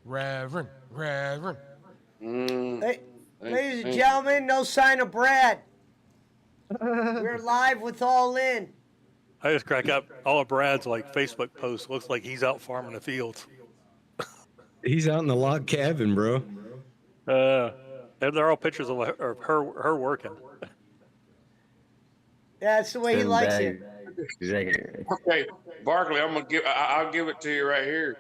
Reverend. Hey, Thank- ladies and thank- gentlemen, no sign of Brad. We're live with All In. I just crack up. All of Brad's like Facebook posts looks like he's out farming the fields. He's out in the log cabin, bro. They're all pictures of her working. Yeah, that's the way he likes it. Exactly. Okay, Barkley, I'll give it to you right here.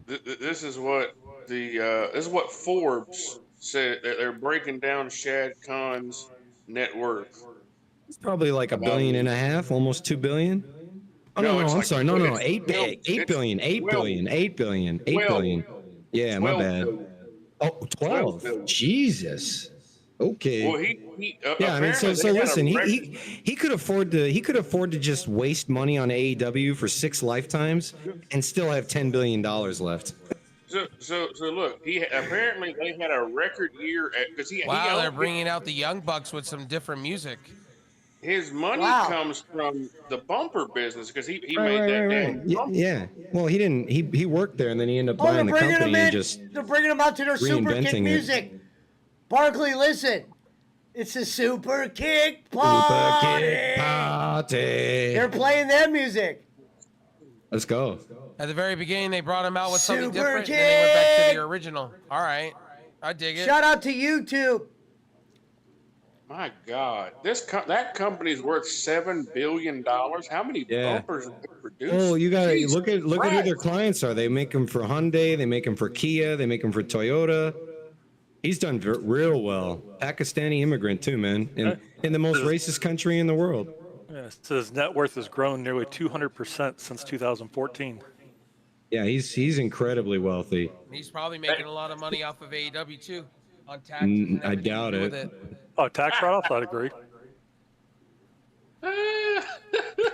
This is what Forbes said that they're breaking down Shad Khan's net worth. It's probably like $1.5 billion, almost $2 billion. Oh No, no, it's I'm like sorry. No, it's 8 12 billion, 8 billion, 8 billion, 8 12 billion. Yeah, my 12 bad. billion. Oh, 12 12. billion. Jesus. Okay. Well, he Yeah, I mean, so apparently they had listen, a record- he could afford to just waste money on AEW for 6 lifetimes and still have $10 billion left. So look, apparently they had a record year because Wow, they're bringing out the Young Bucks with some different music. his money Wow. comes from the bumper business because he made Right, that right, damn right. bumper. Yeah. Well, he didn't. He worked there and then he ended up Oh, they're buying the bringing company him and in. just They're bringing him out to their Super reinventing Kick it. music. Barkley, listen. It's a Super Kick party. Super Kick Party. They're playing their music. Let's go. At the very beginning, they brought him out with something Super different, and then they went back to Kick. the original. All right, I dig it. Shout out to YouTube. My God, that company's worth $7 billion. How many Yeah. bumpers did they produce? Oh, you gotta Jesus look at who Christ. their clients are. They make them for Hyundai. They make them for Kia. They make them for Toyota. He's done real well. Pakistani immigrant too, man, in the most racist country in the world. Yeah, so his net worth has grown nearly 200% since 2014. Yeah, he's incredibly wealthy. He's probably making a lot of money off of AEW too, on taxes. and I everything doubt to do it. with Oh, tax write-offs, I'd agree.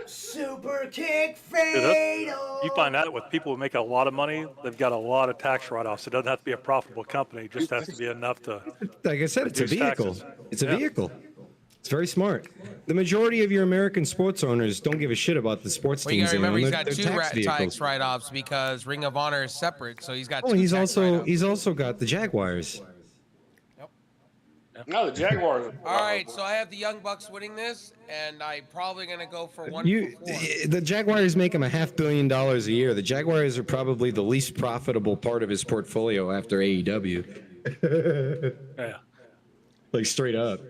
Super Kick that's- Fatal. You find out with people who make a lot of money, they've got a lot of tax write-offs. It doesn't have to be a profitable company; it just has to be enough to. Like I said, it's a Reduce vehicle. taxes. It's a Yeah. vehicle. It's very smart. The majority of your American sports owners don't give a shit about the sports Well, you teams. gotta they own. remember he's They're- got they're two tax vehicles. tax write-offs because Ring of Honor is separate, so he's got. Oh, two he's tax also write-offs. got the Jaguars. No, the Jaguars. All right, so I have the Young Bucks winning this, and I'm probably gonna go for one. You, for four. the Jaguars make him $500 million a year. The Jaguars are probably the least profitable part of his portfolio after AEW. Yeah. Like straight up.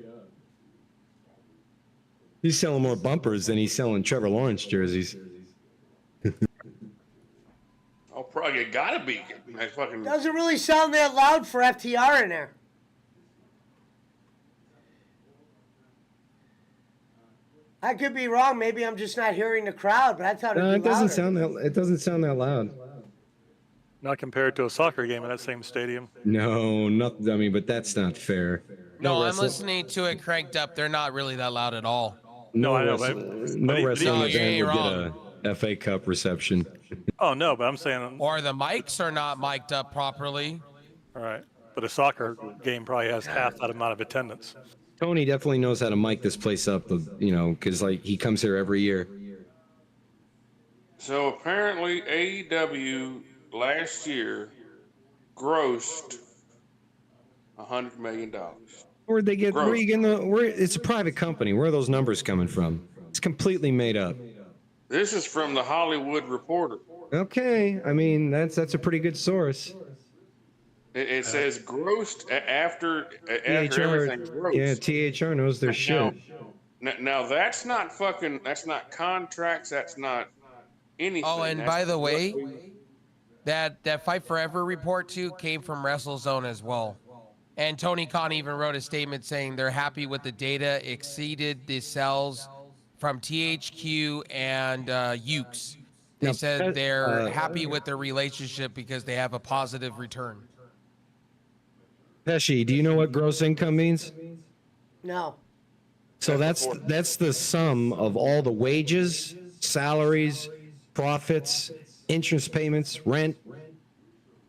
He's selling more bumpers than he's selling Trevor Lawrence jerseys. Oh, probably it gotta be. That fucking. Doesn't really sound that loud for FTR in there. I could be wrong. Maybe I'm just not hearing the crowd, but I thought No, it'd it be doesn't louder. sound that. It doesn't sound that loud. Not compared to a soccer game in that same stadium. No, not. I mean, but that's not fair. No, I'm wrestle- listening to it cranked up. They're not really that loud at all. No, I know, wrestle- but- no but wrestling No, you event ain't would wrong. get a FA Cup reception. Oh no, but I'm saying, Or the mics are not mic'd up properly. all right. But a soccer game probably has half that amount of attendance. Tony definitely knows how to mic this place up, because like he comes here every year. So apparently AEW last year grossed $100 million. Where'd they get? Where are Gross. you getting the? Where? It's a private company. Where are those numbers coming from? It's completely made up. This is from the Hollywood Reporter. Okay, I mean that's a pretty good source. It says grossed after THR, everything grossed. yeah, THR knows their shit. Now that's not contracts. That's not anything. Oh, and That's by the what way, we- that Fight Forever report too came from WrestleZone as well. And Tony Khan even wrote a statement saying they're happy with the data exceeded the sales from THQ and Ukes. They Now, said they're uh, happy with their relationship because they have a positive return. Pesci, do you know what gross income means? No. So that's the sum of all the wages, salaries, profits, interest payments, rent,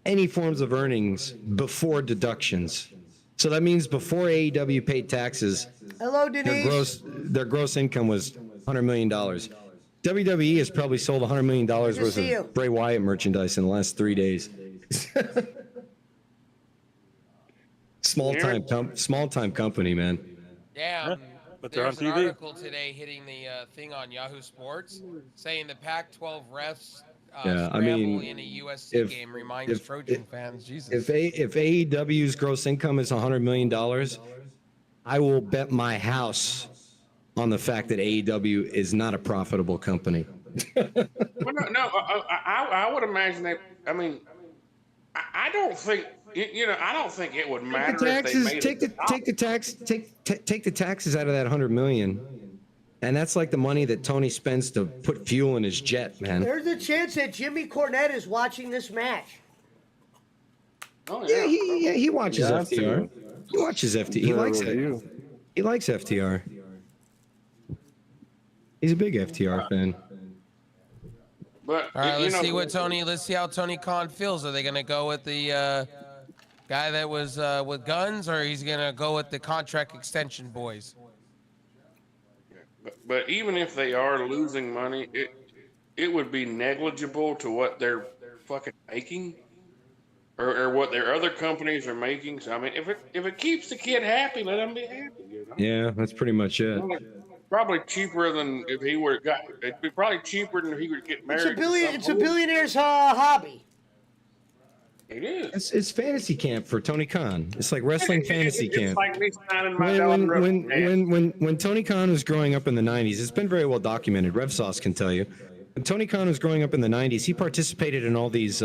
any forms of earnings before deductions. So that means before AEW paid taxes, Hello, Denise. their gross income was $100 million. WWE has probably sold $100 million Good to worth see you. of Bray Wyatt merchandise in the last 3 days. Small time company, man. Damn. but they're on There's an TV. article today hitting the thing on Yahoo Sports saying the Pac-12 refs Yeah, I scramble mean, in a USC if- game reminds if- Trojan fans. Jesus. If AEW's gross income is $100 million, I will bet my house on the fact that AEW is not a profitable company. Well, I would imagine that. I mean, I don't think I don't think it would matter if they made Take the taxes out of that $100 million, and that's like the money that Tony spends to put fuel in his jet, man. There's a chance that Jimmy Cornette is watching this match. Oh, Yeah, he watches Yeah, FTR. He watches FTR. He likes it. He likes FTR. He's a big FTR fan. But All right, let's see how Tony Khan feels. Are they going to go with the guy that was with guns, or he's going to go with the contract extension boys? But even if they are losing money, it would be negligible to what they're fucking making, or what their other companies are making. So I mean, if it keeps the kid happy, let him be happy. Yeah, that's pretty much it. Probably cheaper than if he were got. It'd be probably cheaper than if he would get married. It's a billionaire's hobby. It is. It's fantasy camp for Tony Khan. It's like wrestling fantasy It's camp. like me signing my daughter up. When Tony Khan was growing up in the 90s, it's been very well documented. Rev Sauce can tell you. When Tony Khan was growing up in the 90s, he participated in all these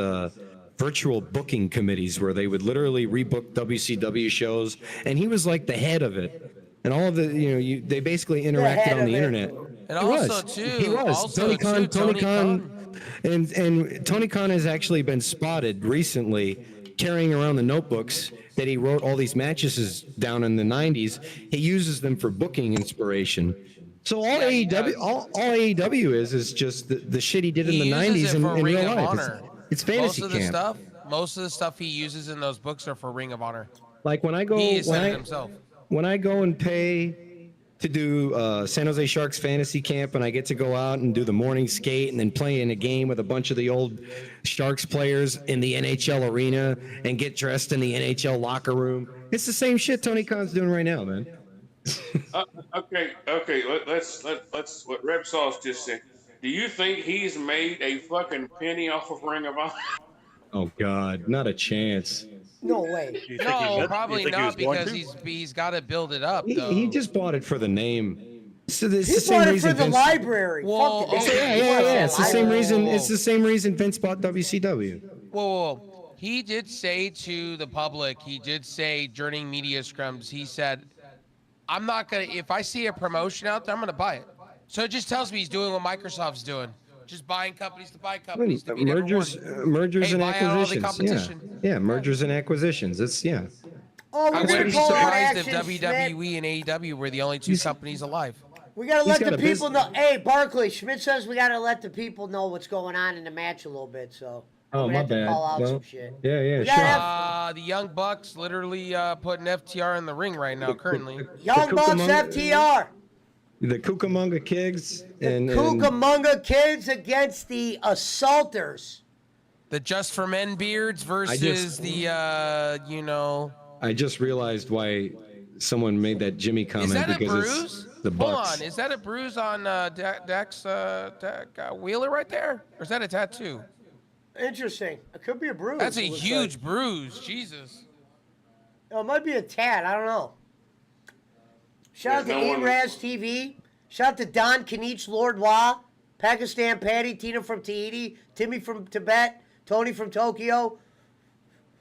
virtual booking committees where they would literally rebook WCW shows, and he was like the head of it. And all of the, they basically interacted on the internet. And He also, was. too, He was. also, Tony too, Khan. And Tony Khan has actually been spotted recently carrying around the notebooks that he wrote all these matches down in the 90s. He uses them for booking inspiration. So all AEW is just the shit he did in the 90s in Ring real of life. Honor. It's fantasy camp. Most of the stuff he uses in those books are for Ring of Honor. Like when I go, He said it himself. when I go and pay to do San Jose Sharks fantasy camp, and I get to go out and do the morning skate and then play in a game with a bunch of the old Sharks players in the NHL arena and get dressed in the NHL locker room. It's the same shit Tony Khan's doing right now, man. Okay. Let's what Rep Sauce just said. Do you think he's made a fucking penny off of Ring of Honor? Oh God, not a chance. No way. You think he No, meant- probably you think he not, was going because to? he's got to build it up. Though. He just bought it for the name. So it's He the same bought it reason for the Vince- library. Well, Fuck the okay, name. Yeah. It's the same reason. Whoa. It's the same reason Vince bought WCW. Whoa. He did say to the public, he did say during media scrums, he said, I'm not going to, if I see a promotion out there, I'm going to buy it. So it just tells me he's doing what Microsoft's doing. Just buying companies to buy companies. To be number Mergers one. and buy out all the acquisitions. competition. Yeah, mergers and acquisitions. Oh, I we're wouldn't gonna be call out surprised if action, Schmidt. WWE and AEW were the only two companies alive. We gotta He's let got the a people business- know. Hey, Barkley, Schmidt says we gotta let the people know what's going on in the match a little bit. So Oh, we're gonna my have to bad. call out Well, some shit. Yeah, We gotta sure. have The Young Bucks literally putting FTR in the ring right now, currently. Young Bucks FTR. The Cucamonga Kids and Cucamonga Kids against the Assaulters. The Just for Men beards versus I just realized why someone made that Jimmy Is comment that a because bruise? it's the Bucks. Hold on, is that a bruise on Dax Wheeler right there? Or is that a tattoo? Interesting. It could be a bruise. That's a it looks huge like. bruise. Jesus. Oh, it might be a tat. I don't know. Shout out to There's no one- Raz TV. Shout out to Don Kanich Lordwa, Pakistan Patty, Tina from Tahiti, Timmy from Tibet, Tony from Tokyo.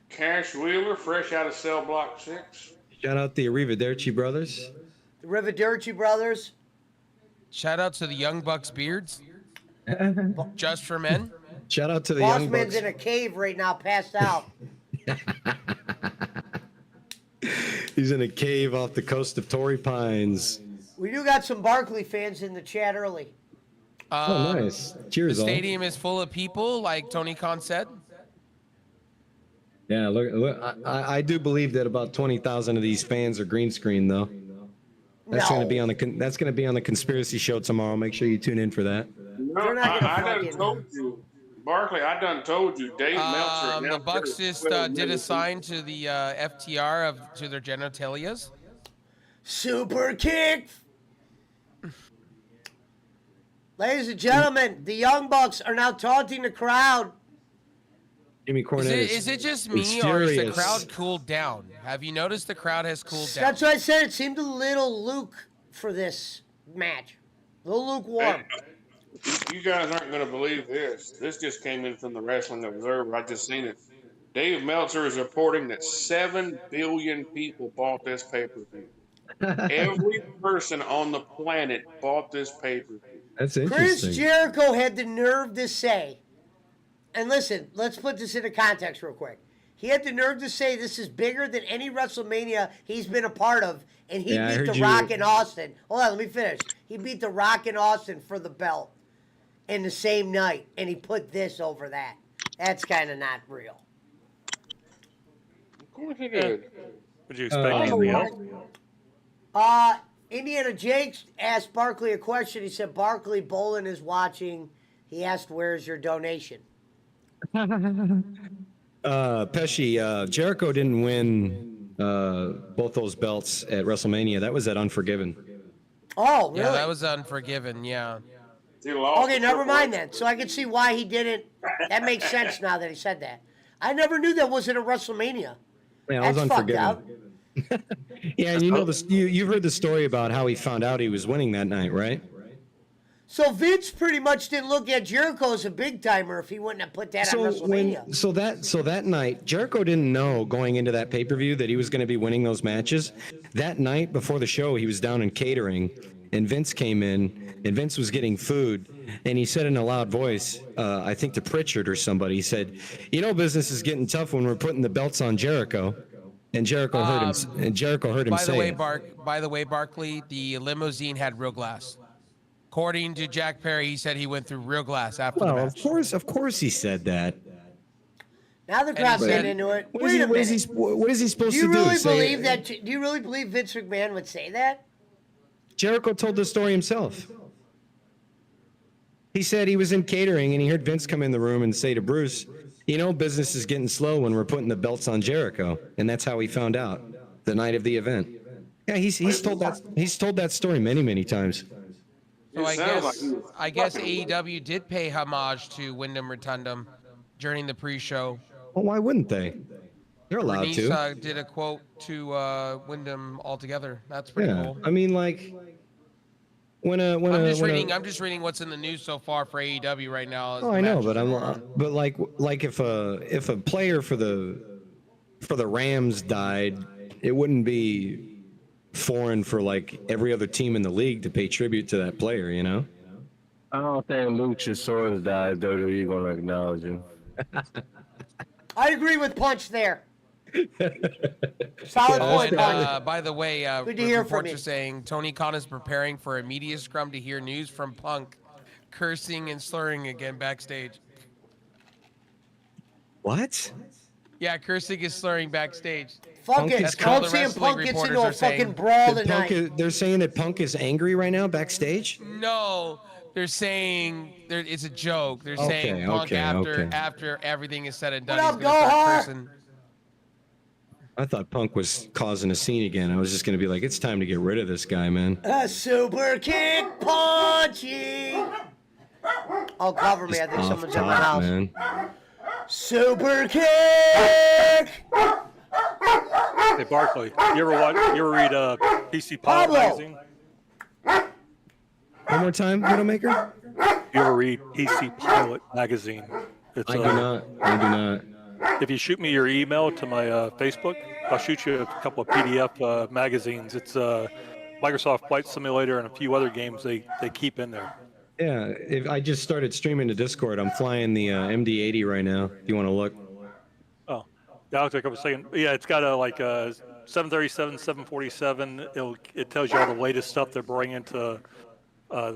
Cash Wheeler, fresh out of Cell Block 6. Shout out the Arrivederci brothers. The Rivaderci brothers. Shout out to the Young Bucks beards. Just for Men. Shout out to the Young Bossman's Bucks. in a cave right now, passed out. He's in a cave off the coast of Torrey Pines. We do got some Barkley fans in the chat early. Oh, nice. The Cheers, all. stadium is full of people, like Tony Khan said. Yeah, look I do believe that about 20,000 of these fans are green screen, though. That's going to No. be on the conspiracy show tomorrow. Make sure you tune in for that. No, They're not gonna I done fucking- told you, Barkley. I done told you, Dave Meltzer. The announced Bucks their just 12 did a million sign to the FTR to their genitalias. Super kick. Ladies and gentlemen, the Young Bucks are now taunting the crowd. Jimmy Cornette Is it just me, or is the furious. crowd cooled down? Have you noticed the crowd has cooled down? That's what I said. It seemed a little Luke for this match. A little lukewarm. You guys aren't going to believe this. This just came in from the Wrestling Observer. I just seen it. Dave Meltzer is reporting that 7 billion people bought this pay-per-view. Every person on the planet bought this pay-per-view. That's Chris interesting. Jericho had the nerve to say, and listen, let's put this into context real quick. He had the nerve to say this is bigger than any WrestleMania he's been a part of, and he Yeah, I beat heard The you- Rock in Austin. Hold on, let me finish. He beat The Rock in Austin for the belt in the same night, and he put this over that. That's kind of not real. Of course he did. Would you expect Oh, anything else? Indiana Jakes asked Barkley a question. He said, Barkley Bolin is watching. He asked, where's your donation? Pesci, Jericho didn't win both those belts at WrestleMania. That was at Unforgiven. Oh, really? Yeah, that was Unforgiven. Yeah. He lost Okay, to never Triple mind H. then. So I can see why he didn't. That makes sense now that he said that. I never knew that wasn't a WrestleMania. Yeah, it was That's fucked up. Unforgiven. Yeah, and you know this. You've heard the story about how he found out he was winning that night, right? So Vince pretty much didn't look at Jericho as a big timer if he wouldn't have put that on WrestleMania. So that night, Jericho didn't know going into that pay-per-view that he was going to be winning those matches. That night before the show, he was down in catering, and Vince came in, and Vince was getting food, and he said in a loud voice, I think to Pritchard or somebody, he said, "You know, business is getting tough when we're putting the belts on Jericho." And Jericho heard him. And Jericho heard him say it. By the way, Barkley, the limousine had real glass. According to Jack Perry, he said he went through real glass after the Well, match. of course, he said that. Now the crowd's said- getting into it. What Wait a minute. what is he supposed Do you to do? really Say- believe that? Do you really believe Vince McMahon would say that? Jericho told the story himself. He said he was in catering and he heard Vince come in the room and say to Bruce, "You know, business is getting slow when we're putting the belts on Jericho," and that's how he found out the night of the event. Yeah, he's told that story many times. So It sounds like he was I guess AEW did pay homage to Wyndham Rotundum during the pre-show. Well, why wouldn't they? They're allowed Bernice to. did a quote to Wyndham altogether. That's pretty Yeah, cool. I mean, like I'm just reading what's in the news so far for AEW right now. Oh, I know, but like if a player for the Rams died, it wouldn't be foreign for like every other team in the league to pay tribute to that player, you know? I don't think Luchasaurus died, though. You're gonna acknowledge him. I agree with Punch there. Solid Oh, point, and Punch. by the way, Good to hear from reports you. are saying Tony Khan is preparing for a media scrum to hear news from Punk cursing and slurring again backstage. What? Yeah, cursing and slurring backstage. Fuck Punk it. is called Don't the see him wrestling Punk gets reporters into a are saying. fucking brawl That tonight. they're saying that Punk is angry right now backstage? No, they're saying it's a joke. They're Okay, saying Punk okay, after okay. after everything is said and done, What he's up, gonna start Gohar? cursing. I thought Punk was causing a scene again. I was just going to be like, it's time to get rid of this guy, man. A super kick punching. Oh, cover me. I think Off someone's in my top, house. man. Super kick. Hey Barkley, you ever read PC Pilot Pablo. magazine? One more time, Widowmaker? You ever read PC Pilot magazine? It's, I do not. I do not. If you shoot me your email to my Facebook, I'll shoot you a couple of PDF magazines. It's Microsoft Flight Simulator and a few other games they keep in there. Yeah, if I just started streaming to Discord. I'm flying the MD-80 right now. If you want to look. Oh, yeah, like I was saying, yeah, it's got a 737, 747. It tells you all the latest stuff they're bringing to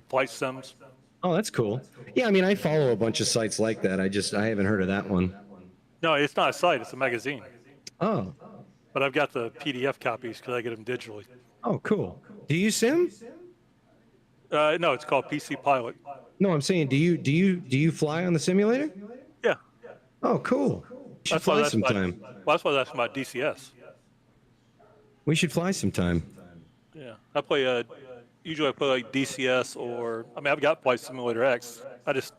flight sims. Oh, that's cool. Yeah, I mean, I follow a bunch of sites like that. I haven't heard of that one. No, it's not a site; it's a magazine. Oh, But I've got the PDF copies because I get them digitally. oh, cool. Do you sim? No, it's called PC Pilot. No, I'm saying, do you fly on the simulator? Yeah, Oh, cool. We should that's why fly that's my. sometime. Well, that's why that's my DCS. We should fly sometime. Yeah, I play. Usually I play like DCS or I mean I've got Flight Simulator X. I That's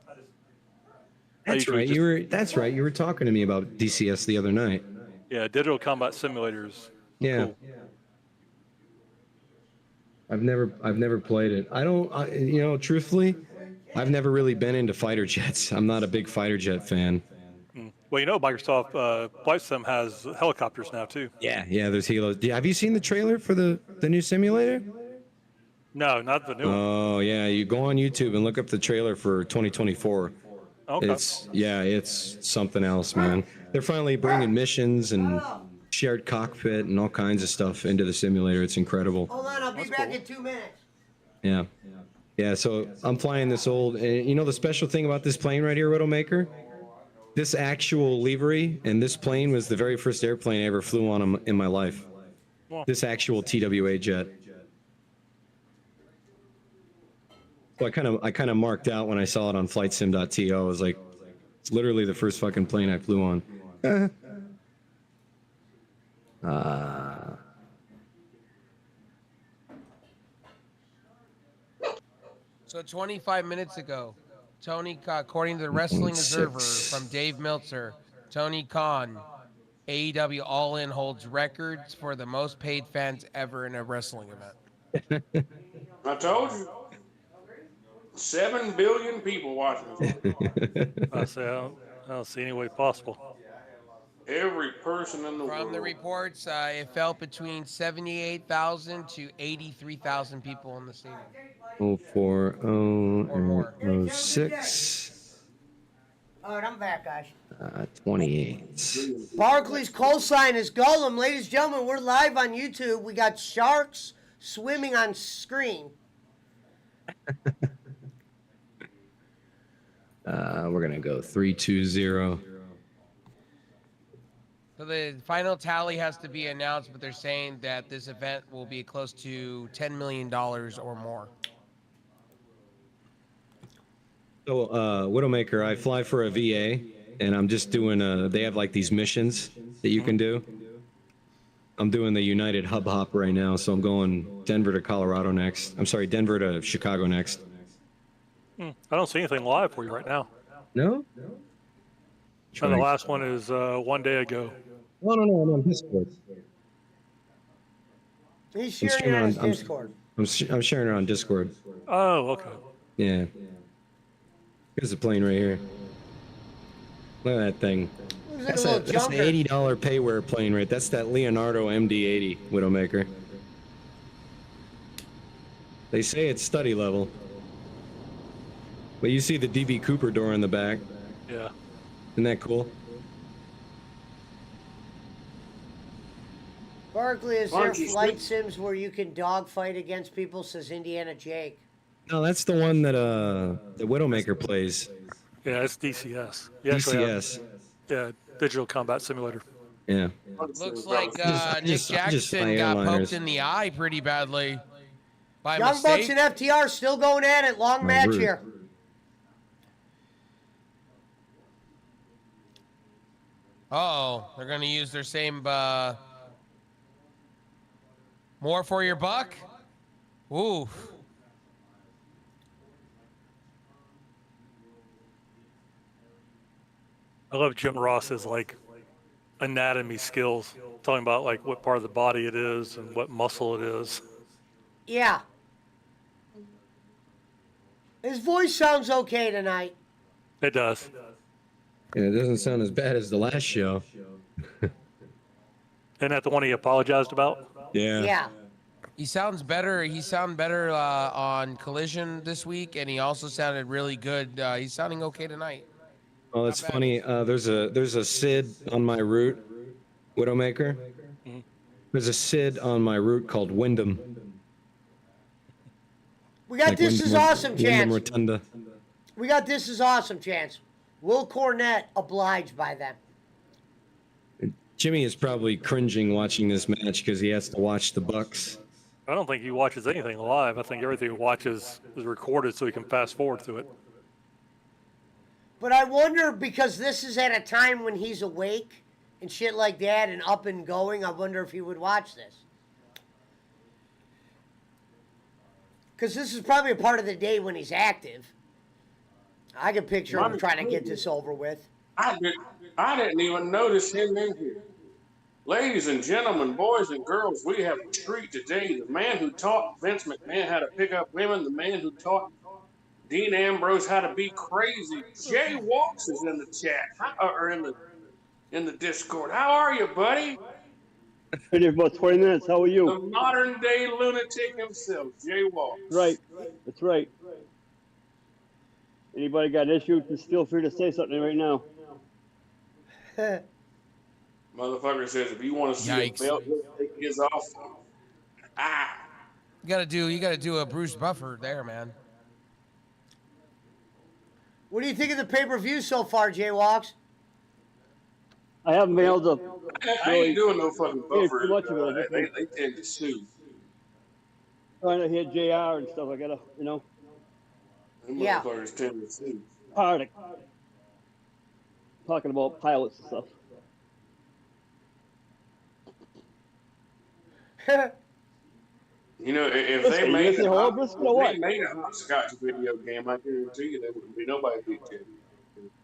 usually right. just That's right. You were talking to me about DCS the other night. yeah, digital combat simulators. Yeah. Cool. I've never played it. Truthfully, I've never really been into fighter jets. I'm not a big fighter jet fan. Well, Microsoft Flight Sim has helicopters now too. Yeah, there's Helos. Have you seen the trailer for the new simulator? No, not the new one. Oh, yeah, you go on YouTube and look up the trailer for 2024. Okay. It's something else, man. They're finally bringing missions and shared cockpit and all kinds of stuff into the simulator. It's incredible. Hold on, I'll be back in 2 minutes. Yeah. Yeah, so I'm flying this old, and you know the special thing about this plane right here, Widowmaker? This actual livery and this plane was the very first airplane I ever flew on in my life. Wow. This actual TWA jet. So I kind of marked out when I saw it on flightsim.to. I was like, it's literally the first fucking plane I flew on. So 25 minutes ago, according to the Wrestling Observer from Dave Meltzer, Tony Khan, AEW All In holds records for the most paid fans ever in a wrestling event. I told you. 7 billion people watching this. I don't see any way possible. Every person in the world. From the reports, it felt between 78,000 to 83,000 people in the stadium. 040 Or more. 06 All right, I'm back, guys. 28. Barkley's call sign is Gollum. Ladies and gentlemen, we're live on YouTube. We got sharks swimming on screen. We're gonna go 320. So the final tally has to be announced, but they're saying that this event will be close to $10 million or more. So, Widowmaker, I fly for a VA, and I'm just doing they have like these missions that you can do. I'm doing the United Hub Hop right now, so I'm going Denver to Colorado next. I'm sorry, Denver to Chicago next. I don't see anything live for you right now. No? And the last one is 1 day ago. No, I'm on Discord. He's sharing on his Discord. I'm sharing it on Discord. Oh, okay. Yeah. Here's the plane right here. Look at that thing. That's an $80 payware plane, right? That's that Leonardo MD-80 Widowmaker. They say it's study level. But you see the DB Cooper door in the back. Yeah. Isn't that cool? Barkley, is there flight sims where you can dogfight against people, says Indiana Jake. No, that's the one that the Widowmaker plays. Yeah, it's DCS. DCS. Yeah, Digital Combat Simulator. Yeah. Looks like Nick Jackson got poked in the eye pretty badly by Young mistake. Bucks and FTR still going at it. Long match here. Oh, they're going to use their same more for your buck? Ooh. I love Jim Ross's like anatomy skills, talking about like what part of the body it is and what muscle it is. Yeah. His voice sounds okay tonight. It does. Yeah, it doesn't sound as bad as the last show. Isn't that the one he apologized about? Yeah. Yeah. He sounds better. He sounded better on Collision this week, and he also sounded really good. He's sounding okay tonight. Oh, it's funny. There's a Sid on my route, Widowmaker. Mm-hmm. There's a Sid on my route called Wyndham. We got Like This Is Awesome, Wyndham Chance. Rotunda. We got This Is Awesome, Chance. Will Cornette obliged by them? Jimmy is probably cringing watching this match because he has to watch the Bucks. I don't think he watches anything live. I think everything he watches is recorded so he can fast forward to it. But I wonder, because this is at a time when he's awake and shit like that and up and going, I wonder if he would watch this. Because this is probably a part of the day when he's active. I can picture him trying to get this over with. I didn't even notice him in here. Ladies and gentlemen, boys and girls, we have a treat today. The man who taught Vince McMahon how to pick up women, the man who taught Dean Ambrose how to be crazy. Jay Walks is in the chat, or in the Discord. How are you, buddy? Been here for about 20 minutes. How are The you? modern day lunatic himself, Jay Walks. Right. That's right. Anybody got an issue, just feel free to say something right now. Motherfucker says if you want to see Yikes. a belt, take his off. Ah. You gotta do a Bruce Buffer there, man. What do you think of the pay-per-view so far, Jay Walks? I haven't been able to. I ain't doing no fucking buffer. too much of it. They tend to sue. Trying to hit JR and stuff. I gotta, Them Yeah. motherfuckers tend to sue. hard. Talking about pilots and stuff. You know, if Listen, they you made say a hello, hot, Briscoe, if or what? they made a hopscotch video game, I guarantee you there wouldn't be nobody beat Jay.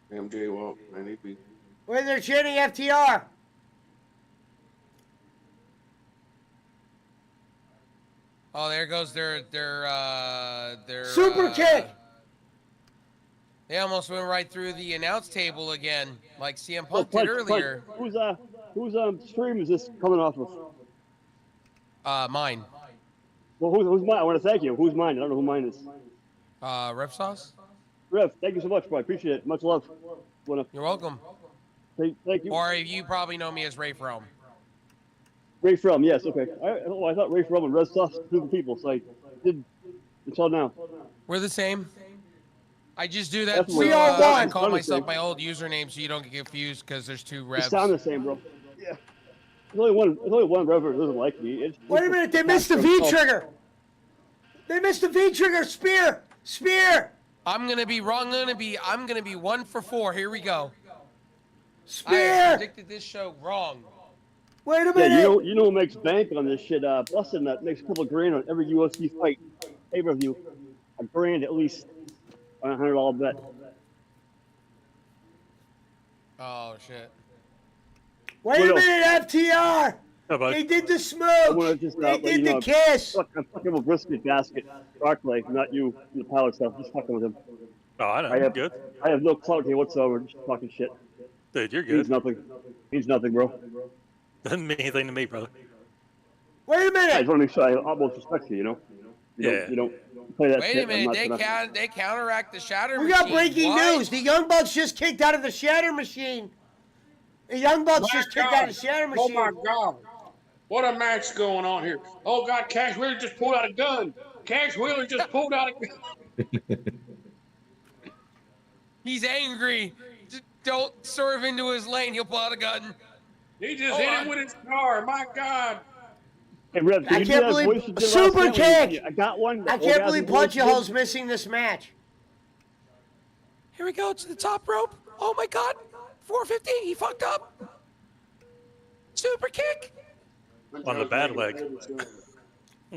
Damn Jay Walk, man, he'd be. Where they're chanting FTR. Oh, there goes their Super kick. They almost went right through the announce table again, like CM Oh, Punk did earlier. Whose stream is this coming off of? Mine. Well, who's mine? I want to thank you. Who's mine? I don't know who mine is. Ref Sauce? Rev, thank you so much, bro. I appreciate it. Much love. Wanna You're welcome. thank you. Or you probably know me as Ray From. Ray From, yes, okay. I thought Ray From and Red Sauce were different people, so I did until now. We're the same. I just do that. That's So, We all I won. call myself my old username so you don't get confused because there's two They revs. sound the same, bro. Yeah. There's only one Rev that doesn't like me. Wait a minute, they missed the V trigger. They missed the V trigger. Spear. Spear. I'm gonna be wrong. I'm gonna be 1 for 4. Here we go. I Spear. predicted this show wrong. Wait a Yeah, minute. you know who makes bank on this shit? Bustin that makes a couple grand on every UFC fight pay-per-view. A grand at least on a $100 bet. Oh shit. Wait a What else? minute, FTR. How about They did the I smoke. want to just They let did you the know, kiss. I'm fucking with Brisket Basket, Barclay, not you, the pilot stuff. Just fucking with him. Oh, I know. I You're have, good. I have no clout here whatsoever. Just talking shit. Dude, you're Means good. nothing. Means nothing, bro. Doesn't mean anything to me, brother. Wait a I just minute. want to make sure I almost respect you. Yeah. You don't play that Wait shit. a minute. I'm not gonna- They counteract the shatter We machine. got breaking What? news. The Young Bucks just kicked out of the Shatter Machine. The Young Bucks just kicked out of the Shatter Oh Machine. my God. What a match going on here. Oh God, Cash Wheeler just pulled out a gun. Cash Wheeler just pulled out a gun. He's angry. Just don't serve into his lane. He'll pull out a gun. He just Hold hit on. him with his car. My God. Hey, Rev, I can you do can't that believe- voice you did last Super night when kick! I got one. I can't believe Punch Hole's missing this match. Here we go to the top rope. Oh my God. 450. He fucked up. Super kick. On the bad leg.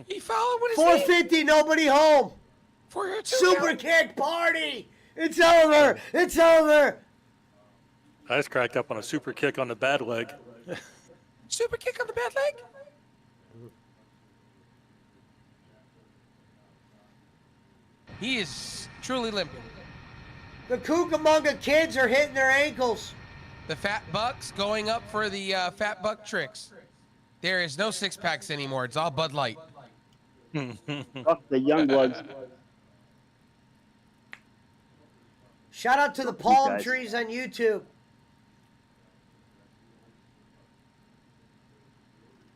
He followed with his knee. 450, nobody home. For your two Super count. kick party. It's over. It's over. I just cracked up on a super kick on the bad leg. Super kick on the bad leg. He is truly limping. The Cucamonga kids are hitting their ankles. The Fat Bucks going up for the Fat Buck tricks. There is no six packs anymore. It's all Bud Light. Fuck the young bloods. Shout out to the palm guys. trees on YouTube.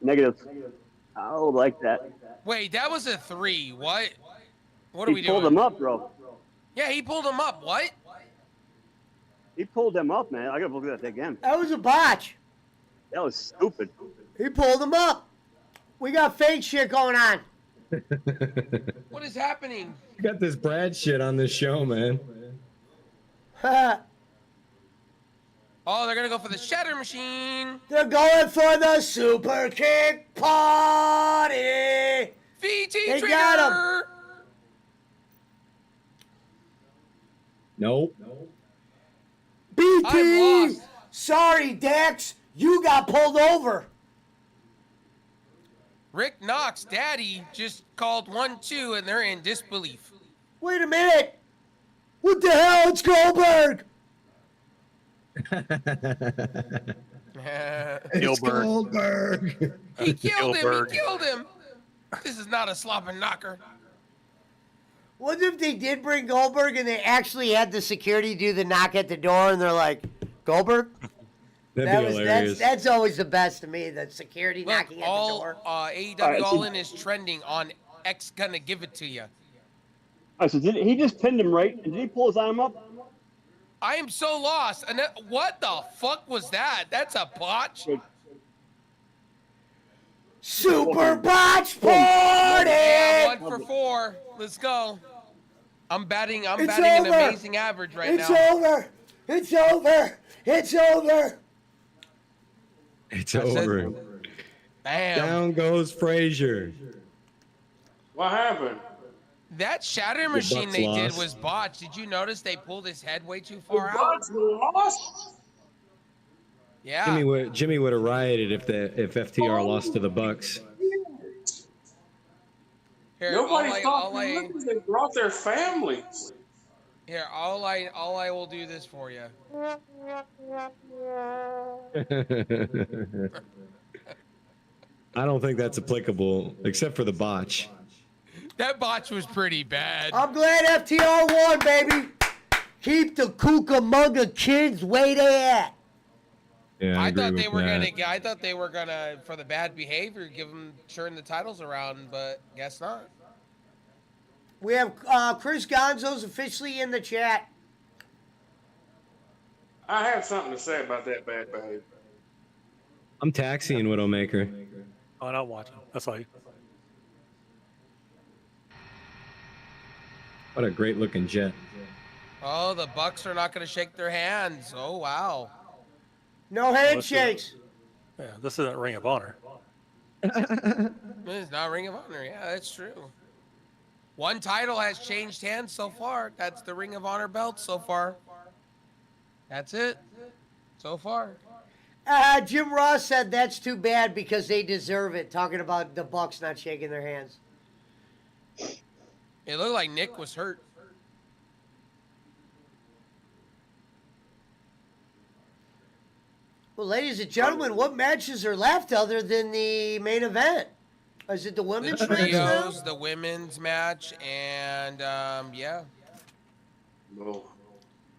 Negative. I don't like that. Wait, that was a 3. What? What are He we pulled doing? him up, bro. Yeah, he pulled him up. What? He pulled him up, man. I gotta look at that again. That was a botch. That was stupid. He pulled him up. We got fake shit going on. What is happening? You got this Brad shit on this show, man. Oh, they're gonna go for the shatter machine. They're going for the super kick party. VT They trigger. got him. Nope. I'm BT. lost. Sorry, Dax. You got pulled over. Rick Knox, Daddy, just called 1-2, and they're in disbelief. Wait a minute. What the hell? It's Goldberg. It's Gilbert. Goldberg. He killed him. Gilbert. He killed him. This is not a slopping knocker. What if they did bring Goldberg and they actually had the security do the knock at the door and they're like, Goldberg? That'd be hilarious. That's always the best to me, the security Look, knocking at the all door. AEW All right, All so- In is trending on X. Gonna give it to you. All right, so did he just pinned him right? And did he pull his arm up? I am so lost. And what the fuck was that? That's a botch. Super botch Yeah, party! 1 for 4. Let's go. I'm batting It's an over. amazing average right It's now. over! It's over! It's over! It's That's it. over. Bam. Down goes Frazier. What happened? That shatter machine Bucks they did lost. was botched. Did you notice they pulled his head way too far out? Bucks lost. Yeah. Jimmy would have rioted if FTR lost to the Bucks. Here, Nobody thought all I, they brought their families. here, all I will do this for you. I don't think that's applicable, except for the botch. That botch was pretty bad. I'm glad FTR won, baby! Keep the Cucamonga kids way they at. Yeah, I agree thought with they were that. gonna. I thought they were gonna, for the bad behavior, give them turn the titles around, but guess not. We have Chris Gonzo's officially in the chat. I have something to say about that bad behavior. I'm taxiing Widowmaker. Oh, not watching. That's all. What a great looking jet. Oh, the Bucks are not gonna shake their hands. Oh wow. No handshakes. Yeah, this isn't Ring of Honor. It's not Ring of Honor. Yeah, that's true. One title has changed hands so far. That's the Ring of Honor belt so far. That's it. So far. Jim Ross said that's too bad because they deserve it, talking about the Bucks not shaking their hands. It looked like Nick was hurt. Well, ladies and gentlemen, what matches are left other than the main event? Is it the The women's match now? trios, the women's match, and yeah. No.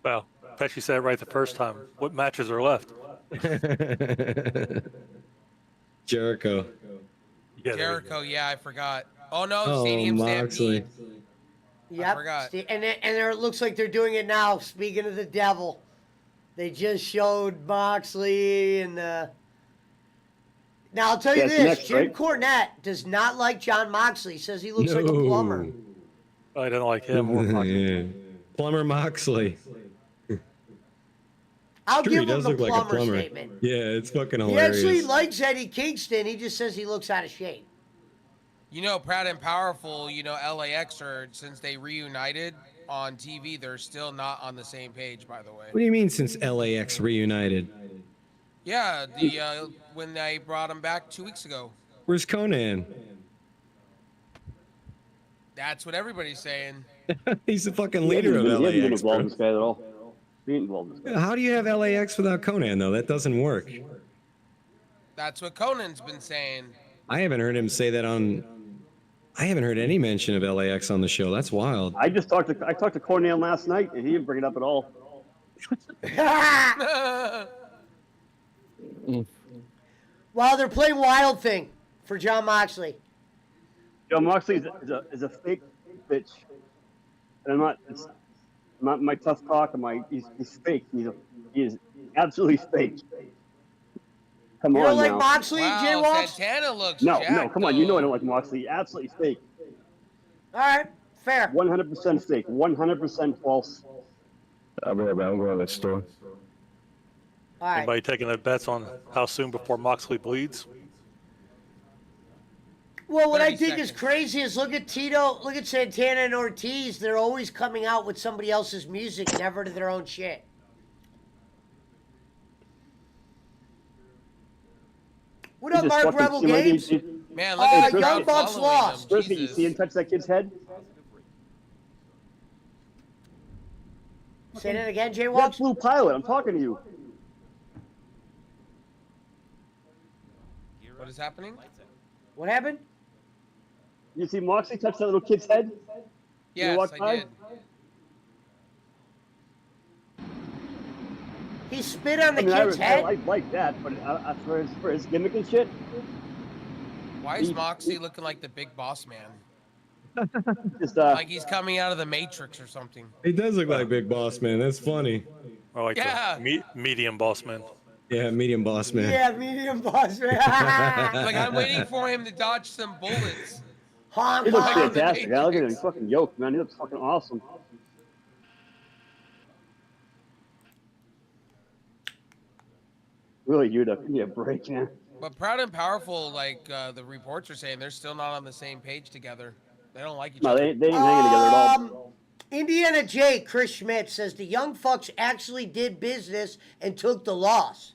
Well, Pesci said it right the first time. What matches are left? Jericho. Yeah, there you Jericho, yeah, I forgot. Oh no, Oh, Stadium Moxley. Stampede. Yep. forgot. And it looks like they're doing it now. Speaking of the devil, they just showed Moxley and. Now I'll tell you That's this: next, Jim right? Cornette does not like John Moxley. Says he looks like a plumber. go. I didn't like him or Moxley. Yeah. Plumber Moxley. I'll True, give he him does the look like a plumber plumber. statement. Yeah, it's fucking He hilarious. actually likes Eddie Kingston. He just says he looks out of shape. You know, Proud and Powerful, you know, LAX are, since they reunited on TV, they're still not on the same page, by the way. What do you mean since LAX reunited? Yeah, the when they brought him back 2 weeks ago. Where's Conan? That's what everybody's saying. He's the fucking leader of He hasn't been LAX. involved in Bro. this guy at all. Be involved in this guy. How do you have LAX without Conan though? That doesn't work. That's what Conan's been saying. I haven't heard him say that on. I haven't heard any mention of LAX on the show. That's wild. I talked to Cornell last night, and he didn't bring it up at all. Well, they're playing Wild Thing for John Moxley. John Moxley is a fake bitch, and I'm not. It's not my tough talk. He's fake. He is absolutely fake. Come You on don't like now. Moxley, Jay Wow, Walsh? Santana looks No, jacked, come on. You know I though. don't like Moxley. Absolutely fake. All right, fair. 100% fake. 100% false. I'll be right back. I'm going to the store. All right. Anybody taking the bets on how soon before Moxley bleeds? Well, what I 30 think is seconds. crazy is look at Tito, look at Santana and Ortiz. They're always coming out with somebody else's music, never to their own shit. What He up, just Mark fucking Rebel simulated- Games? Man, look at the Young crowd Bucks following lost. them. Brisket, you see him Jesus. touch that kid's head? Say that again, Jay That Walks. blue pilot. I'm talking to you. What is happening? What happened? You see Moxley touch that little kid's head? Yes, walk I by? did. He spit on the I mean, kid's I head? like that, but for his gimmick and shit, Why is Moxley looking like the big boss man? just Like he's coming out of the Matrix or something. He does look like Big Boss Man. That's funny. Or like Yeah. the medium boss man. Yeah, medium boss man. Yeah, medium boss, man. Like I'm waiting for him to dodge some bullets. Honk, he looks Like honk. in the fantastic. I look at him, he's Matrix. fucking yoked, man. He looks fucking awesome. Really, Yuta, give me a break, man. But Proud and Powerful, like the reports are saying, they're still not on the same page together. They don't like each No, other. they ain't hanging together at all. Indiana J, Chris Schmidt says the Young Fucks actually did business and took the loss.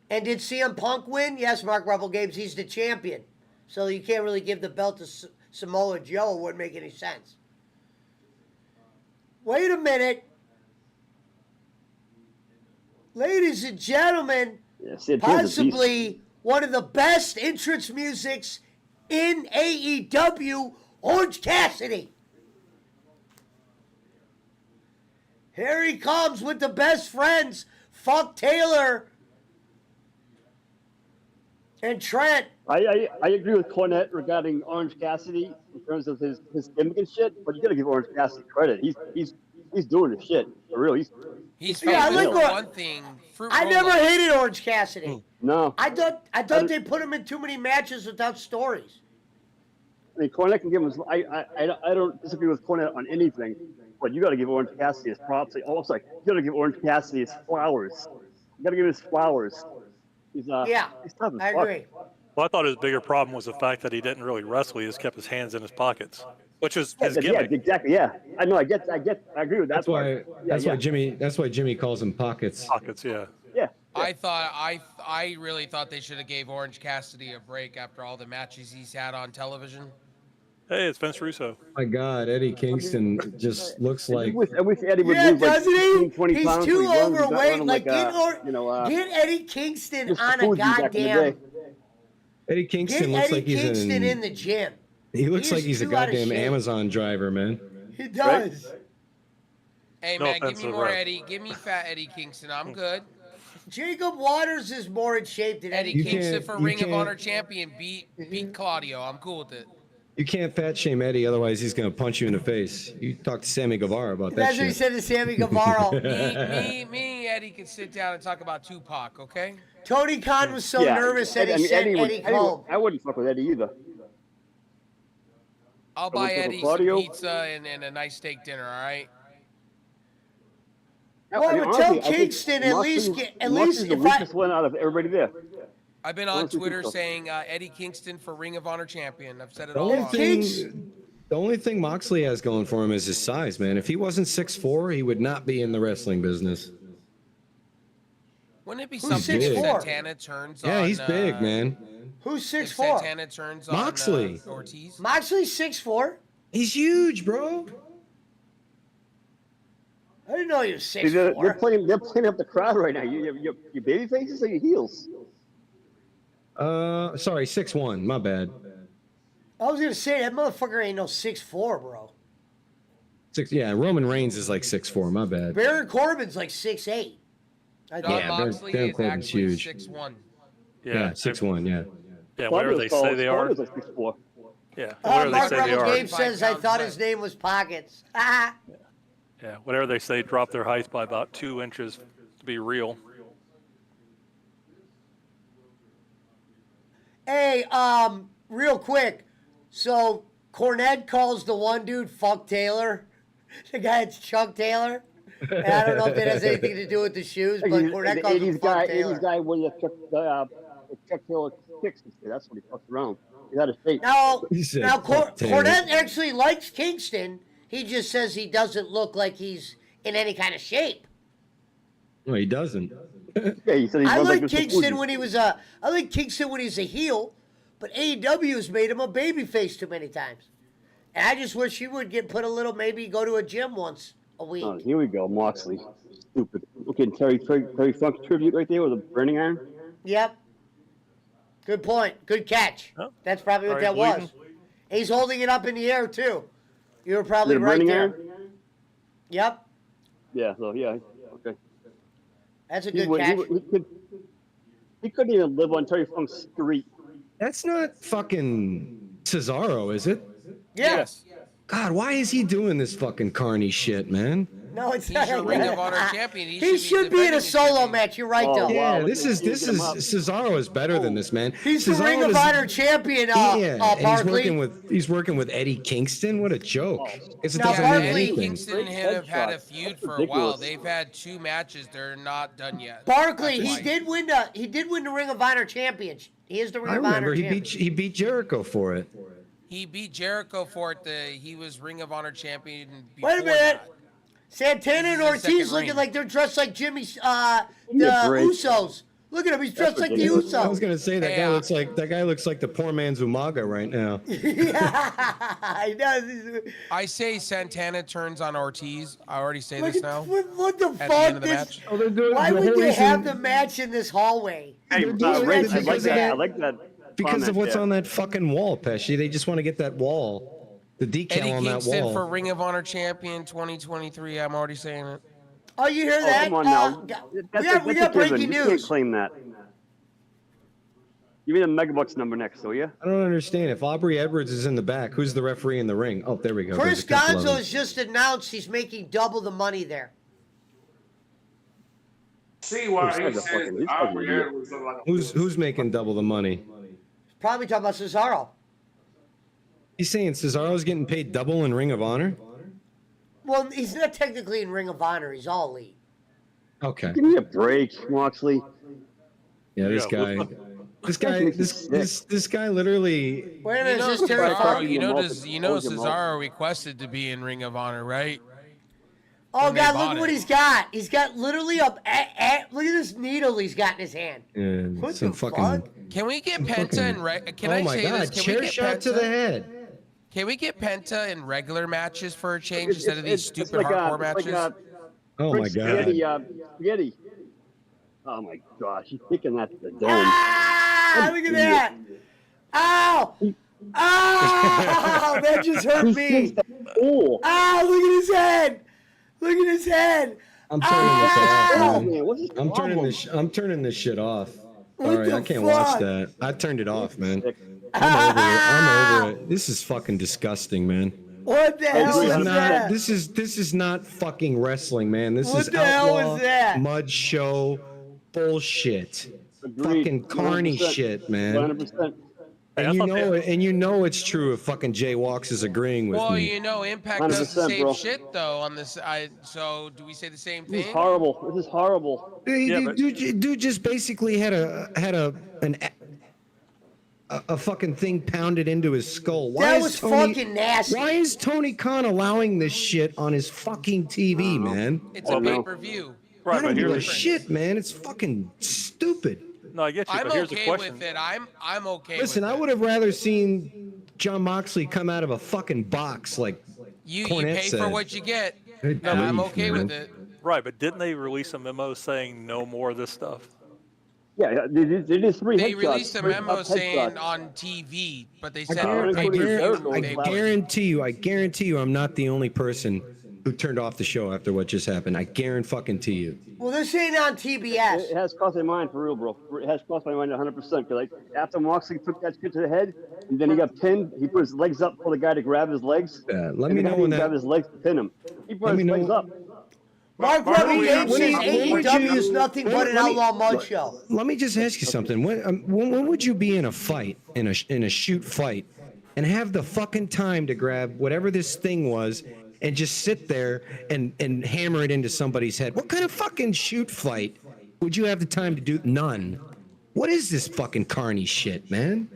And did CM Punk win? Yes, Mark Rebel Games, he's the champion. So you can't really give the belt to Samoa Joe. It wouldn't make any sense. Wait a minute. Ladies and gentlemen, Yeah, Santana's a beast. possibly one of the best entrance musics in AEW, Orange Cassidy. Here he comes with the best friends, Fuck Taylor and Trent. I agree with Cornette regarding Orange Cassidy in terms of his gimmick and shit, but you gotta give Orange Cassidy credit. He's doing his shit for real. He's Yeah, I famous like for Or- one thing. Fruit I never roll-ups. hated Orange Cassidy. No, I thought they put him in too many matches without stories. I mean Cornette can give him. I don't disagree with Cornette on anything, but you gotta give Orange Cassidy his props. Also, you gotta give Orange Cassidy his flowers. You gotta give him his flowers. He's Yeah, he's tough as I fuck. agree. Well, I thought his bigger problem was the fact that he didn't really wrestle. He just kept his hands in his pockets, which is his Yeah, gimmick. exactly. Yeah, I know. I agree with that. That's why. part. That's why Jimmy. That's why Jimmy calls him pockets. Pockets, yeah. Yeah. I really thought they should have gave Orange Cassidy a break after all the matches he's had on television. Hey, it's Vince Russo. My God, Eddie Kingston just looks like. I wish Eddie would Yeah, lose like doesn't 15, he? 20 He's pounds. too when he runs. He's not overweight. running Like, get get Eddie Kingston Mr. on a Fuji back in the goddamn. day. Eddie Get Kingston looks Eddie like he's Kingston in the gym. He looks He like is he's a too out of goddamn shape. Amazon driver, man. He does. Hey No man, give offense me to more Rev. Eddie. Give me fat Eddie Kingston. I'm good. Jacob Waters is more in shape than Eddie Eddie You Kingston. Kingston can't- for you Ring of can't- Honor champion beat Claudio. I'm cool with it. You can't fat shame Eddie, otherwise he's gonna punch you in the face. You talk to Sammy Guevara about that That's what he shit. said to Sammy Guevara. Me, Eddie can sit down and talk about Tupac, okay? Tony Khan was so Yeah, nervous that I he mean, sent would- Eddie home. I wouldn't fuck with Eddie either. I'll buy with Eddie some Claudio? pizza and a nice steak dinner, all right? Well, I would tell honestly, I think Kingston at least Moxley's- at Moxley's least the if I weakest one out of everybody there. I've been on Honestly, Twitter think so. saying Eddie Kingston for Ring of Honor champion. I've said it The all only along. the only thing Moxley has going for him is his size, man. If he wasn't 6'4", he would not be in the wrestling business. Wouldn't it be Who's something if 6'4"? Santana turns Yeah, on? he's big, man. who's If 6'4"? Santana turns Moxley. on Ortiz. Moxley's 6'4". He's huge, bro. I didn't know he was See, they're 6'4". playing up the crowd right now. Your baby faces or your heels? Sorry, 6'1". My bad. I was gonna say that motherfucker ain't no 6'4", bro. Yeah, Roman Reigns is like 6'4". My bad. Baron Corbin's like 6'8". John Yeah, Moxley Baron is Corbin's actually huge. 6'1". Yeah, 6'1". Yeah. Yeah, whatever they say they are. Claudio's like 6'4". Yeah, whatever they Mark say they Rebel are. Gabe says I thought his name was Pockets. Ah. Yeah, whatever they say, drop their height by about 2 inches to be real. Hey, real quick. So Cornette calls the one dude "fuck Taylor," the guy it's Chuck Taylor. And I don't know if that has anything to do with the shoes, but Cornette the calls him 80s "fuck guy, Taylor." 80s guy where you took the Chuck Taylor kicks and shit. That's what he fucks around. He had a shape. Now, He said, now "Fuck Taylor." Cornette actually likes Kingston. He just says he doesn't look like he's in any kind of shape. No, he doesn't. Yeah, he said he I runs like Mr. Kingston Fuji. when he was I like Kingston when he's a heel, but AEW has made him a babyface too many times. And I just wish he would get put a little, maybe go to a gym once a week. Oh, here we go, Moxley. Stupid. Looking Terry Funk tribute right there with a burning iron. Yep. Good point. Good catch. Oh, That's probably what that already was. bleeding. He's holding it up in the air too. You were probably Is it a right burning there. iron? Yep. Yeah, so yeah, okay. That's a He, good would, he, catch. would, he couldn't even live on Terry Funk's street. That's not fucking Cesaro, is it? Yes. God, why is he doing this fucking carny shit, man? No, it's He's not. your Ring of Honor champion. He should be in a defending his solo champion. match. You're right, Oh, though. Yeah, wow, this look is at him up. Cesaro is better than this, man. He's the Cesaro Ring of is- Honor champion, and he's Barkley. working with Eddie Kingston. What a joke! It Now, doesn't Barkley- mean Eddie anything. Kingston and him have had a feud for a Ridiculous. while. They've had 2 matches. They're not done yet. Barkley, That's he why. did win the Ring of Honor championship. He is the Ring I of Honor remember he champion. beat Jericho for it. He beat Jericho for it. He was Ring of Honor champion before Wait a minute. that. Santana and This is his Ortiz second looking reign. like they're dressed like the me a break. Usos. Look at him, he's dressed like the ridiculous. I was Usos. gonna say that Yeah. guy looks like the poor man's Umaga right now. Yeah, he does. I say Santana turns on Ortiz. I already say Look this at, now. what the At the end fuck? of the This, match. Oh, they're doing why the would whole they have reason- the match in this hallway? Hey, They're doing it Ray, I because like of that. that- I like that. Because of comment what's there. on that fucking wall, Pesci. They just want to get that wall, the decal Eddie on that Kingston wall. for Ring of Honor champion 2023. I'm already saying it. Oh, you hear Oh, that? come on now. We got a breaking given. You can't news. claim that. Give me the Megabucks number next, will you? I don't understand. If Aubrey Edwards is in the back, who's the referee in the ring? Oh, there we go. Chris There's a couple of Gonzo them. has just announced he's making double the money there. See why He's he like a says fucking- he's fucking Aubrey idiot. Edwards look like a Who's making double the money? Probably talking about Cesaro. He's saying Cesaro's getting paid double in Ring of Honor? Well, he's not technically in Ring of Honor. He's all elite. Okay. Give me a break, Moxley. Yeah, this Yeah, guy. This guy literally. Wait a minute, is this Terry Cesaro- Funk? Cesaro requested to be in Ring of Honor, right? Oh, when they God, bought look at what it. he's got. He's got literally look at this needle he's got in his hand. What some the fucking. fuck? Can we get fucking- Penta and can Oh I my say God! this? Can Chair we get shot to Penta? the head. Can we get Penta in regular matches for a change instead of these It's stupid hardcore like, matches? Oh my God! Spaghetti. Oh my gosh, he's kicking that to the dome. Ah, look at that. Ow! Ow! That just hurt me. Oh, Ah, look at his head. Look at his head. I'm turning this off, Ow! man. man, what's his I'm turning problem? this. I'm turning this shit off. What All right, the I can't fuck? watch that. I turned it off, man. I'm over it. This is fucking disgusting, man. What the hell agree is on that? This is not fucking wrestling, man. This What is the hell outlaw is that? mud show bullshit. Agreed. Fucking carny 100%. shit, man. 100%. And you know it's true if fucking Jay Walks is agreeing with Well, me. you know, Impact does the 100%, same bro. shit though. On this, so do we say the same This is thing? horrible. This is horrible. Dude just basically had a fucking thing pounded into his skull. Why That is was Tony, fucking nasty. Why is Tony Khan allowing this shit on his fucking TV, man? It's a pay-per-view. I Right, don't but give a here's shit, man. It's fucking stupid. no, I get you. I'm But here's the okay question. with it. I'm okay. Listen, with I it. would have rather seen John Moxley come out of a fucking box like You Cornette pay for said. what you get. Good No, I'm grief, okay man. with it. Right, but didn't they release a memo saying no more of this stuff? Yeah, they did 3 They headshots. released a Three meno headshots. saying on TV, but they said I guarantee you, I'm not the only person who turned off the show after what just happened. I guarantee you. Well, this ain't on TBS. It has crossed my mind for real, bro. It has crossed my mind 100%. Because like after Moxley took that shit to the head, and then he got pinned, he put his legs up for the guy to grab his legs. Let and me the guy know when didn't grab that. his legs to pin him. He put Let his me legs know- up. Mark Webber Games when says would AEW you- is nothing but an let me- outlaw mud show. Let me just ask you something. When would you be in a fight, in a shoot fight, and have the fucking time to grab whatever this thing was and just sit there and hammer it into somebody's head. What kind of fucking shoot fight would you have the time to do? None. What is this fucking carny shit, man?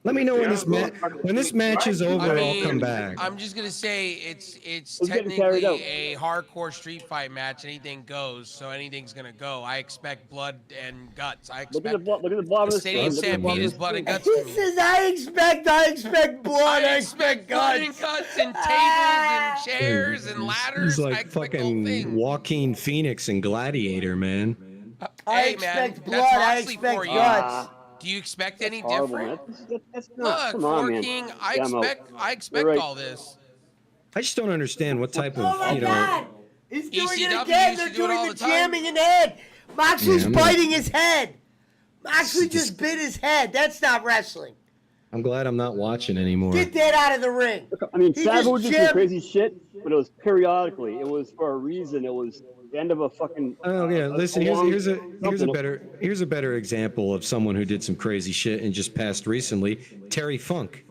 Let me know when this match is over. I'll come back. I'm just gonna say it's getting carried out. technically a hardcore street fight match. Anything goes, so anything's gonna go. I expect blood and guts. I Look at expect the bottom of the Stadium screen. Stampede is blood and guts He to me. says, I expect blood, I expect blood and guts. guts and tables and chairs and ladders. He's I like expect the whole fucking thing. Joaquin Phoenix and Gladiator, man. I Hey, expect man, blood, that's I Moxley expect for you. guts. Do you expect any Horrible, different? man. That's not, Look, come on, man. King, I Yeah, I'm out. expect You're right. all this. I just don't understand what type of, Oh my you know. God! He's doing it ECW again. used They're to do it doing all the the time. jamming in the head. Moxley's Yeah, biting his head. Moxley just bit his head. That's not wrestling. I'm glad I'm not watching anymore. Get that out of the ring. I mean, He Savage just did some jammed- crazy shit, but it was periodically. It was for a reason. It was the end of a fucking. Oh yeah, listen. long- Here's a something. better example of someone who did some crazy shit and just passed recently. Terry Funk.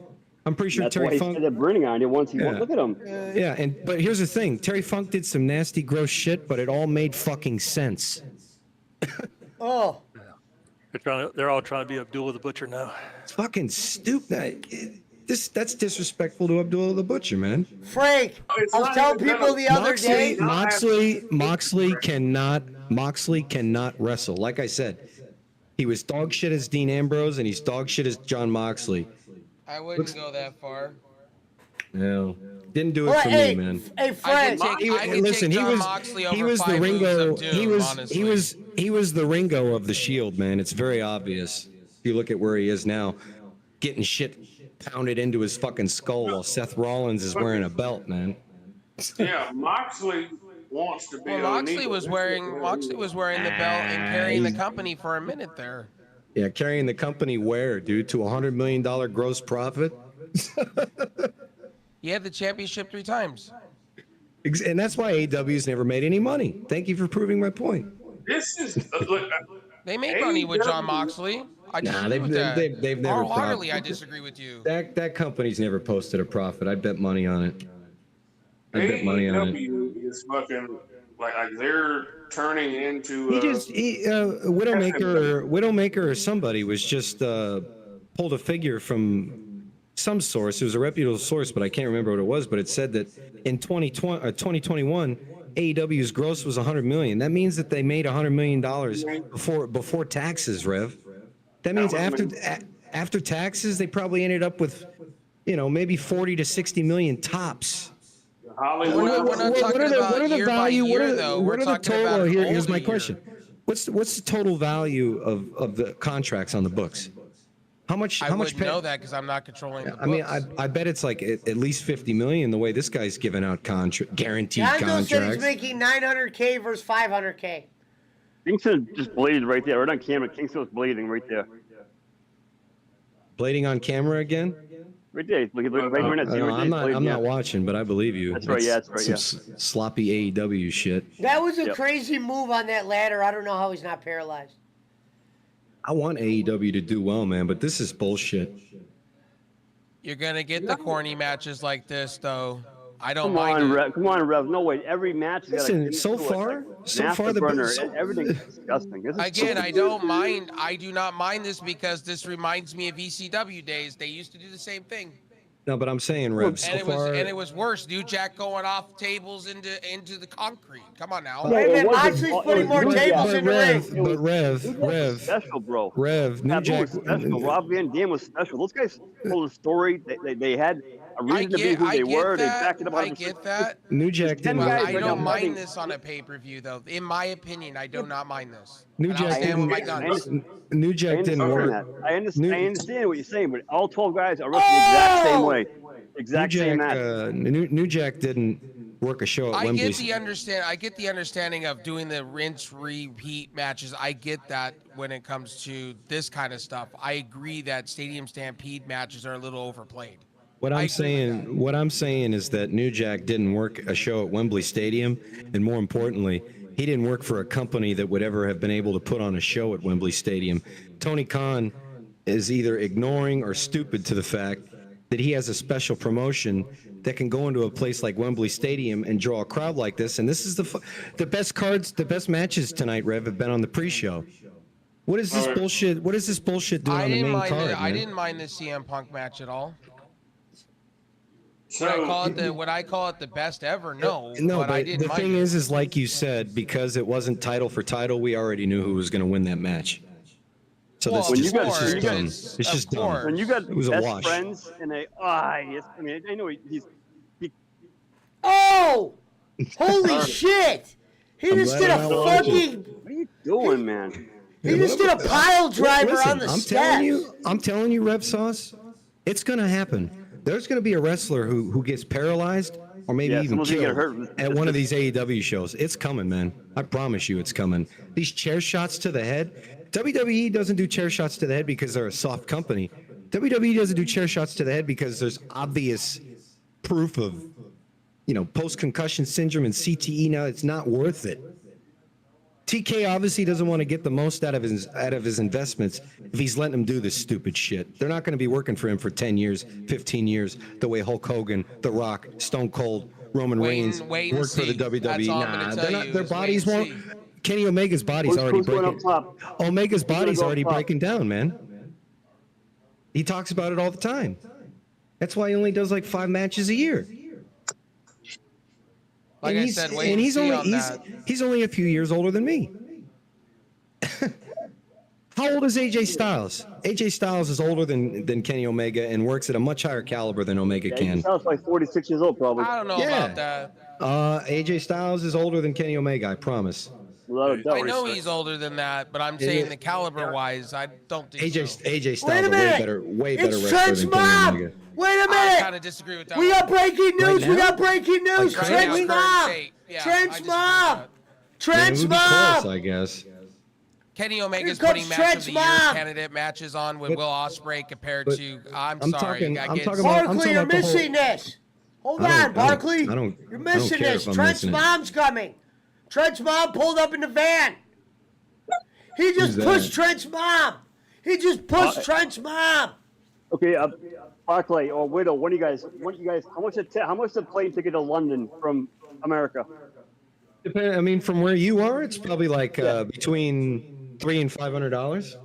I'm pretty sure That's why Terry he Funk. said that burning iron. Once he Yeah. look at him. Yeah, but here's the thing. Terry Funk did some nasty, gross shit, but it all made fucking sense. Oh, They're all trying to be Abdullah the Butcher now. It's fucking stupid. That's disrespectful to Abdullah the Butcher, man. Frank, It's I was not telling even people the other day. Moxley cannot wrestle. Like I said, he was dog shit as Dean Ambrose, and he's dog shit as John Moxley. I wouldn't go that far. No, didn't do it Well, for hey, me, man. hey, Frank. I could Listen, take he John was Moxley he over was the 5 moves Ringo. of Doom, honestly. He was the Ringo of the Shield, man. It's very obvious. If you look at where he is now, getting shit pounded into his fucking skull while Seth Rollins is wearing a belt, man. Yeah, Moxley wants to be. Well, Moxley was wearing the belt and carrying the he's- company for a minute there. Yeah, carrying the company where, dude, to $100 million gross profit. He had the championship 3 times. And that's why AEW's never made any money. Thank you for proving my point. This is look. They made money with John Moxley. I Nah, disagree with that. they've never. Wholeheartedly, I disagree with you. That company's never posted a profit. I bet money on it. I bet money on it. AEW is fucking like they're turning into. Widowmaker or somebody was just pulled a figure from some source. It was a reputable source, but I can't remember what it was. But it said that in 2021, AEW's gross was 100 million. That means that they made 100 million dollars before taxes, Rev. That means after taxes, they probably ended up with, maybe 40 to 60 million tops. Hollywood. We're not talking about year by year, though. We're What are the talking total? about Here's over my year. question. What's the total value of the contracts on the books? How much? I How much? wouldn't know that because I'm not controlling the books. I mean, I bet it's like at least 50 million. The way this guy's giving out guaranteed Gonzo said he's contracts. making 900K versus 500K. Kingston just bladed right there, right on camera. Kingston was blading right there. Blading on camera again? Right there. Look right here. I'm not watching, but I believe you. That's right, yeah, that's right, yeah. Some sloppy AEW shit. That was a Yep. crazy move on that ladder. I don't know how he's not paralyzed. I want AEW to do well, man, but this is bullshit. You're gonna get the corny matches like this, though. I don't Come mind on, it. Rev. Come on, Rev. No way. Every match is Listen, so far the burner. so- Everything's disgusting. This is Again, I don't mind. I do not mind this because this reminds me of ECW days. They used to do the same thing, No, but I'm saying, Rev, so and far. it was worse. New Jack going off tables into the concrete. Come on now. Wait a minute, it wasn't- Moxley's it putting was- more it was- tables but in the Rev, ring. but Rev, special, bro. New Sabu Jack. was special. Rob Van Dam was special. Those guys told a story. They had a reason to be who they were. They backed it up. I get that. New Jack Ten didn't. guys I right don't now mind fighting. this on a pay-per-view, though. In my opinion, I do not mind this. New And I'll Jack stand with my didn't. guns. New I Jack didn't understand work. that. I understand what you're saying, but all 12 guys are wrestling the exact same way. New Exact same Jack, match. New Jack didn't work a show at I Wembley. get the understanding of doing the rinse repeat matches. I get that when it comes to this kind of stuff. I agree that Stadium Stampede matches are a little overplayed. What I I'm agree with saying, what I'm saying is that New Jack didn't work a show at Wembley Stadium, and more importantly, he didn't work for a company that would ever have been able to put on a show at Wembley Stadium. Tony Khan is either ignoring or stupid to the fact that he has a special promotion that can go into a place like Wembley Stadium and draw a crowd like this. And this is the best cards, the best matches tonight, Rev, have been on the pre-show. What is this bullshit? What is this bullshit doing on the main card, man? I didn't mind the CM Punk match at all. So Would I call it the best ever? No, No, but I but didn't the mind thing it. is like you said, because it wasn't title for title, we already knew who was going to win that match. So Well, this of just, course, this is dumb. it's- It's of just dumb. course. When you got It was a best wash. friends and they, yes, I mean, I know he's Oh! Holy shit! He I'm just glad did I'm a not watching. fucking. what are you doing, man? He just did a pile driver Listen, on the I'm steps. telling you, Rev Sauce, it's gonna happen. There's gonna be a wrestler who gets paralyzed or maybe Yeah, even someone's gonna get killed hurt. at one of these AEW shows. It's coming, man. I promise you, it's coming. These chair shots to the head. WWE doesn't do chair shots to the head because they're a soft company. WWE doesn't do chair shots to the head because there's obvious proof of, post-concussion syndrome and CTE. Now it's not worth it. TK obviously doesn't want to get the most out of his investments if he's letting him do this stupid shit. They're not going to be working for him for 10 years, 15 years, the way Hulk Hogan, The Rock, Stone Cold, Roman Reigns wait and worked for the see. WWE. That's all I'm gonna tell they're not. you Their is wait bodies and won't. see. Kenny Omega's body's already Who's going breaking. up top? Omega's body's go up already top? breaking down, man. He talks about it all the time. That's why he only does like 5 matches a year. Like And I he's- said, wait and and he's see only on that. he's only a few years older than me. How old is AJ Styles? AJ Styles is older than Kenny Omega and works at a much higher caliber than Omega Yeah, can. he sounds like 46 years old, probably. I don't know Yeah. about that. AJ Styles is older than Kenny Omega, I promise. Without a doubt. I know he's older than that, but I'm saying the caliber wise, I don't think AJ so. AJ Wait Styles a is minute. way better It's wrestler Trent's than Kenny mom. Omega. Wait a I minute. kind of disagree with that. We one. got breaking news. Right We now? got breaking news. Like Right Trent's now, current mom. state. Yeah, I Trent's disagree with mom. that. It Trent's would be close, mom. I guess. Kenny Omega's Here putting comes match of Trent's the year mom. candidate matches on with But- Will Ospreay compared but to. I'm I'm sorry, talking- I I'm get talking about- Barkley, you're about the whole- missing this. Hold I on, don't- I don't- Barkley. I don't- You're I don't missing care this. if I'm Trent's missing it. mom's coming. Trent's mom pulled up in the van. He just Who's pushed that? Trent's mom. He just pushed Trent's mom. Okay, Barclay or Widow, how much the plane ticket to London from America? I mean, from where you are, it's probably like between $300 and $500.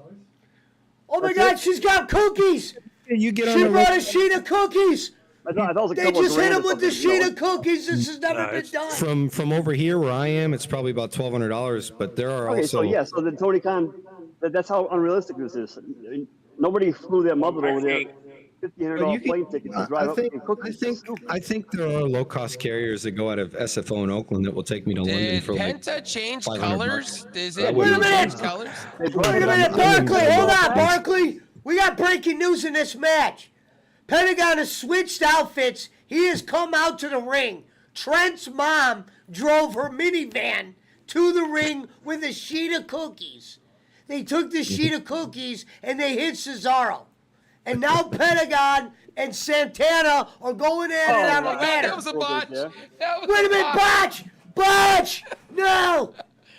Oh my That's God, it? she's got cookies. You get on She the brought a sheet of cookies. I thought it was a They couple just hit grand him or with the something, sheet of cookies. This has never been it's- done. from over here where I am, it's probably about $1,200. But there are Okay, also so then Tony Khan, that's how unrealistic this is. Nobody flew their mother over there. $1,500 plane ticket to drive up and cook. I think there are low cost carriers that go out of SFO in Oakland that will take me to London Did for like. Penta change 500 colors? Is That it wouldn't Wait a change minute. colors? They brought Wait a it up. minute, I wouldn't Barkley. go Hold that on, fast. Barkley. We got breaking news in this match. Pentagon has switched outfits. He has come out to the ring. Trent's mom drove her minivan to the ring with a sheet of cookies. They took the sheet of cookies and they hit Cesaro. And now Pentagon and Santana are going at it on a ladder. That was a botch. Yeah. That was Wait a minute, botch! Botch! No!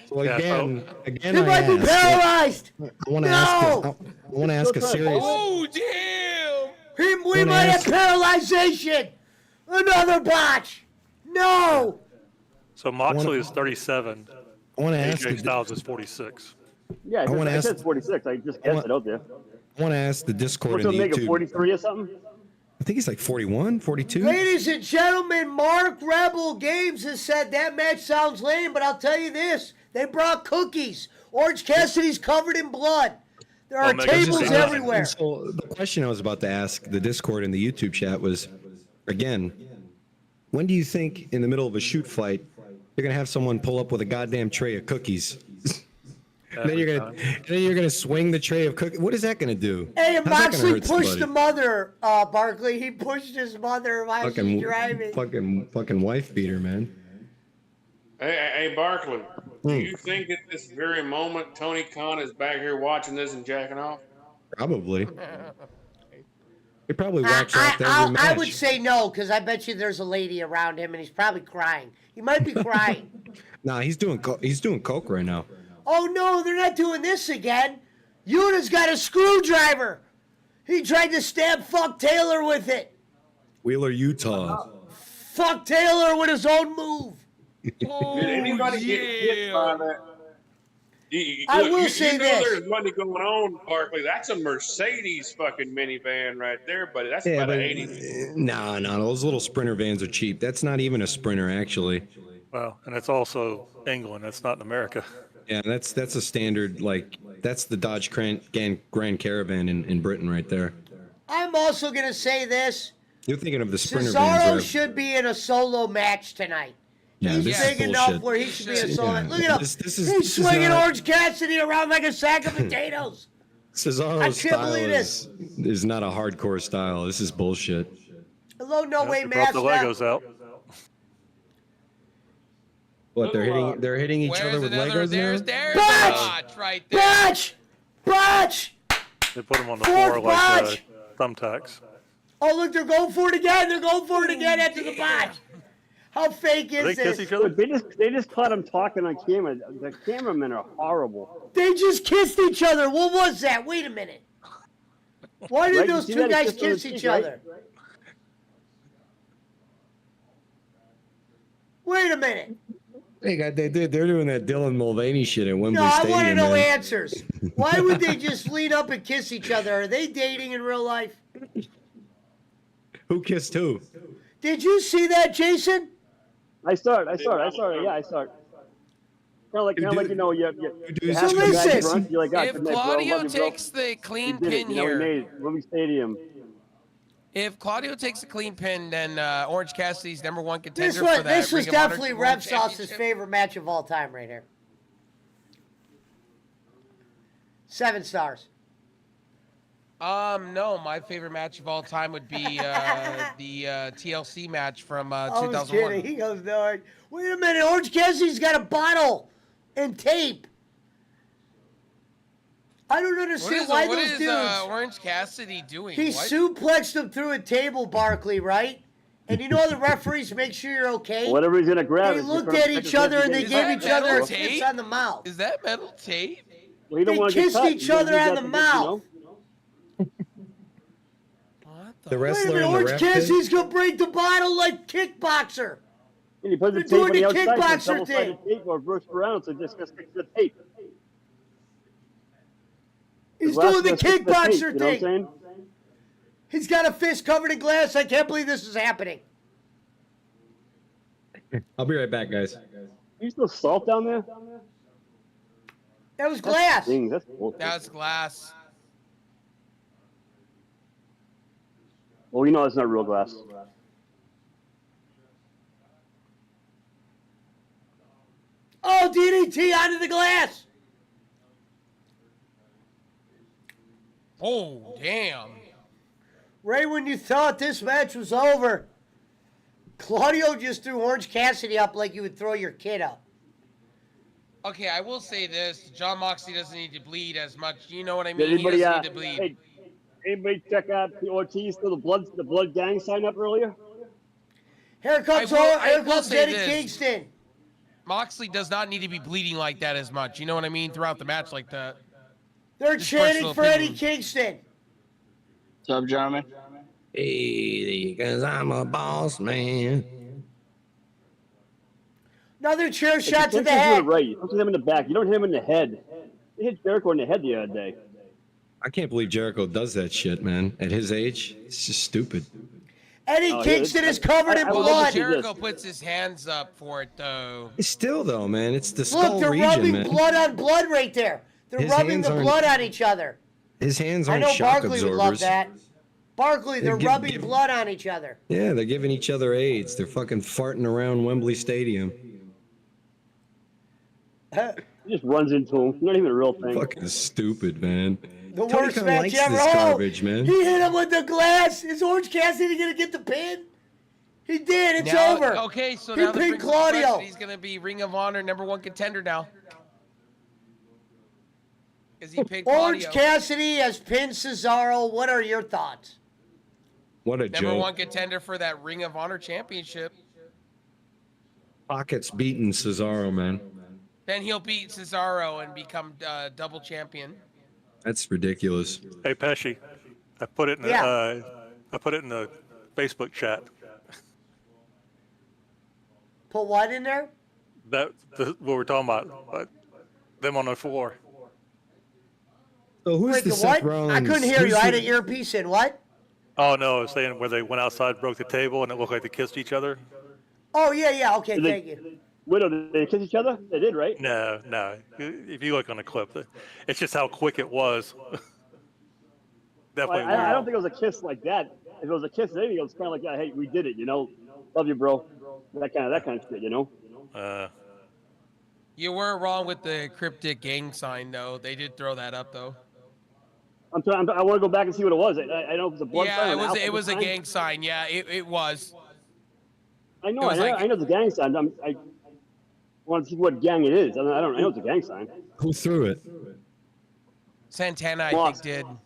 So again, He I might be ask. paralyzed. I want to No! ask. I want to ask a serious. Oh damn! We Don't might have ask. paralyzation. Another botch. No. So Moxley is 37. I want to ask. AJ Styles is 46. Yeah, wanna I said ask- 46. I just guessed it out there. I want to ask the Discord What's and the Omega, YouTube. 43 or something? I think he's like 41, 42. Ladies and gentlemen, Mark Rebel Games has said that match sounds lame, but I'll tell you this. They brought cookies. Orange Cassidy's covered in blood. There are Omega's tables just- everywhere. So the question I was about to ask the Discord and the YouTube chat was, again, when do you think in the middle of a shoot fight you're gonna have someone pull up with a goddamn tray of cookies? then you're gonna swing the tray of cookies. What is that gonna do? Hey, and How's that gonna Moxley hurt pushed somebody? the mother, Barkley. He pushed his mother while she was driving. fucking wife beater, man. Hey, Barkley, do you think at this very moment Tony Khan is back here watching this and jacking off? Probably. He probably watched off every I match. would say no, because I bet you there's a lady around him and he's probably crying. He might be crying. Nah, he's doing coke right now. Oh no, they're not doing this again. Yuna's got a screwdriver. He tried to stab fuck Taylor with it. Wheeler, Utah. Fuck Taylor with his own move. Oh, Did anybody get hit by that? I will say you know this. there's money going on, Barkley. That's a Mercedes fucking minivan right there, buddy. That's Yeah, about but an 80. no, those little Sprinter vans are cheap. That's not even a Sprinter, actually. Well, and it's also England. That's not in America. Yeah, that's a standard, like, that's the Dodge Grand Caravan in Britain right there. I'm also going to say this. You're thinking of the Sprinter Cesaro vans. should be in a solo match tonight. Yeah, He's this big is enough bullshit. where he should be in a solo match. Look at him. This He's swinging not, Orange Cassidy around like a sack of potatoes. I Cesaro's can't style believe is not a hardcore style. This is bullshit. Hello, no way, They brought mask. the Legos out. What, they're hitting each other with Legos There's now? Botch! botch right there. Botch! Botch! They put them on the Fourth floor like botch! thumbtacks. Oh, look, they're going for it again. They're going for it again after the botch. How fake Do they is kiss this? each other? They just caught him talking on camera. The cameramen are horrible. They just kissed each other. What was that? Wait a minute. Why did Right, you those see two that guys kiss on the kiss each cheek, right? other? Wait a minute. They're doing that Dylan Mulvaney shit at Wembley No, I Stadium. want to know man. answers. Why would they just lean up and kiss each other? Are they dating in real life? Who kissed who? Did you see that, Jason? I saw it. Yeah, I saw it. Kind of like you know, you So have to listen. get drunk. You're like, If Claudio takes the clean we did it. pin You know, we here, made it. Wembley Stadium. if Claudio takes a clean pin, then Orange Cassidy's #1 contender This for that. was Ring of Honor definitely World Rev Sauce's Championship. favorite match of all time right here. 7 stars. No, my favorite match of all time would be the TLC match from I was 2001. kidding. He goes, no. Wait a minute. Orange Cassidy's got a bottle and tape. I don't understand why what those is dudes. Orange Cassidy doing? He What? suplexed him through a table, Barkley, right? And you know how the referees make sure you're okay? Whatever he's gonna grab. They it's looked different. at each other and they Is gave that each other a metal kiss tape? on the mouth. Is that metal tape? Well, you don't They wanna get kissed cut. each You don't other need on that the to get, you know? mouth. What The the? Wait a wrestler minute, and the Orange ref Cassidy's gonna break the bottle like kickboxer. And you put the They're tape on doing the the outside, kickboxer so double-sided thing. tape or reverse around, so just stick to the tape. He's Last doing the one sticks to tape, kickboxer you know what I'm thing. saying? He's got a fist covered in glass. I can't believe this is happening. I'll be right back, guys. You still salt down there? That was glass. Dang, that's bullshit. That's glass. Well, you know it's not real glass. Oh, DDT onto the glass. Oh, damn. Right when you thought this match was over, Claudio just threw Orange Cassidy up like you would throw your kid up. Okay, I will say this. John Moxley doesn't need to bleed as much. You know what I Did mean? He anybody, doesn't need to bleed. hey, anybody check out the Ortiz for the blood gang sign up earlier? Here comes, I will say Eddie this. Kingston. Moxley does not need to be bleeding like that as much. You know what I mean? Throughout the match like that. They're Just chanting personal for Eddie opinion. Kingston. What's up, gentlemen? Hey, because I'm a boss man. Another chair Like, shot to you the can't do head. it right. You don't hit him in the back. You don't hit him in the head. They hit Jericho in the head the other day. I can't believe Jericho does that shit, man. At his age, it's just stupid. Eddie Oh, Kingston yeah, is covered in I would love blood. to see Jericho this. puts his hands up for it, though. Still, though, man, it's the skull Look, they're region, rubbing man. blood on blood right there. They're His rubbing hands the aren't- blood on each other. His hands I aren't know shock Barkley absorbers. would love that. Barkley, they're give- rubbing give- blood on each other. Yeah, they're giving each other AIDS. They're fucking farting around Wembley Stadium. He just runs into him. Not even a real thing. Fucking stupid, man. The Tony worst Khan match likes ever. this Oh, garbage, man. he hit him with the glass. Is Orange Cassidy gonna get the pin? He did. It's Now- over. Okay, so He now the pinned brings us the Claudio. question. He's going to be Ring of Honor #1 contender now. Because he picked Orange Claudio. Cassidy has pinned Cesaro. What are your thoughts? What a #1 joke. contender for that Ring of Honor championship. Pockets beating Cesaro, man. Then he'll beat Cesaro and become double champion. That's ridiculous. Hey Pesci, I put it in the Yeah. I put it in the Facebook chat. Put what in there? What we're talking about, but them on the floor. So who's Wait, the the Seth what? Rollins? I couldn't hear you. who's I had the- an earpiece in. What? Oh no, I was saying where they went outside, broke the table, and it looked like they kissed each other. Oh, yeah. Okay, Did thank you. Widow, did they kiss each other? They did, right? No. If you look on the clip, it's just how quick it was. Definitely. I don't think it was a kiss like that. If it was a kiss, maybe it was kind of like, yeah, hey, we did it, you know, love you, bro. That kind of shit, you know. You were wrong with the cryptic gang sign, though. They did throw that up, though. I want to go back and see what it was. I know it was a blood sign. Yeah, or an it was a sign. gang sign. Yeah, it was. I know. it was I know the gang sign. I want to see what gang it is. I know it's a gang sign. Who threw it? Santana, I Moss. think, did.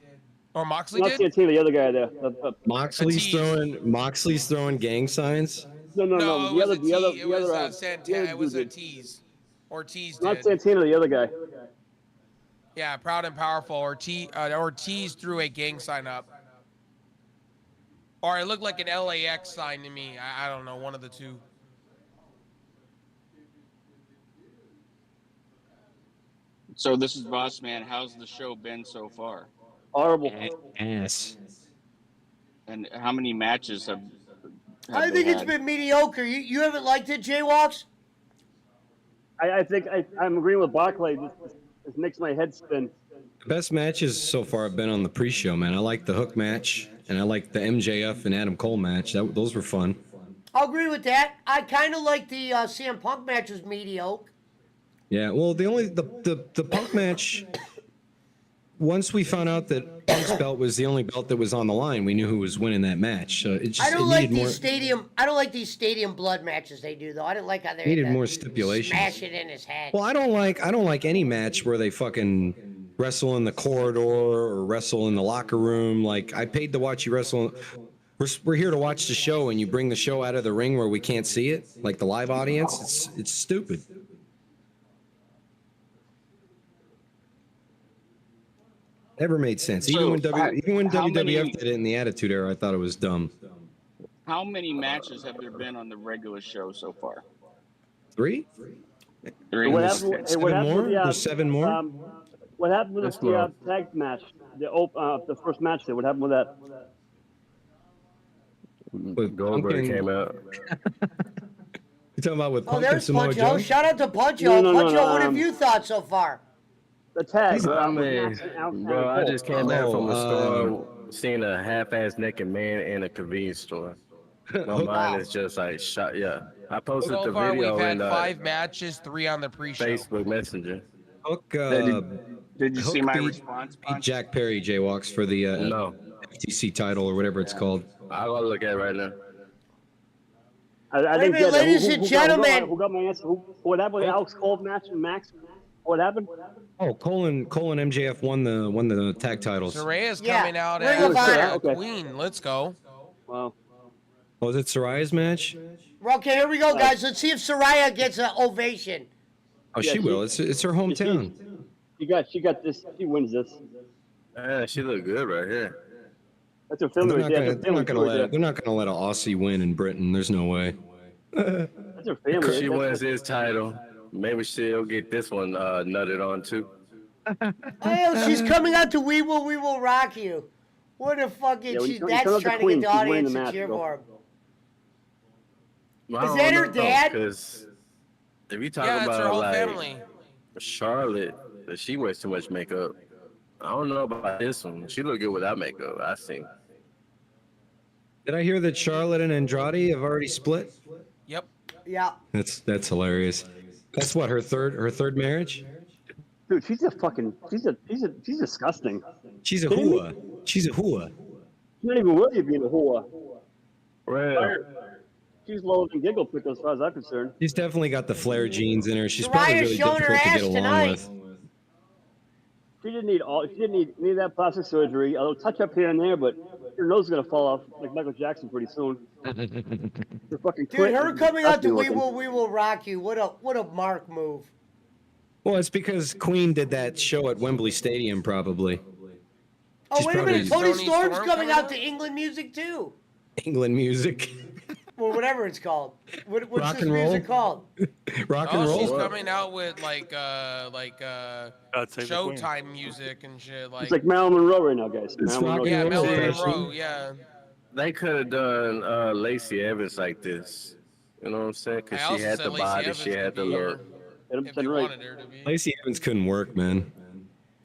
Or Moxley Not did? Santana, the other guy there. Moxley's throwing gang signs. No. No, The other, it was Santana. It was dude. Ortiz. Ortiz Not did. Santana, the other guy. Yeah, proud and powerful. Ortiz threw a gang sign up. Or it looked like an LAX sign to me. I don't know, one of the two. So this is Boss Man. How's the show been so far? Horrible. Ass. And how many matches have I they think it's had? been mediocre. You haven't liked it, Jaywalks? I think I'm agreeing with Barclay. This makes my head spin. The best matches so far have been on the pre-show, man. I like the Hook match, and I like the MJF and Adam Cole match. Those were fun. I'll agree with that. I kind of like the CM Punk match was mediocre. Yeah, well, the Punk match. Once we found out that Punk's belt was the only belt that was on the line, we knew who was winning that match. So it just I don't it like needed these more. stadium. I don't like these stadium blood matches they do though. I didn't like how they Needed had to more stipulations. Smash it in his head. Well, I don't like any match where they fucking wrestle in the corridor or wrestle in the locker room. Like, I paid to watch you wrestle. We're here to watch the show, and you bring the show out of the ring where we can't see it, like the live audience. It's stupid. Never made sense. Even when how many- WWF did it in the Attitude Era, I thought it was dumb. How many matches have there been on the regular show so far? 3? Three. What happened with the, There's 7 more. What happened with the tag match? The first match there. What happened with that? With Goldberg Punk and- came out. You talking about with Oh, Punk and there's Samoa Puncho. Joe? Shout out to Puncho. No, Puncho, what have you thought so far? The tag. I with mean, Max and Al bro, I Cole. just came back from a Oh, store, seeing a half-ass naked man in a convenience store. My mind is just like shot. Yeah, I posted So the far, video we've had in 5 matches, 3 on the pre-show. Facebook Messenger. Hook, Did you see Hook my beat response? beat Jack Perry Jaywalks for the No, FTC title or whatever it's called. I gotta look at it right now. I Wait a didn't minute, get that. ladies and gentlemen. Who got my answer? What happened with the Alex Cole match and Max? What happened? Oh, Cole and MJF won the tag titles. Soraya's Yeah, coming out Ring as of Honor. Okay. Queen. Let's go. Wow. Oh, was it Soraya's match? Okay, here we go, guys. Let's see if Soraya gets an ovation. Oh, Yeah, she will. It's her hometown. She got this. She wins this. Man, she look good right here. That's her They're family. not Yeah, gonna, that's they're her not gonna family. let they're not gonna let an Aussie win in Britain. There's no way. That's her family. If she That's- wins this title, maybe she'll get this one nutted on too. Oh, she's coming out to We Will Rock You. What a fucking... Yeah, when you come that's out the trying Queen, to get the she's winning audience the to match, cheer bro. for him. Well, Is that her dad? Because if you talk Yeah, it's her about whole like family. Charlotte, that she wears too much makeup. I don't know about this one. She look good without makeup. I think. Did I hear that Charlotte and Andrade have already split? Yep. Yeah. That's hilarious. That's what her third marriage. Dude, she's disgusting. She's a Kidding me? hua. She's a hua. She's not even worthy of being a whore. Well, She's lower than Giggle Pickle as far as I'm concerned. She's definitely got the flare genes in her. She's probably Soraya's really showing her difficult to ass get along tonight. with. She didn't need any of that plastic surgery. Although touch up here and there, but her nose is gonna fall off like Michael Jackson pretty soon. Her fucking Dude, her coming out to We looking. Will Rock You. What a mark move. Well, it's because Queen did that show at Wembley Stadium, probably. Oh, She's wait a minute. probably- Tony Tony Storm's Storm coming coming out out? to England music, too. England music. Or whatever it's called. What's Rock this and music roll? called? Rock and Oh, she's roll. coming out with like God save the Queen. Showtime music and shit. Like, It's like Marilyn Monroe right now, guys. It's Marilyn rock Monroe. yeah, and roll, Marilyn Passion. Monroe. Yeah. They could have done Lacey Evans like this. You know what I'm saying? I Because she also had said the Lacey body, Evans she could had the be here look. Hit if 100% they right. wanted her to be. Lacey Evans couldn't work, man.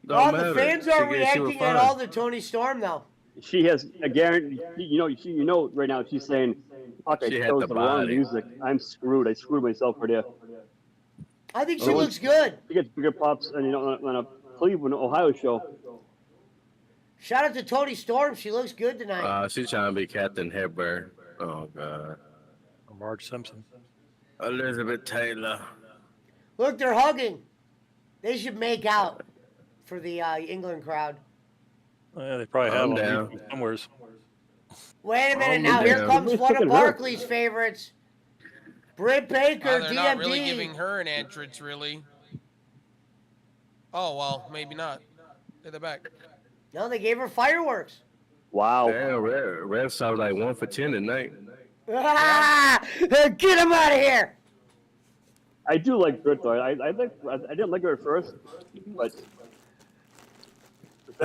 Don't The matter. fans She aren't gets you a reacting at fine. all to Tony Storm, though. She has a guarantee. You know right now she's saying, "Fuck, I She had chose the the wrong body. music. I'm screwed. I screwed myself for there." I think she Oh, looks good. She gets bigger pops, and on a Cleveland, Ohio show. Shout out to Tony Storm. She looks good tonight. She's trying to be Captain Hepburn. Oh, God. Or Marge Simpson. Elizabeth Taylor. Look, they're hugging. They should make out for the England crowd. Yeah, they probably have I'm on down. YouTube somewheres. Wait a minute I'm now. Here down. comes Who's one of picking her? Barkley's favorites. Britt Baker, They're DMD. not really giving her an entrance, really. Oh well, maybe not. Hit the back. No, they gave her fireworks. Wow. Damn, Red Sox like 1 for 10 tonight. Get him out of here. I do like Britt though. I didn't like her at first, but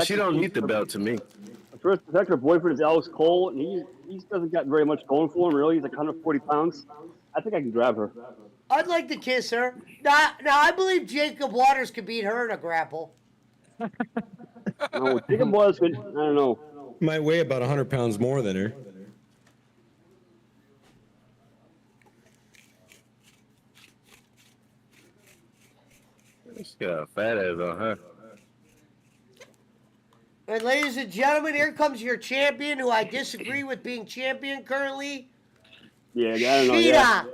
She don't need the belt to me. the fact her boyfriend is Alex Cole, and he doesn't got very much going for him. Really, he's like 140 pounds. I think I can grab her. I'd like to kiss her. Now I believe Jacob Waters could beat her in a grapple. No, Jacob was good. I don't know. Might weigh about 100 pounds more than her. She got a fat ass on her. And ladies and gentlemen, here comes your champion, who I disagree with being champion currently. Yeah, I don't know. Sheeta. Yeah.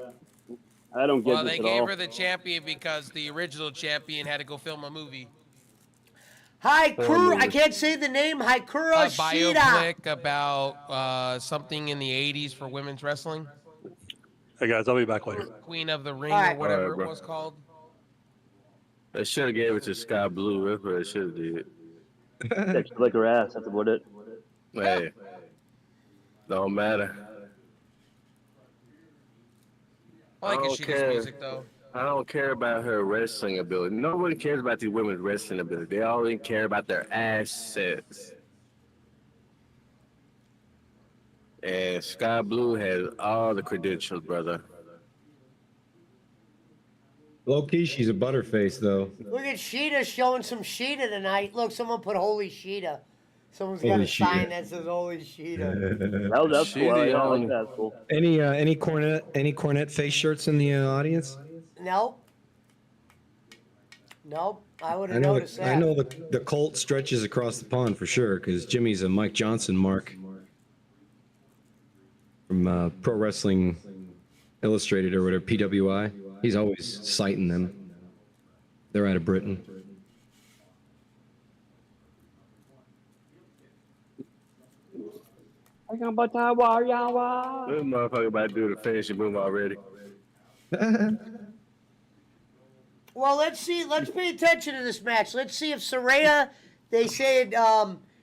I don't get Well, this they at gave all. her the champion because the original champion had to go film a movie. I can't say the name. Hikura A Shida. biopic about something in the 80s for women's wrestling. Hey guys, I'll be back later. Queen of the Ring All right. or whatever All right, it bro. was called. They should have gave it to Sky Blue. That's what they should have did. Yeah, she like her ass. That's about it. Hey, don't matter. I like I don't Ishida's care. music though. I don't care about her wrestling ability. Nobody cares about these women's wrestling ability. They only care about their assets. And Sky Blue has all the credentials, brother. Low key, she's a butterface though. Look at Sheeta showing some Sheeta tonight. Look, someone put Holy Sheeta. Someone's got Holy a sign Sheeta. that says Holy Sheeta. That's She cool. I the like only- that. That's cool. Any cornet face shirts in the audience? Nope. Nope. I would I have know noticed that. I know the Colt stretches across the pond for sure because Jimmy's a Mike Johnson mark from Pro Wrestling Illustrated or whatever, PWI. He's always citing them. They're out of Britain. This motherfucker about to do the finishing move already. Well, let's see. Let's pay attention to this match. Let's see if Saraya, they said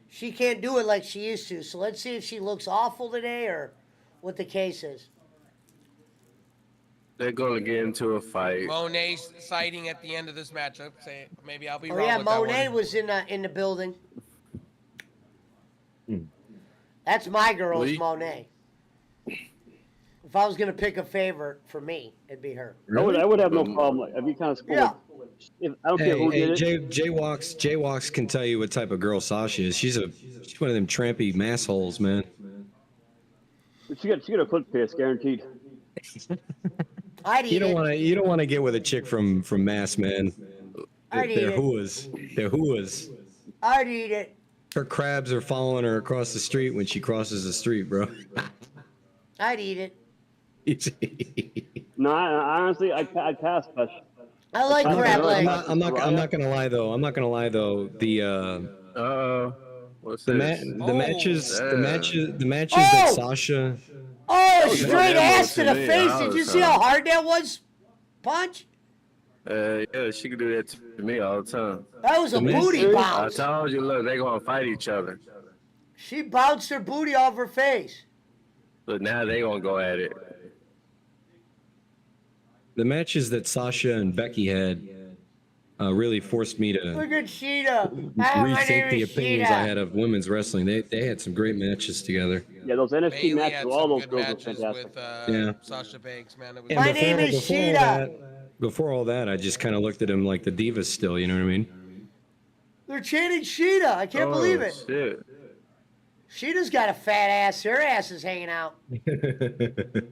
she can't do it like she used to. So let's see if she looks awful today or what the case is. They're gonna get into a fight. Monet sighting at the end of this matchup. Say maybe I'll be Oh wrong yeah, with that Monet one. was in the building. That's my girl's Lee? Monet. If I was gonna pick a favorite for me, it'd be her. I would have no problem. I'd be kind of cool. Yeah. If, I don't care who Hey, did it. Jay Walks can tell you what type of girl Sasha is. She's one of them trampy massholes, man. She got a foot pass guaranteed. I'd eat You don't it. want to get with a chick from Mass, man. I'd eat They're it. hooas. They're hooas. I'd eat it. Her crabs are following her across the street when she crosses the street, bro. I'd eat it. No, honestly, I'd pass. But I like I'm crab not- legs. I'm not gonna lie though. What's The this? matches Oh! that Sasha. Oh, straight that ass to one the to me. face. I Did you was, see how hard that was? Punch? Yeah, she can do that to me all the time. That was a The booty match- I bounce. told you, look, they gonna fight each other. She bounced her booty off her face. But now they gonna go at it. The matches that Sasha and Becky had really forced me to Look at Sheeta. My name rethink the is opinions I Sheeta. had of women's wrestling. They had some great matches together. Yeah, those NXT Bailey matches had with all some those good girls were matches fantastic. with Yeah. Sasha Banks, man. It was My name is Sheeta. Before all that, I just kind of looked at him like the divas still. You know what I mean? They're chanting Sheeta. I can't believe it. Shit. Sheeta's got a fat ass. Her ass is hanging out.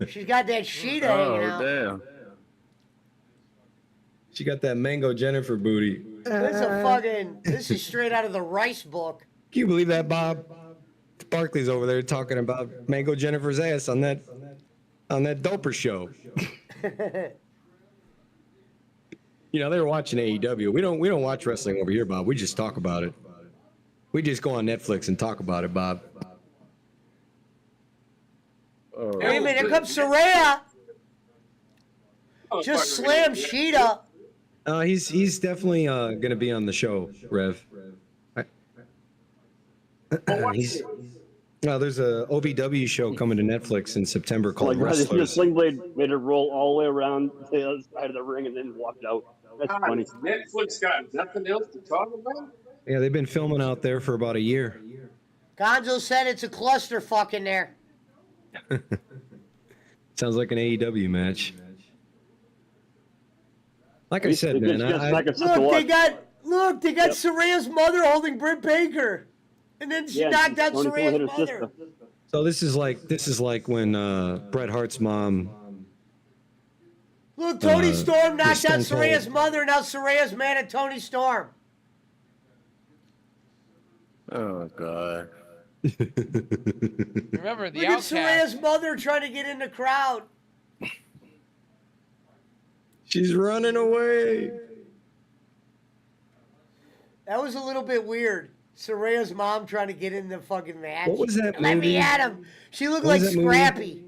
She's got that Sheeta hanging out. Damn. She got that Mango Jennifer booty. This is straight out of the Rice book. Can you believe that, Bob? Barkley's over there talking about Mango Jennifer's ass on that Doper show. You know, they were watching AEW. We don't watch wrestling over here, Bob. We just talk about it. We just go on Netflix and talk about it, Bob. Oh, Wait a minute, here comes Saraya. Just slam Sheeta. He's definitely going to be on the show, Rev. There's a OVW show coming to Netflix in September called Like, the Wrestlers. Sling Blade made it roll all the way around the other side of the ring and then walked out. That's funny. Netflix got nothing else to talk about? Yeah, they've been filming out there for about a year. Gonzo said it's a clusterfuck in there. Sounds like an AEW match. Like I said, man, Look, they got Saraya's mother holding Britt Baker, and then she knocked out Saraya's mother. So this is like when Bret Hart's mom. Look, Tony Storm knocked out Stone Cold. Saraya's mother, and now Saraya's mad at Tony Storm. Oh God. Remember the Look at Outcast. Saraya's mother trying to get in the crowd. She's running away. That was a little bit weird. Saraya's mom trying to get in the fucking match. What was that Let movie? me at him. She looked What like was that movie? Scrappy.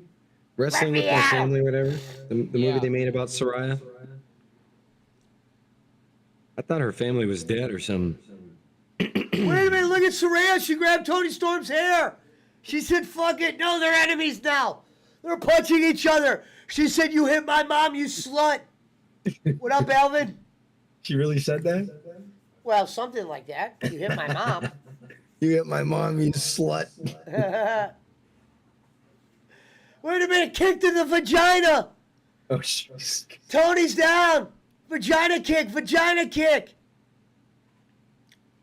Wrestling Let with me My at 'em. Family, whatever. The movie Yeah. they made about Saraya. I thought her family was dead or something. Wait a minute, look at Saraya. She grabbed Tony Storm's hair. She said, fuck it. No, they're enemies now. They're punching each other. She said, you hit my mom, you slut. What up, Alvin? She really said that? Well, something like that. You hit my mom. You hit my mom, you slut. Wait a minute, kicked in the vagina. Oh, jeez. Tony's down. Vagina kick, vagina kick.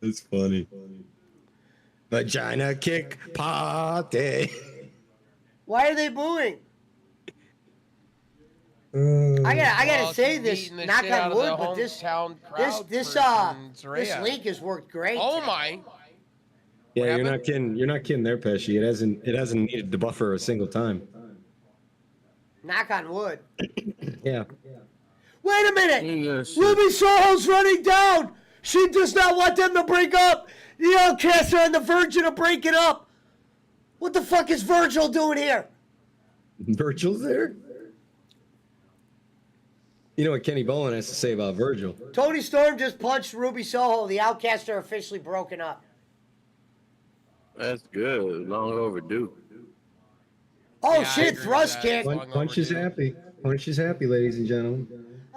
That's funny. Vagina kick party. Why are they booing? I gotta say this, knock on wood, but this link has worked great. Oh today. my! Yeah, What you're not kidding. You're not kidding there, Pesci. It hasn't needed to buffer a single time. Knock on wood. Yeah. Wait a minute! Yes. Ruby Soho's running down! She does not want them to break up! The Outcasts are on the verge of breaking up! What the fuck is Virgil doing here? Virgil's there? You know what Kenny Bolin has to say about Virgil? Tony Storm just punched Ruby Soho. The Outcasts are officially broken up. That's good. Long overdue. Oh Yeah, I shit, agree thrust with that. kick. Long Punch is overdue. happy. Punch is happy, ladies and gentlemen.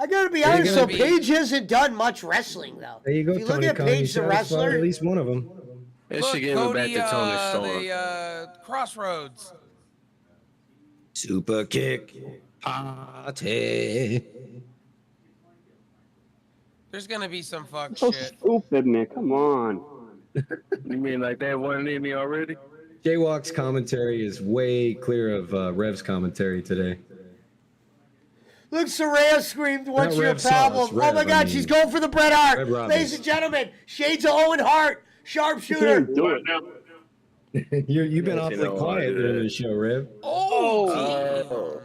I gotta be There you honest, go. so Paige hasn't done much wrestling though. There you go, If you look Tony at Khan. You Paige the satisfied wrestler, at least one of them. They Look, should give it back Cody, to Tony Storm. the Crossroads. Super kick party. There's gonna be some fuck So shit. stupid, man. Come on. You mean like that one in me already? Jaywalk's commentary is way clear of Rev's commentary today. look, Saraya screamed, "What's Not your Rev Sauce, problem?" Rev, Oh my I God, mean, she's going for the Bret Hart. Rev Robbins. Ladies and gentlemen, shades of Owen Hart, sharpshooter. Do it. You've been Yes, awfully you know quiet what, during the show, Rev. Oh,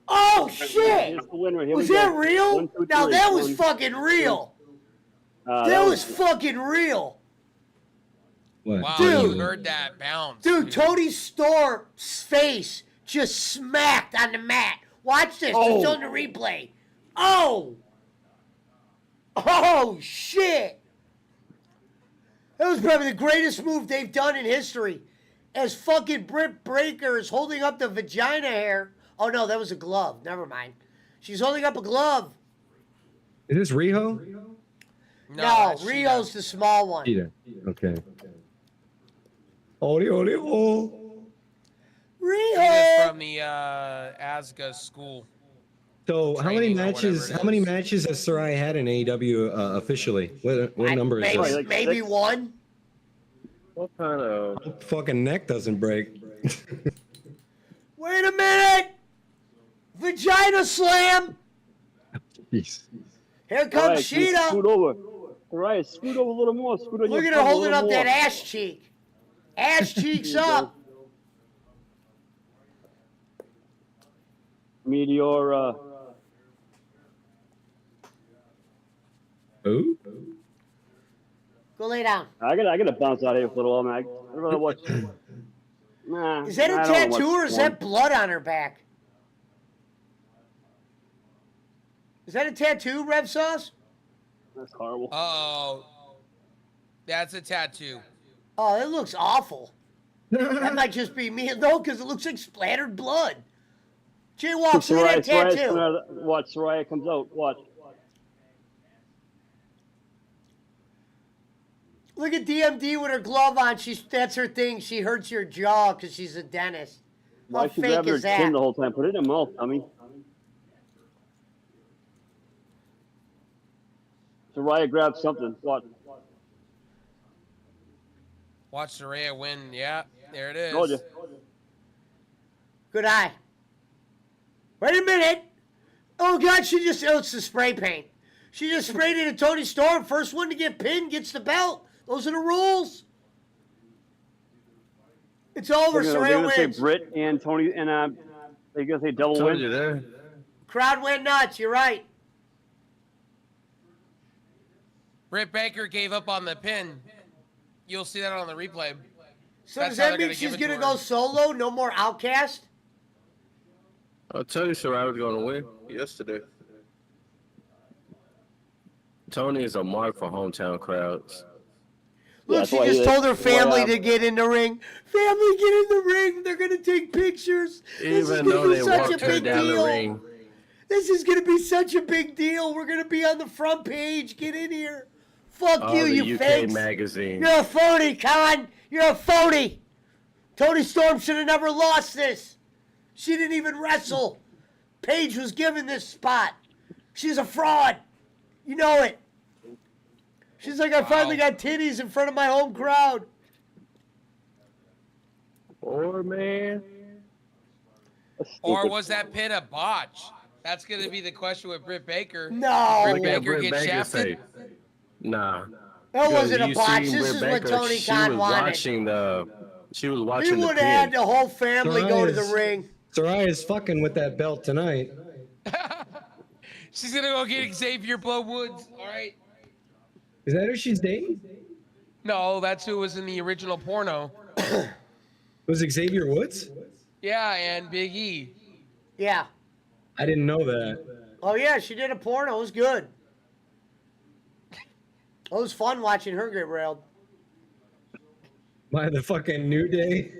Oh shit! Here's the winner. Here Was we go. that real? 1, 2, Now 3. that was One, fucking real. that That was fucking real. What? wow! Dude. You heard that bounce, Dude, Tony Storm's face just smacked on the mat. Watch this. Oh. It's on the replay. Oh! Oh, shit! That was probably the greatest move they've done in history. as fucking Britt Baker is holding up the vagina hair. Oh no, that was a glove. Never mind. She's holding up a glove. Is this Riho? No, that's Rio's the small one. Cheetah. Okay. Oli, oli, oh. Cheetah's Riho. from the Asga school. So how many Training or whatever matches? it How many is. matches has Sarai had in AEW officially? What number is maybe, this? Like maybe 6? one. What kind of? Fucking neck doesn't break. Wait a minute. Vagina slam. Jeez. Here All comes right, Sheeta. scoot over. All right, scoot over a little more. Scoot on Look your at her front a holding little up that more. ass cheek. Ass cheeks There you go. up. Meteor. Ooh. Go lay down. I gotta bounce out of here for a little while, man. I'd rather watch. Nah. Is that a I don't wanna tattoo watch or is porn. that blood on her back? Is that a tattoo, Rev Sauce? That's horrible. Uh-oh. That's a tattoo. Oh, it looks awful. That might just be me. No, because it looks like splattered blood. Jay Walks, look at that tattoo. Watch, Soraya comes out. Watch. Look at DMD with her glove on. That's her thing. She hurts your jaw because she's a dentist. How Why she fake grabbing her is that? chin the whole time? Put it in her mouth, I mean. Soraya grabbed something. Watch. Watch Saraya win. Yeah, there it is. Told you. Good eye. Wait a minute. Oh, God, it's the spray paint. She just sprayed it at Tony Storm. First one to get pinned gets the belt. Those are the rules. It's over. They're Saraya gonna say wins. Britt and Tony, and they're gonna say double Told win. you there. Crowd went nuts. You're right. Britt Baker gave up on the pin. You'll see that on the replay. So That's does how that they're mean gonna she's give it going to to her. go solo? No more Outcast? I'll tell you, Soraya was gonna win yesterday. Tony is a mark for hometown crowds. Look, that's she why just he- told her that's why, family to get in the ring. Family, get in the ring. They're going to take pictures. This is Even going though to be they such a walked her big down the deal. ring, This is going to be such a big deal. We're going to be on the front page. Get in here. Fuck all you, the you UK fakes. magazine. You're a phony, Con. You're a phony. Tony Storm should have never lost this. She didn't even wrestle. Paige was given this spot. She's a fraud. You know it. She's like, I finally got titties in front of my home crowd. Or man, Or was that pin a botch? That's going to be the question with Britt Baker. No. Britt look at Baker Britt gets Baker shafted. say, nah. That wasn't a You botch. seen This Britt is what Baker, Tony she Khan was wanted. watching the. She was He watching the would have had pin. the whole family go to the Soraya's- ring. Soraya's fucking with that belt tonight. She's going to go get Xavier Blow Woods. All right. Is that who she's dating? No, that's who was in the original porno. Was it Xavier Woods? Yeah, and Big E. Yeah. I didn't know that. Oh, yeah, she did a porno. It was good. It was fun watching her get railed. By the fucking New Day.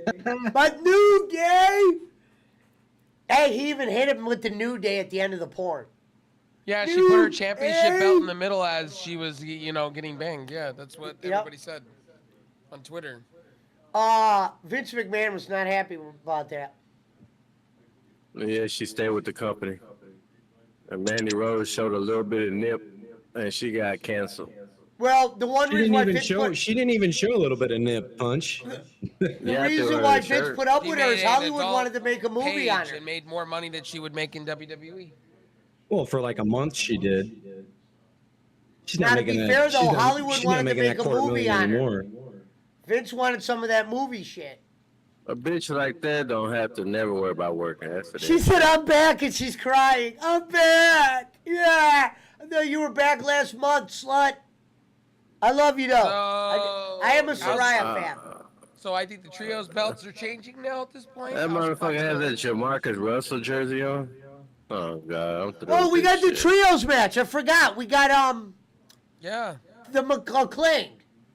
But New Day! Hey, he even hit him with the New Day at the end of the porn. Yeah, she put her Dude, championship hey. belt in the middle as she was, getting banged. Yeah, that's what Yep. everybody said on Twitter. Vince McMahon was not happy about that. Yeah, she stayed with the company. And Mandy Rose showed a little bit of nip, and she got canceled. Well, the one She reason didn't why even Vince show. put, She didn't even show a little bit of nip punch. the Yeah, reason through her why Vince shirt. put up He with her made is an Hollywood adult wanted to make a movie page on her. and made more money than she would make in WWE. Well, for like a month she did. She's Now, not to making be that. fair, though, she's not- Hollywood she's wanted not to making make that a $250,000 movie on her. anymore. Vince wanted some of that movie shit. A bitch like that don't have to never worry about working. That's the She said, I'm back, and she's crying. I'm back. Yeah. I know you were back last month, slut. I love you, though. I am a Soraya fan. So I think the trios belts are changing now at this point. That How's your motherfucker has that possibility? Jamarcus Russell jersey on. Oh god, I'm through Oh, with we got this the shit. trios match. I forgot. We got, Yeah. the McLean.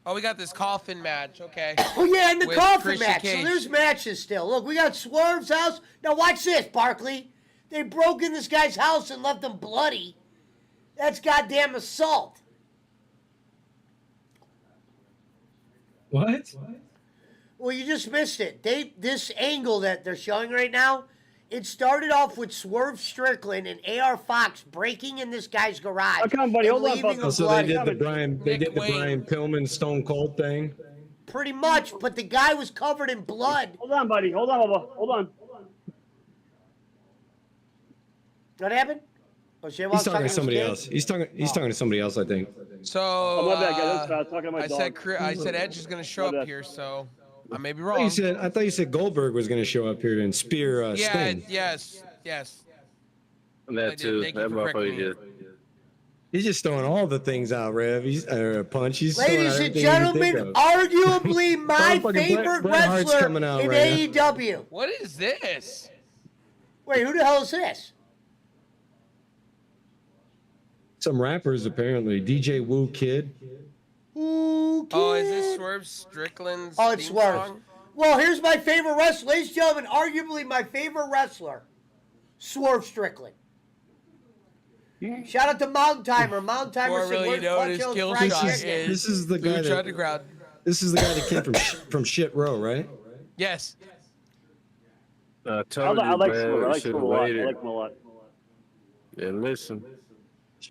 Oh, we got this coffin match. Okay. Oh, yeah, and the With coffin Christian match. Cage. So there's matches still. Look, we got Swerve's house. Now watch this, Barkley. They broke in this guy's house and left him bloody. That's goddamn assault. What? Well, you just missed it. This angle that they're showing right now, it started off with Swerve Strickland and AR Fox breaking in this guy's garage. Oh, come on, buddy, and hold on, leaving Buffalo. him So bloody. they did the Wayne. Brian Pillman Stone Cold thing. Pretty much, but the guy was covered in blood. Hold on, buddy. Hold on, Bubba. Hold on. What happened? Oh, He's talking to somebody else. He's talking to somebody else, I think. So Oh, my bad, guys. I was talking to my I dog. said Edge is going to show My up bad. here, so I may be I wrong. thought you said Goldberg was going to show up here and spear Yeah. Sting. Yes. I That did. too. Thank you That for correcting motherfucker me. just. He's just throwing all the things out, Rev. He's Punch. He's throwing Ladies out and everything you can think gentlemen, of. arguably my Motherfucking favorite Bret Hart's wrestler coming out in right AEW. What is this? Wait, who the hell is this? Some rappers apparently. DJ Woo Kid. Ooh, Oh, is this kid. Swerve Strickland's Oh, it's theme Swerve. song? Well, here's my favorite wrestler. Ladies and gentlemen, arguably my favorite wrestler, Swerve Strickland. Shout out to Mountain Timer. Mountain Timer Or said, really "Where's notice Punch-O's kill fried shot chicken?" is This is the guy Lucha that- Underground. This is the guy that came from Shit Row, right? Yes. I I told like you, Swerve. I man. like Should Swerve have a lot. I waited like him a lot. and listen.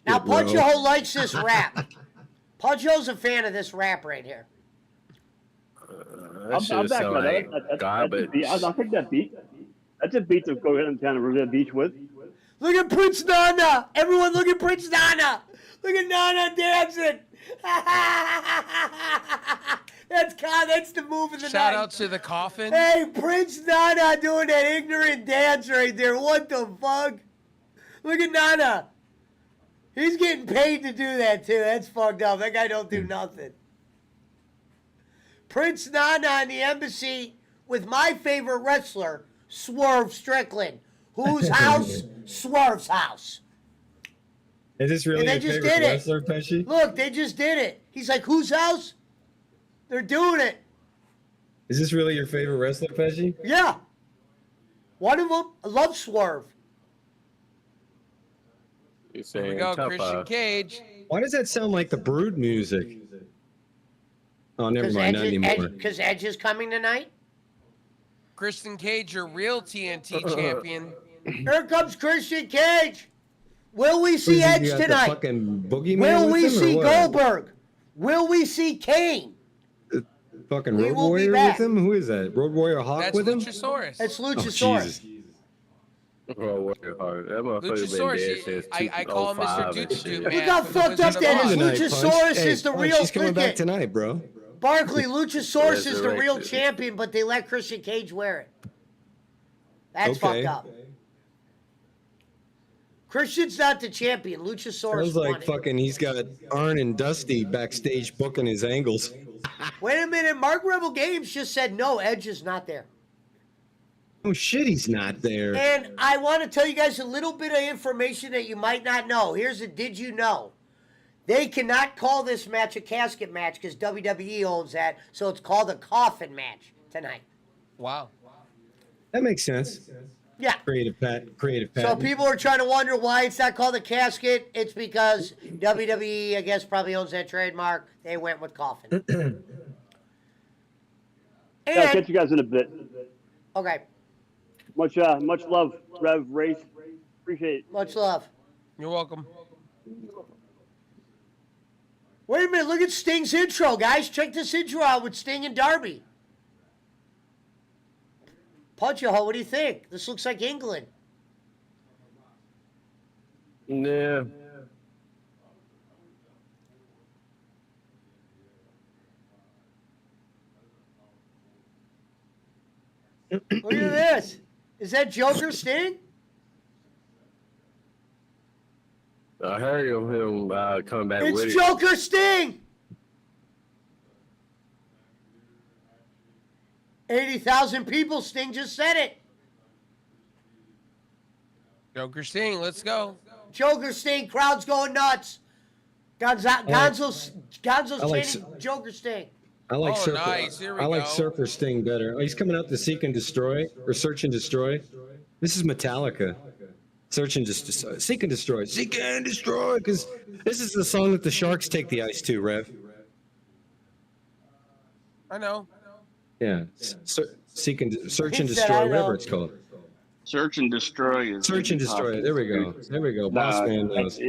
Now, Shit Row. Punch-O likes this rap. Punch-O's a fan of this rap right here. That shit I'm back, sound man. like That's a garbage. beat. I'll take that beat. That's a beat to go ahead and kind of Riviera Beach with. Look at Prince Nana. Everyone look at Prince Nana. Look at Nana dancing. That's the move of the Shout night. out to the coffin. Hey, Prince Nana doing that ignorant dance right there. What the fuck? Look at Nana. He's getting paid to do that too. That's fucked up. That guy don't do nothing. Prince Nana in the embassy with my favorite wrestler, Swerve Strickland. Whose house? Swerve's house. Is this really And they your just favorite did it. wrestler, Pesci? Look, they just did it. He's like, whose house? They're doing it. Is this really your favorite wrestler, Pesci? Yeah. One of them, I love Swerve. You Here saying we go, tough Christian Cage. Why does that sound like the Brood music? Oh, never mind, not anymore. Because Edge is coming tonight. Christian Cage, your real TNT champion. Here comes Christian Cage. Will we Who's see he, Edge you got the tonight? fucking boogeyman Will with we him, or see what? Goldberg? Will we see Kane? Fucking We Road will be Warrior back. with him? Who is that? Road Warrior Hawk That's with him? Luchasaurus. That's Oh, Luchasaurus. Jesus. Oh, work hard. That motherfucker been Luchasaurus, dead since I call him Mr. 2005 and Doo-Doo, shit. man. Look how for the fucked Wizard up of that is. Oz. Tonight, Luchasaurus Punch. Hey, is the Punch, real He's coming back freaking- tonight, bro. Barkley, Luchasaurus is the real Resurrected. champion, but they let Christian Cage wear it. That's Okay. fucked up. Christian's not the champion. Luchasaurus Sounds won like it. fucking he's got Arn and Dusty backstage booking his angles. Wait a minute. Mark Rebel Games just said no, Edge is not there. Oh shit, he's not there. And I want to tell you guys a little bit of information that you might not know. Here's a did you know? They cannot call this match a casket match because WWE owns that, so it's called a coffin match tonight. Wow. That makes sense. Yeah. Creative So patent. people are trying to wonder why it's not called a casket. It's because WWE, I guess, probably owns that trademark. They went with coffin. Yeah, I'll catch And you guys in a bit. okay, Much love, Rev, Race. Appreciate it. much love. You're welcome. Wait a minute, look at Sting's intro, guys. Check this intro out with Sting and Darby. Punch-O, what do you think? This looks like England. Yeah. Look at this. Is that Joker Sting? I heard him coming back with It's it. Joker Sting! 80,000 people, Sting just said it. Joker Sting, let's go. Joker Sting, crowd's going nuts. Gonzo's I like chanting Joker Sting. I like Oh, Surfer. nice. Here we I like go. Surfer Sting better. Oh, he's coming out to Seek and Destroy or Search and Destroy. This is Metallica. Search and Seek and Destroy. Seek and Destroy, because this is the song that the Sharks take the ice to, Rev. I know. Yeah. Seek and Search and He said, Destroy, "I know." whatever it's called. Search and Destroy is Search and Iggy Pop Destroy. and There the we go. Stooges. There we go. Boss man knows.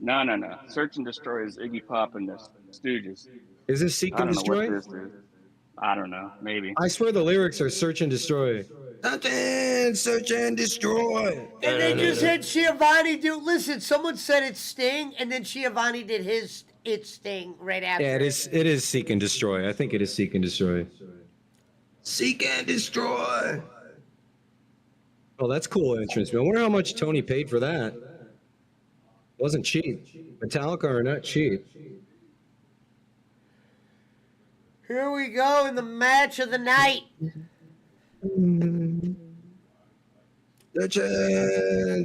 No. Search and Destroy is Iggy Pop and the Stooges. Is this Seek I and don't know what Destroy? this is. I don't know. Maybe. I swear the lyrics are Search and Destroy. Something, Search and Destroy. And they just had Schiavone do. Listen, someone said it's Sting, and then Schiavone did his It's Sting right after. Yeah, it is. It is Seek and Destroy. I think it is Seek and Destroy. Seek and Destroy. Oh, that's cool entrance. I wonder how much Tony paid for that. Wasn't cheap. Metallica are not cheap. Here we go in the match of the night.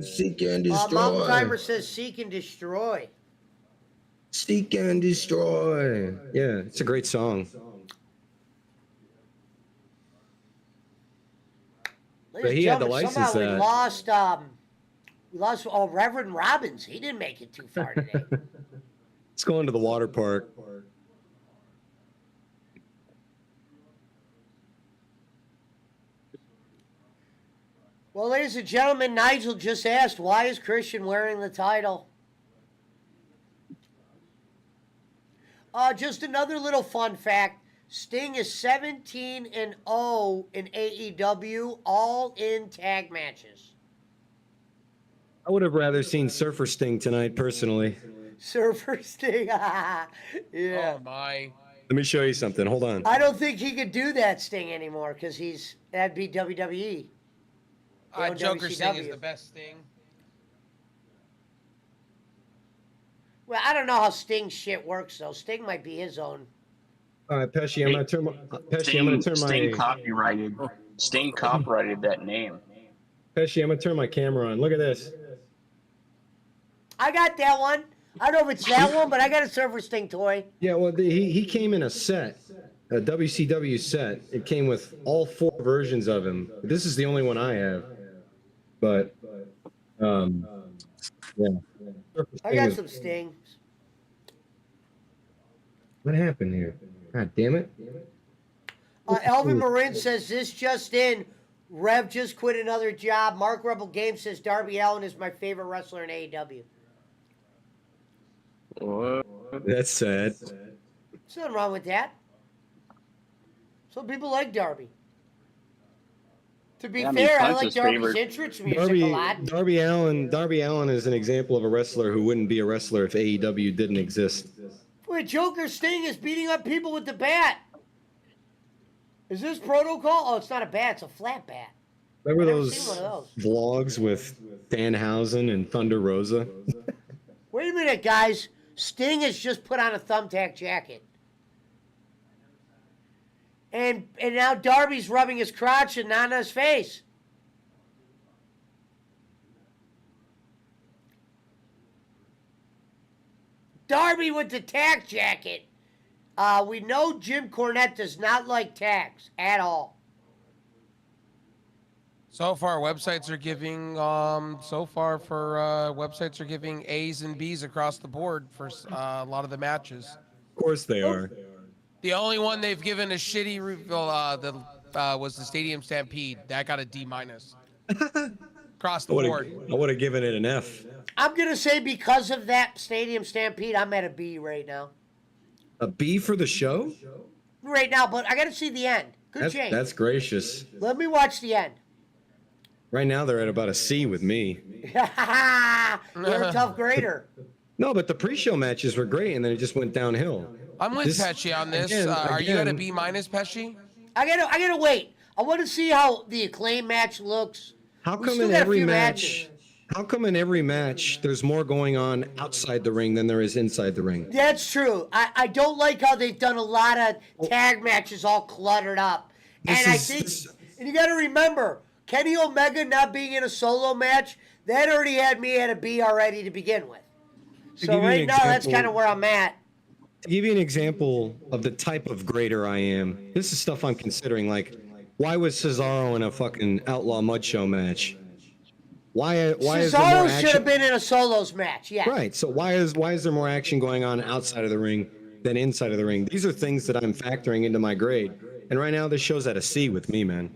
Seek and Destroy. Mountain Timer says Seek and Destroy. Seek and Destroy. Yeah, it's a great song. Ladies he and had to gentlemen, license somehow that. we lost Reverend Robbins. He didn't make it too far today. Let's go into the water park. Well, ladies and gentlemen, Nigel just asked, why is Christian wearing the title? Just another little fun fact. Sting is 17-0 in AEW, all in tag matches. I would have rather seen Surfer Sting tonight, personally. Surfer Sting, yeah. Oh, my. Let me show you something. Hold on. I don't think he could do that Sting anymore because that'd be WWE. Joker Sting is WCW. the best Sting. Well, I don't know how Sting shit works though. Sting might be his own. All right, Pesci, I'm gonna turn my Sting copyrighted that name. Pesci, I'm gonna turn my camera on. Look at this. I got that one. I don't know if it's that one, but I got a Surfer Sting toy. Yeah, well, he came in a set, a WCW set. It came with all 4 versions of him. This is the only one I have. But, yeah. I got some Stings. What happened here? God damn it. Elvin Marin says, this just in. Rev just quit another job. Mark Rebel Games says, Darby Allin is my favorite wrestler in AEW. What? That's sad. There's nothing wrong with that. Some people like Darby. To be fair, I like Darby's entrance music a lot. Darby Allin is an example of a wrestler who wouldn't be a wrestler if AEW didn't exist. Wait, Joker Sting is beating up people with the bat. Is this protocol? Oh, it's not a bat. It's a flat bat. Remember I've never those seen one of those. vlogs with Danhausen and Thunder Rosa? Wait a minute, guys. Sting has just put on a thumbtack jacket. And now Darby's rubbing his crotch and not on his face. Darby with the tack jacket. We know Jim Cornette does not like tags at all. So far, websites are giving websites are giving A's and B's across the board for a lot of the matches. Of course they are. The only one they've given a shitty was the Stadium Stampede. That got a D- across the board. I would have given it an F. I'm going to say because of that Stadium Stampede, I'm at a B right now. A B for the show? Right now, but I got to see the end. Could change. That's gracious. Let me watch the end. Right now they're at about a C with me. You're a tough grader. No, but the pre-show matches were great, and then it just went downhill. I'm with Pesci on this. Are you at a B-, Pesci? I gotta wait. I want to see how the Acclaim match looks. How come in every match? How come in every match there's more going on outside the ring than there is inside the ring? That's true. I don't like how they've done a lot of tag matches all cluttered up. And you got to remember, Kenny Omega not being in a solo match, that already had me at a B already to begin with. So give you an right now, that's example- kind of where I'm at. To give you an example of the type of grader I am, this is stuff I'm considering. Like, why was Cesaro in a fucking Outlaw Mud Show match? Why is there more Cesaro action? should have been in a solos match. Yes. Right. So why is there more action going on outside of the ring than inside of the ring? These are things that I'm factoring into my grade. And right now, this show's at a C with me, man.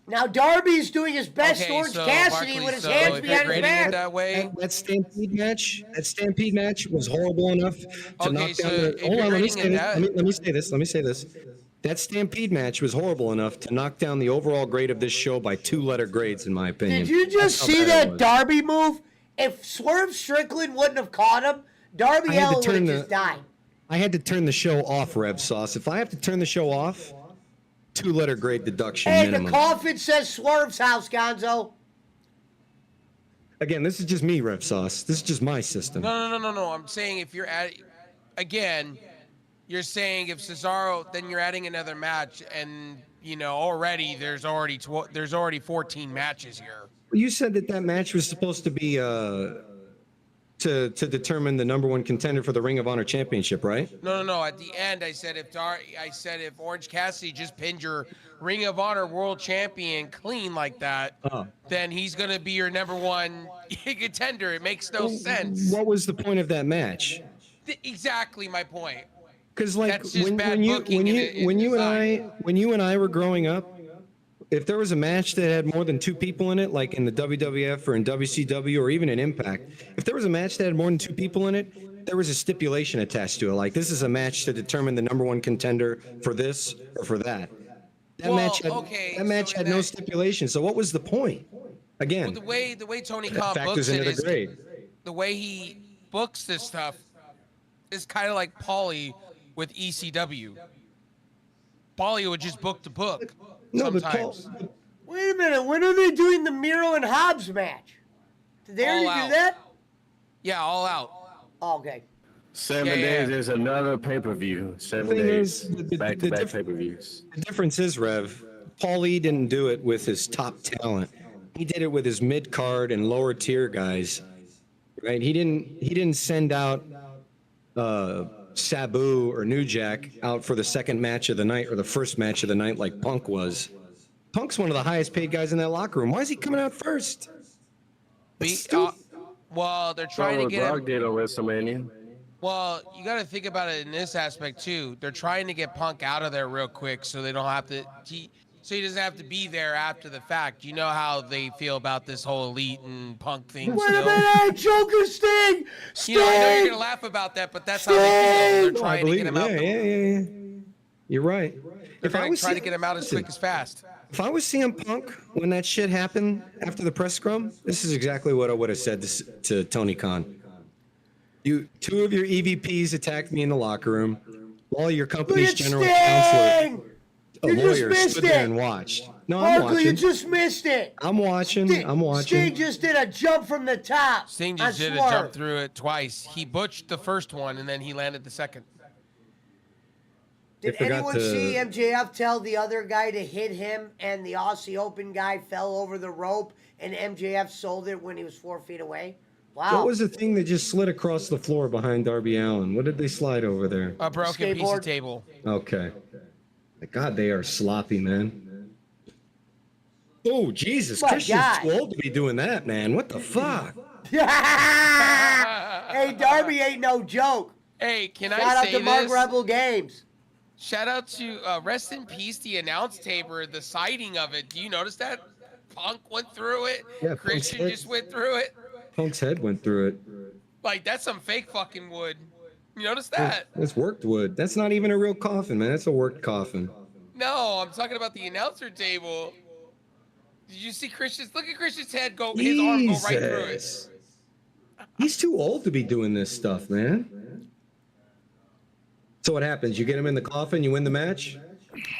Now Darby's doing his best Okay, Orange so, Cassidy Barkley, with his so hands if you're behind his grading it back. that way, That Stampede match was horrible enough to Okay, knock so down the. if Hold you're on, let me grading say it this. that- Let me say this. That Stampede match was horrible enough to knock down the overall grade of this show by 2-letter grades, in my opinion. Did you just That's how see bad it that was. Darby move? If Swerve Strickland wouldn't have caught him, Darby I had to Allin would have turn just died. I had to turn the show off, Rev Sauce. If I have to turn the show off, 2-letter grade deduction Hey, minimum. the coffin says Swerve's house, Gonzo. Again, this is just me, Rev Sauce. This is just my system. no. I'm saying if you're again, you're saying if Cesaro, then you're adding another match, and already there's already 14 matches here. You said that match was supposed to be to determine the number one contender for the Ring of Honor Championship, right? No. At the end, I said if Orange Cassidy just pinned your Ring of Honor World Champion clean like that, then he's gonna be your number one contender. It makes no sense. What was the point of that match? Exactly my point. Because like That's just when bad you booking in design. when you and I were growing up, if there was a match that had more than 2 people in it, like in the WWF or in WCW or even in Impact, if there was a match that had more than 2 people in it, there was a stipulation attached to it. Like, this is a match to determine the number one contender for this or for that. That match had no stipulation. So what was the point? Again, The way Tony Khan books factors it into the is grade. the way he books this stuff is kind of like Paulie with ECW. Paulie would just book the book sometimes. Wait a minute. When are they doing the Miro and Hobbs match? Did they All already Out. do that? Yeah, all out. Oh, okay. 7 Yeah, days, yeah. there's another pay-per-view. 7 thing days, is, back-to-back pay-per-views. The difference is, Rev, Paul E didn't do it with his top talent. He did it with his mid-card and lower tier guys. Right? He didn't send out Sabu or New Jack out for the second match of the night or the first match of the night like Punk was. Punk's one of the highest paid guys in that locker room. Why is he coming out first? Well, they're trying to get him. Brock did on WrestleMania. Well, you got to think about it in this aspect too. They're trying to get Punk out of there real quick, so they don't have to. So he doesn't have to be there after the fact. You know how they feel about this whole Elite and Punk thing. Wait a still. minute, Joker Sting! Sting! I know you're gonna laugh about that, but that's how they feel. They're trying to get him out. Yeah. You're right. They're trying to get him out as quick as fast. If I was CM Punk when that shit happened after the press scrum, this is exactly what I would have said to Tony Khan. Two of your EVPs attacked me in the locker room while your company's general counsel, a You just lawyer, missed stood there it. and watched. No, I'm Barkley, you watching. just missed it. I'm watching. Sting just did a jump from the top. Sting on just did a Swerve. jump through it twice. He butched the first one, and then he landed the second. Did They forgot anyone to- see MJF tell the other guy to hit him, and the Aussie Open guy fell over the rope, and MJF sold it when he was 4 feet away? Wow. What was the thing that just slid across the floor behind Darby Allin? What did they slide over there? A broken piece Skateboard. of table. Okay. God, they are sloppy, man. Oh, Jesus. My Christian's God. too old to be doing that, man. What the fuck? Hey, Darby ain't no joke. Hey, can Shout I out say to Mark this? Rebel Games. Shout out to rest in peace the announce taper, the sighting of it. Do you notice that? Punk went through it. Yeah, Punk's Christian head- just went through it. Punk's head went through it. Like that's some fake fucking wood. You notice that? That's worked wood. That's not even a real coffin, man. That's a worked coffin. No, I'm talking about the announcer table. Did you see Christian's? Look at Christian's head go. His arm go right through it. Jesus. He's too old to be doing this stuff, man. So what happens? You get him in the coffin, you win the match?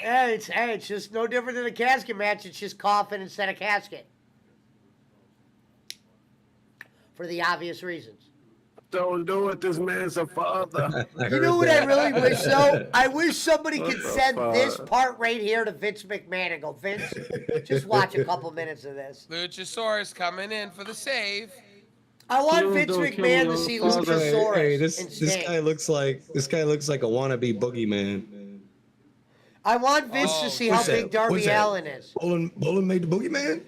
Hey, it's just no different than a casket match. It's just coffin instead of casket. For the obvious reasons. Don't do it. This man's a father. You know what I really wish, though? I wish somebody could send this part right here to Vince McMahon and go, Vince, just watch a couple minutes of this. Luchasaurus coming in for the save. I want Kills Vince don't kill McMahon your to see father. Luchasaurus Hey, and this Sting. guy looks like a wannabe boogeyman. I want Vince Oh, to see how What's that? big Darby What's that? Allin is. Bolin made the boogeyman.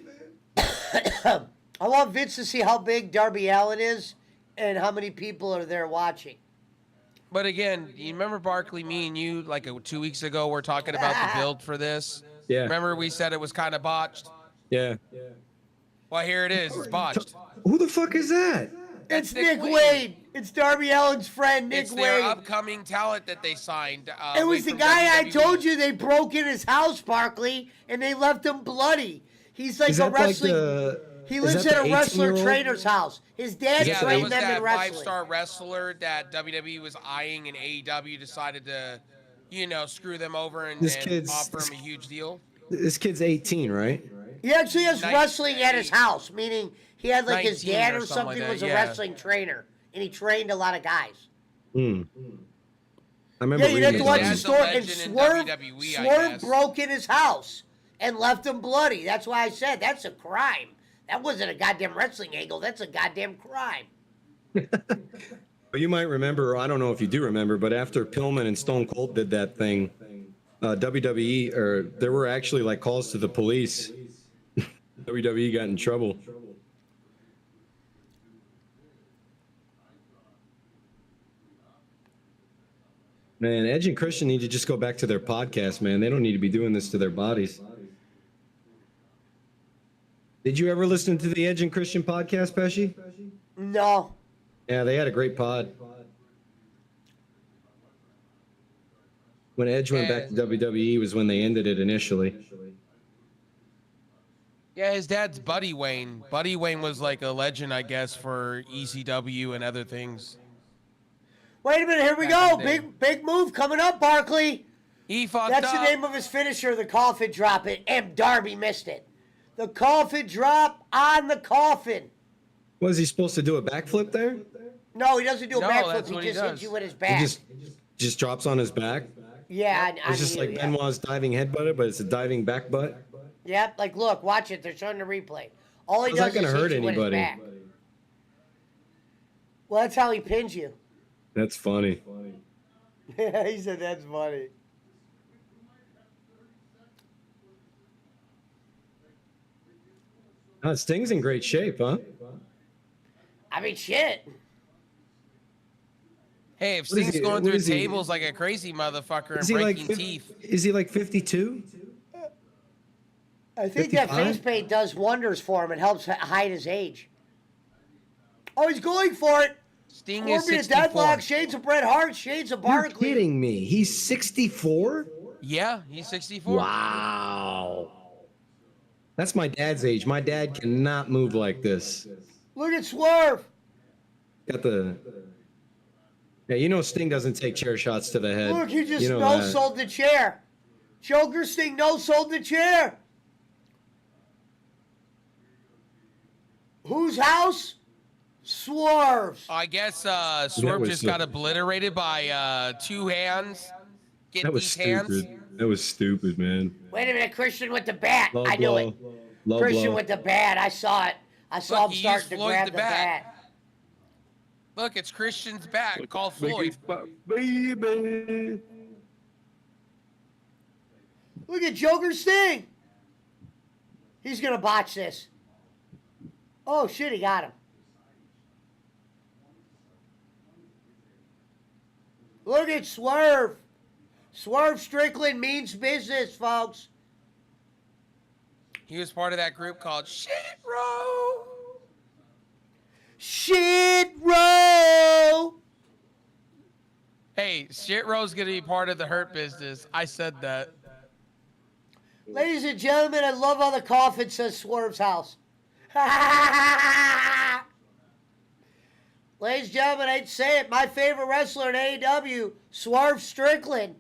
I want Vince to see how big Darby Allin is and how many people are there watching. But again, you remember Barkley, me and you, like 2 weeks ago, we're talking about the build for this. Yeah. Remember we said it was kind of botched? Yeah. Well, here it is. It's botched. Who the fuck is that? It's That's Nick Wade. It's Darby Allin's friend, Nick It's their Wade. upcoming talent that they signed. It was the guy I WWE. told you they broke in his house, Barkley, and they left him bloody. He's like Is a that like wrestling. He is lives that at the a wrestler 18-year-old? trainer's house. His dad Yeah, that trained was them that in wrestling. five-star wrestler that WWE was eyeing, and AEW decided to, screw them over and offer him a huge deal. This kid's 18, right? He actually has 19, wrestling at his house, meaning he had like his 19 dad or or something something like was that, a yeah. wrestling trainer, and he trained a lot of guys. I remember Yeah, you'd have to reading watch about the Dad's it. a story. And legend in Swerve, WWE, I Swerve guess. broke in his house and left him bloody. That's why I said that's a crime. That wasn't a goddamn wrestling angle. That's a goddamn crime. But you might remember, I don't know if you do remember, but after Pillman and Stone Cold did that thing, WWE, or there were actually like calls to the police. WWE got in trouble. Man, Edge and Christian need to just go back to their podcast, man. They don't need to be doing this to their bodies. Did you ever listen to the Edge and Christian podcast, Pesci? No. Yeah, they had a great pod. When Edge went back to WWE was when they ended it initially. Yeah, his dad's Buddy Wayne. Buddy Wayne was like a legend, I guess, for ECW and other things. Wait a minute, here we Back go. in the day. Big move coming up, Barkley. He fucked That's up. the name of his finisher, the coffin drop. And Darby missed it. The coffin drop on the coffin. Was he supposed to do a backflip there? No, he doesn't do a No, backflip. that's He what he just does. hits you with his He back. just drops on his back. Yeah, It's just like Benoit's diving headbutt, but it's a diving back butt. Yep, like look, watch it. They're showing the replay. All he How's does that gonna is hit hurt you with his anybody? back. Well, that's how he pins you. That's funny. He said that's funny. Sting's in great shape, huh? I mean, shit. Hey, if What is Sting's he- going what through is he- tables like a crazy motherfucker and Is he like breaking teeth. Is he like 52? I think that 55? face paint does wonders for him. It helps hide his age. Oh, he's going for it. Sting is Scorpion 64. deadlock, shades of Bret Hart, shades of You're Barkley. kidding me. He's 64? Yeah, he's 64. Wow. That's my dad's age. My dad cannot move like this. Look at Swerve. Got the... Yeah, you know Sting doesn't take chair shots to the head. Look, he just You know no that. sold the chair. Joker Sting no sold the chair. Whose house? Swerve's. I guess Swerve was just so- got obliterated by two hands. Get That was these hands. stupid. That was stupid, man. Wait a minute, Christian with the bat. Low I knew blow. it. Low Christian blow. with the bat. I saw it. I saw Look, him he starting used to Floyd grab the the bat. bat. Look, it's Christian's back. Call Floyd. Baby. Look at Joker Sting. He's gonna botch this. Oh shit, he got him. Look at Swerve. Swerve Strickland means business, folks. He was part of that group called Shit Row. Shit row. Hey, Shit Row's gonna be part of the Hurt Business. I said that. Ladies and gentlemen, I love how the coffin says Swerve's house. Ladies and gentlemen, I hate to say it, my favorite wrestler in AEW, Swerve Strickland,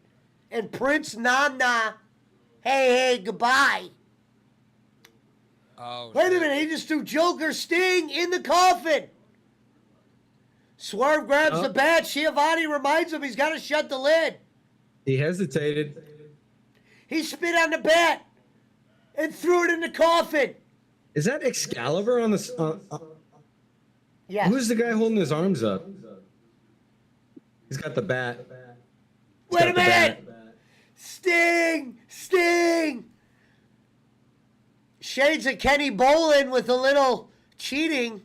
and Prince Nana. Hey, goodbye. Oh, Wait a shit. minute, he just threw Joker Sting in the coffin. Swerve grabs the bat. Schiavone reminds him he's got to shut the lid. He hesitated. He spit on the bat and threw it in the coffin. Is that Excalibur on the... Yes. Who's the guy holding his arms up? He's got the bat. He's Wait got a the minute! bat. Sting! Shades of Kenny Bolin with a little cheating.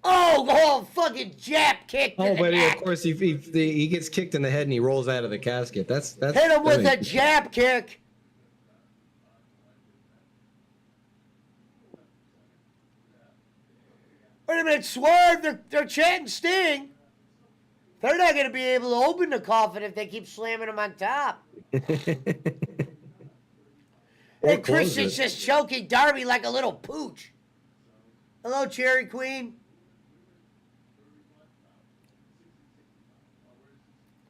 Oh, fucking jab kick. Oh, but of course, he gets kicked in the head and he rolls out of the casket. That's Hit him with a jab kick. Wait a minute, Swerve, they're chanting Sting. They're not going to be able to open the coffin if they keep slamming him on top. And Christian's just choking Darby like a little pooch. Hello, Cherry Queen.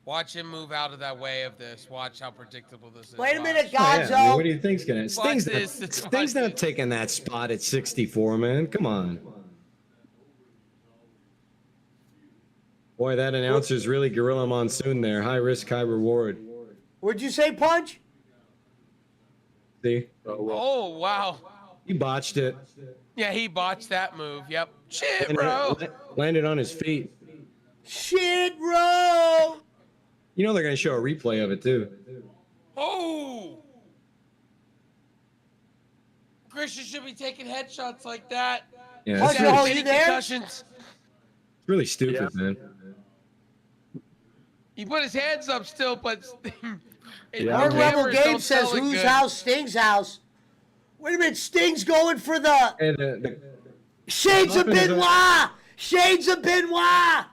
Watch him move out of that way of this. Watch how predictable this is. Wait a minute, Watch. Gonzo. Oh, yeah. What do you think's gonna? Watch Sting's not taking that spot at 64, man. Come on. Boy, that announcer's really Gorilla Monsoon there. High risk, high reward. What'd you say, Punch? See? Oh, wow. He botched it. Yeah, he botched that move. Yep. Shit, bro. Landed on his feet. Shit, bro. You know they're gonna show a replay of it too. Oh. Christian should be taking headshots like that. Yeah, Punch, it's oh, really, you there? Concussions. really stupid, man. He put his hands up still, but Our Rebel Game says, whose house? Sting's house. Wait a minute, Sting's going for the Hey, the Shades of Benoit. Shades of Benoit.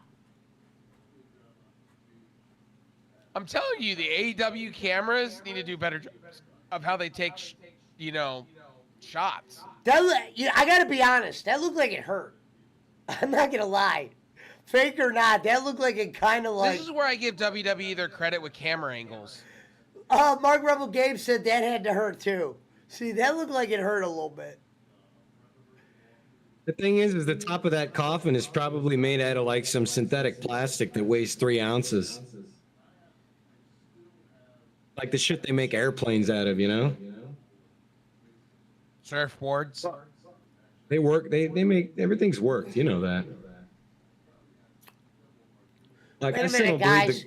I'm telling you, the AEW cameras need to do better jobs of how they take, shots. I gotta be honest, that looked like it hurt. I'm not gonna lie. Fake or not, that looked like it kind of like... This is where I give WWE their credit with camera angles. Mark Rebel Gabe said that had to hurt too. See, that looked like it hurt a little bit. The thing is the top of that coffin is probably made out of like some synthetic plastic that weighs 3 ounces. Like the shit they make airplanes out of, you know? Surfboards. They work, they make, everything's worked, you know that. Like, Wait a minute, guys.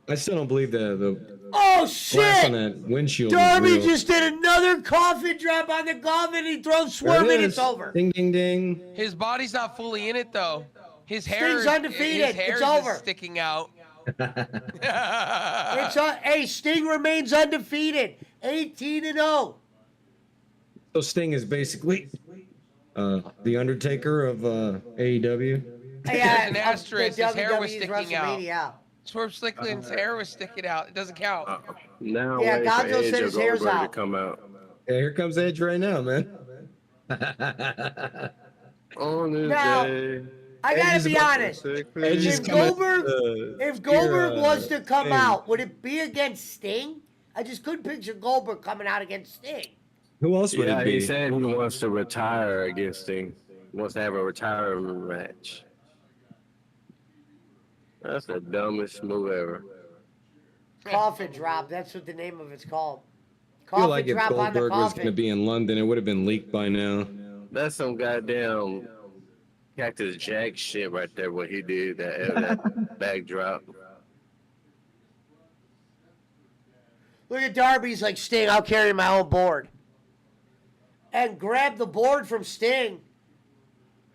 I still don't believe the Oh, glass on shit! that windshield is Darby real. just did another coffin drop on the coffin. He throws Swerve There it and is. it's over. Ding, ding, ding. His body's not fully in it, though. His hair Sting's undefeated. His hair It's is over. sticking out. Hey, Sting remains undefeated. 18-0. So Sting is basically the Undertaker of AEW. Hey, There's an asterisk. the His hair was WWE's sticking out. WrestleMania. Swerve Strickland's hair was sticking out. It doesn't count. Now Yeah, waiting for Gonzo Edge said or his hair's Goldberg to out. come out. Yeah, here comes Edge right now, man. On this Now, day. I Edge gotta is be about to- honest. Edge is If coming, Goldberg was to come Sting. out, would it be against Sting? I just couldn't picture Goldberg coming out against Sting. Who else would Yeah, it be? he said he wants to retire against Sting. He wants to have a retirement match. That's the dumbest move ever. Coffin drop. That's what the name of it's called. I feel Coffin like if drop on the Goldberg was going to coffin. be in London, it would have been leaked by now. That's some goddamn Cactus Jack shit right there, what he did, that backdrop. Look at Darby's like, Sting, I'll carry my own board. And grab the board from Sting.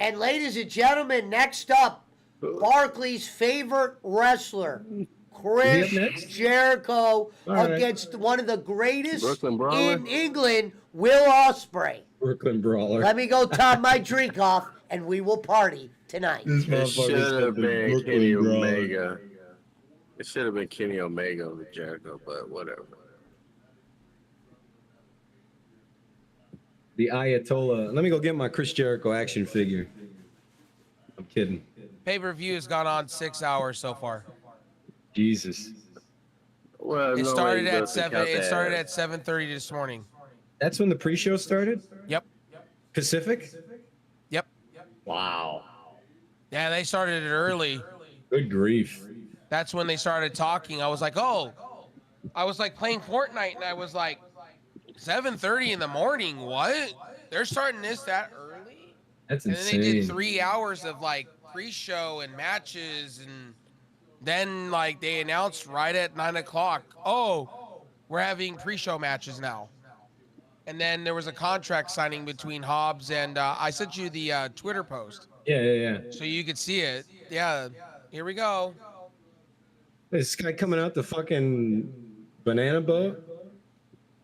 And ladies and gentlemen, next up, Barkley's favorite wrestler, Chris Is he up next? Jericho, All right. against one of the greatest Brooklyn Brawler? in England, Will Ospreay. Brooklyn Brawler. Let me go top my drink off, and we will party tonight. This It motherfucker's should have fucking been Brooklyn Kenny Brawler. Omega. It should have been Kenny Omega with Jericho, but whatever. The Ayatollah. Let me go get my Chris Jericho action figure. I'm kidding. Pay-per-view has gone on 6 hours so far. Jesus. Well, It no started way at doesn't 7. count It that. started at 7:30 this morning. That's when the pre-show started? Yep. Pacific? Yep. Wow. Yeah, they started it early. Good grief. That's when they started talking. I was like, oh. I was like playing Fortnite, and I was like, 7:30 in the morning. What? They're starting this that early? That's And then they did insane. 3 hours of like pre-show and matches, and then like they announced right at 9 o'clock, oh, we're having pre-show matches now. And then there was a contract signing between Hobbs and I sent you the Twitter post Yeah. so you could see it. Yeah, here we go. This guy coming out the fucking banana boat.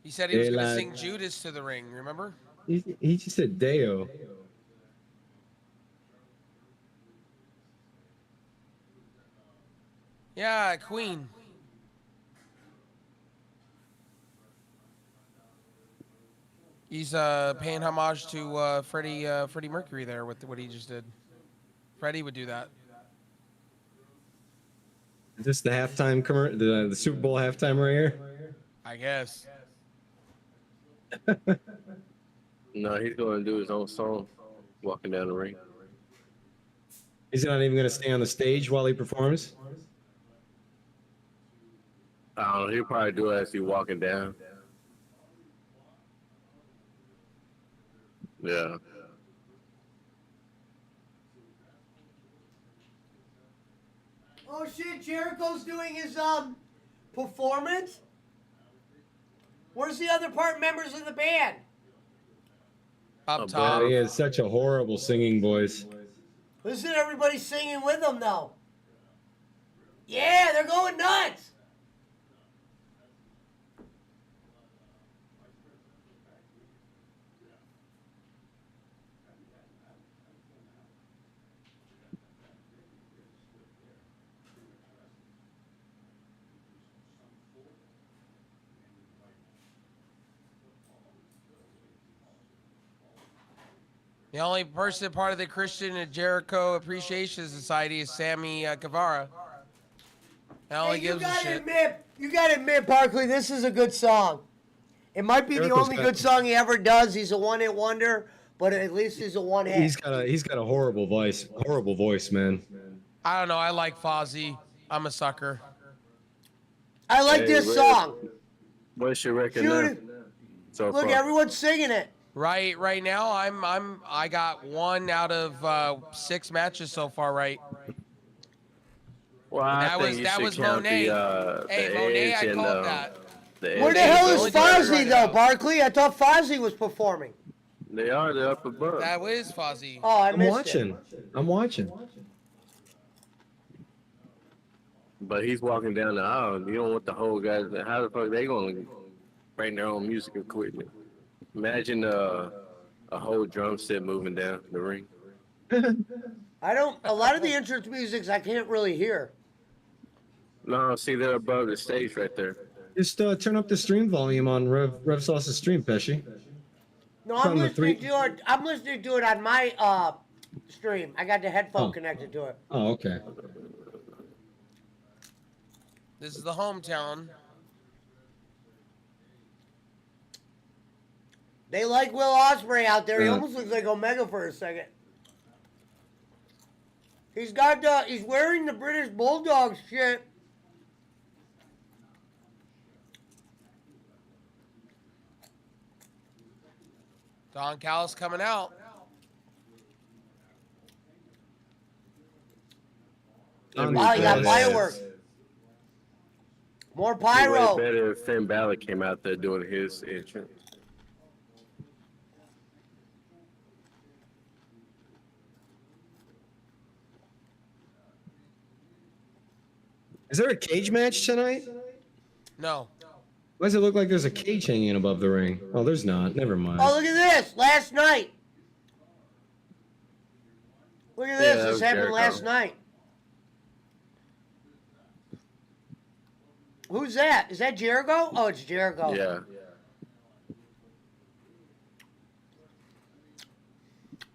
He said he was going to sing Judas to the ring, remember? He just said Deo. Yeah, Queen. He's paying homage to Freddie Mercury there with what he just did. Freddie would do that. Is this the halftime the Super Bowl halftime right here? I guess. No, he's going to do his own song, walking down the ring. He's not even going to stay on the stage while he performs? I don't know. He'll probably do it as he's walking down. Yeah. Oh shit, Jericho's doing his performance? Where's the other part members of the band? Up Oh, top. He has such a horrible singing voice. Listen, everybody singing with him though. Yeah, they're going nuts. The only person part of the Christian and Jericho Appreciation Society is Sammy Guevara. That only Hey, you gives a gotta shit. admit, Barkley, this is a good song. It might be the Jericho's only got- good song he ever does. He's a one-hit wonder, but at least he's a one-hit. He's got a horrible voice. Horrible voice, man. I don't know. I like Fozzy. I'm a sucker. I like Hey, this Red, song. What's your record Shoot now? it. So Look, far? everyone's singing it. Right now, I got 1 out of 6 matches so far. Right. Well, I That think was- you that should was count Monet. The Hey, Monet, Edge I and called that. The Where the Edge hell and is only doing it Fozzy right though, now. Barkley? I thought Fozzy was performing. They're up above. That was Fozzy. Oh, I I'm missed watching. it. I'm watching. But he's walking down the aisle. You don't want the whole guys. How the fuck they gonna bring their own music equipment? Imagine a whole drum set moving down the ring. I don't. A lot of the entrance musics I can't really hear. No, see, they're above the stage right there. Just turn up the stream volume on Rev Sauce's stream, Pesci. No, It's I'm on the listening three- to it. I'm listening to it on my stream. I got the headphone Oh. connected to it. Oh, okay. This is the hometown. They like Will Ospreay out there. He Yeah. almost looks like Omega for a second. He's wearing the British Bulldog shit. Don Callis coming out. Wow, you got Yes. fireworks. More It'd be way pyro. better if Finn Balor came out there doing his entrance. Is there a cage match tonight? No. Why does it look like there's a cage hanging above the ring? Oh, there's not. Never mind. Oh, look at this. Last night. Look at Yeah, this. that This was happened Jericho. last night. Who's that? Is that Jericho? Oh, it's Jericho. Yeah.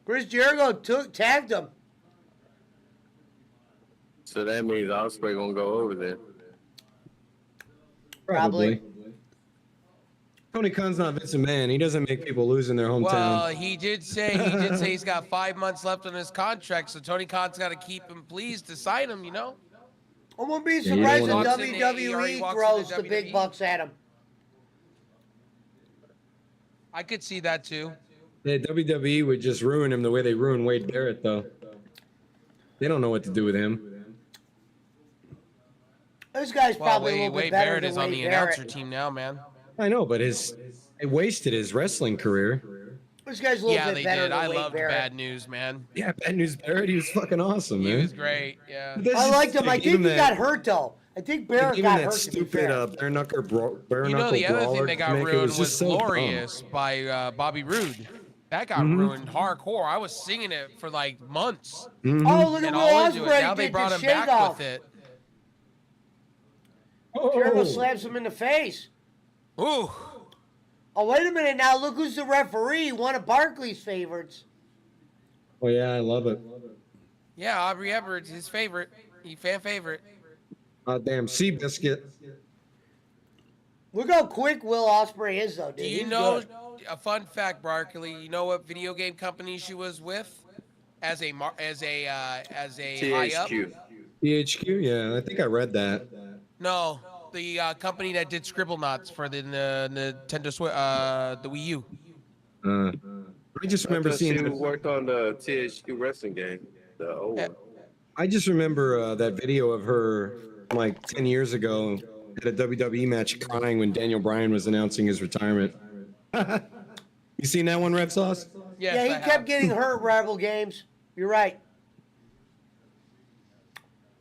Chris Jericho tagged him. So that means Ospreay gonna go over there. Probably. Tony Khan's not Vince McMahon. He doesn't make people lose in their hometown. Well, he did say he's got 5 months left on his contract, so Tony Khan's got to keep him pleased to sign him. You know. I won't be you don't surprised if wanna- Walks in the- he already WWE walks throws into the big WWE. bucks at him. I could see that too. Yeah, WWE would just ruin him the way they ruined Wade Barrett, though. They don't know what to do with him. This guy's Well, probably a little bit Wade better Barrett than is on Wade the Barrett. announcer team now, man. I know, but it wasted his wrestling career. This guy's a little Yeah, bit they better did. than I Wade loved Barrett. Bad News, man. Yeah, Bad News Barrett, he was fucking awesome, He man. was great. Yeah. But that's I just- liked him. they I gave think him he that- got hurt though. I think they Barrett gave him got that hurt. To be stupid fair. bare knuckle You know, the other thing brawler that got gimmick, it ruined was was just so dumb. Glorious by Bobby Roode. That got ruined hardcore. I was singing it for like months Mhm. Oh, look at and Will all into it. Ospreay Now they did brought the him shake back off. with it. Jericho Oh. slams him in the face. Ooh. Oh, wait a minute now. Look who's the referee. One of Barkley's favorites. Oh yeah, I love it. Yeah, Aubrey Edwards, his favorite. He fan favorite. Damn Seabiscuit. Look how quick Will Ospreay is, though, dude. Do you He's know good. a fun fact, Barkley? You know what video game company she was with as a high up? THQ. THQ, yeah, I think I read that. No, the company that did Scribble Knots for the Nintendo the Wii U. I just remember I seeing thought she that, worked on the THQ wrestling game. The old Yeah. one. I just remember that video of her from like 10 years ago at a WWE match crying when Daniel Bryan was announcing his retirement. You seen that one, Red Sauce? Yes, Yeah, I he have. kept getting hurt, Rebel Games. You're right.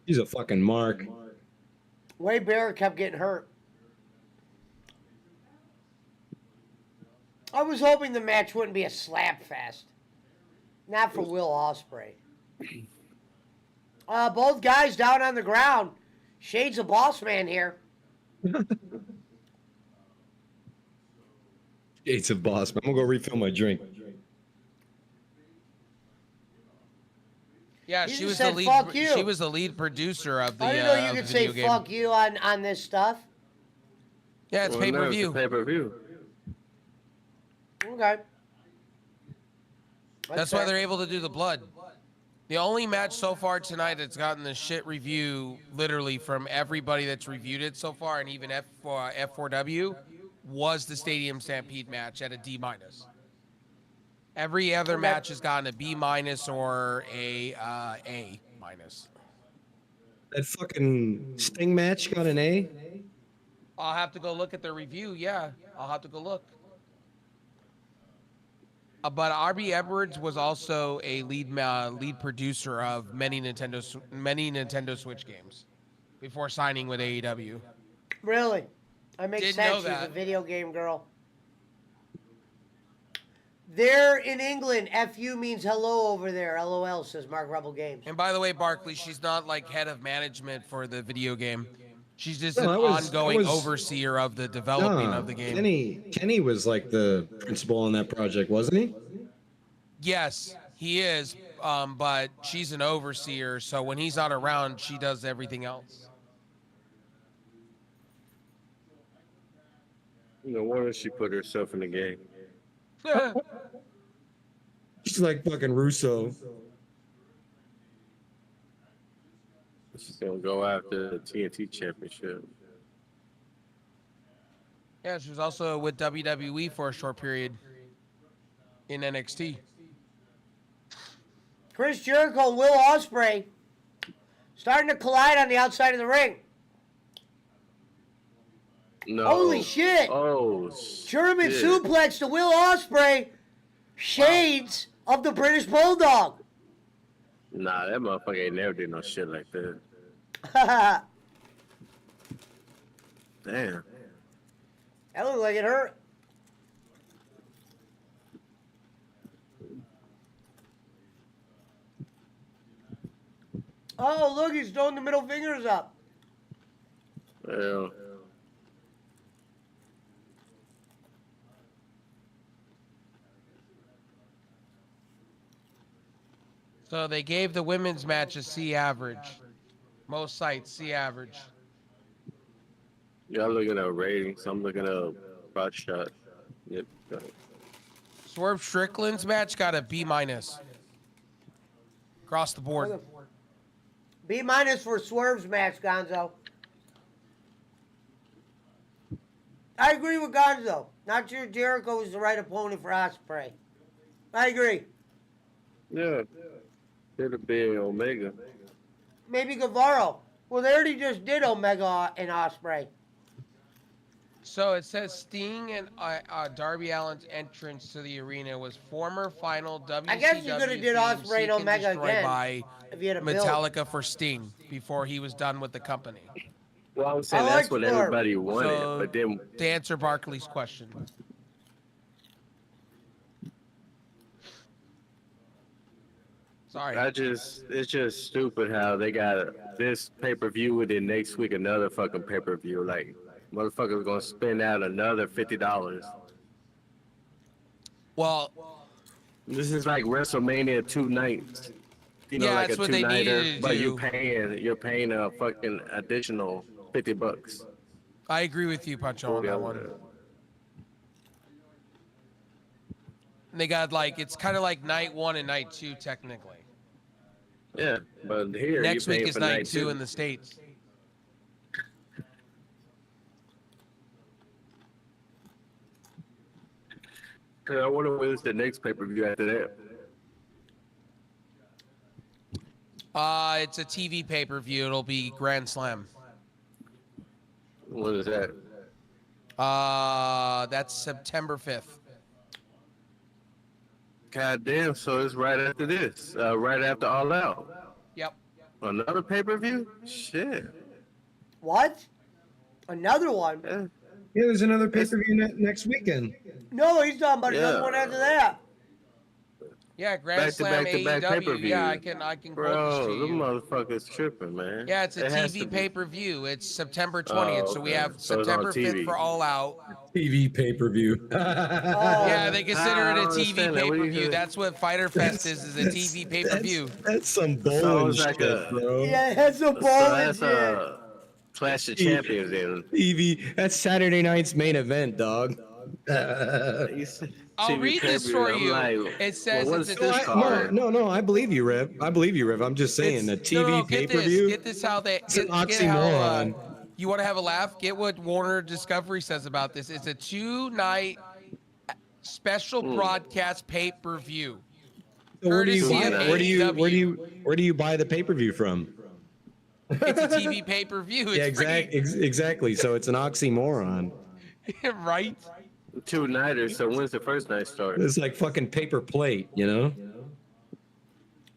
He's a fucking mark. Wade Barrett kept getting hurt. I was hoping the match wouldn't be a slap fest. Not for Will Ospreay. Both guys down on the ground. Shades of boss man here. It's a boss, man. I'm gonna go refill my drink. Yeah, He she just was said, the lead. "Fuck you." She was the lead producer of the. I didn't know you of could the say video game. fuck you on this stuff. Yeah, it's Well, pay no, per it's a view. pay-per-view. Okay. That's why they're able to do the blood. The only match so far tonight that's gotten the shit review, literally from everybody that's reviewed it so far, and even F4W, was the Stadium Stampede match at a D-. Every other match has gotten a B- or a A-. That fucking Sting match got an A. I'll have to go look at the review. Yeah, I'll have to go look. But R.B. Edwards was also a lead producer of many Nintendo Switch games before signing with AEW. Really? That makes Didn't know sense. She's a that. video game girl. There in England, FU means hello over there. LOL, says Mark Rebel Games. And by the way, Barkley, she's not like head of management for the video game. She's just No, an I was- ongoing overseer of the developing of the game. Kenny was like the principal on that project, wasn't he? Yes, he is. But she's an overseer, so when he's not around, she does everything else. No wonder she put herself in the game. She's like fucking Russo. She's gonna go after the TNT championship. Yeah, she was also with WWE for a short period in NXT. Chris Jericho and Will Ospreay starting to collide on the outside of the ring. No. Holy shit! Oh, German shit. suplex to Will Ospreay. Shades of the British Bulldog. Nah, that motherfucker ain't never did no shit like that. That Damn. looked like it hurt. Oh, look, he's throwing the middle fingers up. Well, So they gave the women's match a C average. Most sites, C average. y'all looking at ratings. I'm looking at bot shot. Yep. got it. Swerve Strickland's match got a B-. Across the board. B- for Swerve's match, Gonzo. I agree with Gonzo. Not sure Jericho is the right opponent for Ospreay. I agree. Yeah. Should have been Omega. Maybe Guevara. Well, they already just did Omega and Osprey. So it says Sting and Darby Allin's entrance to the arena was former final WCW I guess you could have did theme Osprey and Seek and Omega Destroy again by if you had a build. Metallica for Sting before he was done with the company. Well, I was saying I that's like what Swerve. everybody wanted, So but then to answer Barkley's question. Sorry. it's just stupid how they got this pay-per-view and then next week another fucking pay-per-view. Like, motherfuckers gonna spend out another $50. Well, This is like WrestleMania 2 nights. You know, Yeah, like that's a what they needed two-nighter, to but do. you're paying a fucking additional $50. I agree with you, Pancho, on that one. And they got like, it's kind of like night 1 and night 2, technically. Yeah, but here Next you're week paying is for night night 2 two. in the States. I wonder when's the next pay-per-view after that. It's a TV pay-per-view. It'll be Grand Slam. When is that? That's September 5th. God damn, so it's right after this. Right after All Out. Yep. Another pay-per-view? Shit. What? Another one? Yeah. Yeah, there's another pay-per-view next weekend. No, he's talking about another Yeah. one after that. Yeah, Grand Back to Slam back to back AEW. pay-per-view. Yeah, I can quote this Bro, to them you. motherfuckers tripping, man. Yeah, it's a It has to TV be. pay-per-view. It's September 20th, so we okay. have So it's on September 5th TV. for All Out. TV pay-per-view. Yeah, they consider it a I don't TV understand that. What do you pay-per-view. hear? That's what Fighter Fest is a TV pay-per-view. That's some So bowling it's like shit, a- bro. Yeah, that's a So bowling that's shit. Clash of Champions then. TV. That's Saturday night's main event, dog. I'll read this for I'm you. like, It says well, it's what's a this TV card? No, I believe you, Rev. I believe you, Rev. I'm just saying, a TV no, get pay-per-view. Get this how they It's an get how, oxymoron. you want to have a laugh? Get what Warner Discovery says about this. It's a 2-night special broadcast pay-per-view. So where do you courtesy buy of it? AEW. Where do you buy the pay-per-view from? It's a TV pay-per-view. Yeah, It's free. exactly. So it's an oxymoron. Right? Two-nighters, so when's the first night start? It's like fucking paper plate, you know?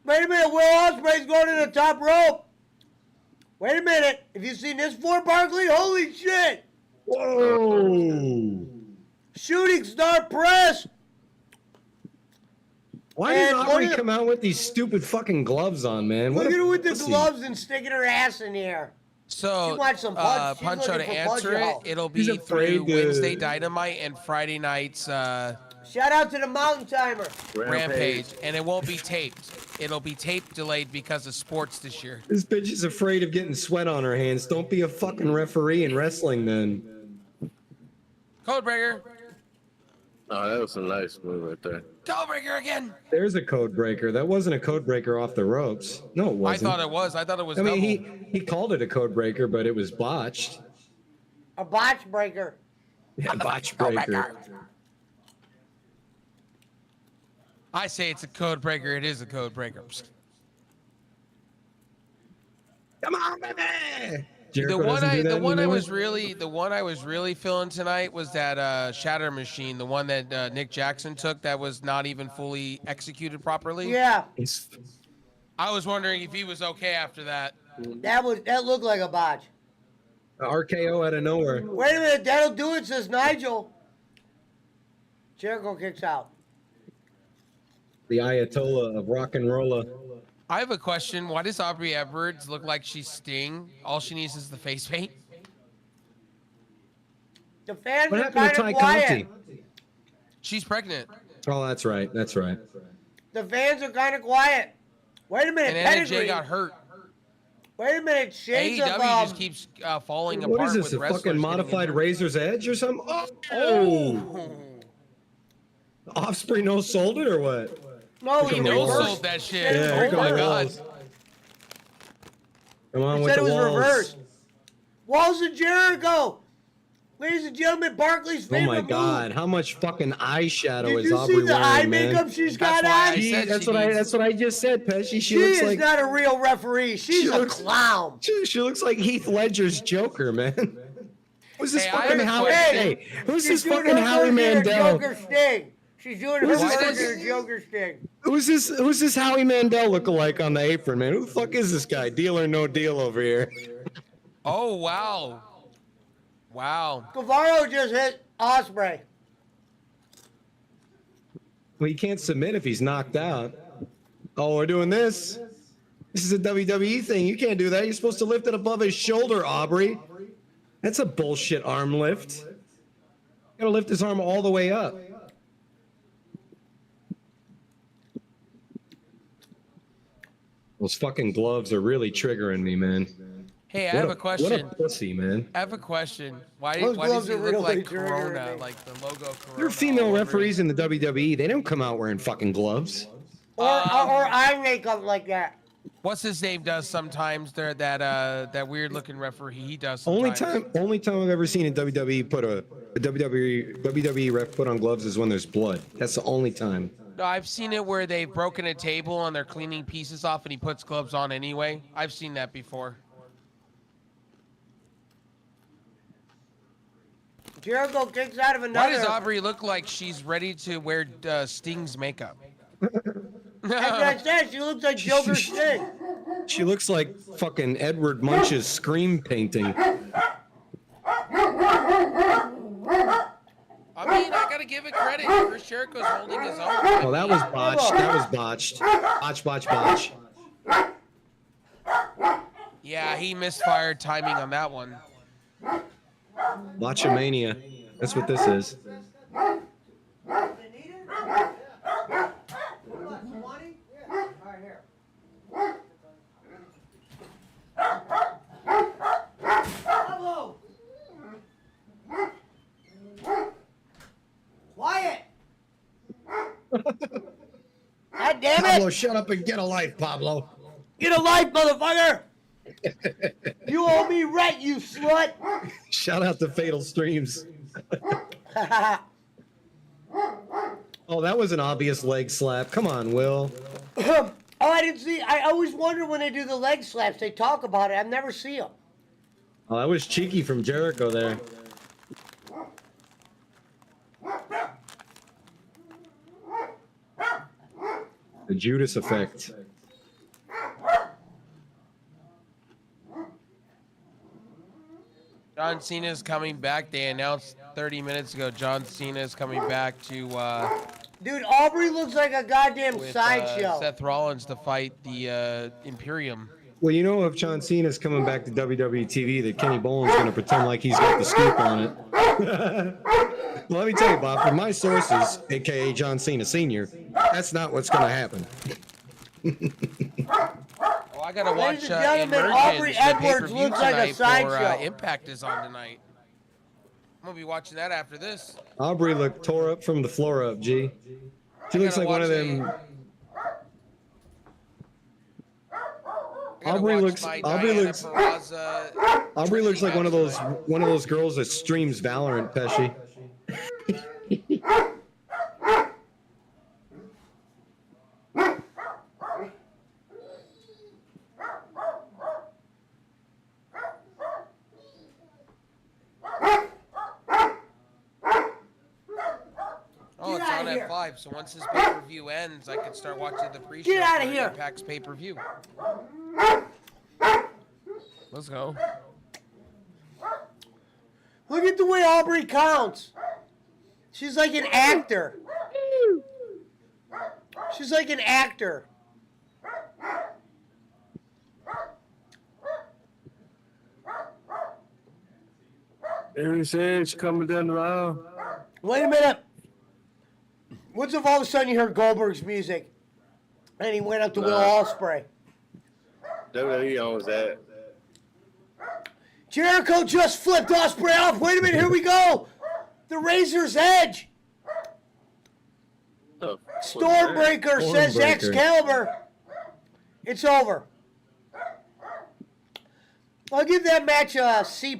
Wait a minute, Will Ospreay's going to the top rope. Wait a minute. Have you seen this for Barkley? Holy shit. Whoa! Shooting star press. Why did And Aubrey look at- come out with these stupid fucking gloves on, man? What Look a at her with the pussy. gloves and sticking her ass in the air. So, She wants some punch. She's Puncho, to looking for answer punch it, out. it'll He's be afraid through to- Wednesday Dynamite and Friday night's Shout out to the Mountain Timer. Rampage, and it won't be taped. It'll be tape delayed because of sports this year. This bitch is afraid of getting sweat on her hands. Don't be a fucking referee in wrestling, then. Codebreaker. Oh, that was a nice move right there. Codebreaker again. There's a code breaker. That wasn't a code breaker off the ropes. No, it I wasn't. thought it was. I thought it was I mean, double. he called it a code breaker, but it was botched. A botch breaker. Yeah, botch breaker. I say it's a code breaker. It is a code breaker. Come on, baby. The Jericho one doesn't do that the in one I new was really feeling tonight was that Shatter Machine, the one that Nick Jackson took that was not even fully executed properly. Yeah, It's- I was wondering if he was okay after that. that looked like a botch. RKO out of nowhere. Wait a minute, that'll do it, says Nigel. Jericho kicks out. The Ayatollah of rock and roller. I have a question. Why does Aubrey Edwards look like she's Sting? All she needs is the face paint. The fans What are happened to kind Ty of quiet. Conti? She's pregnant. Oh, that's right. That's right. The fans are kind of quiet. Wait a minute, And NJ Pedigree. got hurt. Wait a minute, Shades of AEW just keeps falling apart. What is this? with A wrestlers fucking getting modified injured. Razor's Edge or something? Oh! Oh! Offspring no sold it or what? no, Here he come the No Walls. reversed. sold that shit. Yeah, here Oh come my the god. Walls. Come on He with said the it was walls. reversed. Walls of Jericho. Ladies and gentlemen, Barkley's Oh favorite my move. God! How much fucking eyeshadow Did is you Aubrey see the wearing, eye man? makeup she's That's got why on? I said That's she what I. needs- That's what I just said, Pesci. She looks is like not a real referee. She's she a looks- clown. she looks like Heath Ledger's Joker, man. Who's this Hey, I fucking have a Howie? question. Hey, who's She's this doing fucking her Howie version of Mandel? Joker Sting. She's doing her Who's this- version of Joker Sting. Who's this Howie Mandel lookalike on the apron, man? Who the fuck is this guy? Deal or no deal over here? Oh, wow. Wow. Guevara just hit Osprey. Well, he can't submit if he's knocked out. Oh, we're doing this. This is a WWE thing. You can't do that. You're supposed to lift it above his shoulder, Aubrey. That's a bullshit arm lift. You gotta lift his arm all the way up. Those fucking gloves are really triggering me, man. Hey, I have a question. What a pussy, man. I have a question. Why Those does gloves he are look really like triggering Corona, me. like the logo Corona? There are female all over referees it? in the WWE. They don't come out wearing fucking gloves. Or eye makeup like that. What's his name does sometimes? There that weird looking referee. He does Only sometimes. time I've ever seen a WWE put a WWE ref put on gloves is when there's blood. That's the only time. No, I've seen it where they've broken a table and they're cleaning pieces off, and he puts gloves on anyway. I've seen that before. Jericho kicks out of Why another. does Aubrey look like she's ready to wear Sting's makeup? As I said, she looks like Joker Sting. She looks like fucking Edward Munch's Scream painting. I mean, I gotta give it credit. Chris Jericho's holding his own. Oh, that was botched. That was botched. Botch. Yeah, he misfired timing on that one. Botchamania. That's what this is. Quiet. God damn Pablo, it! shut up and get a life, Pablo. Get a life, motherfucker! You owe me rent, you slut! Shout out to Fatal Streams. Oh, that was an obvious leg slap. Come on, Will. Oh, I didn't see. I always wonder when they do the leg slaps. They talk about it. I never see them. Oh, that was cheeky from Jericho there. The Judas effect. John Cena's coming back. They announced 30 minutes ago John Cena's coming back to Dude, Aubrey looks like a goddamn with sideshow. Seth Rollins to fight the Imperium. Well, you know, if John Cena's coming back to WWE TV, that Kenny Boland's going to pretend like he's got the scoop on it. Well, let me tell you, Bob, from my sources, aka John Cena Sr., that's not what's going to happen. Oh, I gotta watch Ladies and gentlemen, Aubrey Emergence, the Edwards pay-per-view looks like a tonight for, sideshow. Impact is on tonight. I'm gonna be watching that after this. Aubrey looked tore up from the floor up, G. She looks like one of them. Aubrey looks like one of those girls that streams Valorant, Pesci. Oh, it's on at 5. So once this pay-per-view ends, I can start watching the pre-show. Get outta for here. Impact's pay-per-view. Let's go. Look at the way Aubrey counts. She's like an actor. She's like an actor. Aaron said she's coming down the aisle. Wait a minute. What's if all of a sudden you heard Goldberg's music and he went up to Will Ospreay? WWE owns that. Jericho just flipped Ospreay off. Wait a minute, here we go. The Razor's Edge. Oh, Stormbreaker says Stormbreaker. Excalibur. It's over. I'll give that match a C+.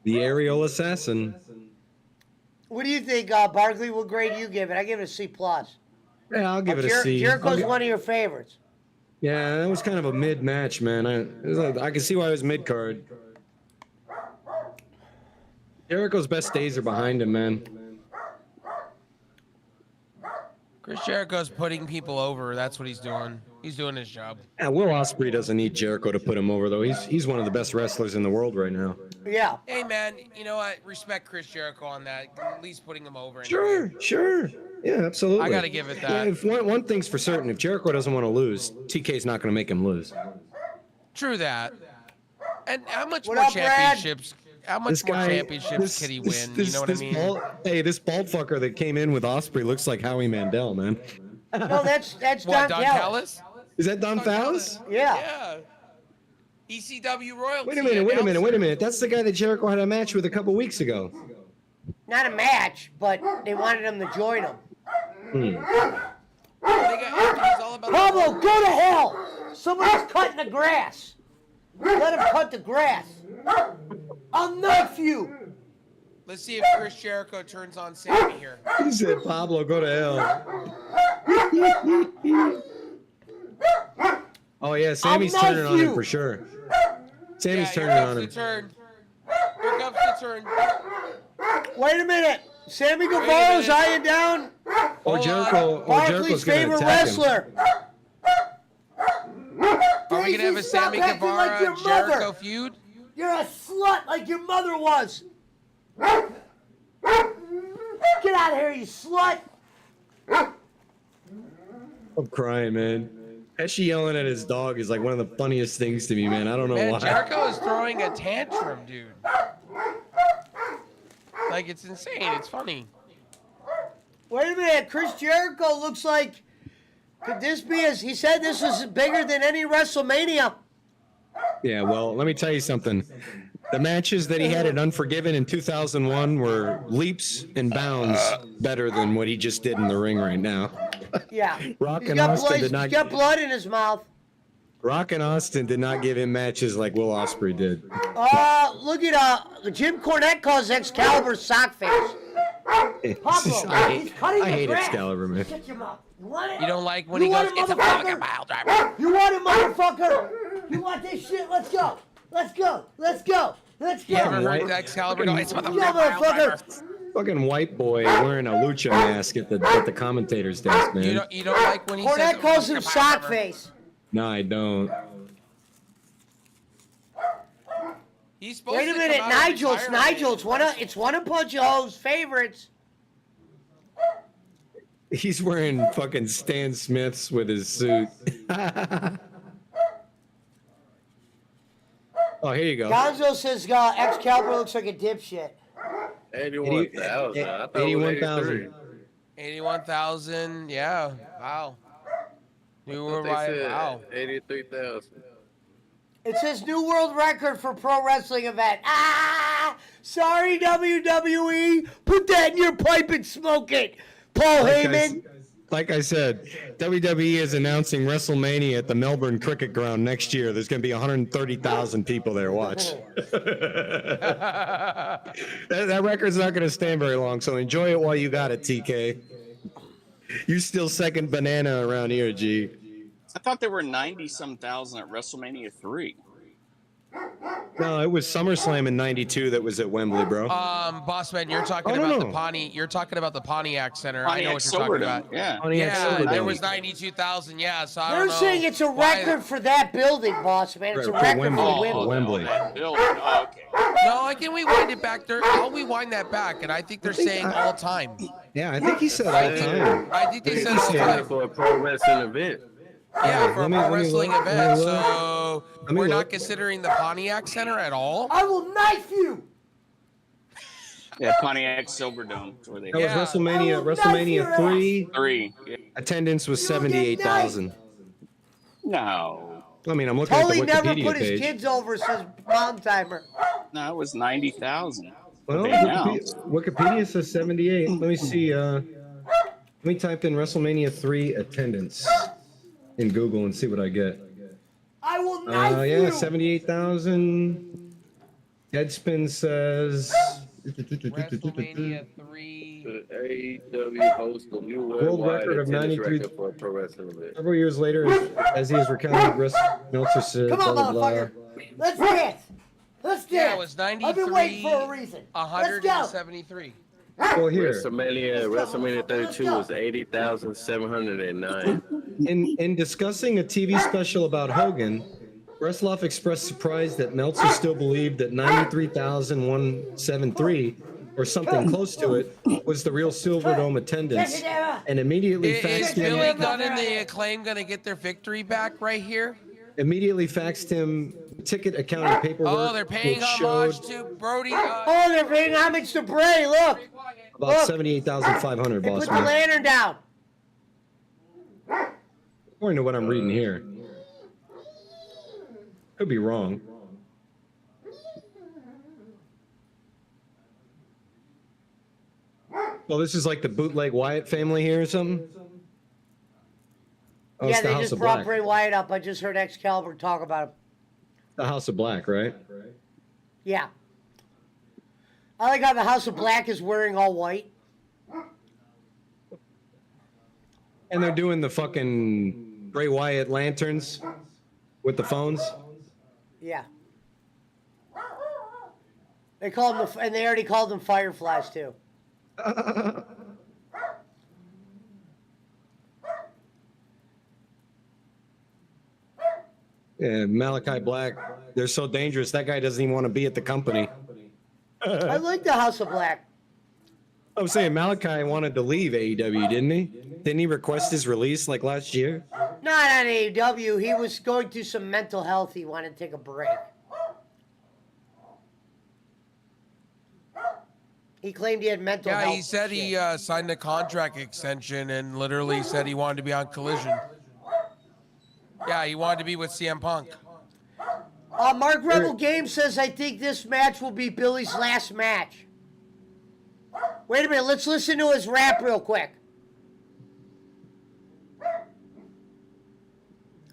The aerial assassin. What do you think, Barkley? What grade do you give it? I give it a C+. Yeah, I'll give it a C. Jericho's one of your favorites. Yeah, that was kind of a mid match, man. I can see why it was mid card. Jericho's best days are behind him, man. Chris Jericho's putting people over. That's what he's doing. He's doing his job. Yeah, Will Ospreay doesn't need Jericho to put him over, though. He's one of the best wrestlers in the world right now. Yeah. Hey, man, you know what? Respect Chris Jericho on that. At least putting him over. Sure. Yeah, absolutely. I got to give it that. Yeah, if one thing's for certain, if Jericho doesn't want to lose, TK's not going to make him lose. True that. And how much What more up, Brad? championships? How much more championships could he win? You know what I mean? This bald fucker that came in with Ospreay looks like Howie Mandel, man. No, that's What, Don Don Callis. Callis? Is that Don Callis? Yeah. Yeah. ECW royalty. Wait a minute. That's the guy that Jericho had a match with a couple weeks ago. Not a match, but they wanted him to join them. Pablo, go to hell! Somebody's cutting the grass. Let him cut the grass. I'll knife you. Let's see if Chris Jericho turns on Sammy here. He said, Pablo, go to hell. Oh, yeah, Sammy's turning on him for sure. Sammy's turning on him. Here comes the turn. Wait a minute. Sammy Guevara's eyeing down Or Jericho's Barkley's going to favorite attack him. wrestler. Are we going to have a Sammy Guevara Jericho feud? You're a slut like your mother was. Get out of here, you slut. I'm crying, man. Pesci yelling at his dog is like one of the funniest things to me, man. I don't know why. Jericho is throwing a tantrum, dude. Like, it's insane. It's funny. Wait a minute. Chris Jericho looks like... Could this be as... He said this was bigger than any WrestleMania. Yeah, well, let me tell you something. The matches that he had at Unforgiven in 2001 were leaps and bounds better than what he just did in the ring right now. Yeah. Rock and Austin did not. He's got blood in his mouth. Rock and Austin did not give him matches like Will Ospreay did. Look at Jim Cornette calls Excalibur sock face. Pablo, he's cutting I the hate grass. Excalibur, man. Shut your mouth. You want it? You don't like when You he want goes, it, it's a motherfucker? fucking mile driver. You want it, motherfucker? You want this shit? Let's go. Let's go. Let's go. Let's go. You ever heard Excalibur go, it's a Yeah, fucking mile driver? motherfucker. Fucking white boy wearing a lucha mask at the commentator's desk, man. You don't like when he says Cornette calls him it's a sock driver? face. No, I don't. He's supposed Wait a to minute, come out of Nigel's retirement. it's one of Punch Hole's favorites. He's wearing fucking Stan Smiths with his suit. Oh, here you go. Gonzo says Excalibur looks like a dipshit. 81,000. I thought it was 81,000. 81,000, yeah. Wow. You were right. Wow. 83,000. It says new world record for pro wrestling event. Sorry, WWE. Put that in your pipe and smoke it. Paul Heyman. Like I said, WWE is announcing WrestleMania at the Melbourne Cricket Ground next year. There's going to be 130,000 people there. Watch. that record's not going to stand very long, so enjoy it while you got it, TK. You still second banana around here, G. I thought there were 90-some thousand at WrestleMania 3. No, it was SummerSlam in '92 that was at Wembley, bro. Bossman, you're talking about the Pontiac Center. I know what you're talking about. Yeah. Yeah, there was 92,000. Yeah, so I don't They're know. saying it's a record for that building, boss man. It's a Right, record for Wembley. Wembley. Building. Oh, okay. No, I can rewind it back there. I'll rewind that back, and I think they're saying all time. Yeah, I think he said all time. I think they said He all said time. it for a pro wrestling event. Yeah, for a pro wrestling event. look. So Let me we're not look. considering the Pontiac Center at all. I will knife you. Yeah, Pontiac Silverdome. That's where they That was Yeah. WrestleMania. I will knife WrestleMania your 3. 3. Yeah. Attendance was You will get 78,000. No. I mean, I'm looking Tully at the never Wikipedia put his page. kids over, says Mom Timer. No, it was 90,000. Well, They Wikipedia says 78. Let me see. Let me type in WrestleMania 3 attendance in Google and see what I get. I will knife you. Yeah, 78,000. Deadspin says WrestleMania 3. The AEW hosts the new World worldwide record of attendance 93 record for a pro wrestling event. several years later, as he is recounting, Meltzer said, Come on, blah, blah, motherfucker. Let's dance. Let's dance. Yeah, it was 93. I've been waiting for a reason. Let's go. 173. blah. Well, here, WrestleMania 32 was 80,709. in discussing a TV special about Hogan, Bresloff expressed surprise that Meltzer still believed that 93,173 or something close to it was the real Silverdome attendance, and immediately Is faxed Billy him. Gunn and the Acclaim going to get their victory back right here? Immediately faxed him ticket accounting paperwork. Oh, they're paying which homage showed to Brody. Oh, they're paying homage to Bray. Look. about 78,500. They Boss put the man. lantern down. According to what I'm reading here, could be wrong. Well, this is like the bootleg Wyatt family here or something. Oh, Yeah, it's the they House just of brought Black. Bray Wyatt up. I just heard Excalibur talk about him. The House of Black, right? Yeah. I like how the House of Black is wearing all white. And they're doing the fucking Bray Wyatt lanterns with the phones. Yeah. They call them and they already called them fireflies too. Yeah, Malachi Black. They're so dangerous. That guy doesn't even want to be at the company. I like the House of Black. I'm saying Malachi wanted to leave AEW, didn't he? Didn't he request his release like last year? Not on AEW. He was going through some mental health. He wanted to take a break. He claimed he had mental health. Yeah, he said he signed a contract extension and literally said he wanted to be on Collision. Yeah, he wanted to be with CM Punk. Mark Rebel Game says, I think this match will be Billy's last match. Wait a minute, let's listen to his rap real quick.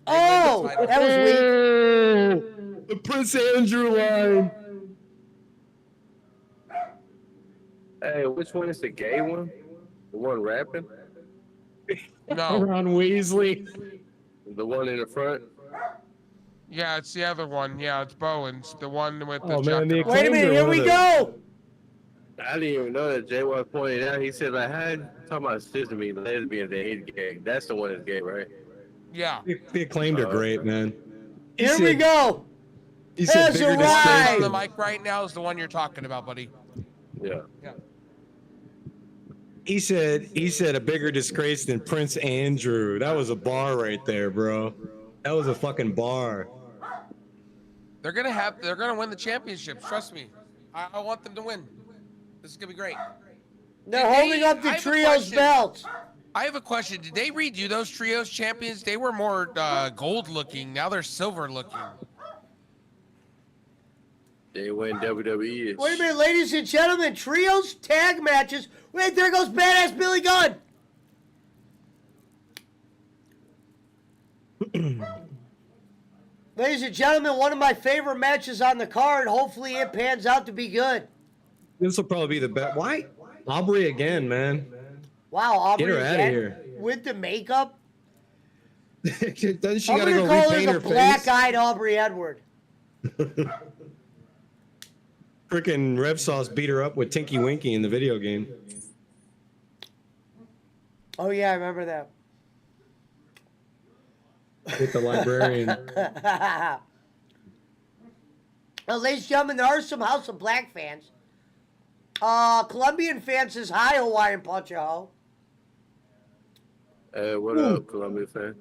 Oh, that was weak. The Prince Andrew line. Hey, which one is the gay one? The one rapping? No. Ron Weasley. The one in the front? Yeah, it's the other one. Yeah, it's Bowen's. The one with the Oh, man, jacket. Wait a minute, here we go. I didn't even know that. Jay was pointing out. He said, like, how talking about sister me lesbian, they hate gay. That's the one that's gay, right? Yeah. The Acclaimed are great, man. Here we go. He said Has bigger arrived. disgrace On the than- mic right now is the one you're talking about, buddy. Yeah. Yeah. He said a bigger disgrace than Prince Andrew. That was a bar right there, bro. That was a fucking bar. They're gonna win the championships. Trust me. I want them to win. This is gonna be great. They're holding up I the have a trios question. belts. I have a question. Did they redo those trios champions? They were more gold looking. Now they're silver looking. They win WWE. Wait a minute, ladies and gentlemen, trios tag matches. Wait, there goes badass Billy Gunn. Ladies and gentlemen, one of my favorite matches on the card. Hopefully it pans out to be good. This will probably be the best. Why? Aubrey again, man. Wow, Aubrey Get her outta again here. with the makeup. Doesn't she I'm gotta gonna go call her repaint the her face? black-eyed Aubrey Edward. Frickin' Rev Sauce beat her up with Tinky Winky in the video game. Oh yeah, I remember that. With the librarian. Well, ladies and gentlemen, there are some House of Black fans. Colombian fan says, hi, Hawaiian Punch a Hoe. What up, Columbia fan?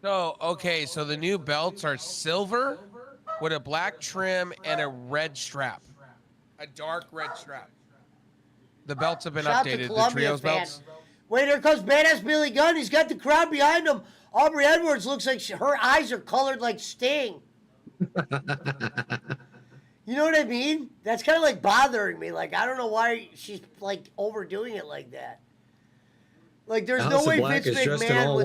So, okay, so the new belts are silver with a black trim and a red strap. A dark red strap. The belts have been Shout out to updated. The Columbia trios fan. belts. Wait, here comes badass Billy Gunn. He's got the crowd behind him. Aubrey Edwards looks like her eyes are colored like Sting. You know what I mean? That's kind of like bothering me. Like, I don't know why she's like overdoing it like that. Like, there's House no of way Black Vince is dressed in McMahon all white.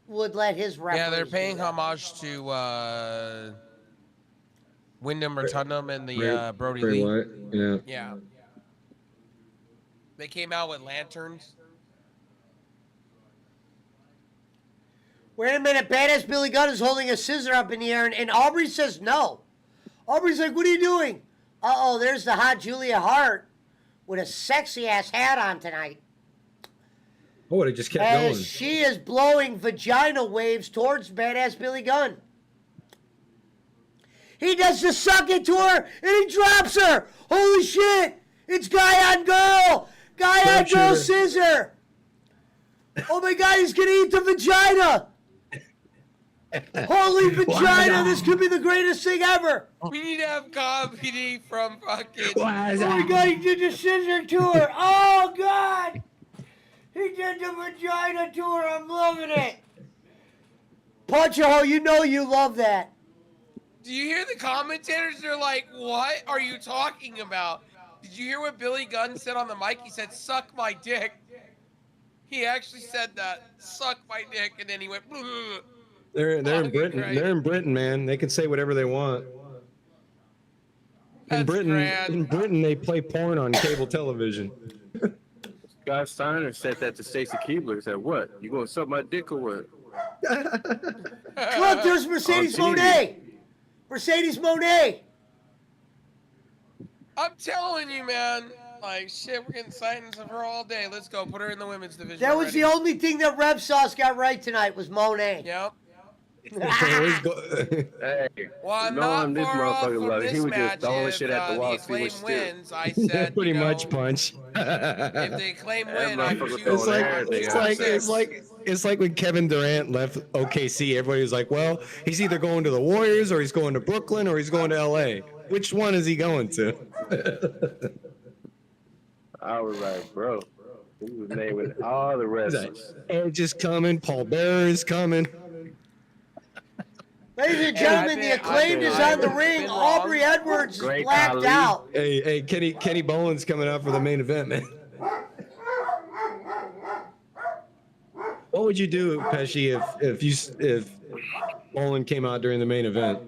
would let his referees Yeah, they're do paying that. homage to Wyndham Rotundum and the Brody Bray Lee. Wyatt, yeah. Yeah. They came out with lanterns. Wait a minute, Badass Billy Gunn is holding a scissor up in the air, and Aubrey says no. Aubrey's like, what are you doing? Uh-oh, there's the hot Julia Hart with a sexy-ass hat on tonight. Oh, it just kept As going. she is blowing vagina waves towards Badass Billy Gunn. He does the suck it to her, and he drops her. Holy shit! It's guy on girl! Guy on girl scissor! Oh my god, he's gonna eat the vagina! Holy vagina, this could be the greatest thing ever! We need to have comedy from fucking. Oh my god, he did the scissor to her! Oh god! He did the vagina to her, I'm loving it! Punch a hole, you know you love that. Do you hear the commentators? They're like, what are you talking about? Did you hear what Billy Gunn said on the mic? He said, suck my dick. He actually said that, suck my dick, and then he went, "Bleh." They're in Britain. Great. They're in Britain, man. They can say whatever they want. That's In grand. Britain, they play porn on cable television. Scott Steiner said that to Stacy Keibler. He said, what? You gonna suck my dick or what? Look, there's Mercedes On TV. Monet. Mercedes Monet. I'm telling you, man. Like, shit, we're getting sightings of her all day. Let's go. Put her in the women's division. That was already. the only thing that Rev Sauce got right tonight was Monet. Yep. Hey, Well, I'm knowing not this far off motherfucker, from like, this he was match. just throwing If shit at the the wall, see Acclaim what stick. wins, I said, Pretty you know, much punch. if the Acclaim win, I motherfucker choose throwing like everything it's out. like it's like when Kevin Durant left OKC. Everybody was like, "Well, he's either going to the Warriors, or he's going to Brooklyn, or he's going to LA. Which one is he going to?" I was like, bro, he was naming all the He's like, wrestlers. Edge is coming. Paul Bearer is coming. Ladies and gentlemen, the Acclaimed is on the ring. Aubrey Edwards is Great blacked Ali. out. Hey, Kenny Boland's coming out for the main event, man. What would you do, Pesci, if Boland came out during the main event?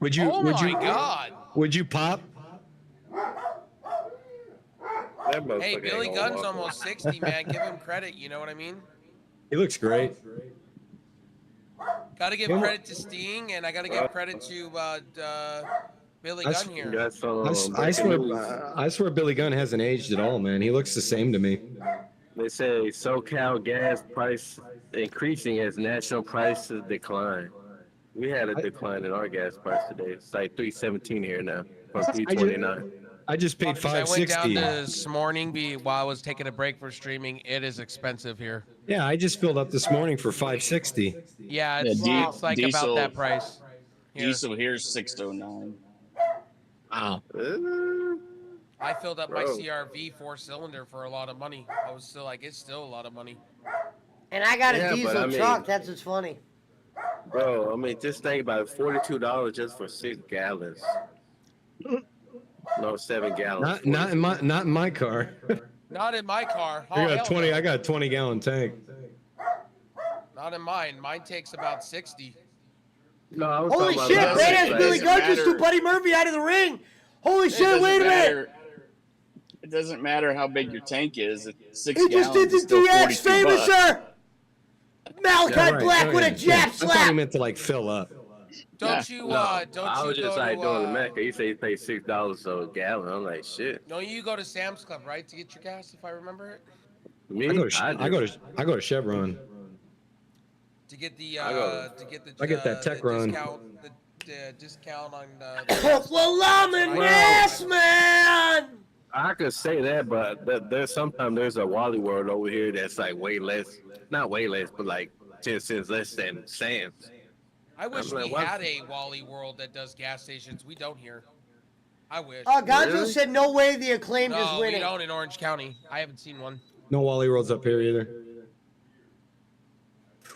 Would you? Oh would my you? God. Would you pop? That motherfucker Hey, ain't Billy gonna Gunn's walk almost 60, man. Give him credit. You know what I mean? He looks great. Got to give Yeah. credit to Sting, and I got to give credit to Billy I Gunn here. Got some, I breaking news. swear Billy Gunn hasn't aged at all, man. He looks the same to me. They say SoCal gas price increasing as national prices decline. We had a decline in our gas price today. It's like $3.17 here now from $3.29. I just paid I went down $5.60. this morning while I was taking a break for streaming. It is expensive here. Yeah, I just filled up this morning for $5.60. Yeah, it's, Yeah, it's like diesel- about that price. Here. Diesel here's 609. Wow. I filled up my Bro. CRV 4-cylinder for a lot of money. I was still like, it's still a lot of money. And I got a Yeah, but diesel I mean- truck. That's what's funny. Bro, I mean, just think about it. $42 just for 6 gallons. No, 7 gallons. Not in my car. Not in my car. Oh, I got hell 20. no. I got a 20-gallon tank. Not in mine. Mine takes about 60. No, I was Holy talking shit, about badass like- Billy Gunn just matter. threw Buddy Murphy out of the ring. Holy It shit, doesn't wait a minute. matter- It doesn't matter how big your tank is. 6 He just gallons did is the still DX 42 bucks. famouser. Malachi Yeah, right. Black Oh, with yeah. a jab Yeah. I thought he slap. meant to like fill up. Don't you, No, don't I you was go just like to, doing the Mecca. He said he paid $6 a gallon. I'm like, shit. no, you go to Sam's Club, right, to get your gas, if I remember it? Me, I go to Chevron. To get the, I go- to get the, I get that tech the run. discount, the discount on, Well, I'm an ass man. I could say that, but there's sometimes there's a Wally World over here that's like way less, not way less, but like 10 cents less than Sam's. I wish I'm like, we what? had a Wally World that does gas stations. We don't here. I wish. Gonzo Really? said no way the Acclaimed is No, we winning. don't in Orange County. I haven't seen one. No Wally Roads up here either.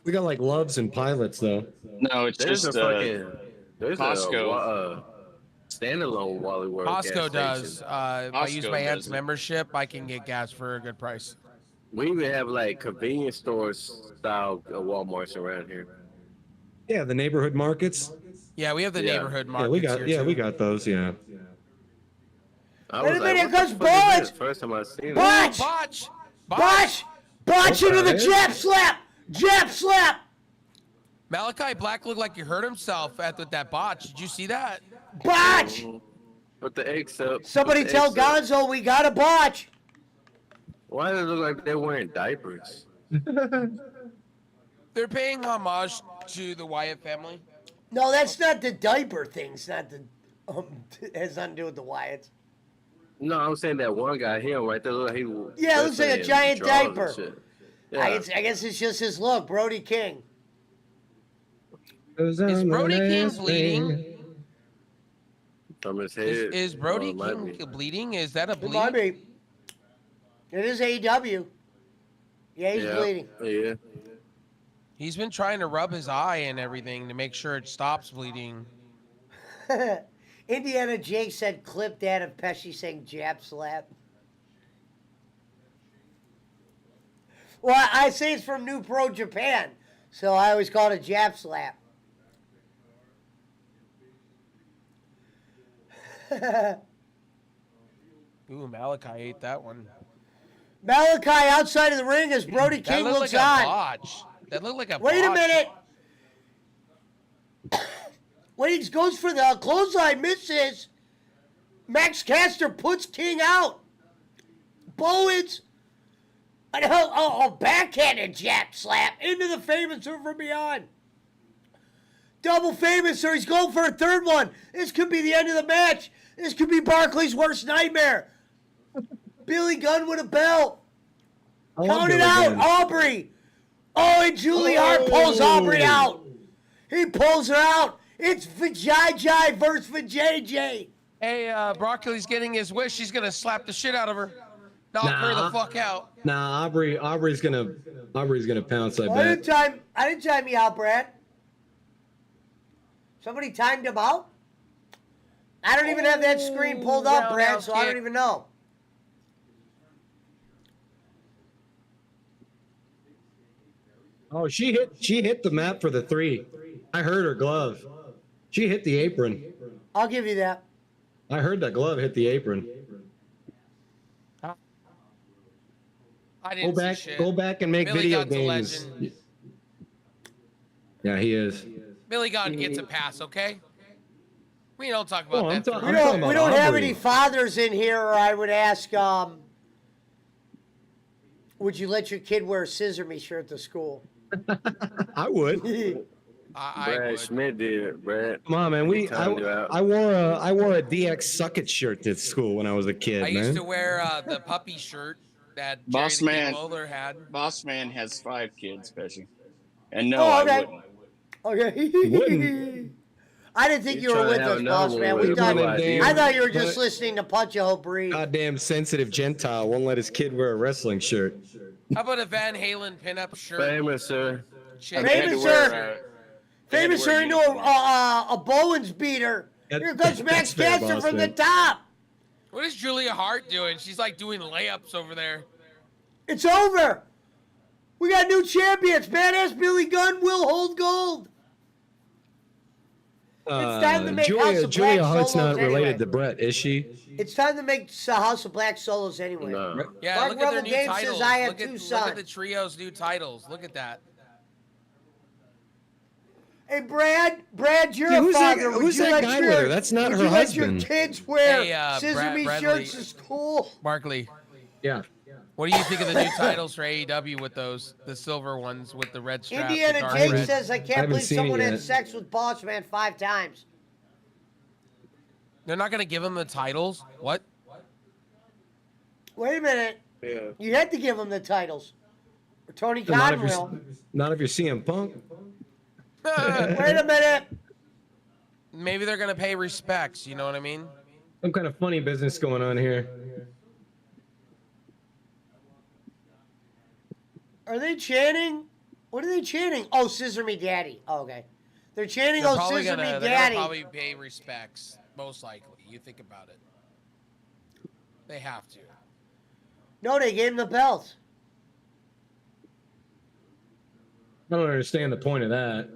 We got like Loves and Pilots though. No, it's There's just a fucking there's Costco. a standalone Wally World. Costco gas does. station. If I use Costco my does aunt's it. membership, I can get gas for a good price. We even have like convenience stores style Walmarts around here. Yeah, the neighborhood markets. Yeah, we have the Yeah. neighborhood Yeah, markets we got here too. we got those. Yeah. I Wait was a like, minute, what goes the fuck is Botch! this? First time I seen it. Botch! Botch! Botch! Botch into the jab slap! Jab slap! Malachi Black looked like he hurt himself with that botch. Did you see that? Botch! Put the X up. Somebody Put the tell X up. Gonzo we got a botch. Why does it look like they're wearing diapers? They're paying homage to the Wyatt family. No, that's not the diaper thing. It's not the. It has nothing to do with the Wyatts. No, I'm saying that one guy here right there. Look like he Yeah, it looks like a wrestling giant drawers and diaper. shit. I guess it's just his look, Brody King. Is Brody King bleeding? From his head. Is Brody it might King be. bleeding? Is that a It might bleed? be. It is AEW. Yeah, he's Yeah. bleeding. Yeah. He's been trying to rub his eye and everything to make sure it stops bleeding. Indiana Jake said clip that of Pesci saying jab slap. Well, I say it's from New Pro Japan, so I always call it a jab slap. Ooh, Malachi ate that one. Malachi outside of the ring as Brody That King looked looks like a on. botch. That looked like a Wait a botch. minute. When he goes for the clothesline, misses. Max Caster puts King out. Bowens. Backhanded jab slap into the famouser from beyond. Double famouser. He's going for a third one. This could be the end of the match. This could be Barkley's worst nightmare. Billy Gunn with a belt. Count it out, Aubrey. Oh, and Julie Hart pulls Aubrey out. He pulls her out. It's Vijay versus Vijay. Hey, Broccoli's getting his wish. He's gonna slap the shit out of her. Knock her the fuck out. Nah, Aubrey's gonna pounce. I I bet. didn't time you out, Brad. Somebody timed him out? I don't even have that screen pulled up, Brad, roundhouse so I don't kick. even know. Oh, she hit the mat for the 3. I heard her glove. She hit the apron. I'll give you that. I heard that glove hit the apron. I didn't see shit. Go back and make Billy video Gunn's a games. legend. Yeah, he is. Billy Gunn gets a pass, okay? We don't talk about that. talking We don't about have Aubrey. any fathers in here, or I would ask, would you let your kid wear a scissor me shirt to school? I would. I Brad would. Schmidt did it, Brad. Come on, man. I wore a DX Suck It shirt to school when I was a kid, I man. used to wear the puppy shirt that Jerry Boss the King man. Lawler had. Boss man has 5 kids, Pesci. And no, Oh, okay. I wouldn't. Okay. wouldn't. I didn't think you were trying to with have us, another boss one man. with We a thought, blue idea. I thought you were just But- listening to Punch a Whole Breed. Goddamn sensitive Gentile won't let his kid wear a wrestling shirt. How about a Van Halen pinup shirt? Famous, sir. Shit. They had to Famous wear, sir. they had to Famous wear her into uniforms. a Bowens beater. That- Here comes Max that's fair, Caster boss from the man. top. What is Julia Hart doing? She's like doing layups over there. It's over. We got new champions. Badass Billy Gunn will hold gold. time to make House of Julia Black Hart's solos not related anyway. to Brett, is she? It's time to make House of Black solos anyway. No. Yeah, Mark look at their Rebel new Games titles. says I have look two at, Look sons. at the trio's new titles. Look at that. Hey, Brad, you're Yeah, a who's that- father. Would who's you that let guy your, with her? That's not would her you let your husband. kids wear Hey, scissor Brad me Bradley. shirts to school? Barkley, Yeah. what do you think of the new titles for AEW with those, the silver ones with the red strap? the Indiana dark Jake red? says, I I can't haven't believe seen someone it had yet. sex with Boss Man 5 times. They're not going to give them the titles? What? Wait a minute. Yeah. You had to give them the titles. Or Tony Not Khan if you're, will. not if you're CM Punk. Wait a minute. Maybe they're going to pay respects, you know what I mean? Some kind of funny business going on here. Are they chanting? What are they chanting? Oh, Scissor Me Daddy. Oh, okay. They're chanting, They're oh, probably Scissor gonna, Me they're Daddy. gonna probably pay respects, most likely. You think about it. They have to. No, they gave him the belt. I don't understand the point of that.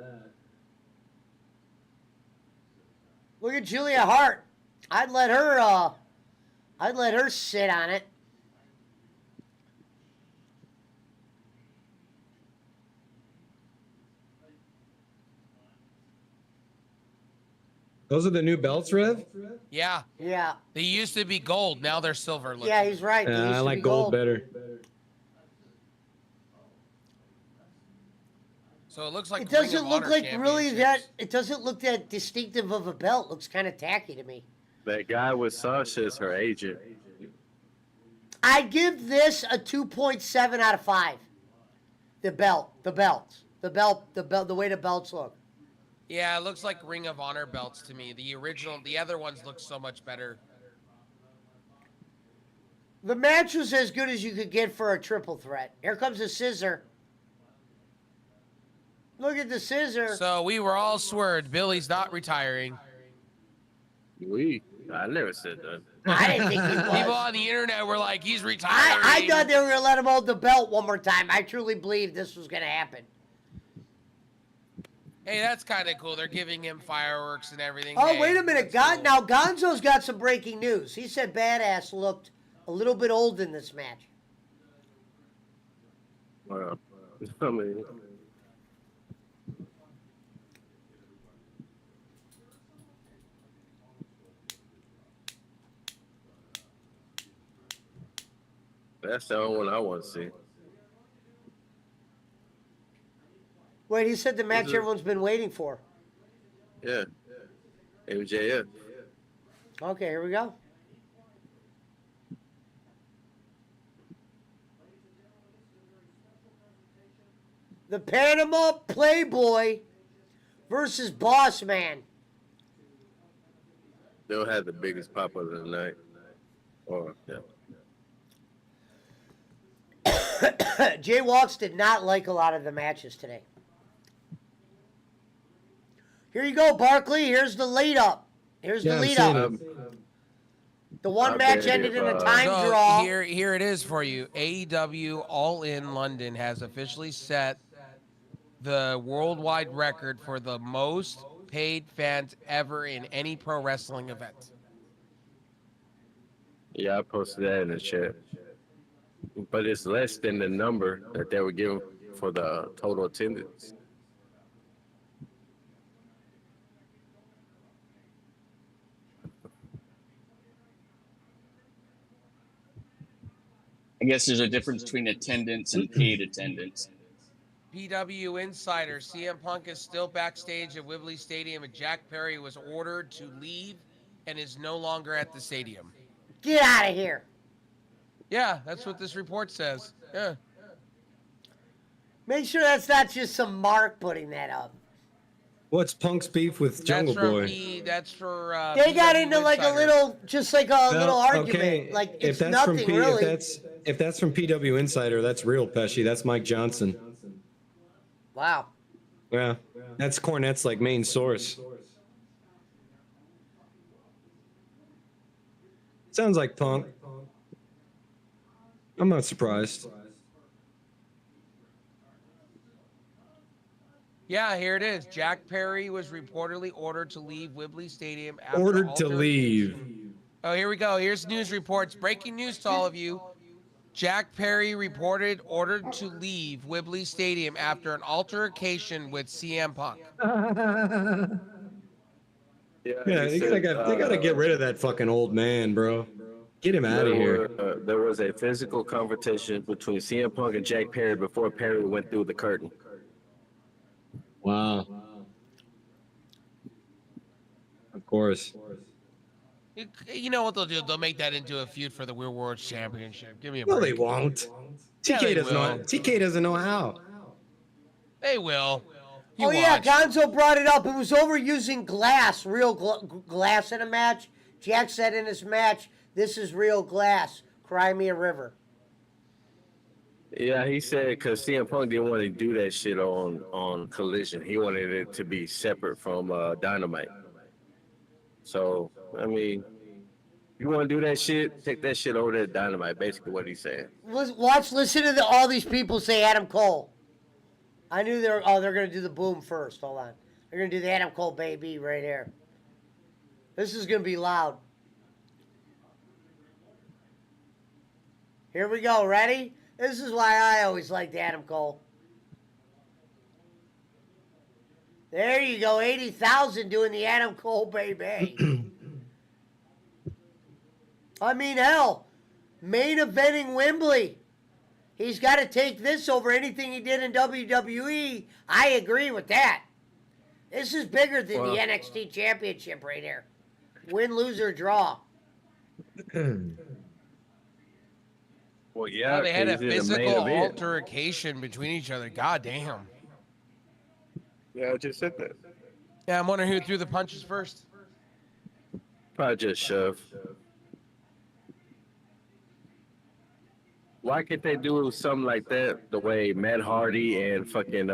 Look at Julia Hart. I'd let her sit on it. Those are the new belts, Rev? Yeah. Yeah. They used to be gold. Now they're silver. Looking. Yeah, he's right. They used I to like be gold better. So it looks like It doesn't Ring of look Honor like really that. championships. It doesn't look that distinctive of a belt. Looks kind of tacky to me. That guy with Sasha is her agent. I give this a 2.7 out of 5. The belts, the way the belts look. Yeah, it looks like Ring of Honor belts to me. The other ones look so much better. The match was as good as you could get for a triple threat. Here comes the scissor. Look at the scissor. So we were all swerved. Billy's not retiring. I never said that. I didn't think he People was. on the internet were like, he's retiring. I thought they were going to let him hold the belt one more time. I truly believed this was going to happen. Hey, that's kind of cool. They're giving him fireworks and everything. Oh, Hey, wait a minute. that's cool. Now, Gonzo's got some breaking news. He said Badass looked a little bit old in this match. Well, I mean, that's the only one I want to see. Wait, he said the match Is it- everyone's been waiting for. Yeah. MJF. Okay, here we go. The Panama Playboy versus Boss Man. They'll have the biggest pop of the night. Or, yeah. Jay Walks did not like a lot of the matches today. Here you go, Barkley. Here's the lead up. Here's the I'm lead seeing up. it. The one I match bet ended if, in a time So draw. here it is for you. AEW All In London has officially set the worldwide record for the most paid fans ever in any pro wrestling event. Yeah, I posted that in the chat. But it's less than the number that they were given for the total attendance. I guess there's a difference between attendance and paid attendance. PW Insider, CM Punk is still backstage at Wembley Stadium, and Jack Perry was ordered to leave and is no longer at the stadium. Get out of here. Yeah, that's what this report says. Yeah. Make sure that's not just some Mark putting that up. What's Punk's beef with Jungle Boy? That's for. They got PW into like a Insider. little, just like a little argument. Okay, Like if it's that's nothing from really. if that's from PW Insider, that's real Pesci. That's Mike Johnson. Wow. Yeah, that's Cornette's like main source. Sounds like Punk. I'm not surprised. Yeah, here it is. Jack Perry was reportedly ordered to leave Wembley Stadium after Ordered to altercation. leave. Oh, here we go. Here's news reports. Breaking news to all of you. Jack Perry ordered to leave Wembley Stadium after an altercation with CM Punk. Yeah, he they said, gotta get rid of that fucking old man, bro. Get him out of here. There was a physical confrontation between CM Punk and Jack Perry before Perry went through the curtain. Wow. Of course. You know what they'll do? They'll make that into a feud for the World World Championship. Give me a No, break. they won't. Yeah, they will. TK doesn't know how. They will. You Yeah, watch. Gonzo brought it up. It was overusing glass, real glass in a match. Jack said in his match, "This is real glass. Cry me a river." Yeah, he said because CM Punk didn't want to do that shit on Collision. He wanted it to be separate from Dynamite. So, I mean, you want to do that shit, take that shit over to Dynamite, basically what he's saying. Listen to all these people say Adam Cole. I knew they're going to do the boom first. Hold on. They're going to do the Adam Cole baby right here. This is going to be loud. Here we go. Ready? This is why I always liked Adam Cole. There you go. 80,000 doing the Adam Cole baby. I mean, hell, main eventing Wembley. He's got to take this over anything he did in WWE. I agree with that. This is bigger than the NXT Championship right here. Win, lose, or draw. Well, yeah, They had a 'cause he's in the physical main event. altercation between each other. God damn. Yeah, I just said that. Yeah, I'm wondering who threw the punches first. Probably just shove. Why can't they do something like that the way Matt Hardy and fucking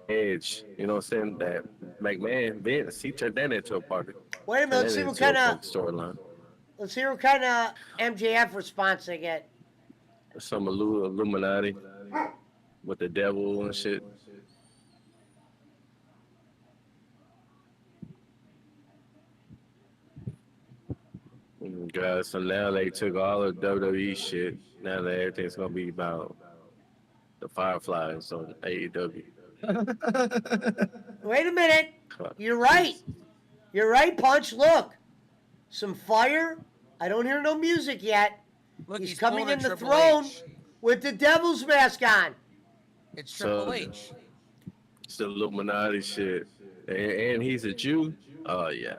Edge, you know what I'm saying? That McMahon, Vince, he turned that into a party. Wait a minute. Let's see what kind of storyline. Let's see what kind of MJF response they get. Some Illuminati with the devil and shit. Guys, so now they took all the WWE shit. Now that everything's gonna be about the Fireflies on AEW. Wait a minute. You're right. You're right, Punch. Look. Some fire. I don't hear no music yet. Look, he's coming in the Triple throne H. with the devil's mask on. It's Triple H. It's the Illuminati shit. And he's a Jew? Oh, yeah.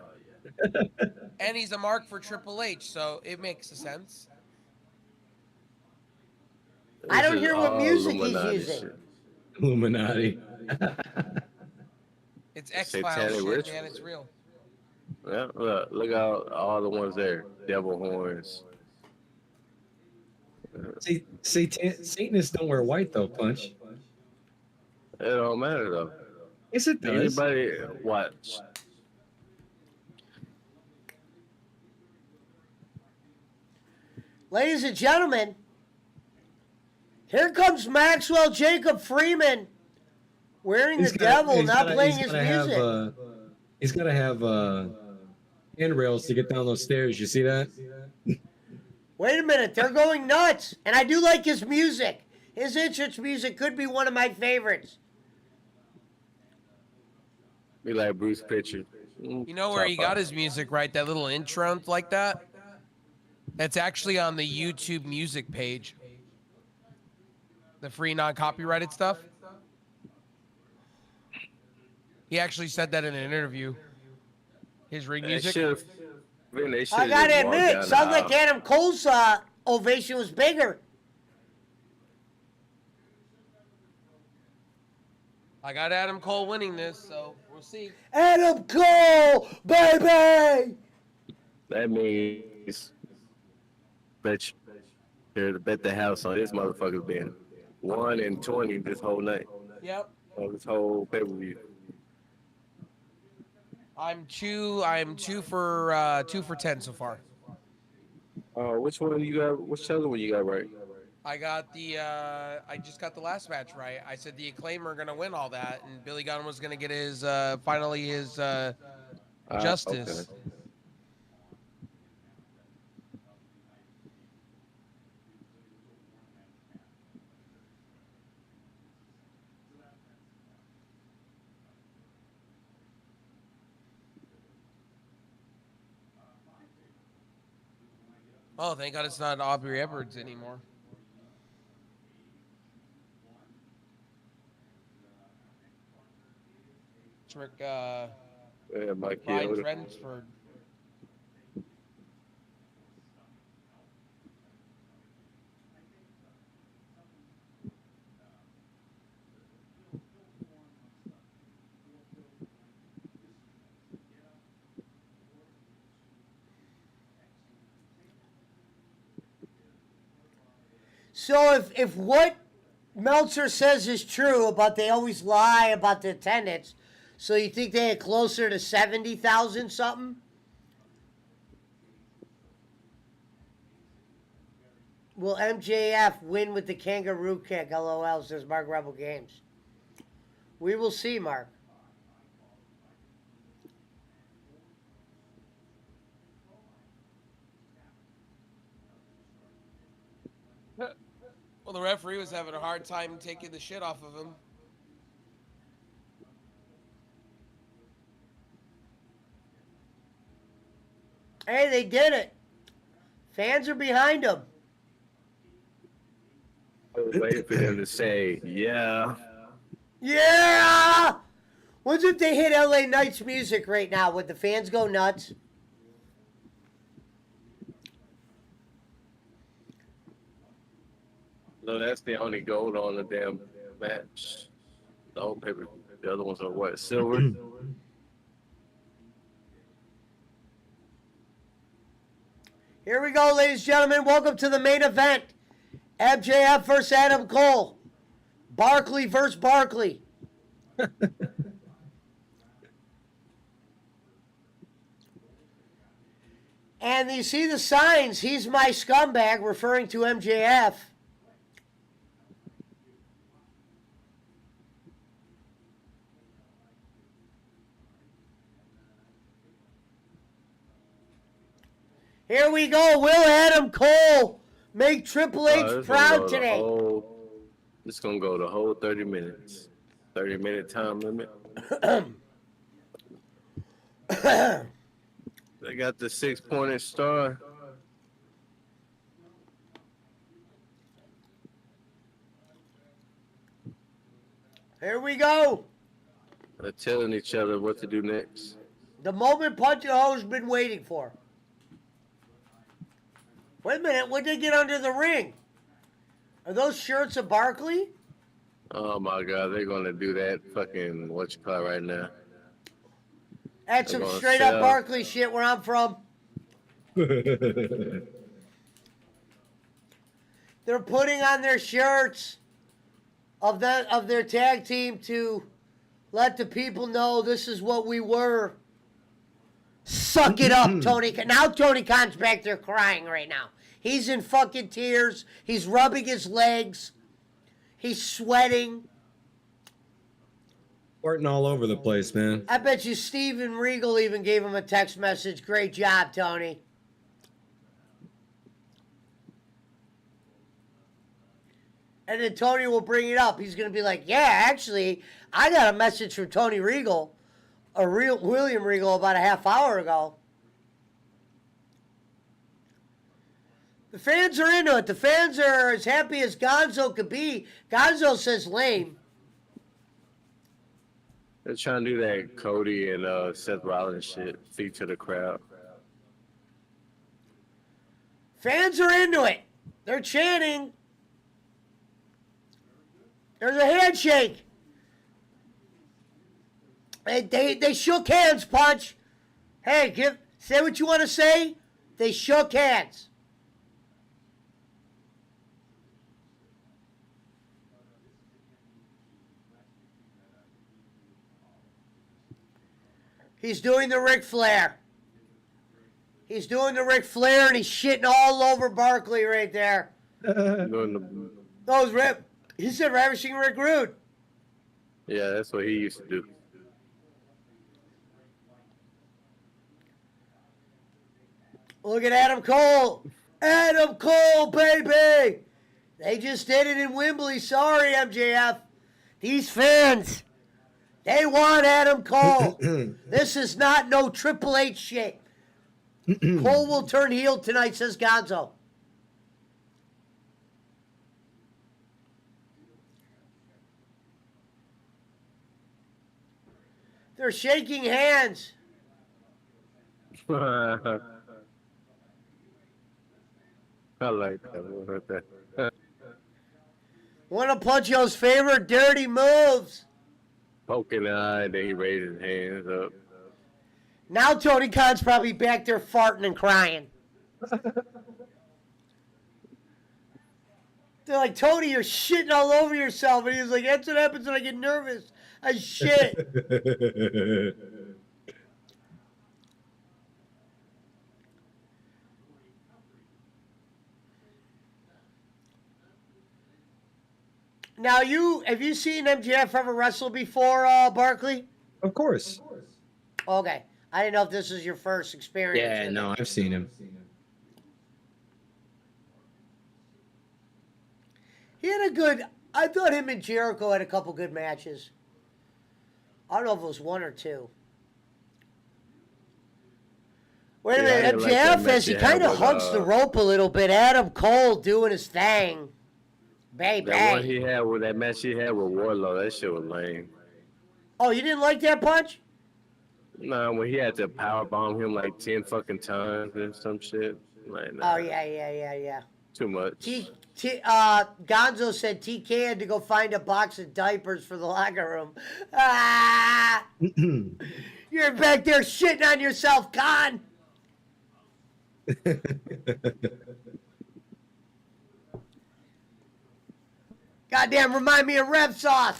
And he's a mark for Triple H, so it makes sense. I don't This is hear what all music Illuminati he's using. shit. Illuminati. It's X-Files Satanic shit, rituals. man. It's real. Yeah, look out, all the ones there. Devil horns. See, Satanists don't wear white though, Punch. It don't matter though. Yes, it does. Anybody watch? Ladies and gentlemen, here comes Maxwell Jacob Freeman wearing the devil, not playing his music. He's got to have handrails to get down those stairs. You see that? Wait a minute, they're going nuts. And I do like his music. His entrance music could be one of my favorites. Be like Bruce Pitcher. You know where he got his music, right? That little intro like that? That's actually on the YouTube music page. The free non-copyrighted stuff. He actually said that in an interview. His ring music. I gotta admit, sounds like Adam Cole's ovation was bigger. I got Adam Cole winning this, so we'll see. Adam Cole, baby! That means bet the house on this motherfucker's been 1-20 this whole night. Yep. Of this whole pay-per-view. I'm two for 10 so far. Which one you got? Which other one you got right? I just got the last match right. I said the Acclaim are gonna win all that, and Billy Gunn was gonna get his finally his justice. Okay. Oh, thank God it's not Aubrey Edwards anymore. Trick, Mike Brian Yoda. Trensford. So if what Meltzer says is true about they always lie about the attendance, so you think they had closer to 70,000 something? Will MJF win with the kangaroo kick? LOL, says Mark Rebel Games. We will see, Mark. Well, the referee was having a hard time taking the shit off of him. Hey, they did it. Fans are behind them. I was waiting for them to say, yeah. Yeah! What if they hit LA Knights music right now? Would the fans go nuts? No, that's the only gold on the damn match. The whole paper. The other ones are what? Silver? Here we go, ladies and gentlemen. Welcome to the main event. MJF versus Adam Cole. Barkley versus Barkley. And you see the signs. He's my scumbag, referring to MJF. Here we go. Will Adam Cole make Triple H proud today? This is going to go the whole 30 minutes. 30-minute time limit. They got the 6-pointed star. Here we go. They're telling each other what to do next. The moment Punch and Ho's been waiting for. Wait a minute, what did they get under the ring? Are those shirts of Barkley? Oh my God, they're gonna do that fucking what you call right now. That's some straight up Barkley shit where I'm from. They're putting on their shirts of their tag team to let the people know this is what we were. Suck it up, Tony. Now Tony Khan's back there crying right now. He's in fucking tears. He's rubbing his legs. He's sweating. Farting all over the place, man. I bet you Steven Regal even gave him a text message. Great job, Tony. And then Tony will bring it up. He's going to be like, yeah, actually, I got a message from Tony Regal, William Regal, about a half hour ago. The fans are into it. The fans are as happy as Gonzo could be. Gonzo says lame. They're trying to do that Cody and Seth Rollins shit. Feed to the crowd. Fans are into it. They're chanting. There's a handshake. They shook hands, Punch. Hey, say what you want to say. They shook hands. He's doing the Ric Flair. He's doing the Ric Flair, and he's shitting all over Barkley right there. Rip. He said Ravishing Rick Rude. Yeah, that's what he used to do. Look at Adam Cole. Adam Cole, baby. They just did it in Wembley. Sorry, MJF. These fans, they want Adam Cole. This is not no Triple H shit. Cole will turn heel tonight, says Gonzo. They're shaking hands. I like that. One of Puncho's favorite dirty moves. Poking the eye, then he raised his hands up. Now Tony Khan's probably back there farting and crying. They're like, Tony, you're shitting all over yourself. And he's like, that's what happens when I get nervous. I shit. Now, have you seen MJF ever wrestle before, Barkley? Of course. Okay. I didn't know if this was your first experience. Yeah, no, I've seen him. He had a good. I thought him and Jericho had a couple good matches. I don't know if it was one or two. Wait a Yeah, I minute, didn't like that MJF match as he he had kind of with, hugs the rope a little bit. Adam Cole doing his thing. Bang, That one bang. he had with that match he had with Warlow, that shit was lame. Oh, you didn't like that punch? Nah, when he had to power bomb him like 10 fucking times and some shit. Like, nah, Oh, yeah. too much. Gonzo said TK had to go find a box of diapers for the locker room. Ah! You're back there shitting on yourself, Con. Goddamn, remind me of Rev Sauce.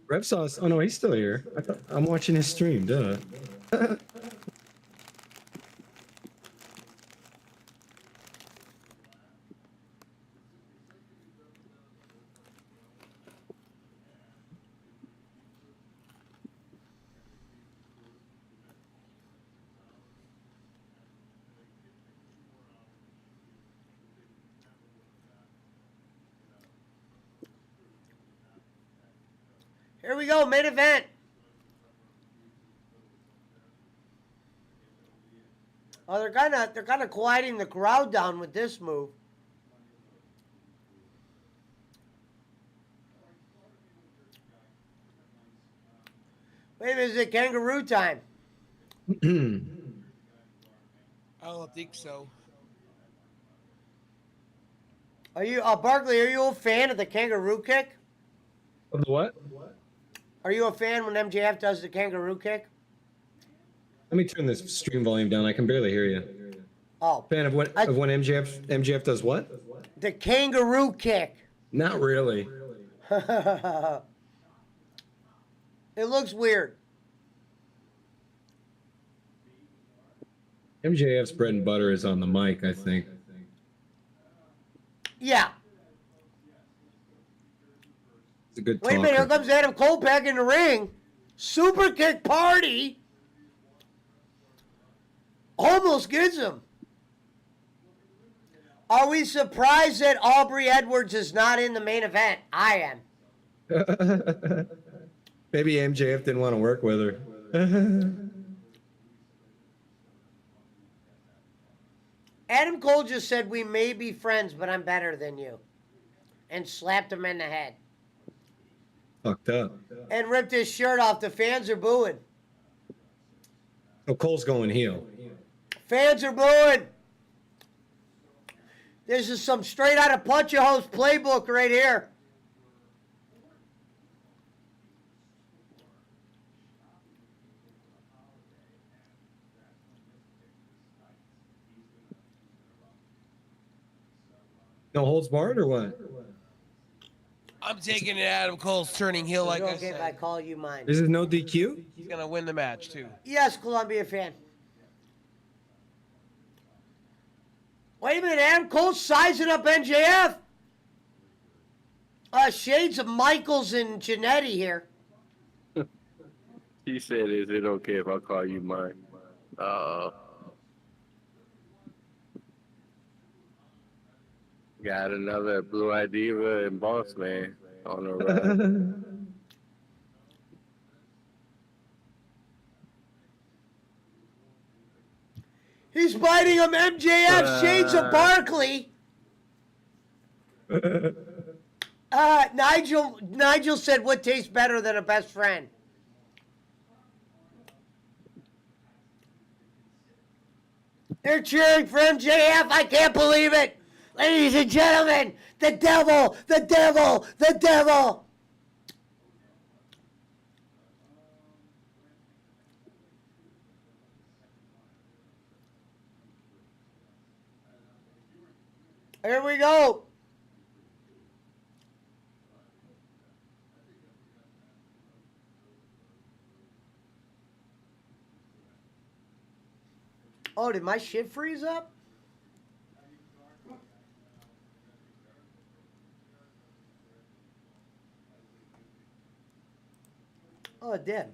Rev Sauce. Oh no, he's still here. I'm watching his stream. Duh. Here we go, main event. Oh, they're kind of quieting the crowd down with this move. Wait a minute, is it kangaroo time? I don't think so. Are you, Barkley? Are you a fan of the kangaroo kick? Of the what? Are you a fan when MJF does the kangaroo kick? Let me turn this stream volume down. I can barely hear you. Oh, Fan of when MJF does what? the kangaroo kick. Not really. It looks weird. MJF's bread and butter is on the mic, I think. Yeah. He's a good Wait a talker. minute, here comes Adam Cole back in the ring. Super kick party. Almost gets him. Are we surprised that Aubrey Edwards is not in the main event? I am. Maybe MJF didn't want to work with her. Adam Cole just said we may be friends, but I'm better than you. And slapped him in the head. Fucked up. And ripped his shirt off. The fans are booing. Oh, Cole's going heel. Fans are booing. This is some straight out of Punch a Host playbook right here. No holds barred or what? I'm taking it Adam Cole's turning heel, like I Okay, if I said. call you mine. Is it no DQ? He's going to win the match, too. Yes, Columbia fan. Wait a minute, Adam Cole sizing up MJF. Shades of Michaels and Jannetty here. He said, "Is it okay if I call you mine?" Got another Blue Eye Diva and Boss Man on the ride. He's biting him, MJF. Shades of Barkley. Nigel said, what tastes better than a best friend? They're cheering for MJF. I can't believe it. Ladies and gentlemen, the devil, the devil, the devil. Here we go. Oh, did my shit freeze up? Oh, it did.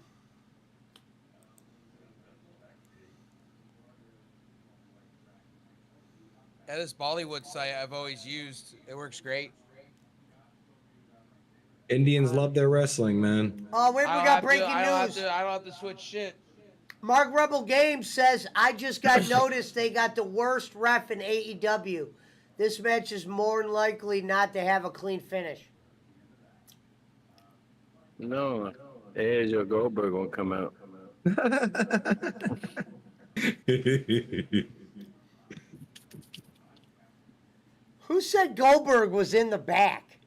Yeah, this Bollywood site I've always used. It works great. Indians love their wrestling, man. Oh, wait, we got breaking news. I don't have to switch shit. Mark Rebel Games says, I just got noticed they got the worst ref in AEW. This match is more than likely not to have a clean finish. No, Edge or Goldberg gonna come out. Who said Goldberg was in the back?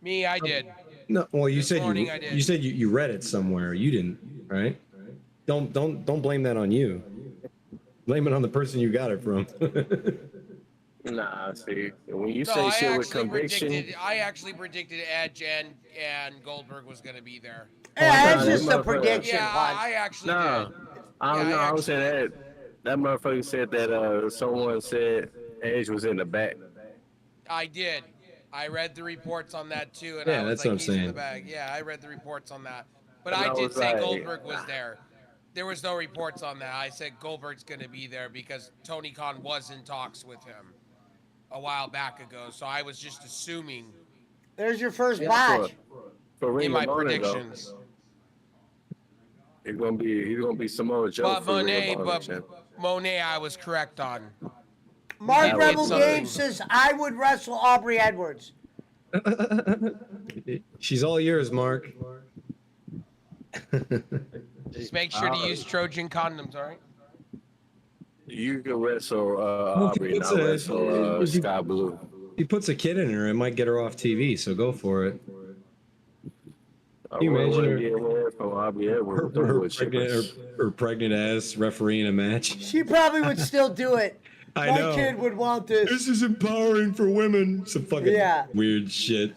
Me, I did. No, well, you This said morning I did. you said you read it somewhere. You didn't, right? Don't blame that on you. Blame it on the person you got it from. Nah, see, when you No, say shit with conviction, I actually predicted Edge and Goldberg was going to be there. Yeah, nah, it's just a that motherfucker- prediction, Yeah, Punch. I actually nah, did. I don't Yeah, know. I I was saying actually- that motherfucker said that someone said Edge was in the back. I did. I read the reports on that too, and Yeah, I was that's like, what I'm he's in the saying. bag. Yeah, I read the reports on that. But And I I did was say like, Goldberg was there. There was no reports on that. I said Goldberg's going to be there because Tony Khan was in talks with him a while back ago. So I was just assuming There's your first Yeah, botch. for Ring in my of Honor, though, predictions. he's gonna be Samoa Joe But for Ring of Honor. champ. Monet, I was correct on. Mark That Rebel was Games something. says, I would wrestle Aubrey Edwards. She's all yours, Mark. Just make sure to use Trojan condoms, all right? You can wrestle Well, if he Aubrey, and puts I'll a- wrestle if he- Sky Blue. If he puts a kid in her, it might get her off TV. So go for it. I you wouldn't imagine want to get away from Aubrey Edwards with them wood chippers. her pregnant ass refereeing a match. She probably would still do it. I My know. kid would want this. This is empowering for women. Some fucking Yeah. weird shit.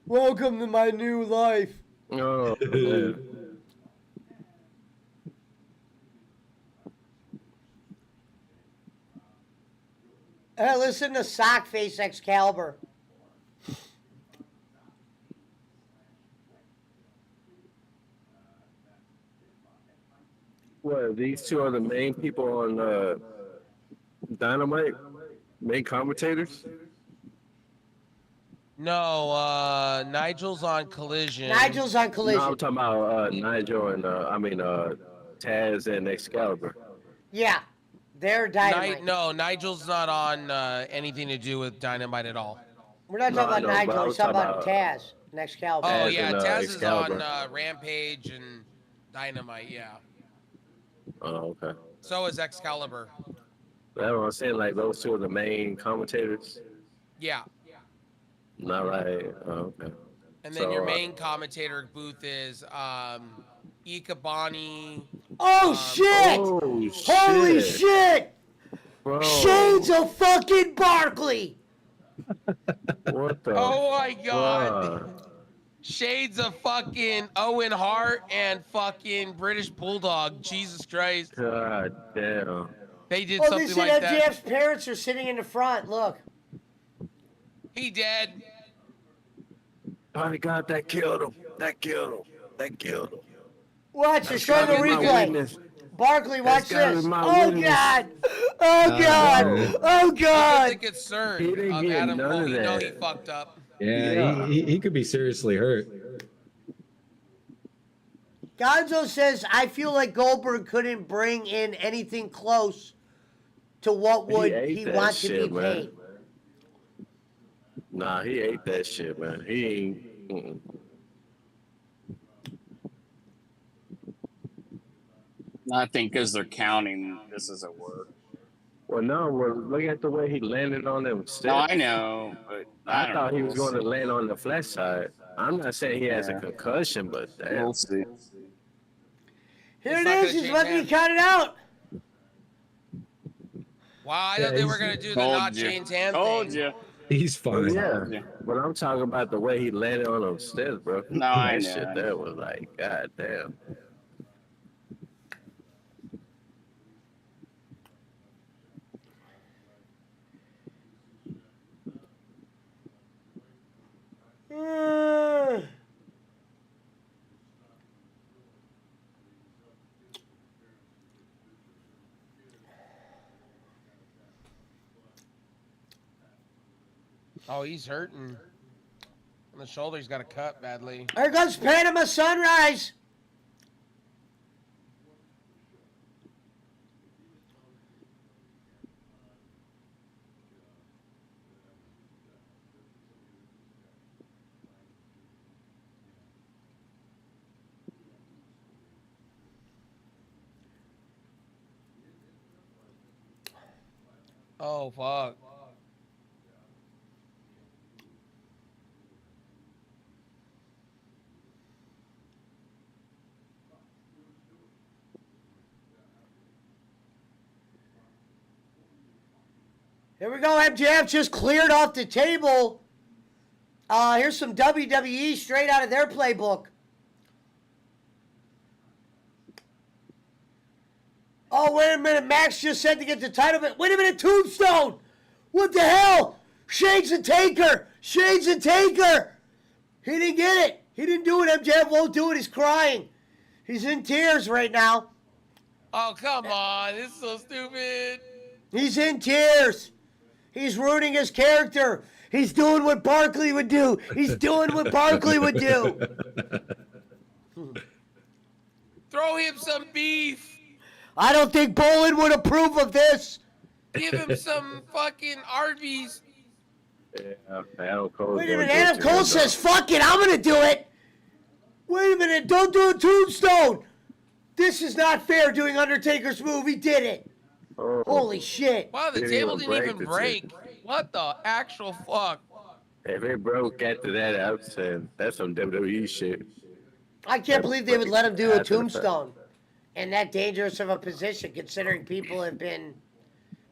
Welcome to my new life. Oh, man. Hey, listen to Sockface Excalibur. What, these two are the main people on Dynamite? Main commentators? No, Nigel's on Collision. Nigel's on No, Collision. I'm talking about Nigel and, Taz and Excalibur. Yeah, they're Dynamite. Nigel's not on anything to do with Dynamite at all. We're not No, talking I about know, but I Nigel. We're was talking talking about about- Taz and Excalibur. Oh Taz yeah, and, Taz is Excalibur. on Rampage and Dynamite. Yeah. Oh, okay. So is Excalibur. That's what I'm saying. Like, those two are the main commentators. Yeah. Not right. Oh, okay. And then So, your main commentator booth is Ikebani. Oh shit! Oh, Holy shit! Bro, Shades of fucking Barkley! what the? Oh my god. fuck? Shades of fucking Owen Hart and fucking British Bulldog. Jesus Christ. God damn. They did Oh, they something said like that. MJF's parents are sitting in the front. Look. He dead. Oh my God, that killed him. That killed him. That killed him. Watch, they're showing the gotta be my replay. witness. Barkley, watch gotta be this. my Oh witness. god! Oh god! Oh Look at god! the concern He didn't of get Adam none Cole. of You know that. he fucked up. Yeah, Yeah. He could be seriously hurt. Gonzo says, I feel like Goldberg couldn't bring in anything close to what would ate he that want shit, to be man. paid. Nah, he ate that shit, man. He ain't. Mm-mm. I think because they're counting, this isn't work. Well, no, look at the way he landed on them steps. No, I know, but I don't thought know. he was going to land on the flat side. I'm not saying he has a Yeah. concussion, but damn. We'll see. Here It's it not is. gonna He's change letting me hands. count it out. Wow, I thought they were gonna do the Told not you. change hand Told thing. you. He's Oh, fine. yeah, Yeah. but I'm talking about the way he landed on those steps, bro. No, I that know. shit there was like, god damn. Oh, he's hurting. On the shoulder, he's got a cut badly. There goes Panama Sunrise. Oh, fuck. Here we go. MJF just cleared off the table. Here's some WWE straight out of their playbook. Oh, wait a minute. Max just said to get the title. But wait a minute. Tombstone. What the hell? Shane's a taker. Shane's a taker. He didn't get it. He didn't do it. MJF won't do it. He's crying. He's in tears right now. Oh, come on. This is so stupid. He's in tears. He's ruining his character. He's doing what Barkley would do. He's doing what Barkley would do. Throw him some beef. I don't think Bolin would approve of this. Give him some fucking Arby's. Yeah, Adam Cole. Wait a minute. Adam Cole says, fuck it. I'm going to do it. Wait a minute. Don't do a tombstone. This is not fair doing Undertaker's move. He did it. Oh, Holy shit. Wow, the Didn't table even didn't even break the break. What the actual fuck? if it broke after that, I'm saying that's some WWE shit. I can't believe they would let him do a After the fact. tombstone in that dangerous of a position, considering people have been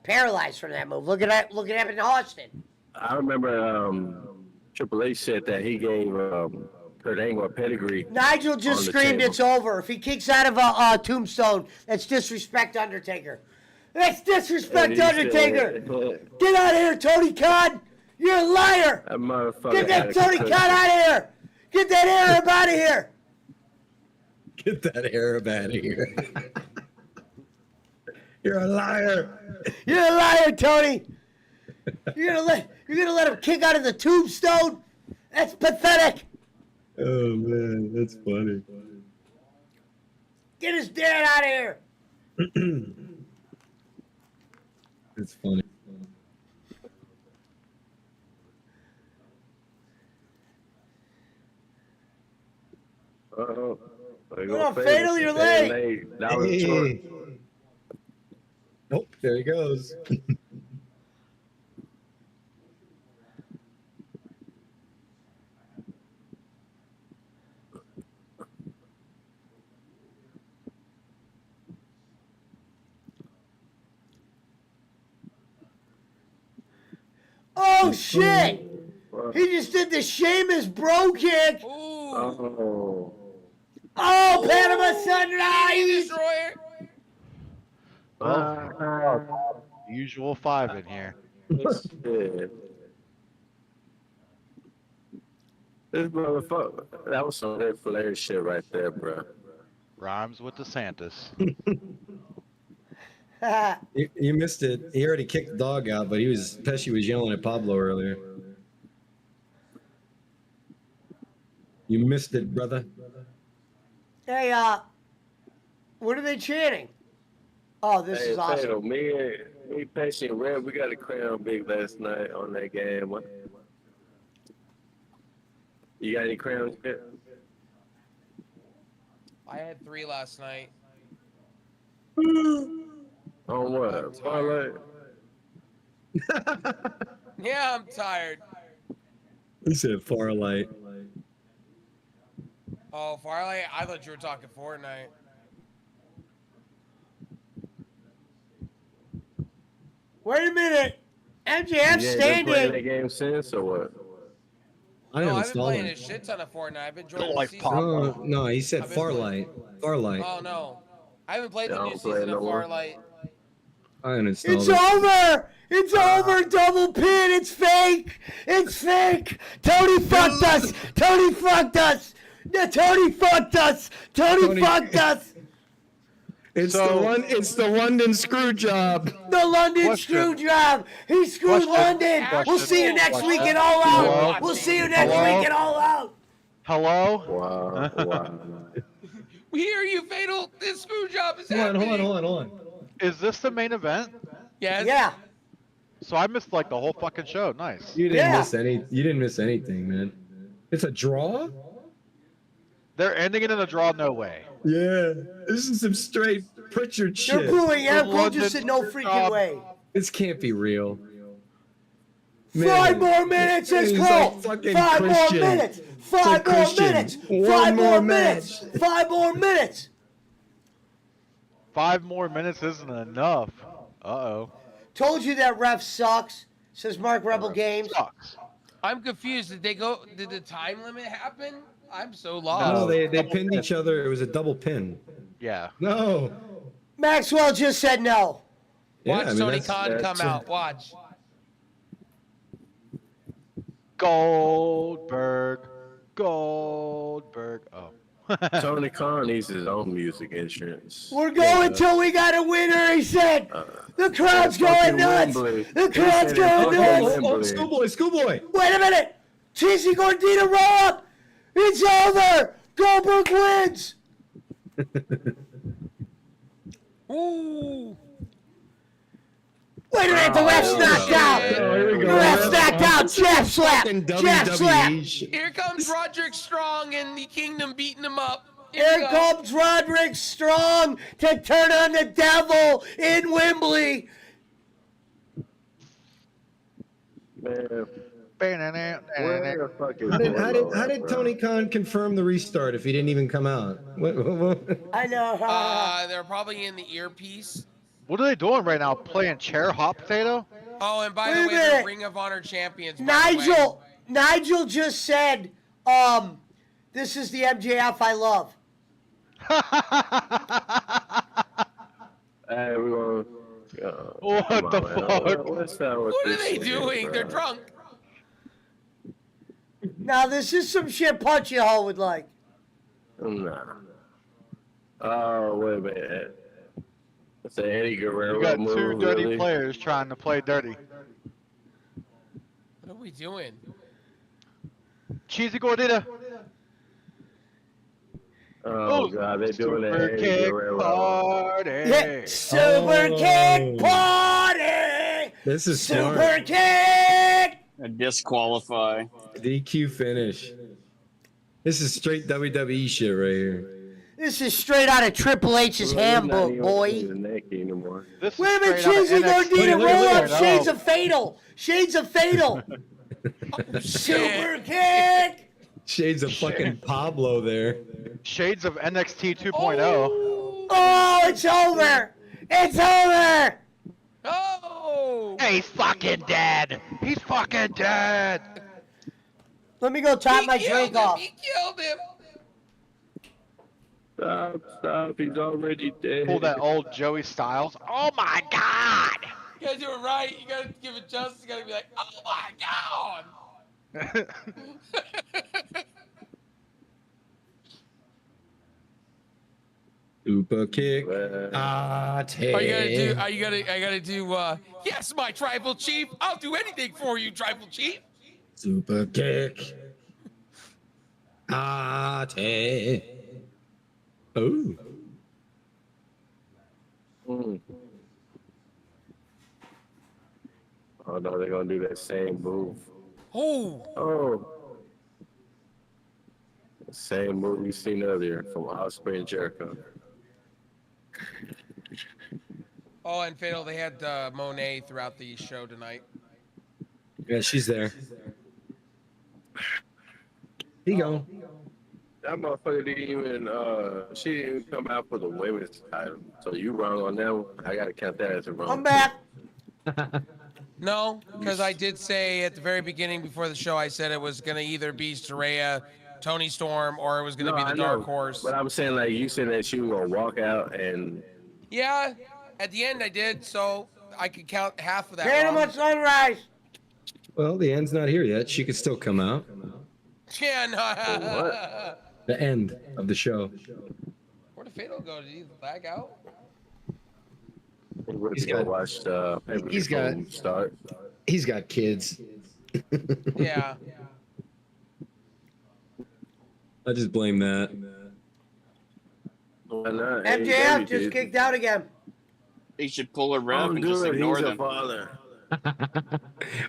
paralyzed from that move. Look at that. Look at that in Austin. I remember Triple H said that he gave Kurt Angle a pedigree. Nigel just on the screamed table. it's over. If he kicks out of a tombstone, that's disrespect to Undertaker. That's disrespect And to he Undertaker. said, Get out of here, Tony Khan. You're a liar. that motherfucker Get had that a Tony concussion. Khan out of here. Get that Arab out of here. Get that Arab out of here. You're a liar. You're a liar, Tony. You're gonna let him kick out of the tombstone? That's pathetic. Oh man, that's funny. Get his dad out of here. It's funny. Uh-oh. Oh, Fatal, you're late. That was short. Hey. Oh, there he goes. Oh shit! He just did the Sheamus bro kick. Ooh. Oh. Oh, Panama Hey, Sunrise! Destroyer. Usual 5 in here. Shit. This motherfucker, that was some Ric Flair shit right there, bro. Rhymes with DeSantis. You missed it. He already kicked the dog out, but Pesci was yelling at Pablo earlier. You missed it, brother. Hey, what are they chanting? Oh, this Hey, is awesome. Fatal, me, Pesci, and Red, we got a crown big last night on that game. What? You got any crowns yet? I had 3 last night. On what? Parlay? Yeah, I'm tired. He said far light. Oh, Farley, I thought you were talking Fortnite. Wait a minute. MJF You ain't been playing that standing. game since or what? I No, didn't I've been install playing a it. shit ton of Fortnite. I've been joining the Life season. pop. No, he said I've been far playing- light. Far light. Oh, no. I haven't played Yeah, the I new don't play season no of more. Farlight. I uninstalled It's it. over. It's over. Double pin. It's fake. It's fake. Tony fucked us. Tony fucked us. No, Tony fucked us. Tony Tony- fucked us. It's So- It's the London screw job. The London Question. screw job. He screwed Question. London. We'll Question. see you next week Question. at All Hello? Out. We'll see you next Hello? week at All Out. Hello? Wow, wow. We hear you, Fatal. This screw job is Hold on, happening. hold on. Is this the main event? Yes. Yeah. So I missed like the whole fucking show. Nice. You didn't Yeah. miss any. You didn't miss anything, man. It's a draw. They're ending it in a draw. No way. Yeah, this is some straight Pritchard You're shit. booing Adam Cole London just said no screw freaking job. way. This can't be real. 5 more minutes, it's He's Cole. like fucking 5 more Christian. minutes. It's 5 like more Christian. minutes. One 5 more more minutes. match. 5 more minutes. 5 more minutes isn't enough. Uh-oh. Told you that ref sucks, says Mark Rebel Games. Sucks. I'm confused. Did the time limit happen? I'm so No, lost. they pinned each other. It was a double pin. Yeah. No. Maxwell just said no. Yeah, Watch I mean, Tony that's- Khan that's come a- out. Watch. Goldberg. Oh. Tony Khan needs his own music insurance. We're going till we got a winner, he said. The crowd's going fucking nuts. Wembley. The crowd's He said going it's nuts. fucking Oh, schoolboy. Wait a minute. Cheesy Gordita roll up. It's over. Goldberg wins. Ooh. Wait a minute. The ref's knocked out. Oh, here we The go. ref's knocked out. Jab slap. Fucking Jab slap. WWE shit. Here comes Roderick Strong and the Kingdom beating him up. Here we go. comes Roderick Strong to turn on the devil in Wembley. Man, How where the fuck is How did Tony Khan confirm the restart if he didn't even come out? What? I know. They're probably in the earpiece. What are they doing right now? Playing chair hop potato? Oh, and by Wait the a way, they're minute. Ring of Honor champions. by the way. Nigel just said, this is the MJF I love. Hey, we're going. What the fuck? What's that? What are they doing? They're drunk. Now, this is some shit Punchy Hall would like. Nah. Oh, wait a minute. That's an Eddie Guerrero You got move, two dirty really? players trying to play dirty. What are we doing? Cheesy Gordita. Oh, God, they're doing that Super Eddie kick Guerrero. party. Yeah, super kick party! This is Super smart. kick! A disqualify. DQ finish. This is straight WWE shit right here. This is straight out of Triple H's Well, he's not handbook, even boy. in the neck anymore. This Wait a is minute, straight Cheesy out of Gordita, NXT. roll up, Oh. Shades of Fatal! Shades of Fatal! Super kick! Shades of fucking Pablo there. Shades of NXT 2.0. Oh, it's over! It's over! Oh! He's fucking dead. He's fucking dead. Let me go top He my killed drink him. off. He killed him. Stop, he's already dead. Pull that old Joey Styles. Oh my god. You gotta do it right. You gotta give it justice. You gotta be like, oh my god. Super kick. Man. I gotta do, yes, my tribal chief. I'll do anything for you, tribal chief. Super kick. Ate. Oh. Mm. Oh, no, they're going to do that same move. Oh, Oh. The same move we seen earlier from Osprey and Jericho. oh, and Fatal, they had Monet throughout the show tonight. Yeah, she's there. Here you go. That motherfucker didn't even, she didn't even come out for the women's title. So you wrong on that one. I got to count that as a wrong. I'm back. No, because I did say at the very beginning before the show, I said it was gonna either be Saraya, Tony Storm, or it was gonna No, be I the know, Dark Horse. But I'm saying, like, you said that she was going to walk out and Yeah, at the end I did, so I could count half of that. Panama wrong. Sunrise. Well, the end's not here yet. She could still come out. Yeah, no. what? The end of the show. Where the Fatal go? Did he black out? He's got watched he's got start. He's got kids. Yeah. I just blame that. Why not? MJF AEW just did. kicked out again. He should pull a rev Don't and do just it. ignore He's a them. father.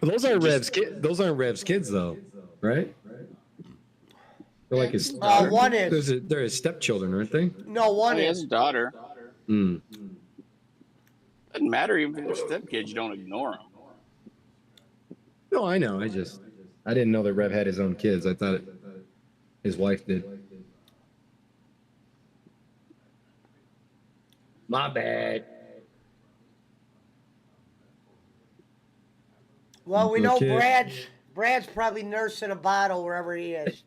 Those aren't Rev's kids. Those aren't Rev's kids, though, right? They're like his. One is. They're his stepchildren, aren't they? No, one He has is. a daughter. Hmm. Doesn't matter even if they're stepkids. You don't ignore them. No, I know. I didn't know that Rev had his own kids. I thought his wife did. My bad. Well, we know Okay. Brad's probably nursing a bottle wherever he is.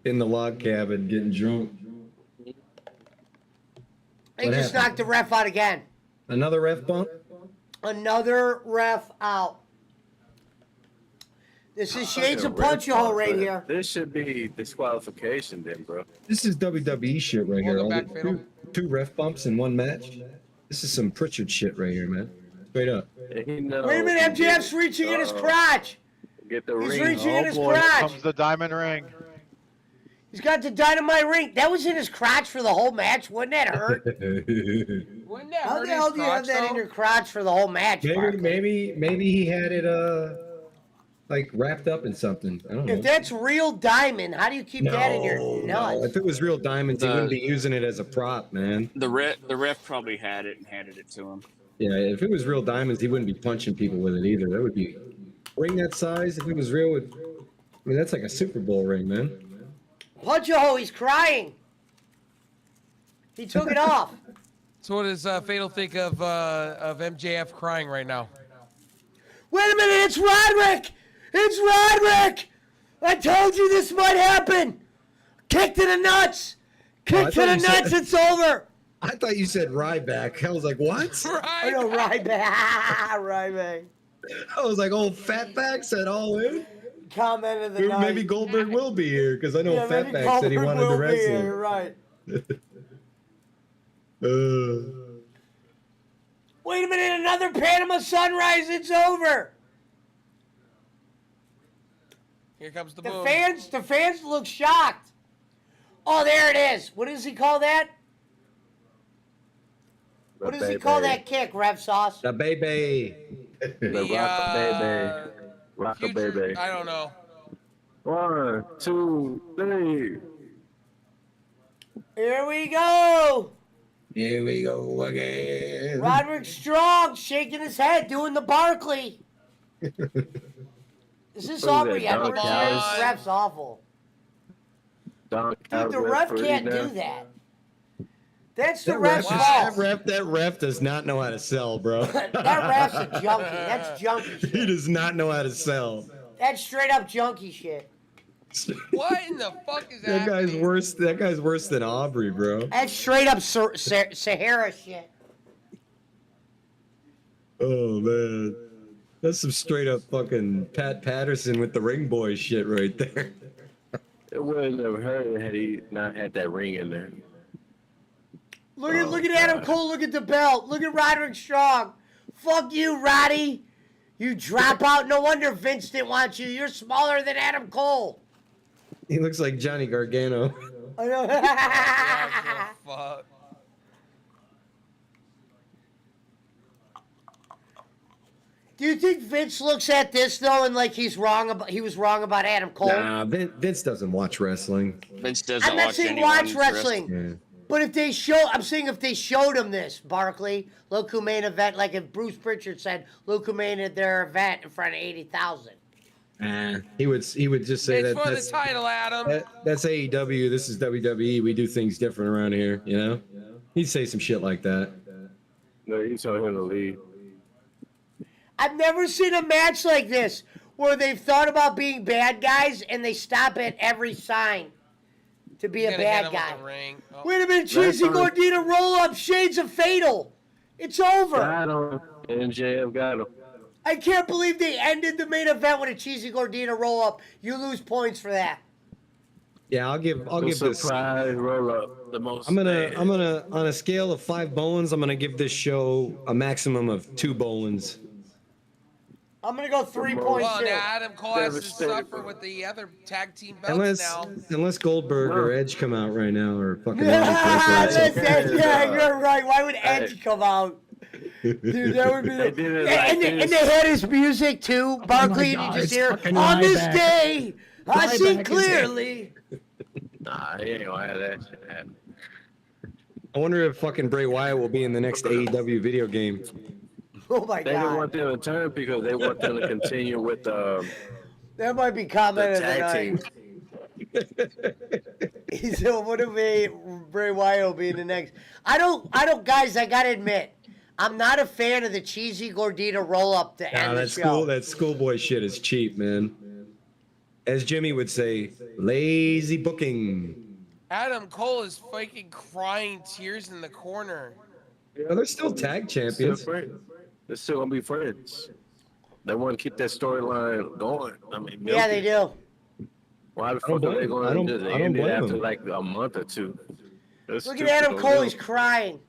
In the log cabin, getting drunk. He What just happened? knocked the ref out again. Another ref bump? Another ref out. This is shades of Fucking punch hole right red here. This should be disqualification then, bro. This is WWE shit right here. Welcome All back, the- Fatal. two ref bumps in one match. This is some Pritchard shit right here, man. Straight up. He knows Wait a minute, he MJF's did, reaching in his crotch. Get the He's ring. reaching in Oh his boy, here crotch. comes the diamond ring. He's got the dynamite ring. That was in his crotch for the whole match. Wouldn't that hurt? Wouldn't that How hurt the hell his do you have crotch, that though? in your crotch for the whole match, Barkley? maybe he had it like wrapped up in something. I don't know. If that's real diamond, how do you keep that in your nuts? No. If it was real diamonds, he wouldn't be using it as a prop, man. The ref probably had it and handed it to him. Yeah, if it was real diamonds, he wouldn't be punching people with it either. That would be ring that size. If it was real, I mean that's like a Super Bowl ring, man. Punch a hole, he's crying. He took it off. So what does Fatal think of MJF crying right now? Wait a minute, it's Roderick! It's Roderick! I told you this might happen! Kick to the nuts! Kick to the nuts, it's over! I thought you said Ryback. I was like, what? I know, Ryback. Ryback. I was like, oh, Fatback said all in. Comment of the night. Maybe Goldberg will be here because I know Yeah, maybe Fatback said he Goldberg wanted to will be here, wrestle. you're right. Wait a minute, another Panama Sunrise, it's over! Here comes the The boom. fans look shocked. Oh, there it is. What does he call that? What does he call that kick, Rev Sauce? The baby. The rock baby. Rock future- baby. I don't know. 1, 2, 3. Here we go. Here we go again. Roderick Strong shaking his head, doing the Barkley. Is this Who's Aubrey that, Edwards? Don here? Callis? This ref's awful. Dude, the ref can't do that. That's the ref's fault. That ref does not know how to sell, bro. That ref's a junkie. That's junkie He shit. does not know how to sell. That's straight up junkie shit. What in the fuck is That guy's happening? worse. That guy's worse than Aubrey, bro. That's straight up Sahara shit. Oh man, that's some straight up fucking Pat Patterson with the ring boy shit right there. It wouldn't have hurt had he not had that ring in there. Look at Adam Cole. Look at the belt. Look at Roderick Strong. Fuck you, Roddy. You drop out. No wonder Vince didn't want you. You're smaller than Adam Cole. He looks like Johnny Gargano. I know. Yeah, fuck. Do you think Vince looks at this though and like he was wrong about Adam Cole? Nah, Vince doesn't watch wrestling. Vince doesn't I'm not watch saying anyone's watch wrestling, Yeah. but if they I'm saying if they showed him this, Barkley, look who main event, like if Bruce Pritchard said, look who main at their event in front of 80,000. He would just say It's that for the that's, title, Adam. that's AEW. This is WWE. We do things different around here. You know, he'd say some shit like that. No, you told him to leave. I've never seen a match like this where they've thought about being bad guys and they stop at every sign to be a Gonna hit bad him guy. with a ring. Oh. Wait a minute, Cheesy Gordita, roll up, shades of fatal. It's over. Got him. MJF got him. I can't believe they ended the main event with a Cheesy Gordita roll up. You lose points for that. Yeah, I'll give this. surprise roll up. The most. I'm gonna on a scale of 5 Bolins, I'm gonna give this show a maximum of 2 Bolins. I'm gonna go 3.2. Well, now Adam Cole has to Devastating. suffer with the other tag team belts now. Unless Goldberg or Edge come out right now, or fucking. Yeah, you're right. Why would Edge come out? Dude, that would be They did it like and this. they had his music too, Barkley, and you just hear, on this day, I see clearly. Nah, he ain't gonna have that shit happen. I wonder if fucking Bray Wyatt will be in the next AEW video game. Oh my They don't God. want them to turn because they want them to continue with the That might be comment of the tag night. team. He said, what if Bray Wyatt will be in the next? I don't, guys, I gotta admit, I'm not a fan of the cheesy gordita roll up to end the That's show. cool. That schoolboy shit is cheap, man. As Jimmy would say, lazy booking. Adam Cole is fucking crying tears in the corner. Yeah, they're still tag Still champions. friends. They're still gonna be friends. They want to keep that storyline going. I mean, Yeah, they do. Why the I don't fuck are they blame- I going don't- to I don't end it blame after them. like a month or two? That's Look at stupid. Adam Don't Cole, do he's it. crying.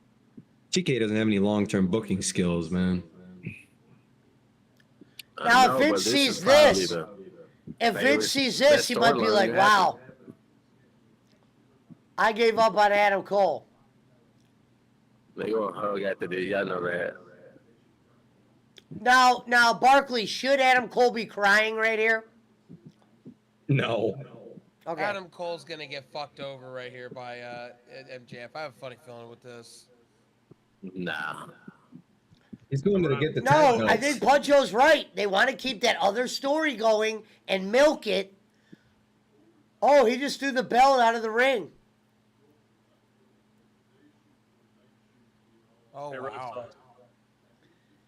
TK doesn't have any long-term booking skills, man. I Now, know, if but Vince this sees is probably this, the if favorite- Vince sees this, best he might be storyline like, you have. wow, I gave up on Adam Cole. They gonna hug after this. Y'all know that. Now, Barkley, should Adam Cole be crying right here? No. Okay. Adam Cole's gonna get fucked over right here by MJF. I have a funny feeling with this. Nah. He's going to get the tag No, belts. I think Puncho's right. They want to keep that other story going and milk it. Oh, he just threw the belt out of the ring. Oh Hey, Rose, wow.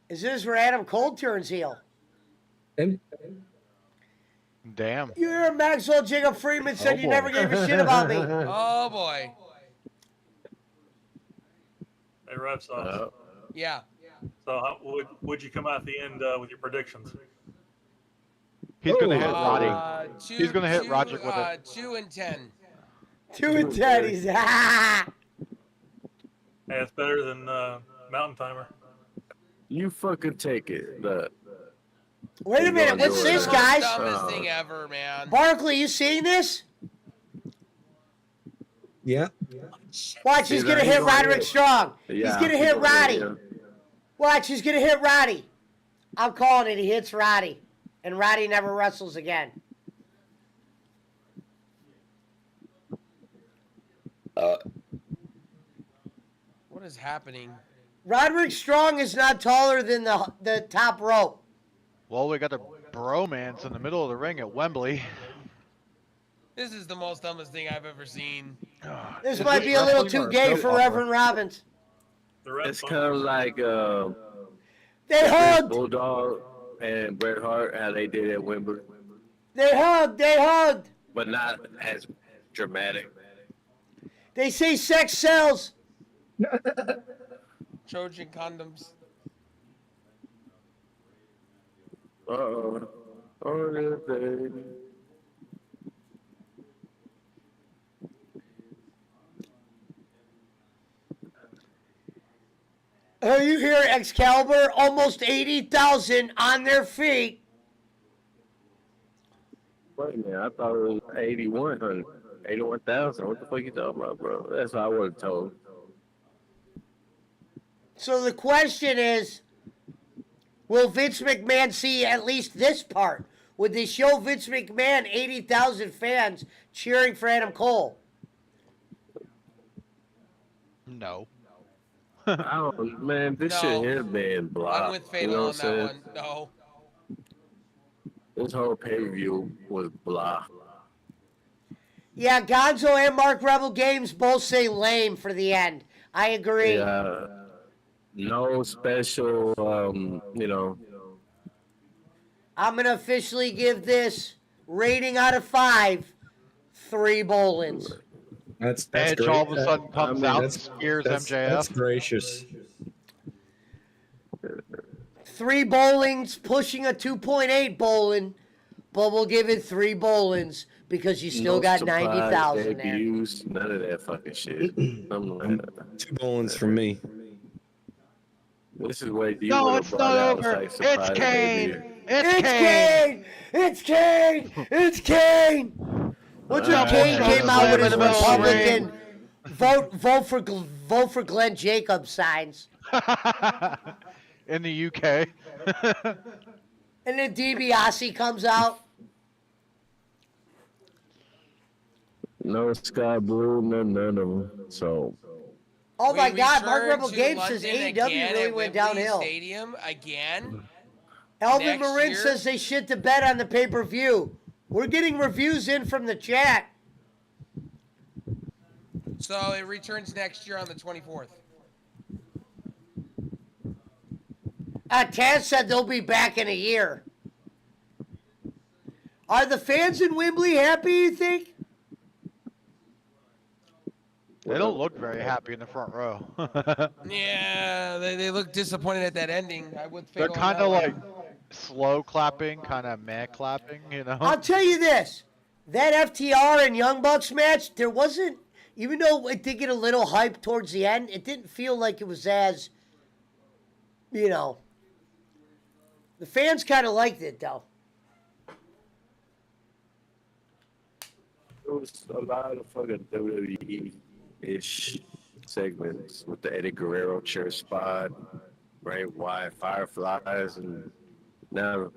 Is this where Adam Cole turns heel? And Damn. You hear Maxwell Jacob Freeman said you boy. never gave a shit about me. Oh boy. Hey, Rev Sauce. Yeah. So how, would you come out at the end with your predictions? He's gonna Oh. hit Roddy. He's gonna hit Roger with it. 2 and 10. 2 and 10. He's Hey, it's better than Mountain Timer. You fucking take it. Look. Wait a minute. What's this, guys? Dumbest thing ever, man. Barkley, you seeing this? yeah. Watch, he's See, gonna now hit he's gonna Roderick hit. Strong. Yeah, He's gonna hit Roddy. yeah. Watch, he's gonna hit Roddy. I'm calling it. He hits Roddy, and Roddy never wrestles again. What is happening? Roderick Strong is not taller than the top rope. Well, we got a bromance in the middle of the ring at Wembley. This is the most dumbest thing I've ever seen. This Is might this be a little wrestling too or gay soap for opera? Reverend Robbins. The Rev It's Sauce. kind of like They hugged. Bulldog and Bret Hart, how they did at Wembley, They hugged. They hugged. but not as dramatic. They say sex sells. Trojan condoms. On this day. Oh, you hear Excalibur? Almost 80,000 on their feet. Wait a minute, I thought it was 8,100, 81,000. What the fuck you talking about, bro? That's what I would have told. So the question is, will Vince McMahon see at least this part? Would they show Vince McMahon 80,000 fans cheering for Adam Cole? No. I don't, man, this No. shit here been blocked. I'm with you Fatal know on what I'm that saying? one. No. This whole pay-per-view was blah. Yeah, Gonzo and Mark Rebel Games both say lame for the end. I agree. Yeah, no special, you know. I'm going to officially give this rating out of 5, 3 Bolins. That's Edge great. all of a sudden comes out and that's- spears That's MJF. gracious. 3 bowlings, pushing a 2.8 bowling but we'll give it 3 Bolins because you still got 90,000 there. Debuts, none of that fucking shit. Something like that. 2 Bolins from me. This is what you No, would have it's brought not out. over. Like, It's surprise Kane. debut. It's Kane. It's Kane! It's Kane! What's when Kane came out with his Republican vote for Glenn Jacobs signs. In the UK. And then DiBiase comes out. No Sky Blue, none of them. So. Oh my We God, Mark return Rebel to Gabe says London AEW again really at went Wembley downhill. Stadium again. Elvin next Marin year. says they shit the bed on the pay-per-view. We're getting reviews in from the chat. So it returns next year on the 24th. Taz said they'll be back in a year. Are the fans in Wembley happy, you think? They don't look very happy in the front row. Yeah, they look disappointed at that ending. I would. They're Fatal kind of Metal. like slow clapping, kind of meh clapping, you know? I'll tell you this. That FTR and Young Bucks match, there wasn't, even though it did get a little hype towards the end, it didn't feel like it was as, you know, the fans kind of liked it, though. There was a lot of fucking WWE-ish segments with the Eddie Guerrero chair spot, Bray Wyatt, Fireflies, and now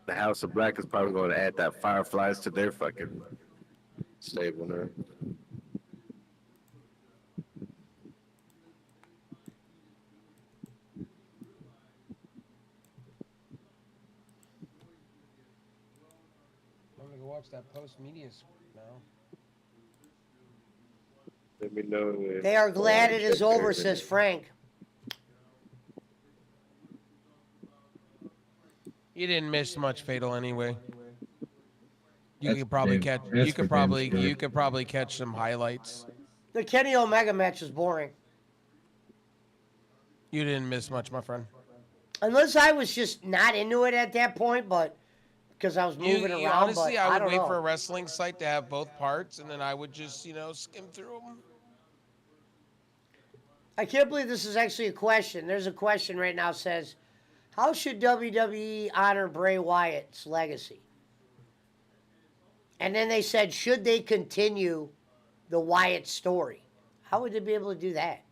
the House of Black is probably going to add that Fireflies to their fucking stable now. I'm gonna go watch that post-media now. Let me know. They are glad it is over, says Frank. You didn't miss much, Fatal, anyway. You That's could probably for damn- catch. that's You for could damn probably. sure. You could probably catch some highlights. The Kenny Omega match was boring. You didn't miss much, my friend. Unless I was just not into it at that point, but because I was moving around. Honestly, but I would don't wait know. for a wrestling site to have both parts, and then I would just, skim through them. I can't believe this is actually a question. There's a question right now that says, how should WWE honor Bray Wyatt's legacy? And then they said, should they continue the Wyatt story? How would they be able to do that?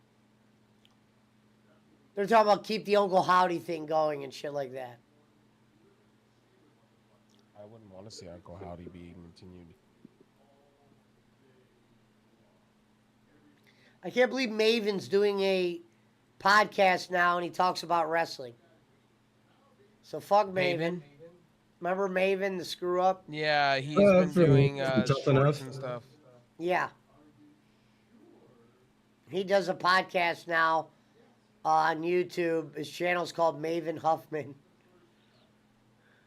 They're talking about keep the Uncle Howdy thing going and shit like that. I wouldn't want to see Uncle Howdy being continued. I can't believe Maven's doing a podcast now and he talks about wrestling. So fuck Maven. Remember Maven, the screw up? Yeah, he's been doing Tough shorts Enough. and stuff. Yeah. He does a podcast now on YouTube. His channel's called Maven Huffman.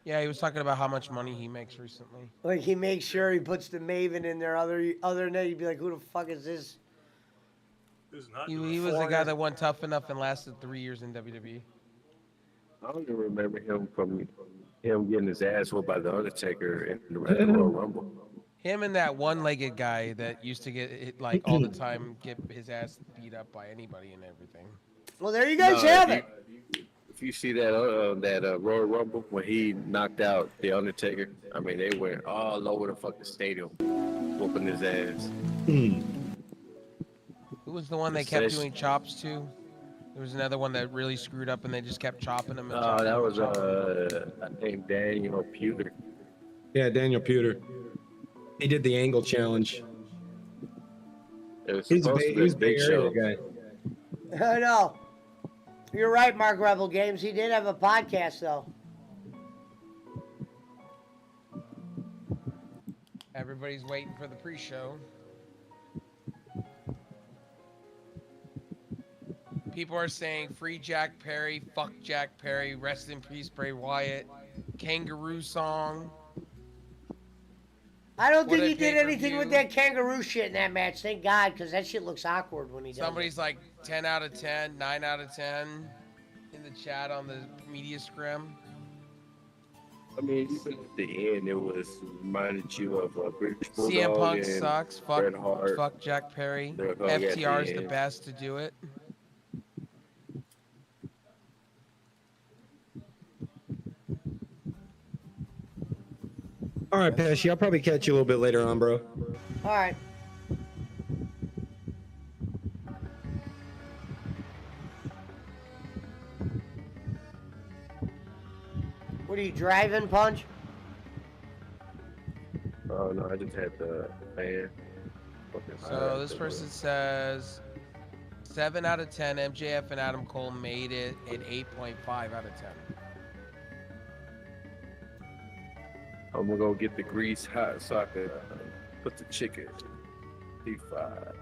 Yeah, he was talking about how much money he makes recently. Like he makes sure he puts the Maven in there. Other than that, you'd be like, who the fuck is this? He was the guy that won Tough Enough and lasted 3 years in WWE. I don't even remember him from him getting his ass whooped by the Undertaker in the Royal Rumble. Him and that one-legged guy that used to get hit, like all the time, get his ass beat up by anybody and everything. Well, there you guys have it. If you see that Royal Rumble when he knocked out the Undertaker, I mean they went all over the fucking stadium, whooping his ass. Who was the one they kept doing chops to? There was another one that really screwed up, and they just kept chopping him. And chopping That him was and chopping him. I think Daniel Pewter. Yeah, Daniel Pewter. He did the angle challenge. It was He's a supposed to be he's a a big Bay show. Area guy. I know. You're right, Mark Rebel Games. He did have a podcast, though. Everybody's waiting for the pre-show. People are saying free Jack Perry, fuck Jack Perry, rest in peace Bray Wyatt, kangaroo song. I don't What think a he did anything pay-per-view. with that kangaroo shit in that match. Thank God, because that shit looks awkward when he does Somebody's like 10 out of 10, 9 out of 10 in the chat on the media scrim. I mean, even at the end, it was reminded you of a British CM Bulldog Punk and sucks. Bret Hart. Fuck Jack Perry. Bret Hart at FTR is the the end. best to do it. All right, Pesci, I'll probably catch you a little bit later on, bro. All right. What are you driving, Punch? Oh no, I just had the fan. So this person says 7 out of 10. MJF and Adam Cole made it an 8.5 out of 10. I'm gonna go get the grease hot so I can put the chicken deep fried.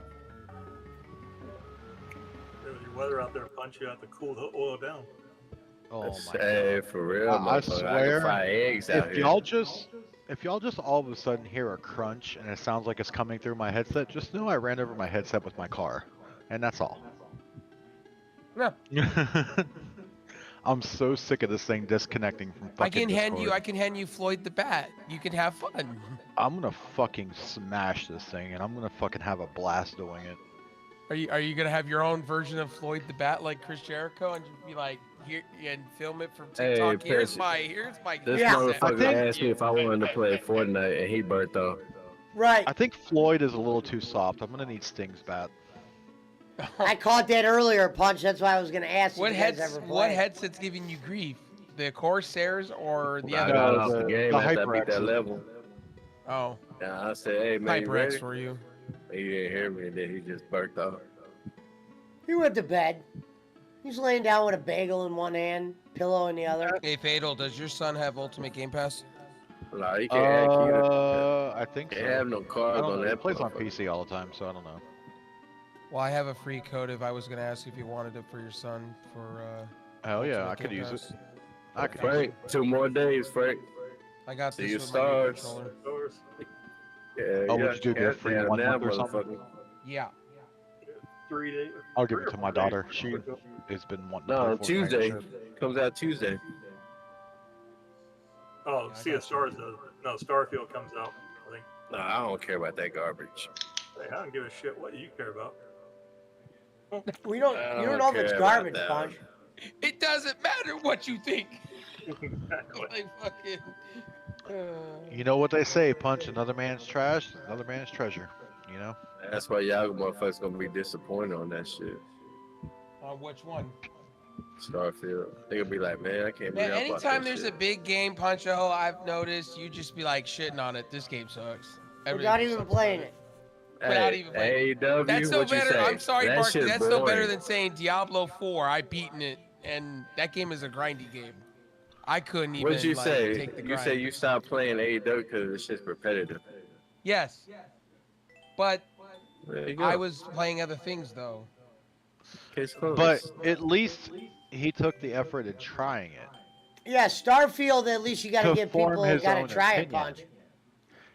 There's your weather out there, Punch. You have to cool the oil down. Oh my Hey, god. for real, I motherfucker. I can fry swear, eggs out if here. y'all just all of a sudden hear a crunch and it sounds like it's coming through my headset, just know I ran over my headset with my car. And that's all. Yeah. I'm so sick of this thing disconnecting from fucking I Discord. can hand you Floyd the Bat. You can have fun. I'm gonna fucking smash this thing and I'm gonna fucking have a blast doing it. Are you gonna have your own version of Floyd the Bat like Chris Jericho and just be like here and film it from TikTok? Hey, here's Pesci. my This Yeah. motherfucker asked me if I wanted to play Fortnite, and he burnt off. Right. I think Floyd is a little too soft. I'm gonna need Sting's bat. I caught that earlier, Punch. That's why I was going to ask you if you guys ever what played. headset's giving you grief? The Corsairs or the I other? got No, off the game the after I beat that HyperX. level. Oh, And I said, hey, man, you ready? HyperX for you. He didn't hear me, and then he just burnt off. He went to bed. He's laying down with a bagel in one hand, pillow in the other. Hey Fatal, does your son have Ultimate Game Pass? Nah, he can't hack either. I think Can't so. have no I cards don't on know. He that plays on motherfucker. PC all the time, so I don't know. Well, I have a free code if I was gonna ask if you wanted it for your son for Hell yeah, Ultimate I could Game use it. Pass. I could use Frank, 2 more days, Frank. I got See this you with my new stars. controller. Yeah, Oh, yeah, would you do yeah, the free damn, 1 now, month or something? motherfucker. Yeah. 3 days. I'll give it to my daughter. She has been wanting to No, play on Fortnite. Tuesday. Comes out Tuesday. Oh, Yeah, I Sea got of Stars does. No, Starfield comes out. I think. No, I don't care about that garbage. Hey, I don't give a shit what you care about. We don't. I You don't don't know if it's care about garbage, that. Punch. It doesn't matter what you think. Exactly. Like fucking. You know what they say, punch another man's trash, another man's treasure. You know? That's why y'all motherfuckers gonna be disappointed on that shit. On which one? Starfield. They gonna be like, man, I can't believe Man, I bought anytime that there's a shit. big game, Punch-O, I've noticed you just be like shitting on it. This game sucks. Without even playing it. Without even playing. AEW, That's no what you better. say? I'm sorry, that Mark. shit's That's no better boring. than saying Diablo 4. I beaten it, and that game is a grindy game. I couldn't even. What'd you like, say? Take the You grind. say you stopped playing AEW because it's just repetitive. Yes, but There you go. I was playing other things though. Case closed. But at least he took the effort in trying it. Yeah, Starfield. At least you got to To give form people his got to own try it, opinion. Punch.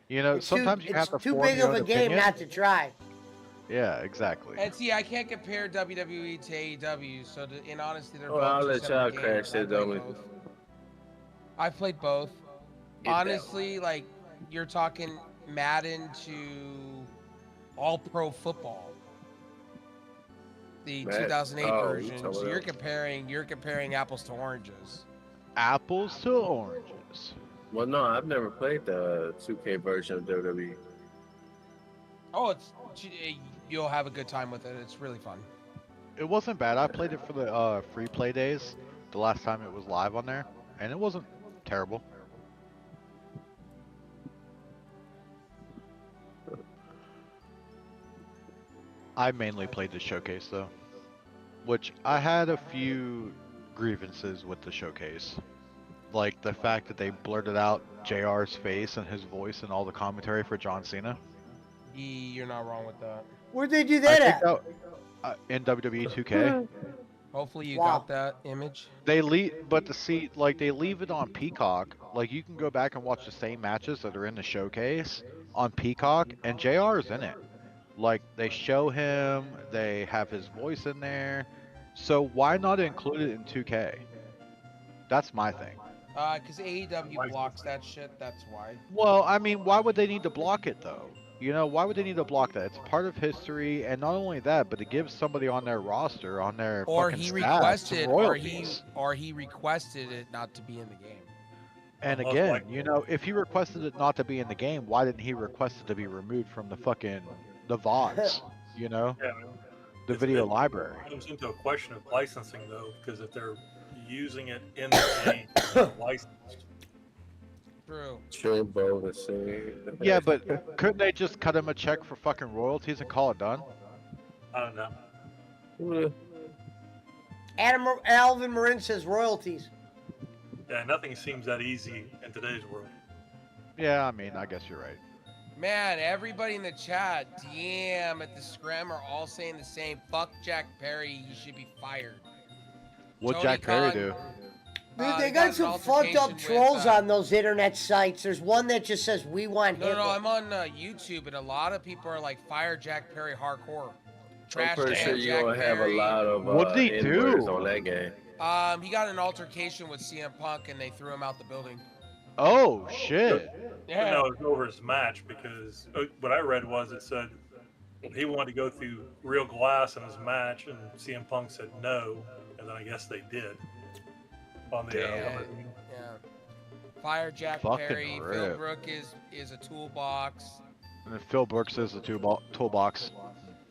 You know, It's sometimes too, you have it's to too form big your of a own game opinion. not to try. Yeah, exactly. And see, I can't compare WWE to AEW. So in honesty, they're Well, both I'll two let separate y'all games. crash I it played on me. both. I've played both. Get that Honestly, like you're talking Madden to All Pro Football, the Madden. 2008 Oh, you version. talking So about- you're comparing apples to oranges. Apples to oranges. Well, no, I've never played the 2K version of WWE. Oh, you'll have a good time with it. It's really fun. It wasn't bad. I played it for the free play days, the last time it was live on there, and it wasn't terrible. I mainly played the showcase though, which I had a few grievances with the showcase. Like the fact that they blurted out JR's face and his voice and all the commentary for John Cena. You're not wrong with that. Where'd they do I that think at? that in WWE 2K. Hopefully you Wow. got that image. They leave, but to see, like, they leave it on Peacock. Like, you can go back and watch the same matches that are in the showcase on Peacock, and JR is in it. Like, they show him, they have his voice in there. So why not include it in 2K? That's my thing. Because AEW blocks that shit. That's why. Well, I mean, why would they need to block it though? You know, why would they need to block that? It's part of history, and not only that, but it gives somebody on their roster, on their Or fucking he staff, some requested, royalties. or he requested it not to be in the game. And Most again, likely. you know, if he requested it not to be in the game, why didn't he request it to be removed from the fucking the VODs? You know, Yeah. the It's- video it library. comes into a question of licensing though, because if they're using it in the game, it's not licensed. True. Sure, bro. The same. Yeah, but couldn't they just cut him a check for fucking royalties and call it done? I don't know. Alvin Marin says royalties. Yeah, nothing seems that easy in today's world. Yeah, I mean, I guess you're right. Man, everybody in the chat, DM at the Scrim are all saying the same. Fuck Jack Perry, he should be fired. What'd Tony Jack Perry Khan- do? Dude, they he got an some fucked up altercation trolls with, on those internet sites. There's one that just says, "We want No, Hitler." no, I'm on YouTube, and a lot of people are like, fire Jack Perry hardcore. I'm Trash pretty can sure you Jack don't have a Perry. lot of What did he N-words do? on that game. He got an altercation with CM Punk, and they threw him out the building. Oh shit! Yeah. No, it was over his match because what I read was it said he wanted to go through real glass in his match, and CM Punk said no, and then I guess they did. On the Yeah. Fire Jack Fucking Perry. rip. Phil Brook is a toolbox. And then Phil Brooks is the toolbox.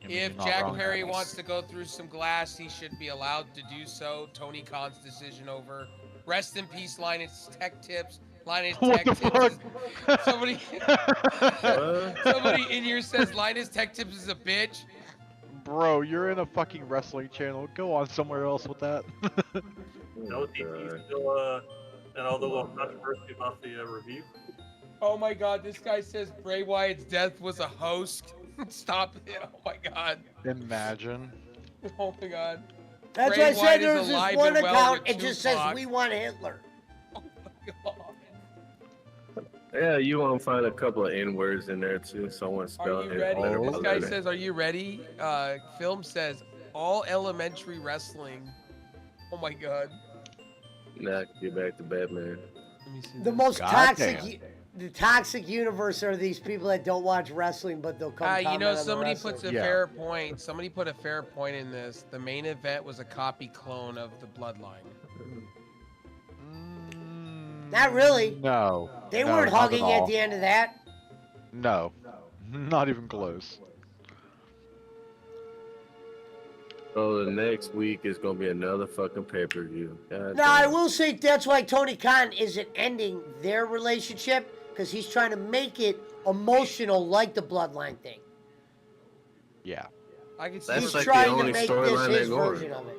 I mean, If you're not Jack wrong. Perry wants to go through some glass, he should be allowed to do so. Tony Khan's decision over. Rest in peace, Linus Tech Tips. Linus What Tech the Tips. fuck? Somebody in here says Linus Tech Tips is a bitch. Bro, you're in a fucking wrestling channel. Go on somewhere else with that. No, DT's still and all the little controversy about the review. Oh my god, this guy says Bray Wyatt's death was a hoax. Stop it. Oh my god. Imagine. Oh my god. That's Bray why I said Wyatt there is was this alive one and well account. with It just says, Tupac. "We want Hitler." Oh my god. Yeah, you want to find a couple of N-words in there too. Someone Are spelled you it ready? better. This guy says, "Are you ready?" Film says, "All elementary wrestling." Oh my god. Nah, get back to Batman. Let me see. The this. most Goddamn. the toxic universe are these people that don't watch wrestling, but they'll come. You know, comment on the somebody wrestling. puts a Yeah. fair point. Somebody put a fair point in this. The main event was a copy clone of the Bloodline. Not really. No. They no, weren't not hugging all. at the end of that. No. Not even close. So the next week is gonna be another fucking pay-per-view. God Now, I damn. will say that's why Tony Khan isn't ending their relationship, because he's trying to make it emotional like the Bloodline thing. Yeah. I can see. That's He's where- like the trying to only make this storyline his they're going. version of it.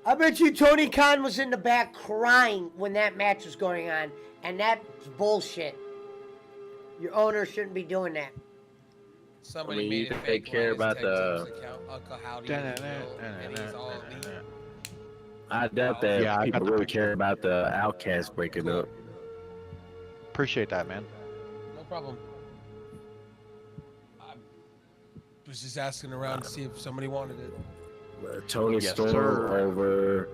I bet you Tony Khan was in the back crying when that match was going on, and that's bullshit. Your owner shouldn't be doing that. Somebody I mean, made you a think fake they care Linus about Tech the- Tips account, Uncle Howdy is real, and he's all elite. I doubt that Yeah, I got people the really picture. care about the Outcast breaking Cool. up. Appreciate that, man. No problem. I was just asking around to see if somebody wanted it. Tony Yes, Storm sir. over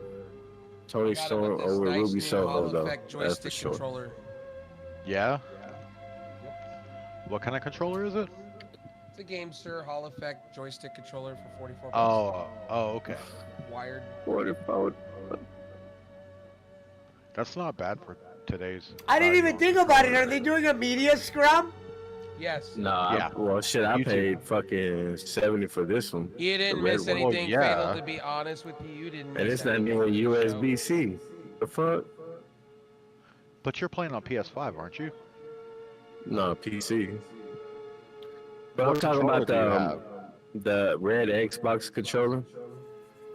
Tony Got it Storm with this over nice Ruby new Soho Hall though. Effect That's joystick for sure. controller. Yeah? What kind of controller is it? It's a Gamester Hall Effect joystick controller for 44 bucks. Oh, okay. Wired. 44. That's not bad for today's. I didn't value even on think about it. Are controllers. they doing a media scrum? Yes. Nah, Yeah. well shit, I YouTube. paid fucking 70 for this one. You didn't The red miss one. anything Well, yeah. fatal, to be honest with you. You didn't miss And it's not anything even from the show. USB-C. The fuck? But you're playing on PS5, aren't you? No, PC. But I'm What talking controller about do you have? the red Xbox controller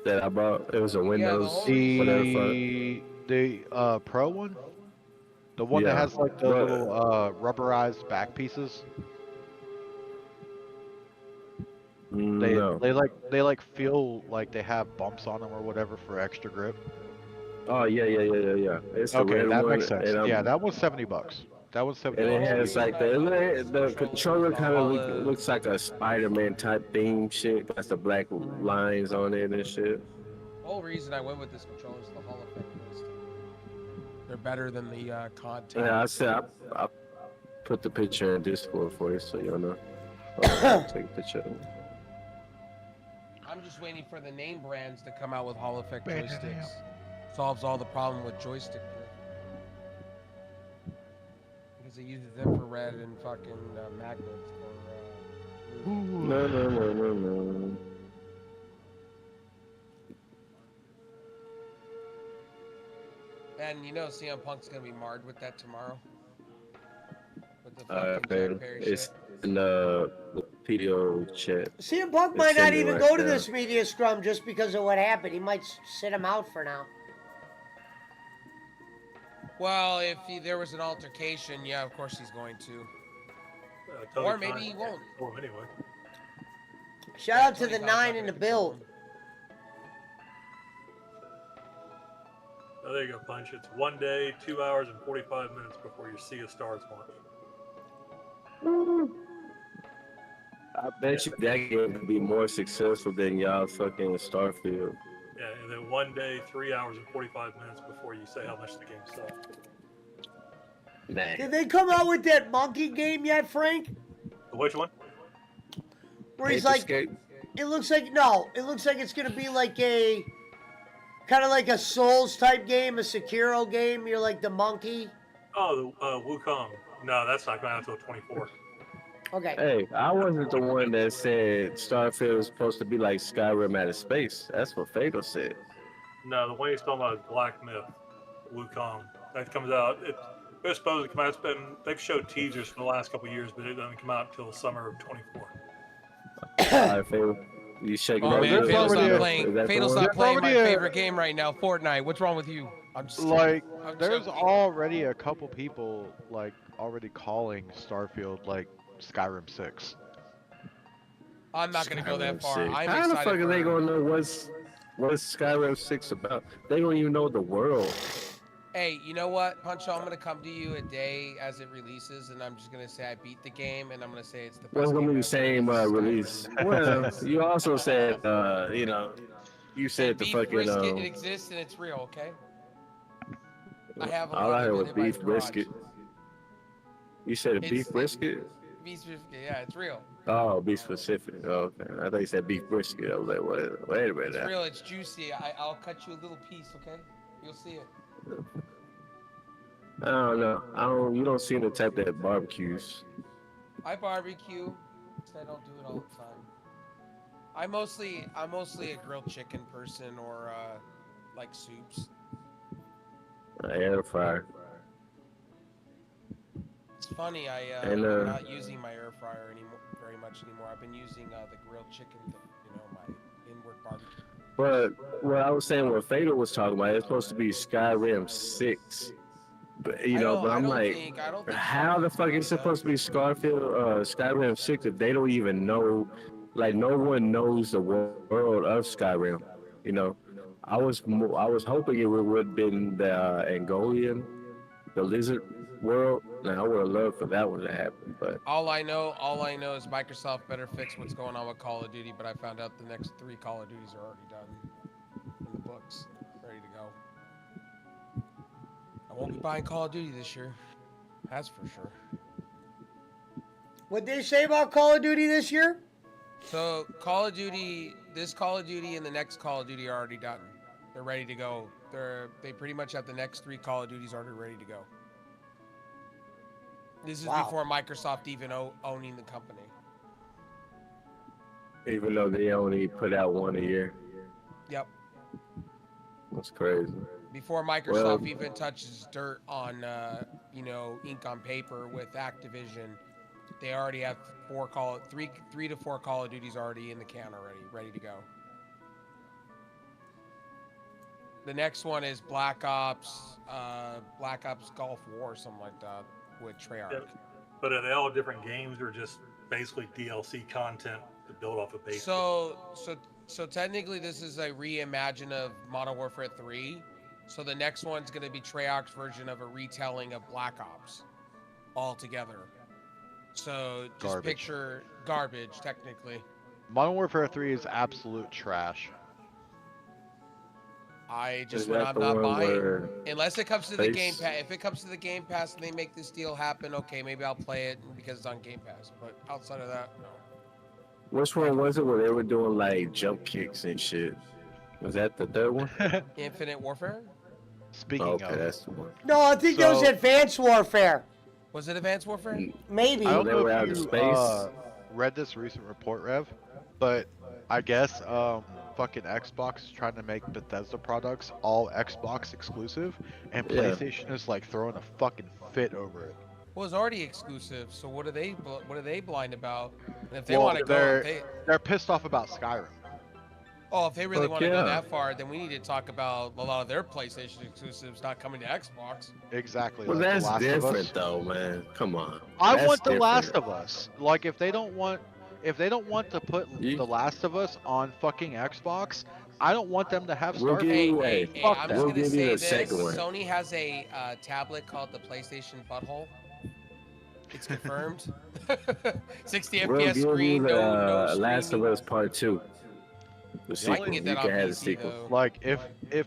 that I bought. It was a Windows, whole- whatever. The Pro one? The one Yeah. that has like the Right. little rubberized back pieces? They No. they like feel like they have bumps on them or whatever for extra grip. Oh yeah. It's the Okay, red that one, makes sense. and Yeah, that one's $70. That one's $70. And it has like the controller kind of Olive. looks like a Spider-Man type theme shit. Got the black lines on it and shit. The whole reason I went with this controller is the Hall Effect joystick. They're better than the content. Yeah, I said I put the picture in Discord for you, so you'll know. Take a picture. I'm just waiting for the name brands to come out with Hall Effect Man, joysticks. Solves all the problem with joystick drift. Because it uses infrared and fucking magnets for. No. And you know CM Punk's gonna be marred with that tomorrow. With the fucking Jack Perry It's shit. in the PDO chat. CM Punk It's might not sending even right go to now. this media scrum just because of what happened. He might sit him out for now. Well, if there was an altercation, yeah, of course he's going to. Tony Or maybe Khan he won't. told him anyway. Shout out to Tony the Khan's not 9 in gonna the control build. him. Oh, there you go, Punch. It's 1 day, 2 hours, and 45 minutes before your Sea of Stars launch. I bet you that game would be more successful than y'all fucking Starfield. Yeah, and then 1 day, 3 hours, and 45 minutes before you say how much the game sucks. Man. Did they come out with that monkey game yet, Frank? Which one? Where he's Paper like, Skate? it looks like it's gonna be like a kind of like a Souls type game, a Sekiro game. You're like the monkey. Oh, the Wukong. No, that's not coming out until 24. Okay. Hey, I wasn't the one that said Starfield was supposed to be like Skyrim out of space. That's what Fatal said. No, the one he's talking about is Black Myth, Wukong. That comes out. It's supposed to come out. They've showed teasers for the last couple of years, but it doesn't come out until summer of 24. All right, Fatal. You shaking Oh my man, head? Fatal's Is not that playing. the Fatal's one? not playing my already a- favorite game right now, Fortnite. What's wrong with you? I'm just Like, I'm there's joking. already a couple people like already calling Starfield like Skyrim 6. I'm not gonna go that Skyrim far. 6. I'm How the excited fuck are they for. gonna know what's Skyrim 6 about? They don't even know the world. Hey, you know what, Puncho? I'm gonna come to you a day as it releases, and I'm just gonna say I beat the game, and I'm gonna say it's the best What's gonna game be the ever. same It's Skyrim. release? Well, you also said, you said And the beef fucking. brisket, it exists and it's real. Okay. I have a All lot I heard of was it in my beef garage. brisket. You said a beef It's brisket? beef brisket. Yeah, it's real. Oh, be specific. Oh, okay. I thought you said beef brisket. I was like, wait a minute. It's real. It's juicy. I'll cut you a little piece. Okay. You'll see it. I don't know. You don't seem the type that barbecues. I barbecue. I don't do it all the time. I'm mostly a grilled chicken person or like soups. Air fryer. It's funny. And, I'm not using my air fryer very much anymore. I've been using the grilled chicken. My inward barbecue. But what I was saying, what Fatal was talking about, it's supposed to be Skyrim 6. But I don't I'm like, think how the fuck is it supposed to be Skyrim 6 if they don't even know, like no one knows the world of Skyrim, you know? I was hoping it would have been the Angolian, the lizard world. Now I would have loved for that one to happen, but All I know is Microsoft better fix what's going on with Call of Duty. But I found out the next 3 Call of Duties are already done in the books, ready to go. I won't be buying Call of Duty this year. That's for sure. What'd they say about Call of Duty this year? So this Call of Duty and the next Call of Duty are already done. They're ready to go. They pretty much have the next 3 Call of Duties already ready to go. This is before Microsoft even owning the company. even though they only put out one a year, Yep. that's crazy. Before Microsoft even touches dirt on, ink on paper with Activision, they already have 3 to 4 Call of Duties already in the can already, ready to go. The next one is Black Ops Gulf War, something like that, with Treyarch. Yeah. But are they all different games or just basically DLC content to build off a base? So technically this is a reimagine of Modern Warfare 3. So the next one's going to be Treyarch's version of a retelling of Black Ops altogether. So just picture garbage, technically. Modern Warfare 3 is absolute trash. I just Is when that I'm the not one buying, where unless it comes to the Game Face? Pass. If it comes to the Game Pass and they make this deal happen, okay, maybe I'll play it because it's on Game Pass. But outside of that, no. Which one was it where they were doing like jump kicks and shit? Was that the third one? Infinite Warfare? Speaking Okay, of, that's the one. No, I think that was so Advanced Warfare. Was it Advanced Warfare? Maybe. I Well, don't they know were if out of you space. read this recent report, Rev, but I guess fucking Xbox is trying to make Bethesda products all Xbox exclusive, and Yeah. PlayStation is like throwing a fucking fit over it. Well, it's already exclusive. So what are they blind about? And if they Well, want to go, if they're pissed off about Skyrim. if they really Fuck want to go yeah. that far, then we need to talk about a lot of their PlayStation exclusives not coming to Xbox. Exactly, Well, like The that's Last of Us. different though, man. Come on. I That's want The Last different. of Us. Like if they don't want to put You- The Last of Us on fucking Xbox, I don't want them to have We'll give Starfield. you a. Fuck I'm that. just We'll gonna give you say the this: second one. Sony has a tablet called the PlayStation Butthole. It's confirmed. 60 We'll FPS give you screen, the no Last of streaming. Us Part 2. The I sequel. can get You that can on have the PC sequel. though. Like if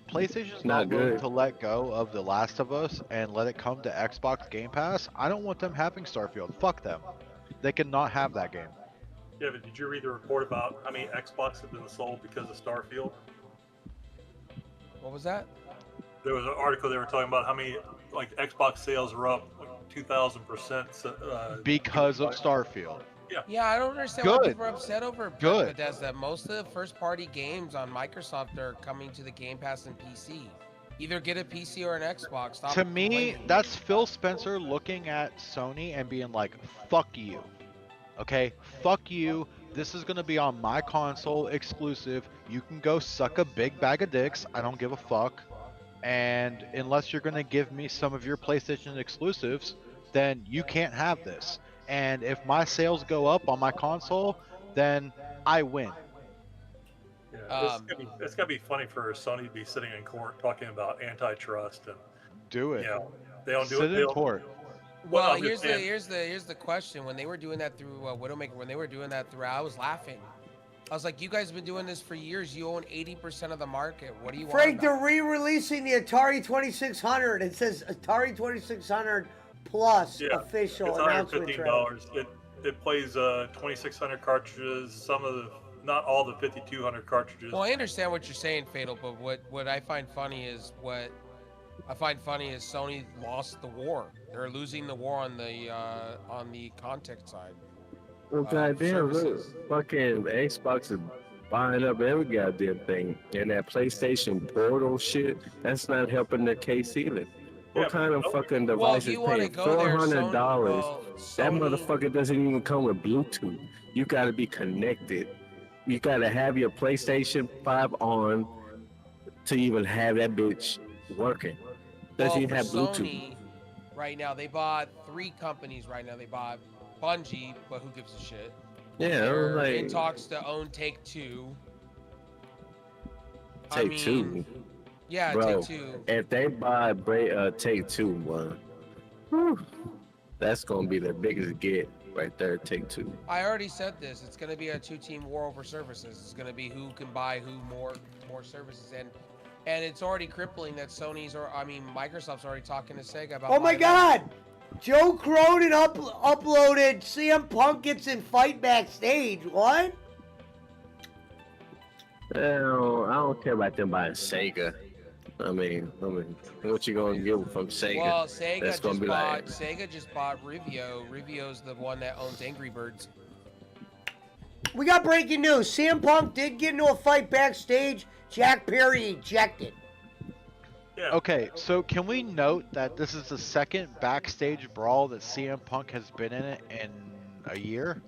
PlayStation's Not not willing good. to let go of The Last of Us and let it come to Xbox Game Pass, I don't want them having Starfield. Fuck them. They cannot have that game. Yeah, but did you read the report about how many Xbox have been sold because of Starfield? What was that? There was an article they were talking about how many like Xbox sales are up like 2,000%. Because of Starfield. Yeah, I don't understand why Good. people are upset over Good. Bethesda. Most of the first-party games on Microsoft are coming to the Game Pass and PC. Either get a PC or an Xbox. Stop To me, complaining. that's Phil Spencer looking at Sony and being like, fuck you. Okay? Fuck you. This is going to be on my console exclusive. You can go suck a big bag of dicks. I don't give a fuck. And unless you're going to give me some of your PlayStation exclusives, then you can't have this. And if my sales go up on my console, then I win. Yeah, it's gonna be funny for Sony to be sitting in court talking about antitrust and Do it. you know they don't do Sit it. They in don't, court. Well, I'm just saying- here's the question. When they were doing that through Widowmaker, when they were doing that through, I was laughing. I was like, you guys have been doing this for years. You own 80% of the market. What do you Frank, want? they're re-releasing the Atari 2600. It says Atari 2600 Plus Yeah, official it's announcement trailer. $115. It plays 2,600 cartridges. Some of the, not all the 5,200 cartridges. Well, I understand what you're saying, Fatal, but what I find funny is Sony lost the war. They're losing the war on the content side. Well, goddamn, services. look, fucking Xbox is buying up every goddamn thing. And that PlayStation Portal shit, that's not helping the case either. What Yeah, kind of nope. fucking Well, device if is you want to paying go there, $400? That Sony, motherfucker doesn't even come with Bluetooth. You gotta be connected. You gotta have your PlayStation 5 on to even have that bitch working. Doesn't even have for Bluetooth. Sony, right now, they bought 3 companies right now. They bought Bungie, but who gives a shit? Yeah, I was They're in like, talks to own Take-Two. Take Two. Yeah, Bro, Take-Two. if they buy Take Two, that's gonna be the biggest get right there. Take Two. I already said this. It's going to be a 2-team war over services. It's going to be who can buy who more services, and it's already crippling that Microsoft's already talking to Sega about. Oh my buying them. God! Joe Cronin uploaded CM Punk gets in fight backstage. What? I don't care about them buying Sega. I mean, what you gonna get from Sega? Well, Sega That's gonna just be bought like, Sega just bought Rivio. Rivio's the one that owns Angry Birds. We got breaking news. CM Punk did get into a fight backstage. Jack Perry ejected. Yeah. Okay, so can we note that this is the second backstage brawl that CM Punk has been in it in a year?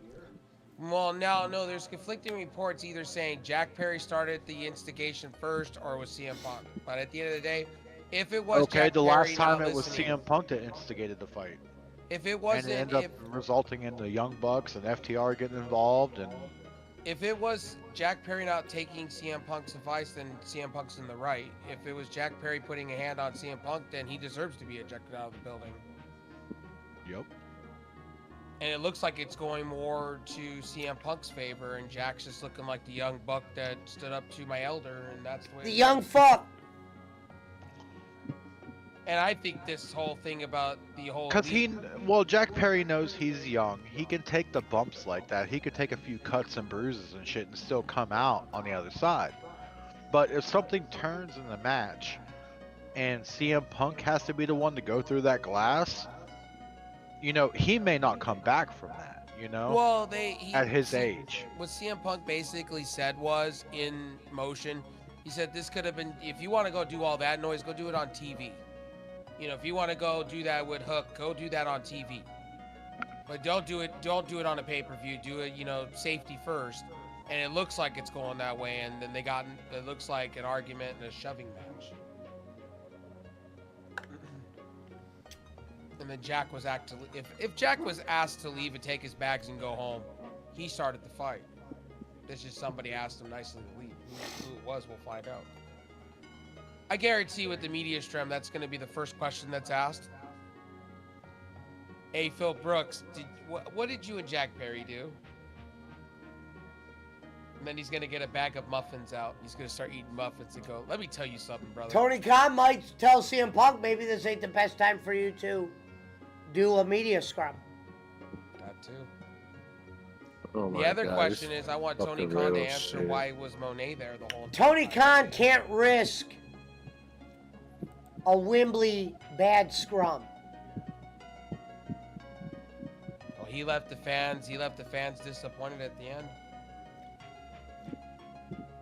Well, no, there's conflicting reports either saying Jack Perry started the instigation first or was CM Punk. But at the end of the day, if it was Okay, Jack the Perry last time not it was listening, CM Punk that instigated the fight. if it And wasn't, it ended up resulting in the Young Bucks and FTR getting involved. And if it was Jack Perry not taking CM Punk's advice, then CM Punk's in the right. If it was Jack Perry putting a hand on CM Punk, then he deserves to be ejected out of the building. Yep. And it looks like it's going more to CM Punk's favor, and Jack's just looking like the young buck that stood up to my elder, and that's the way. The young fuck. And I think this whole thing about the whole Cause elite, well, Jack Perry knows he's young. He can take the bumps like that. He could take a few cuts and bruises and shit and still come out on the other side. But if something turns in the match and CM Punk has to be the one to go through that glass, he may not come back from that, well, at his age. what CM Punk basically said was in motion. He said this could have been, if you want to go do all that noise, go do it on TV. If you want to go do that with Hook, go do that on TV. But don't do it on a pay-per-view. Do it, safety first. And it looks like it's going that way, and then it looks like an argument and a shoving match. And then Jack was if Jack was asked to leave and take his bags and go home, he started the fight. This is somebody asked him nicely to leave. Who it was, we'll find out. I guarantee with the media stream, that's going to be the first question that's asked. Hey, Phil Brooks, what did you and Jack Perry do? And then he's going to get a bag of muffins out. He's going to start eating muffins and go, let me tell you something, brother. Tony Khan might tell CM Punk maybe this ain't the best time for you to do a media scrum. That too. Oh my The other God, question this is, I want Tony fucking Khan to real answer shit. why was Monet there the whole time. Tony Khan can't risk a Wembley bad scrum. Well, he left the fans disappointed at the end.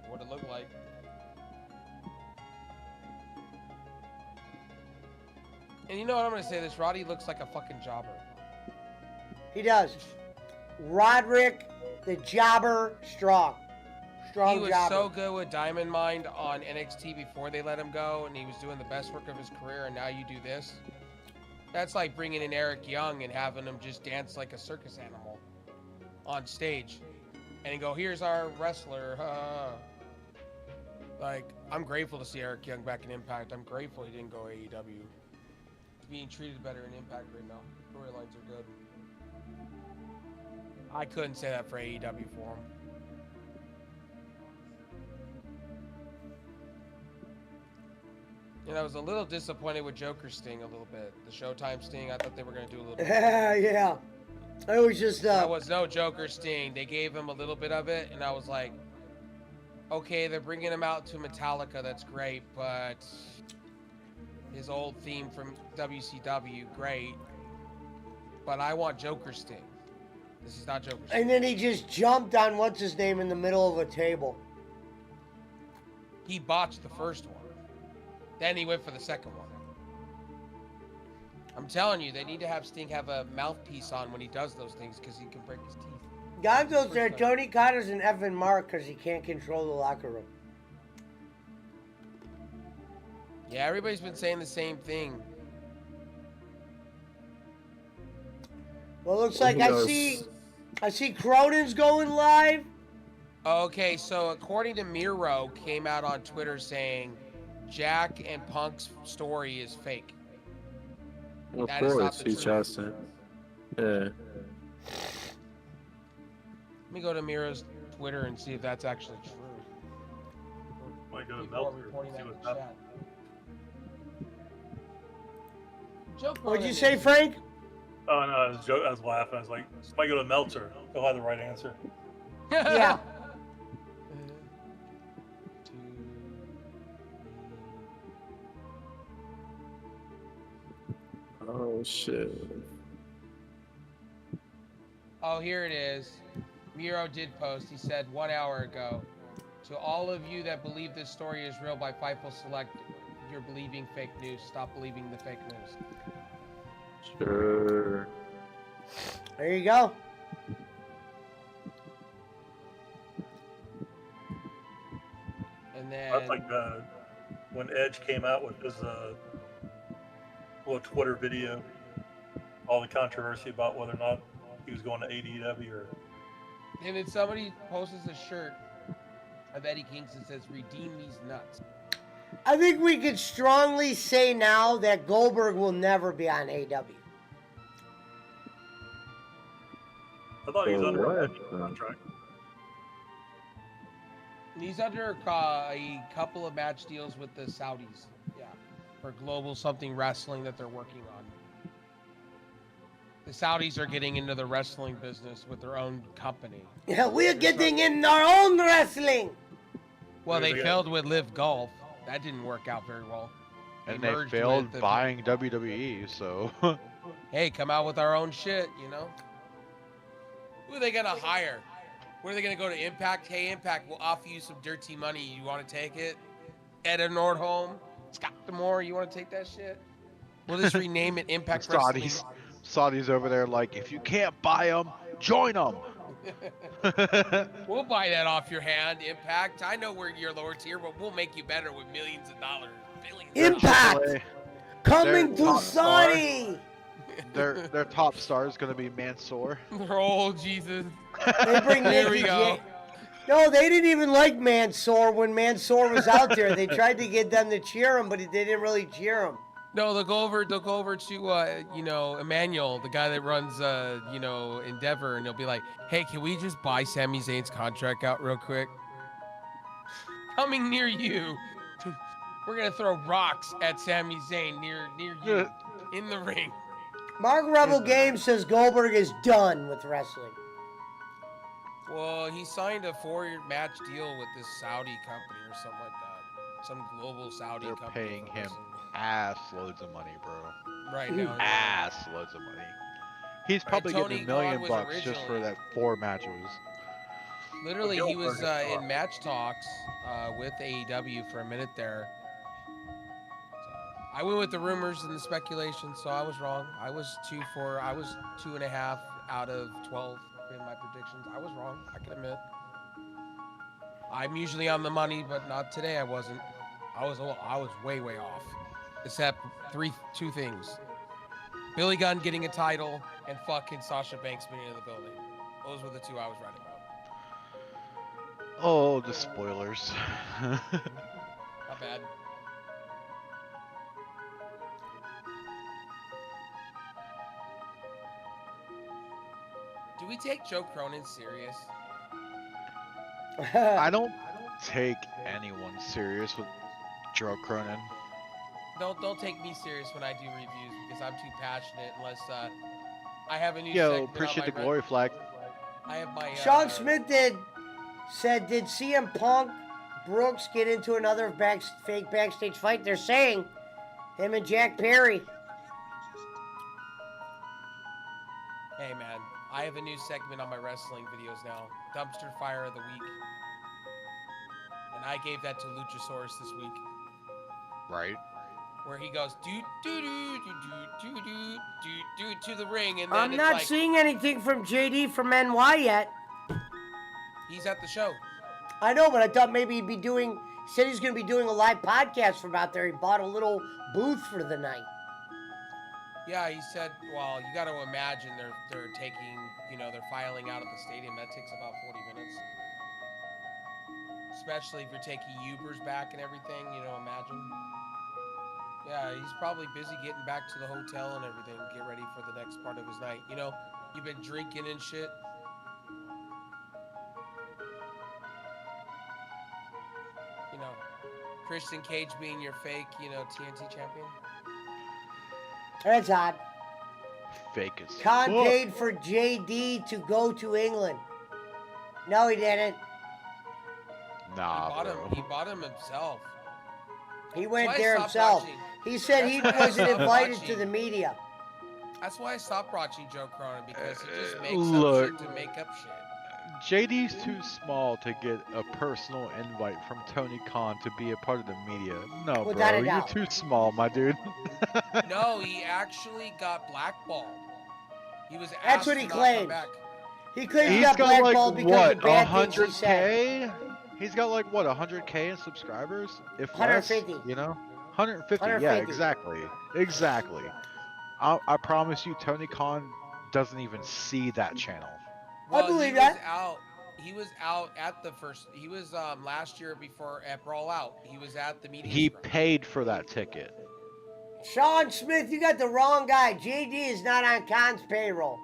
What it looked like. And you know what, I'm going to say this, Roddy looks like a fucking jobber. He does. Roderick, the jobber, strong. Strong He was jobber. so good with Diamond Mind on NXT before they let him go, and he was doing the best work of his career, and now you do this. That's like bringing in Eric Young and having him just dance like a circus animal on stage. And go, here's our wrestler. Like, I'm grateful to see Eric Young back in Impact. I'm grateful he didn't go AEW. He's being treated better in Impact right now. Storylines are good. I couldn't say that for AEW for him. And I was a little disappointed with Joker Sting a little bit. The Showtime Sting, I thought they were going to do a little bit. Yeah. It was just... There was no Joker Sting. They gave him a little bit of it, and I was like, okay, they're bringing him out to Metallica. That's great, but his old theme from WCW, great. But I want Joker Sting. This is not Joker Sting. And then he just jumped on what's-his-name in the middle of a table. He botched the first one. Then he went for the second one. I'm telling you, they need to have Sting have a mouthpiece on when he does those things because he can break his teeth. God goes there, Tony Khan is an Evan Mark because he can't control the locker room. Yeah, everybody's been saying the same thing. Well, it looks like I see Cronin's going live. Okay, so according to Miro, came out on Twitter saying Jack and Punk's story is fake. Of That is not course, the he truth. tries to. Yeah. Let me go to Miro's Twitter and see if that's actually true. Might go to People are Meltzer, reporting see that in what's the happening. chat. Joe What'd you Cronin say, is- Frank? Oh no, I was laughing. I was like, might go to Meltzer. He'll have the right answer. Yeah. Oh shit. Oh, here it is. Miro did post. He said 1 hour ago, to all of you that believe this story is real by Fightful Select, you're believing fake news. Stop believing the fake news. Sure. There you go. And then That's like when Edge came out with his little Twitter video, all the controversy about whether or not he was going to AEW or. and then somebody posts a shirt of Eddie Kingston says, "Redeem these nuts." I think we could strongly say now that Goldberg will never be on AEW. I thought he was For under a what? heavy contract. And he's under a couple of match deals with the Saudis. Yeah. for global something wrestling that they're working on. The Saudis are getting into the wrestling business with their own company. Yeah, we're getting in our own wrestling. Well, they failed with Live Golf. That didn't work out very well. And they merged failed with the- buying WWE, so. Hey, come out with our own shit, Who are they gonna hire? Where are they gonna go to Impact? Hey, Impact, we'll offer you some dirty money. You want to take it? Ed Nordholm, Scott D'Amore, you want to take that shit? We'll just rename it Impact Wrestling. Saudis over there like, if you can't buy them, join them. We'll buy that off your hand, Impact. I know we're your lower tier, but we'll make you better with millions of dollars. Billions. Impact coming to Saudi. Their top star is going to be Mansoor. Oh, Jesus. They bring There we go. No, they didn't even like Mansoor when Mansoor was out there. They tried to get them to cheer him, but they didn't really cheer him. No, they'll go over to Emmanuel, the guy that runs Endeavor, and they'll be like, "Hey, can we just buy Sami Zayn's contract out real quick? Coming near you. We're gonna throw rocks at Sami Zayn near you in the ring." Mark Rebel Games says Goldberg is done with wrestling. Well, he signed a 4-year match deal with this Saudi company or something like that. Some global Saudi They're company. paying him ass loads of money, bro. Right now. Ass loads of money. He's probably getting $1 million bucks just for that 4 matches. Literally, he was in match talks with AEW for a minute there. I went with the rumors and the speculation, so I was wrong. I was 2.5 out of 12 in my predictions. I was wrong. I can admit. I'm usually on the money, but not today. I wasn't. I was way off. Except two things: Billy Gunn getting a title and fucking Sasha Banks being in the building. Those were the two I was right about. Oh, the spoilers. Not bad. Do we take Joe Cronin serious? I don't take anyone serious with Joe Cronin. Don't take me serious when I do reviews because I'm too passionate. Unless I have a new. Yo, appreciate the glory flag. I have my. Sean Smith said, did CM Punk Brooks get into another fake backstage fight? They're saying him and Jack Perry. Hey man, I have a new segment on my wrestling videos now. Dumpster Fire of the Week. And I gave that to Luchasaurus this week. Right. Where he goes to the ring, and then I'm not seeing anything from JD from NY yet. He's at the show. I know, but I thought maybe he said he's going to be doing a live podcast from out there. He bought a little booth for the night. Yeah, he said, well, you got to imagine they're taking, they're filing out of the stadium. That takes about 40 minutes. Especially if you're taking Ubers back and everything, imagine. Yeah, he's probably busy getting back to the hotel and everything, get ready for the next part of his night. You've been drinking and shit. Christian Cage being your fake, TNT champion. That's odd. Fake as Khan fuck. paid for JD to go to England. No, he didn't. Nah, He bought him himself. He went there himself. He said he wasn't invited to the media. That's why I stopped watching Joe Cronin, because he just makes Look. up shit to make up shit. JD's too small to get a personal invite from Tony Khan to be a part of the media. No, Without bro, a you're doubt. too small, my dude. No, he actually got blackballed. He was That's asked what to he not come claimed. back. He claimed he He's got got blackballed like because what, of bad things he said. 100K? He's got like what, 100K in subscribers? If 150. less, 150. Yeah, 150. exactly. I promise you, Tony Khan doesn't even see that channel. I believe that. He was out at the first. He was last year before at Brawl Out. He was at the media. He scrum. paid for that ticket. Sean Smith, you got the wrong guy. JD is not on Khan's payroll.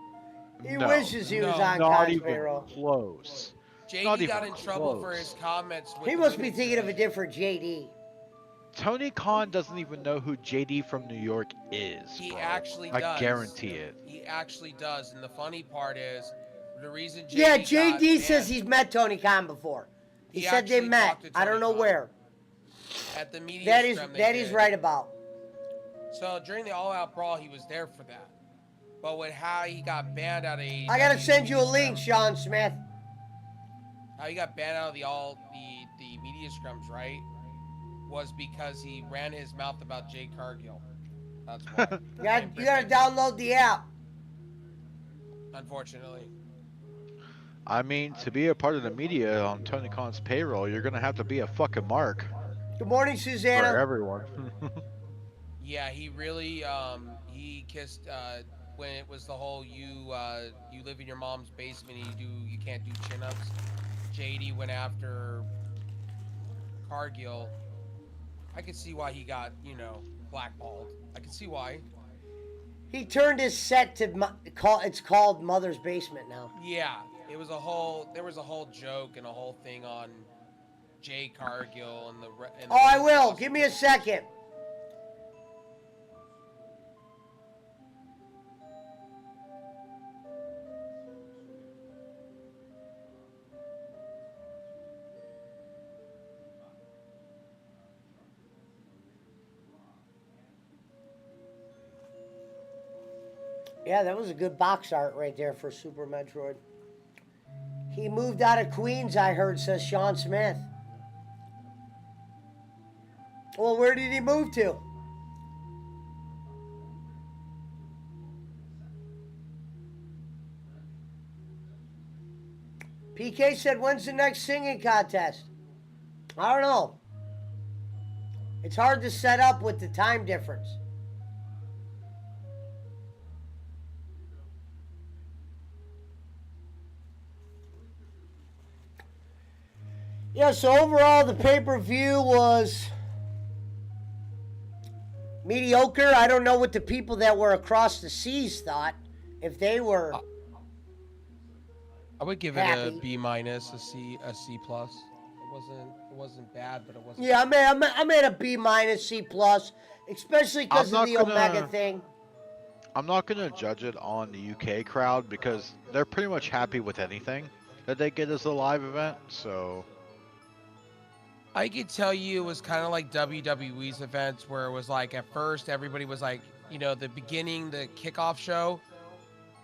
He No, wishes he was on Not Khan's even payroll. close. Not JD even got in trouble for close. his comments. With He the must be women's thinking of a division. different JD. Tony Khan doesn't even know who JD from New York is, He bro. actually I does. guarantee it. He actually does. And the funny part is, the reason JD Yeah, got JD says banned- he's met Tony Khan before. He said they actually met. talked to I don't Tony know Khan. where. At the media That is scrum they that he's did. right about. So during the All Out Brawl, he was there for that. But with how he got banned out of AEW, I gotta send you a media link, scrum- Sean Smith. How he got banned out of the media scrums, right? Was because he ran his mouth about Jay Cargill. That's why. You gotta download the app. Unfortunately. I mean, to be a part of the media on Tony Khan's payroll, you're gonna have to be a fucking mark Good morning, for Susanna. everyone. Yeah, he really he kissed when it was the whole you live in your mom's basement and you can't do chin-ups. JD went after Cargill. I could see why he got, blackballed. I could see why. He turned his set to it's called Mother's Basement now. Yeah, there was a whole joke and a whole thing on Jay Cargill and the Oh, I will. Give me a second. Yeah, that was a good box art right there for Super Metroid. He moved out of Queens, I heard, says Sean Smith. Well, where did he move to? PK said, when's the next singing contest? I don't know. It's hard to set up with the time difference. Yeah, so overall the pay-per-view was mediocre. I don't know what the people that were across the seas thought. If they were I would give happy. it a B minus, a C plus. It wasn't bad, but it wasn't. Yeah, I'm at a B minus, C plus, especially because of the Omega thing. I'm not gonna judge it on the UK crowd because they're pretty much happy with anything that they get as a live event. So I could tell you it was kind of like WWE's events where it was like at first everybody was like, the beginning, the kickoff show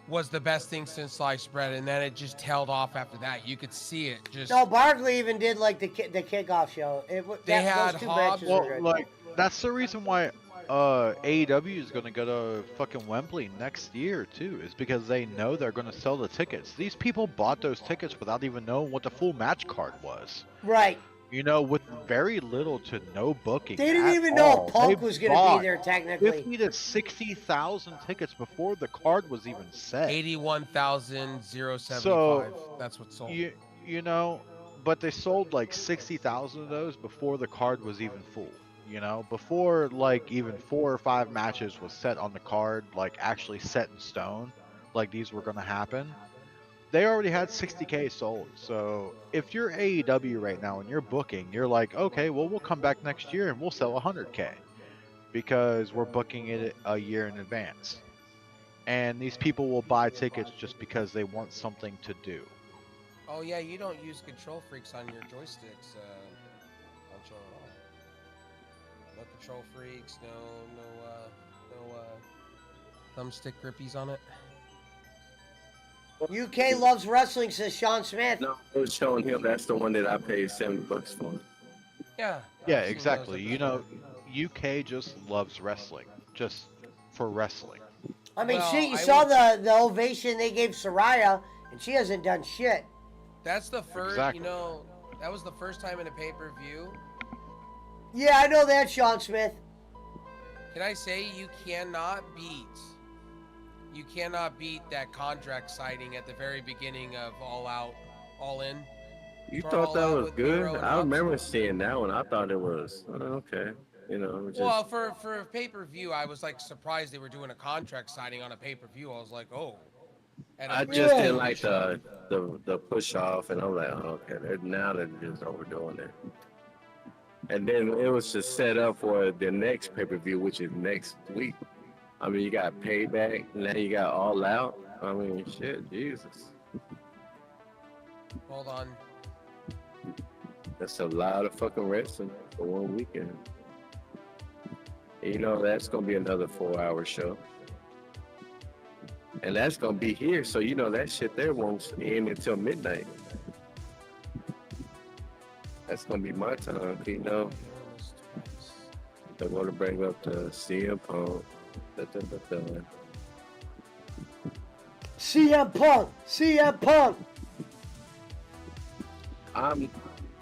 was the best thing since sliced bread, and then it just tailed off after that. You could see it just. No, Barkley even did like the kickoff show. They had those two Hobbs. matches were good. like that's the reason why AEW is gonna go to fucking Wembley next year too, is because they know they're gonna sell the tickets. These people bought those tickets without even knowing what the full match card was. Right. With very little to no booking. They didn't even know if Punk was going to be there technically. 50 to 60,000 tickets before the card was even set. 81,075. So, that's what sold. But they sold like 60,000 of those before the card was even full. Before like even 4 or 5 matches was set on the card, like actually set in stone, like these were going to happen. They already had 60K sold. So if you're AEW right now and you're booking, you're like, okay, well, we'll come back next year and we'll sell 100K because we're booking it a year in advance. And these people will buy tickets just because they want something to do. Oh yeah, you don't use control freaks on your joysticks, on show at all. No control freaks, no thumbstick grippies on it. UK loves wrestling, says Sean Smith. No, I was showing him that's the one that I paid $70 for. Yeah. Yeah, exactly. UK just loves wrestling, just for wrestling. I mean, you saw the ovation they gave Saraya, and she hasn't done shit. That's the first, Exactly. that was the first time in a pay-per-view. Yeah, I know that, Sean Smith. Can I say you cannot beat that contract signing at the very beginning of All In? You For thought All that Out was with good? Miro and I Hobbs? remember seeing that one. I thought it was okay. Well, for pay-per-view, I was like surprised they were doing a contract signing on a pay-per-view. I was like, oh. And I just didn't like the push off, and I'm like, oh, okay, now they're just overdoing it. And then it was just set up for the next pay-per-view, which is next week. I mean, you got Payback, now you got All Out. I mean, shit, Jesus. Hold on. That's a lot of fucking wrestling for one weekend. And you know, that's going to be another 4-hour show. And that's going to be here, so you know that shit there won't end until midnight. That's going to be my time, you know. They're going to bring up the CM Punk. CM Punk.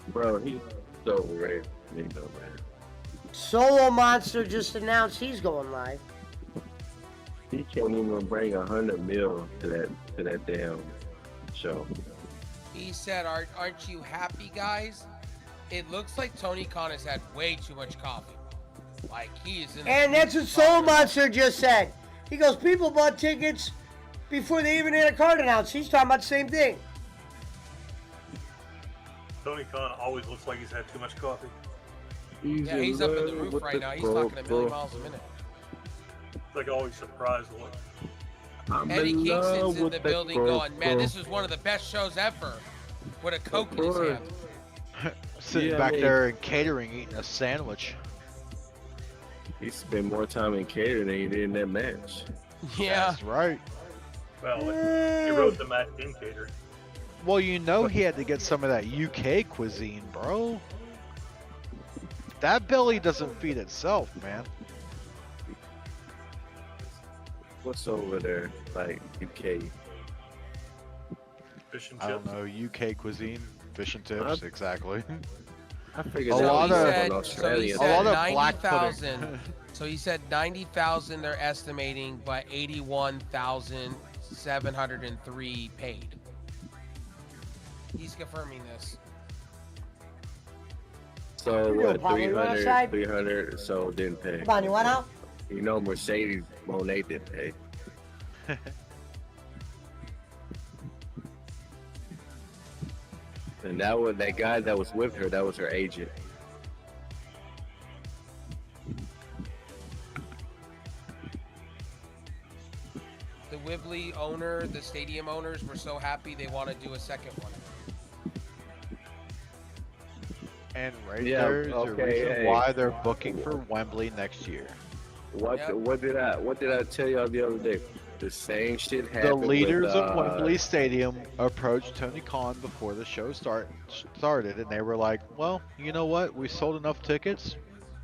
Bro, he's so overrated. You know, man. Solo Monster just announced he's going live. He can't even bring 100 mil to that damn show. He said, aren't you happy, guys? It looks like Tony Khan has had way too much coffee. Like, he is in And that's what Soul Monster just said. He goes, people bought tickets before they even had a card announced. He's talking about the same thing. Tony Khan always looks like he's had too much coffee. Yeah, he's up in the roof right now. He's talking a million miles a minute. It's like always surprised look. Eddie Kingston's in the building going, man, this is one of the best shows ever. With a Coke in his hand. Sitting back there and catering, eating a sandwich. He spent more time in catering than he did in that match. Yeah. That's right. Well, he wrote the match in catering. Well, you know he had to get some of that UK cuisine, bro. That belly doesn't feed itself, man. What's over there, like UK? Fish and chips. I don't know, UK cuisine, fish and tips, exactly. I figured A that lot was of- in So Australia. he A said lot of black 90,000. So he said 90,000 they're estimating, but 81,703 paid. He's confirming this. So You what, Pablo, you wanna 300, side? 300, so didn't pay. Come on, you want out? You know Mercedes Monet didn't pay. And that guy that was with her, that was her agent. The Wembley owner, the stadium owners were so happy they want to do a second one. And right Yeah, there's the okay, reason hey. why they're booking for Wembley next year. Yep. What did I tell y'all the other day? The same shit The happened leaders with, of Wembley Stadium approached Tony Khan before the show started, and they were like, well, you know what? We sold enough tickets.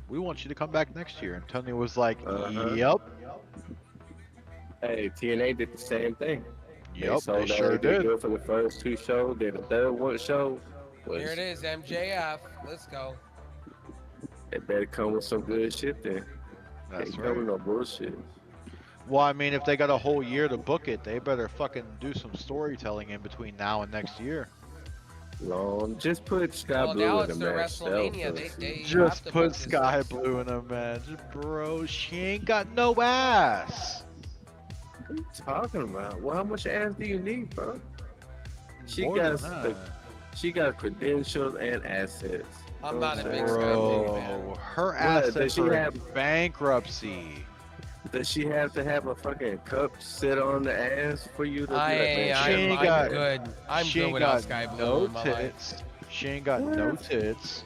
We want you to come back next year. And Tony was like, yep. Hey, TNA did the same thing. Yep, sold they out. sure They did. good for the first two shows. Then the third one show was, Here it is, MJF. Let's go. They better come with some good shit then. That's Ain't coming right. no bullshit. Well, I mean, if they got a whole year to book it, they better fucking do some storytelling in between now and next year. Long, just put Sky Well, Blue now in it's the their match. WrestleMania. They have Just to put book this Sky up. Blue in a match. Bro, she ain't got no ass. What are you talking about? Well, how much ass do you need, bro? She More got than the, that. she got credentials and assets. I'm not a big Bro. Sky Blue fan. Bro, her What, assets does she are in have- bankruptcy. Does she have to have a fucking cup sit on the ass for you to be like, man, She I'm ain't got- good. I'm she good ain't without got Sky Blue no in my life. tits. She ain't got no tits.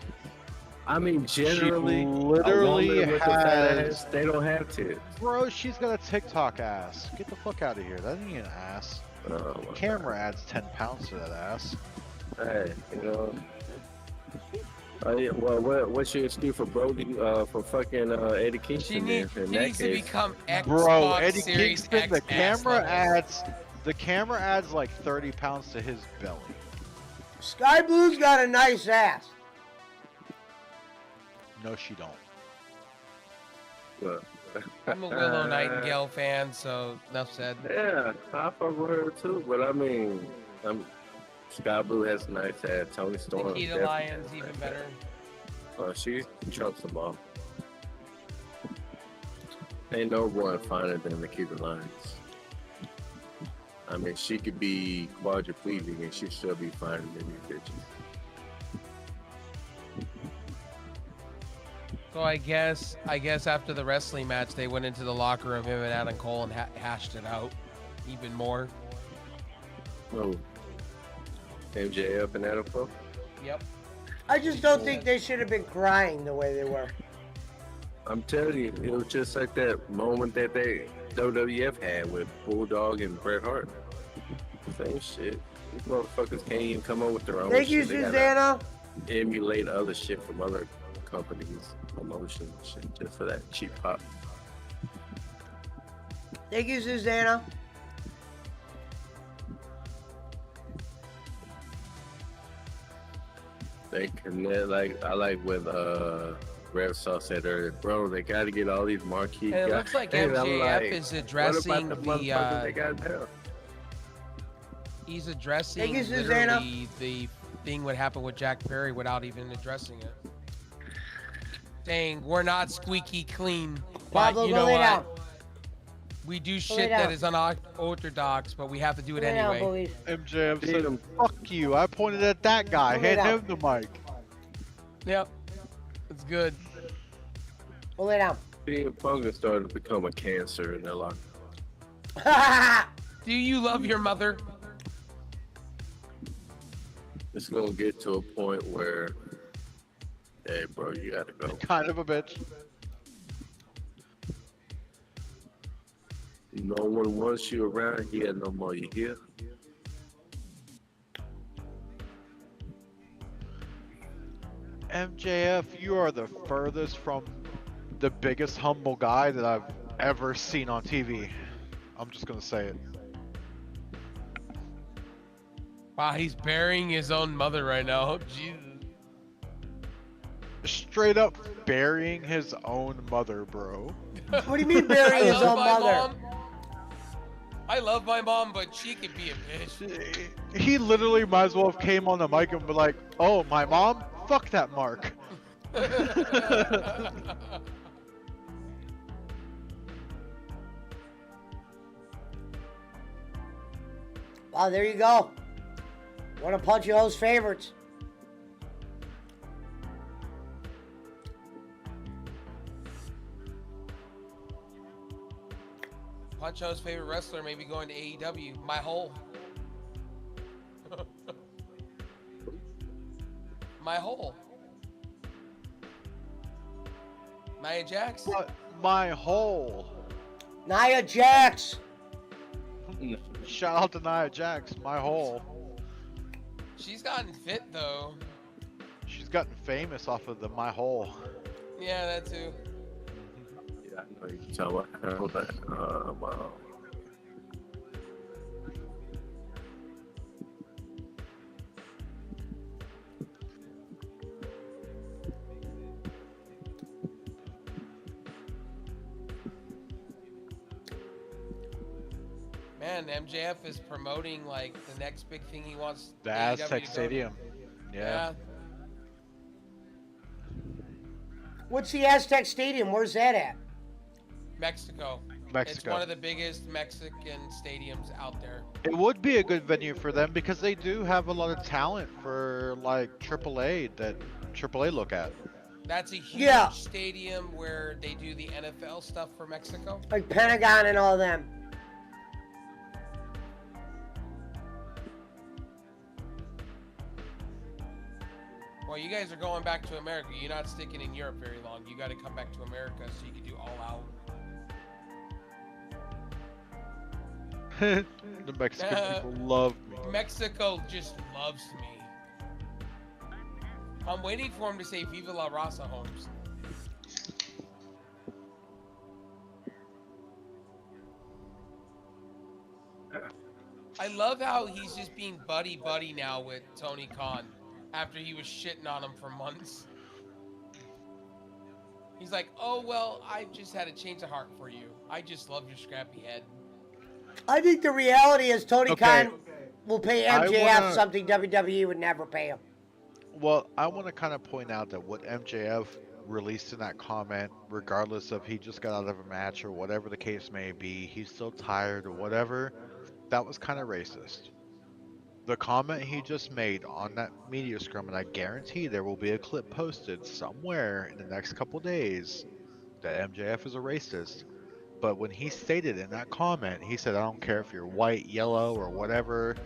I mean, generally, literally a woman with a fat has- ass, they don't have tits. Bro, she's got a TikTok ass. Get the fuck out of here. That ain't an ass. Oh, my Camera adds 10 pounds to that ass. God. Hey, you know. Yeah, well, what's your excuse for Brody, for fucking Eddie She, Kingston? Then, needs in that to case, become Xbox Bro, Eddie Series Kingston, X the camera levels. adds like 30 pounds to his belly. Sky Blue's got a nice ass. No, she don't. but- I'm a Willow Nightingale fan, so enough said. Yeah, I fuck with her too, but I mean, Sky Blue has a nice ass. Tony Storm. Nikita definitely Lyons has a even nice better. ass. She trumps them all. Ain't no one finer than Nikita Lyons. I mean, she could be quadriplegic and she still be finer than these bitches. So I guess after the wrestling match, they went into the locker room, him and Adam Cole, and hashed it out even more. Oh, MJF and Adam Cole. Yep. I just don't think they should have been crying the way they were. I'm telling you, it was just like that moment that they WWF had with Bulldog and Bret Hart. Same shit. These motherfuckers can't even come up with their own Thank shit. you, They gotta Susanna. emulate other shit from other companies, promotion and shit, just for that cheap pop. Thank you, Susanna. They connect, like I like when Rev Saw said earlier, bro, they got to get all these marquee And it guys. looks like And I'm MJF like, is what addressing about the motherfuckers they got now? He's addressing Thank you, Susanna. literally the thing what happened with Jack Perry without even addressing it. Saying we're not squeaky clean, but Pablo, you go know lay what? down. We do lay shit down. that is unorthodox, but we have to do it Lay down, anyway. boys. MJF Damn. said, "Fuck you." I pointed at that guy. Put it Hand out. him the mic. Yep, it's good. Go lay down. CM Punk is starting to become a cancer in their life. Do you love your mother? It's gonna get to a point where, hey, bro, you gotta go. Kind of a bitch. No one wants you around here no more. You hear? MJF, you are the furthest from the biggest humble guy that I've ever seen on TV. I'm just gonna say it. Wow, he's burying his own mother right now. Jesus. Straight up burying his own mother, bro. What do you mean burying his own my mother? mom. I love my mom, but she could be a bitch. He literally might as well have came on the mic and be like, "Oh, my mom? Fuck that Mark." Wow, there you go. One of Punch Ho's favorites. Puncho's favorite wrestler may be going to AEW. My hole. My hole. Nia Jax. But my hole. Nia Jax. Shout out to Nia Jax, my hole. She's gotten fit though. She's gotten famous off of the my hole. Yeah, that too. Yeah, I know you can tell what happened, but wow. Man, MJF is promoting like the next big thing he wants. The AEW Aztec to go to. Stadium. Yeah. What's the Aztec Stadium? Where's that at? Mexico. It's Mexico. one of the biggest Mexican stadiums out there. It would be a good venue for them because they do have a lot of talent for like AAA that AAA look at. That's a huge Yeah. stadium where they do the NFL stuff for Mexico. Like Pentagon and all them. Well, you guys are going back to America. You're not sticking in Europe very long. You got to come back to America so you can do all out. The Mexican people love me. Mexico just loves me. I'm waiting for him to say Viva la Raza, Holmes. I love how he's just being buddy-buddy now with Tony Khan after he was shitting on him for months. He's like, oh, well, I just had a change of heart for you. I just love your scrappy head. I think the reality is Tony Okay. Khan will pay I MJF wanna- something WWE would never pay him. Well, I want to kind of point out that what MJF released in that comment, regardless of he just got out of a match or whatever the case may be, he's still tired or whatever, that was kind of racist. the comment he just made on that media scrum, and I guarantee there will be a clip posted somewhere in the next couple days that MJF is a racist. But when he stated in that comment, he said, I don't care if you're white, yellow, or whatever,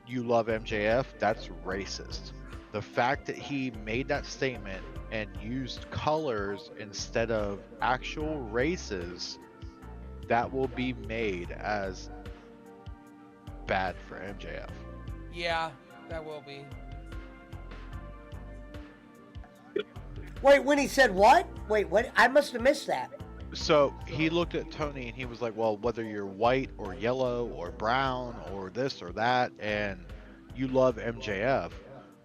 you love MJF, that's racist. The fact that he made that statement and used colors instead of actual races, that will be made as bad for MJF. Yeah, that will be. Wait, when he said what? Wait, what? I must have missed that. So he looked at Tony and he was like, well, whether you're white or yellow or brown or this or that, and you love MJF,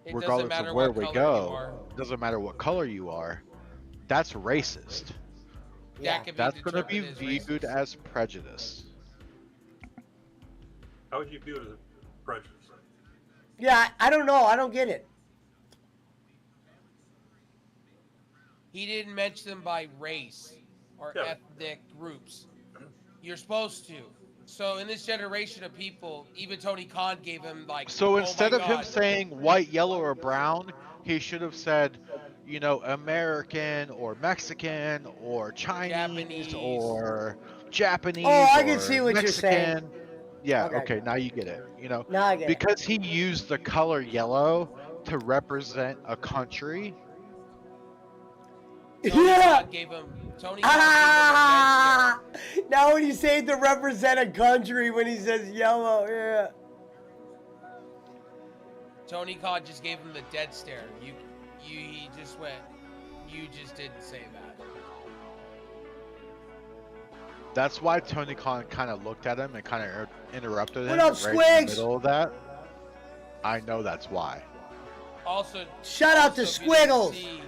It doesn't regardless matter of where what we color you go, are. doesn't matter what color you are, that's racist. Yeah. That could be That's going to be determined as viewed racist. as prejudice. How would you view it as prejudice? Yeah, I don't know. I don't get it. He didn't mention them by race or Yeah. ethnic groups. You're supposed to. So in this generation of people, even Tony Khan gave him like. So oh instead my of him God. saying white, yellow, or brown, he should have said, you know, American or Mexican or Chinese Japanese. or Japanese Oh, I or can see what you're saying. Mexican. Yeah, Okay. okay, now you get it. You know, Now I get it. because he used the color yellow to represent a country. Tony Yeah. Khan gave him. Tony Khan gave him a dead stare. Now when you say to represent a country, when he says yellow, yeah. Tony Khan just gave him the dead stare. He just went. You just didn't say that. That's why Tony Khan kind of looked at him and kind of interrupted him What up, right in the Squigs? middle of that. I know that's why. Also, Shout out to also, if you didn't Squiggles. see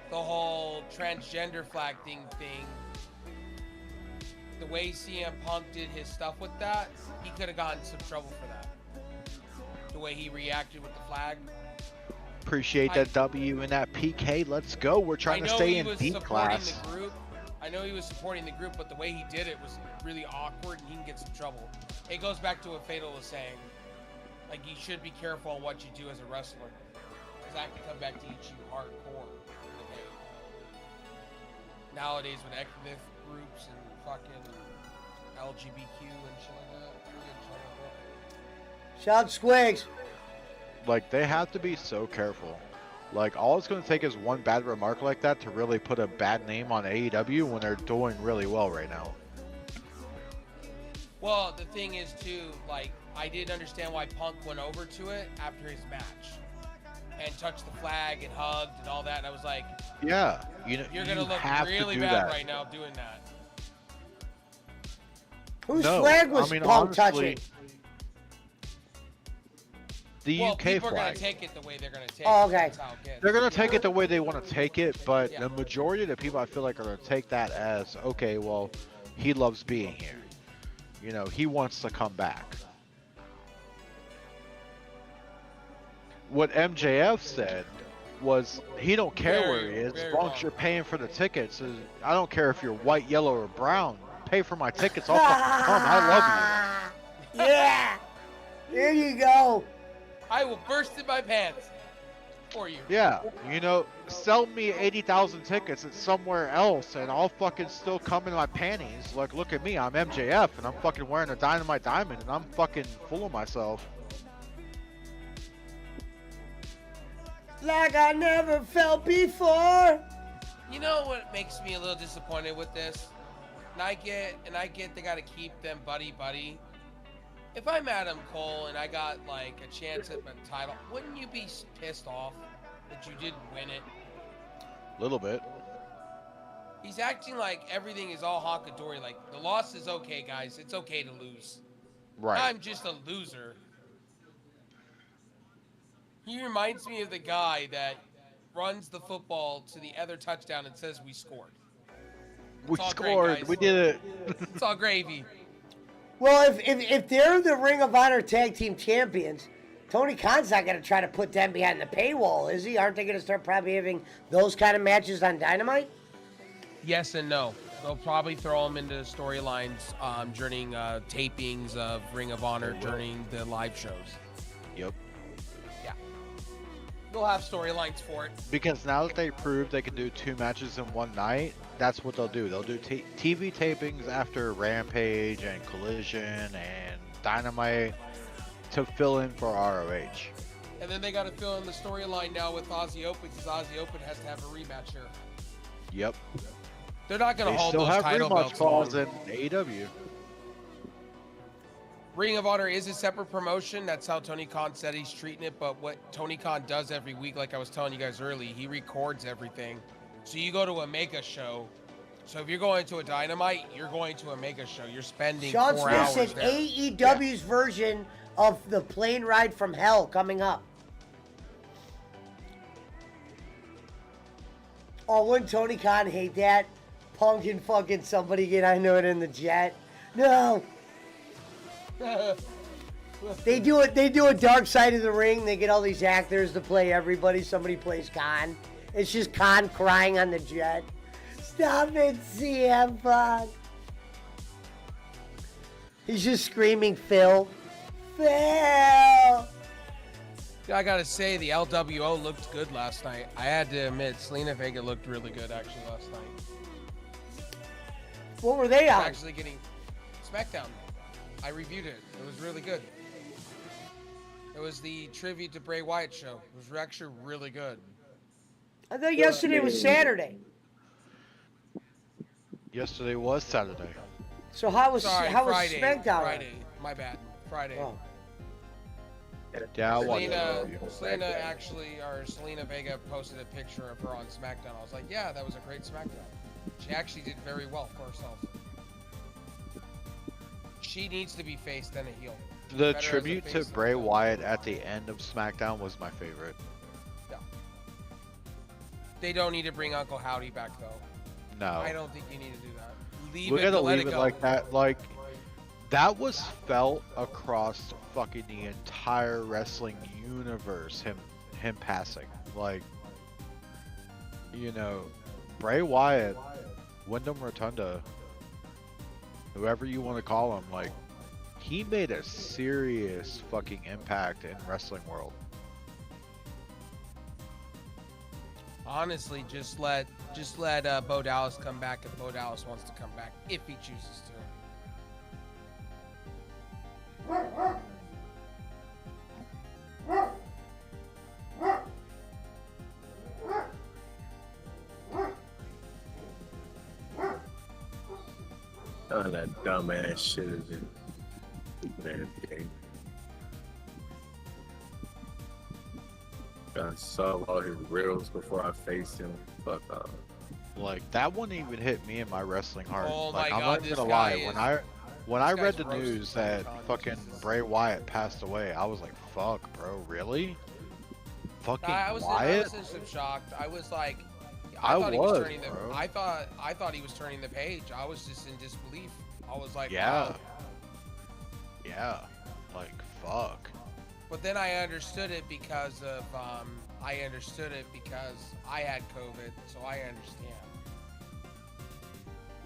the whole transgender flag thing, the way CM Punk did his stuff with that, he could have gotten some trouble for that. The way he reacted with the flag. Appreciate that W and that PK. Let's go. We're trying to stay in D class. The group. I know he was supporting the group, but the way he did it was really awkward, and he can get some trouble. It goes back to what Fatal was saying. Like, you should be careful on what you do as a wrestler, because that can come back to eat you hardcore. Okay. Nowadays with ethnic groups and fucking LGBTQ and shit like that. Shout out Squigs. Like, they have to be so careful. Like, all it's going to take is one bad remark like that to really put a bad name on AEW when they're doing really well right now. Well, the thing is, too, like, I didn't understand why Punk went over to it after his match and touched the flag and hugged and all that. And I was like, yeah, you know, you're going to look have really to do bad that. right now doing that. Whose No, flag was I mean, Punk honestly, touching? The Well, UK people are going flag. to take it the way they're going to take Oh, it. okay. That's how it gets. They're going to take it the way they want to take it, but Yeah. the majority of the people I feel like are going to take that as, okay, well, he loves being here. You know, he wants to come back. What MJF said was he don't care where he is as long as you're paying for the tickets. I don't care if you're white, yellow, or brown. Pay for my tickets. I'll fucking come. I love Yeah. There you go. I will burst in my pants for you. you. Yeah, you know, sell me 80,000 tickets at somewhere else and I'll fucking still come in my panties. Like, look at me, I'm MJF and I'm fucking wearing a Dynamite Diamond and I'm fucking full of myself. Like I never felt before. You know what makes me a little disappointed with this? And I get they got to keep them buddy. If I'm Adam Cole and I got like a chance at my title, wouldn't you be pissed off that you didn't win it? A little bit. He's acting like everything is all honkadory. Like, the loss is okay, guys. It's okay to lose. Right. I'm just a loser. He reminds me of the guy that runs the football to the other touchdown and says we scored. We all great, scored. guys. We did it. It's all gravy. Well, if they're the Ring of Honor Tag Team Champions, Tony Khan's not going to try to put them behind the paywall, is he? Aren't they going to start probably having those kind of matches on Dynamite? Yes and no. They'll probably throw them into storylines during tapings of Ring of Honor during the live shows. Yep. They'll have storylines for it. Because now that they proved they can do 2 matches in one night, that's what they'll do. They'll do TV tapings after Rampage and Collision and Dynamite to fill in for ROH. And then they got to fill in the storyline now with Aussie Open because Aussie Open has to have a rematch here. Yep. They're not going to They hold still those have title rematch belts calls long. in AEW. Ring of Honor is a separate promotion. That's how Tony Khan said he's treating it. But what Tony Khan does every week, like I was telling you guys early, he records everything. So you go to a mega show. So if you're going to a Dynamite, you're going to a mega show. You're spending Sean 4 Smith hours said there. AEW's version of the plane ride from hell coming up. Oh, wouldn't Tony Khan hate that? Punk and fucking somebody get onto it in the jet. No. They do it. They do a Dark Side of the Ring. They get all these actors to play everybody. Somebody plays Khan. It's just Khan crying on the jet. Stop it, CM Punk. He's just screaming, Phil. Phil. I gotta say, the LWO looked good last night. I had to admit, Selena Vega looked really good actually last night. What were they on? Actually getting SmackDown. I reviewed it. It was really good. It was the tribute to Bray Wyatt show. It was actually really good. I thought yesterday was Saturday. Yesterday was Saturday. So how was Sorry, how was Friday. SmackDown? Friday. My bad. Friday. Oh. Yeah, I watched Selena Vega posted a picture of her on SmackDown. I was like, yeah, that was a great SmackDown. She actually did very well for herself. She needs to be faced and a heel. The Better as a tribute face to than a Bray heel. Wyatt at the end of SmackDown was my favorite. Yeah. They don't need to bring Uncle Howdy back though. No. I don't think you need to do that. Leave We it gotta to let leave it it go. like that. Like, that was felt across fucking the entire wrestling universe, him passing. Like, you know, Bray Wyatt, Wyndham Rotunda, whoever you want to call him, like, he made a serious fucking impact in wrestling world. Honestly, just let Bo Dallas come back if Bo Dallas wants to come back, if he chooses to. Oh, that dumbass shit is in man game. I saw all his reels before I faced him. Fuck off. Like, that wouldn't even hit me in my wrestling heart. Oh Like, my I'm God, not this gonna guy lie. is- When I this read guy's the news roasting that Tony Khan. fucking Bray Wyatt passed away, I was like, fuck, bro, really? Fucking I was Wyatt? in some shocked. I was like, I thought he was was, turning the. bro. I thought he was turning the page. I was just in disbelief. I was like, Yeah. wow. Yeah. Like, fuck. But then I understood it because of I understood it because I had COVID, so I understand.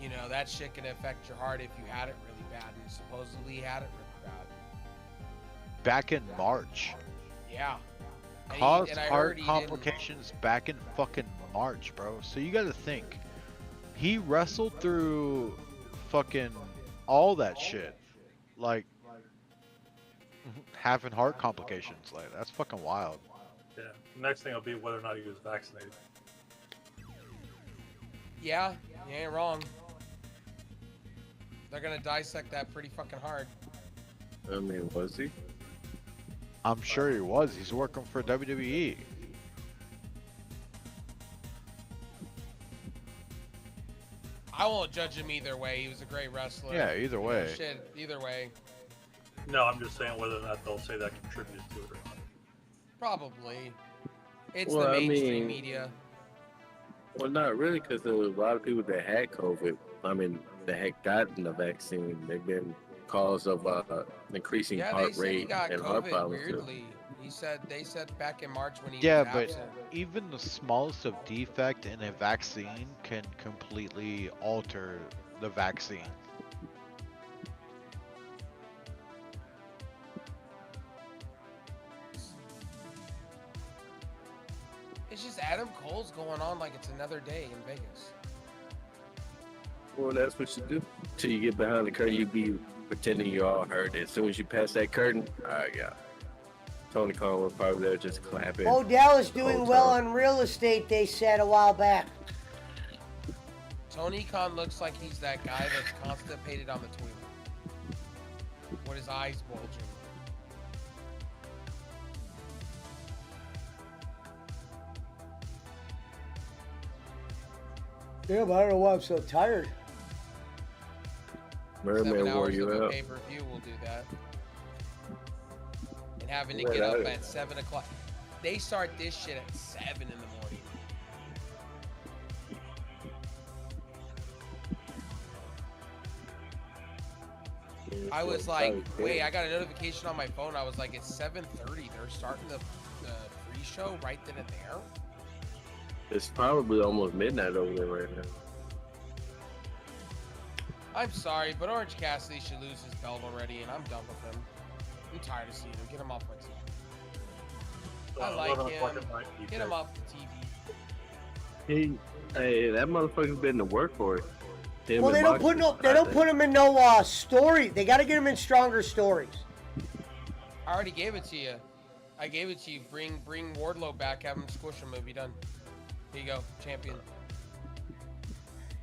You know, that shit can affect your heart if you had it really bad, and supposedly he had it really bad. Back in March. Yeah. And Caused and I heart heard he didn't- complications back in fucking March, bro. So you gotta think. He wrestled through fucking all that shit. Like, having heart complications. Like, that's fucking wild. Yeah. Next thing will be whether or not he was vaccinated. Yeah, you ain't wrong. They're gonna dissect that pretty fucking hard. I mean, was he? I'm sure he was. He's working for WWE. I won't judge him either way. He was a great wrestler. Yeah, either way. Shit, either way. No, I'm just saying whether or not they'll say that contributed to it or not. Probably. It's Well, the I mainstream mean- media. Well, not really, because there was a lot of people that had COVID. I mean, that had gotten the vaccine. They've been cause of increasing Yeah, they heart said he rate got and heart COVID problems too. weirdly. They said back in March when he Yeah, was but absent. even the smallest of defect in a vaccine can completely alter the vaccine. Show's going on like it's another day in Vegas. Well, that's what you do. Till you get behind the curtain, you be pretending you all heard it. As soon as you pass that curtain, yeah. Tony Khan was probably there just clapping. Odell is doing well on real estate, they said a while back. Tony Khan looks like he's that guy that's constipated on the toilet. With his eyes bulging. Yeah, but I don't know why I'm so tired. Merman wore you out. Pay-per-view will do that. And having to get up at 7 o'clock. They start this shit at 7 in the morning. I was like, wait, I got a notification on my phone. I was like, it's 7:30. They're starting the pre-show right then and there. It's probably almost midnight over there right now. I'm sorry, but Orange Cassidy should lose his belt already, and I'm done with him. I'm tired of seeing him. Get him off my TV. I like him. Get him off the TV. Hey, that motherfucker's been to work for it. Well, they don't put him in no story. They got to get him in stronger stories. I already gave it to you. I gave it to you. Bring Wardlow back. Have him squish him. It'll be done. Here you go, champion.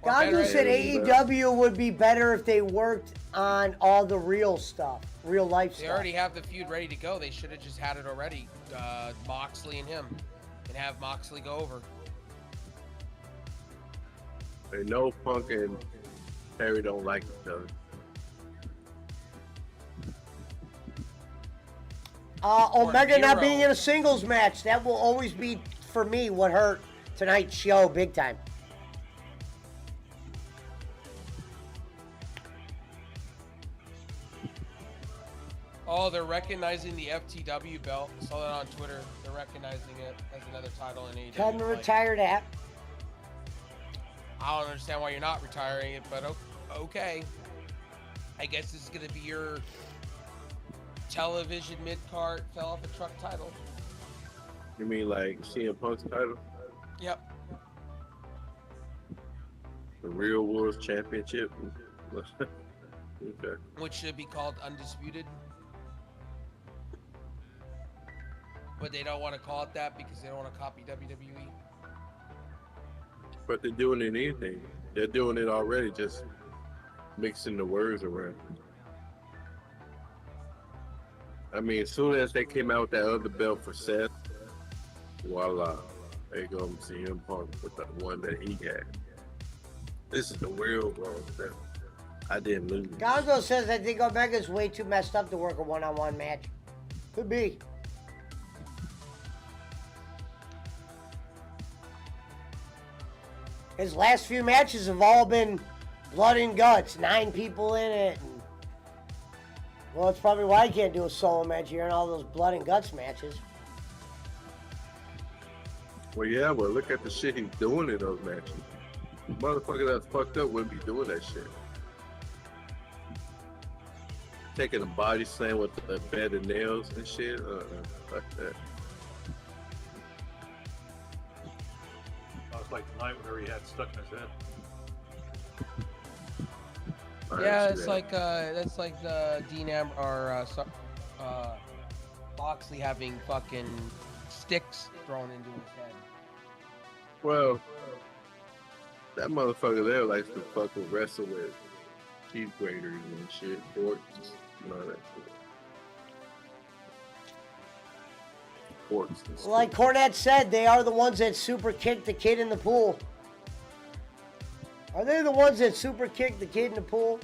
Gonzo said AEW would be better if they worked on all the real stuff, real life stuff. They already have the feud ready to go. They should have just had it already. Moxley and him, and have Moxley go over. They know Punk and Perry don't like each other. Omega not being in a singles match, that will always be, for me, what hurt tonight's show big time. Oh, they're recognizing the FTW belt. I saw that on Twitter. They're recognizing it as another title in AEW. Time to retire that. I don't understand why you're not retiring it, but okay. I guess this is going to be your television mid-card fell off a truck title. You mean like CM Punk's title? Yep. The Real World Championship? Okay. Which should be called Undisputed. But they don't want to call it that because they don't want to copy WWE. But they're doing it in anything. They're doing it already, just mixing the words around. I mean, as soon as they came out with that other belt for Seth, voila. There you go, CM Punk with the one that he had. This is the real world belt. I didn't lose. Gonzo says I think Omega's way too messed up to work a one-on-one match. Could be. His last few matches have all been blood and guts, 9 people in it. And, well, it's probably why I can't do a solo match here and all those blood and guts matches. Well, yeah, well, look at the shit he's doing in those matches. Motherfucker that's fucked up wouldn't be doing that shit. Taking a body slam with a bed of nails and shit. Fuck that. It's like tonight whenever he had stuck in his head. Yeah, it's like that's like Dean Moxley having fucking sticks thrown into his head. Well, that motherfucker there likes to fucking wrestle with cheese graters and shit, forks and all that shit. Forks and stuff. Like Cornette said, they are the ones that super kicked the kid in the pool. Are they the ones that super kicked the kid in the pool?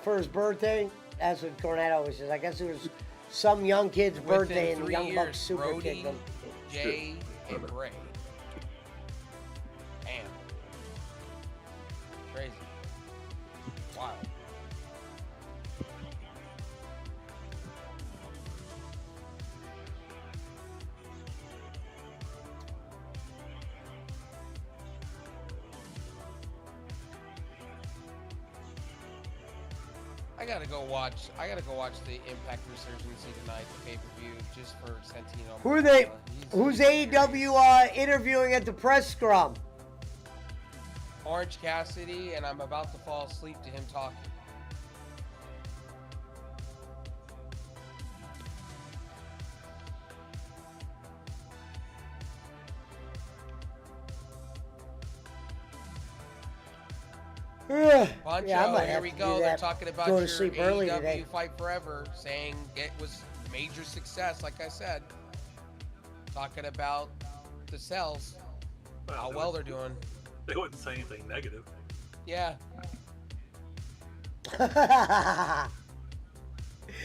For his birthday? That's what Cornette always says. I guess it was some young kid's birthday and the Young Bucks super kicked him. Jay and Bray. Damn. Crazy. Wild. I gotta go watch the Impact Resurgency tonight, the pay-per-view, just for Santino. Who are they? He's Who's curious. AEW interviewing at the press scrum? Orange Cassidy, and I'm about to fall asleep to him talking. Poncho, Yeah, I might here have we to go. do They're that. talking about Go your to sleep early AEW today. Fight Forever, saying it was major success, like I said. Talking about the sales, how they well wouldn't- they're doing. They wouldn't say anything negative. Yeah.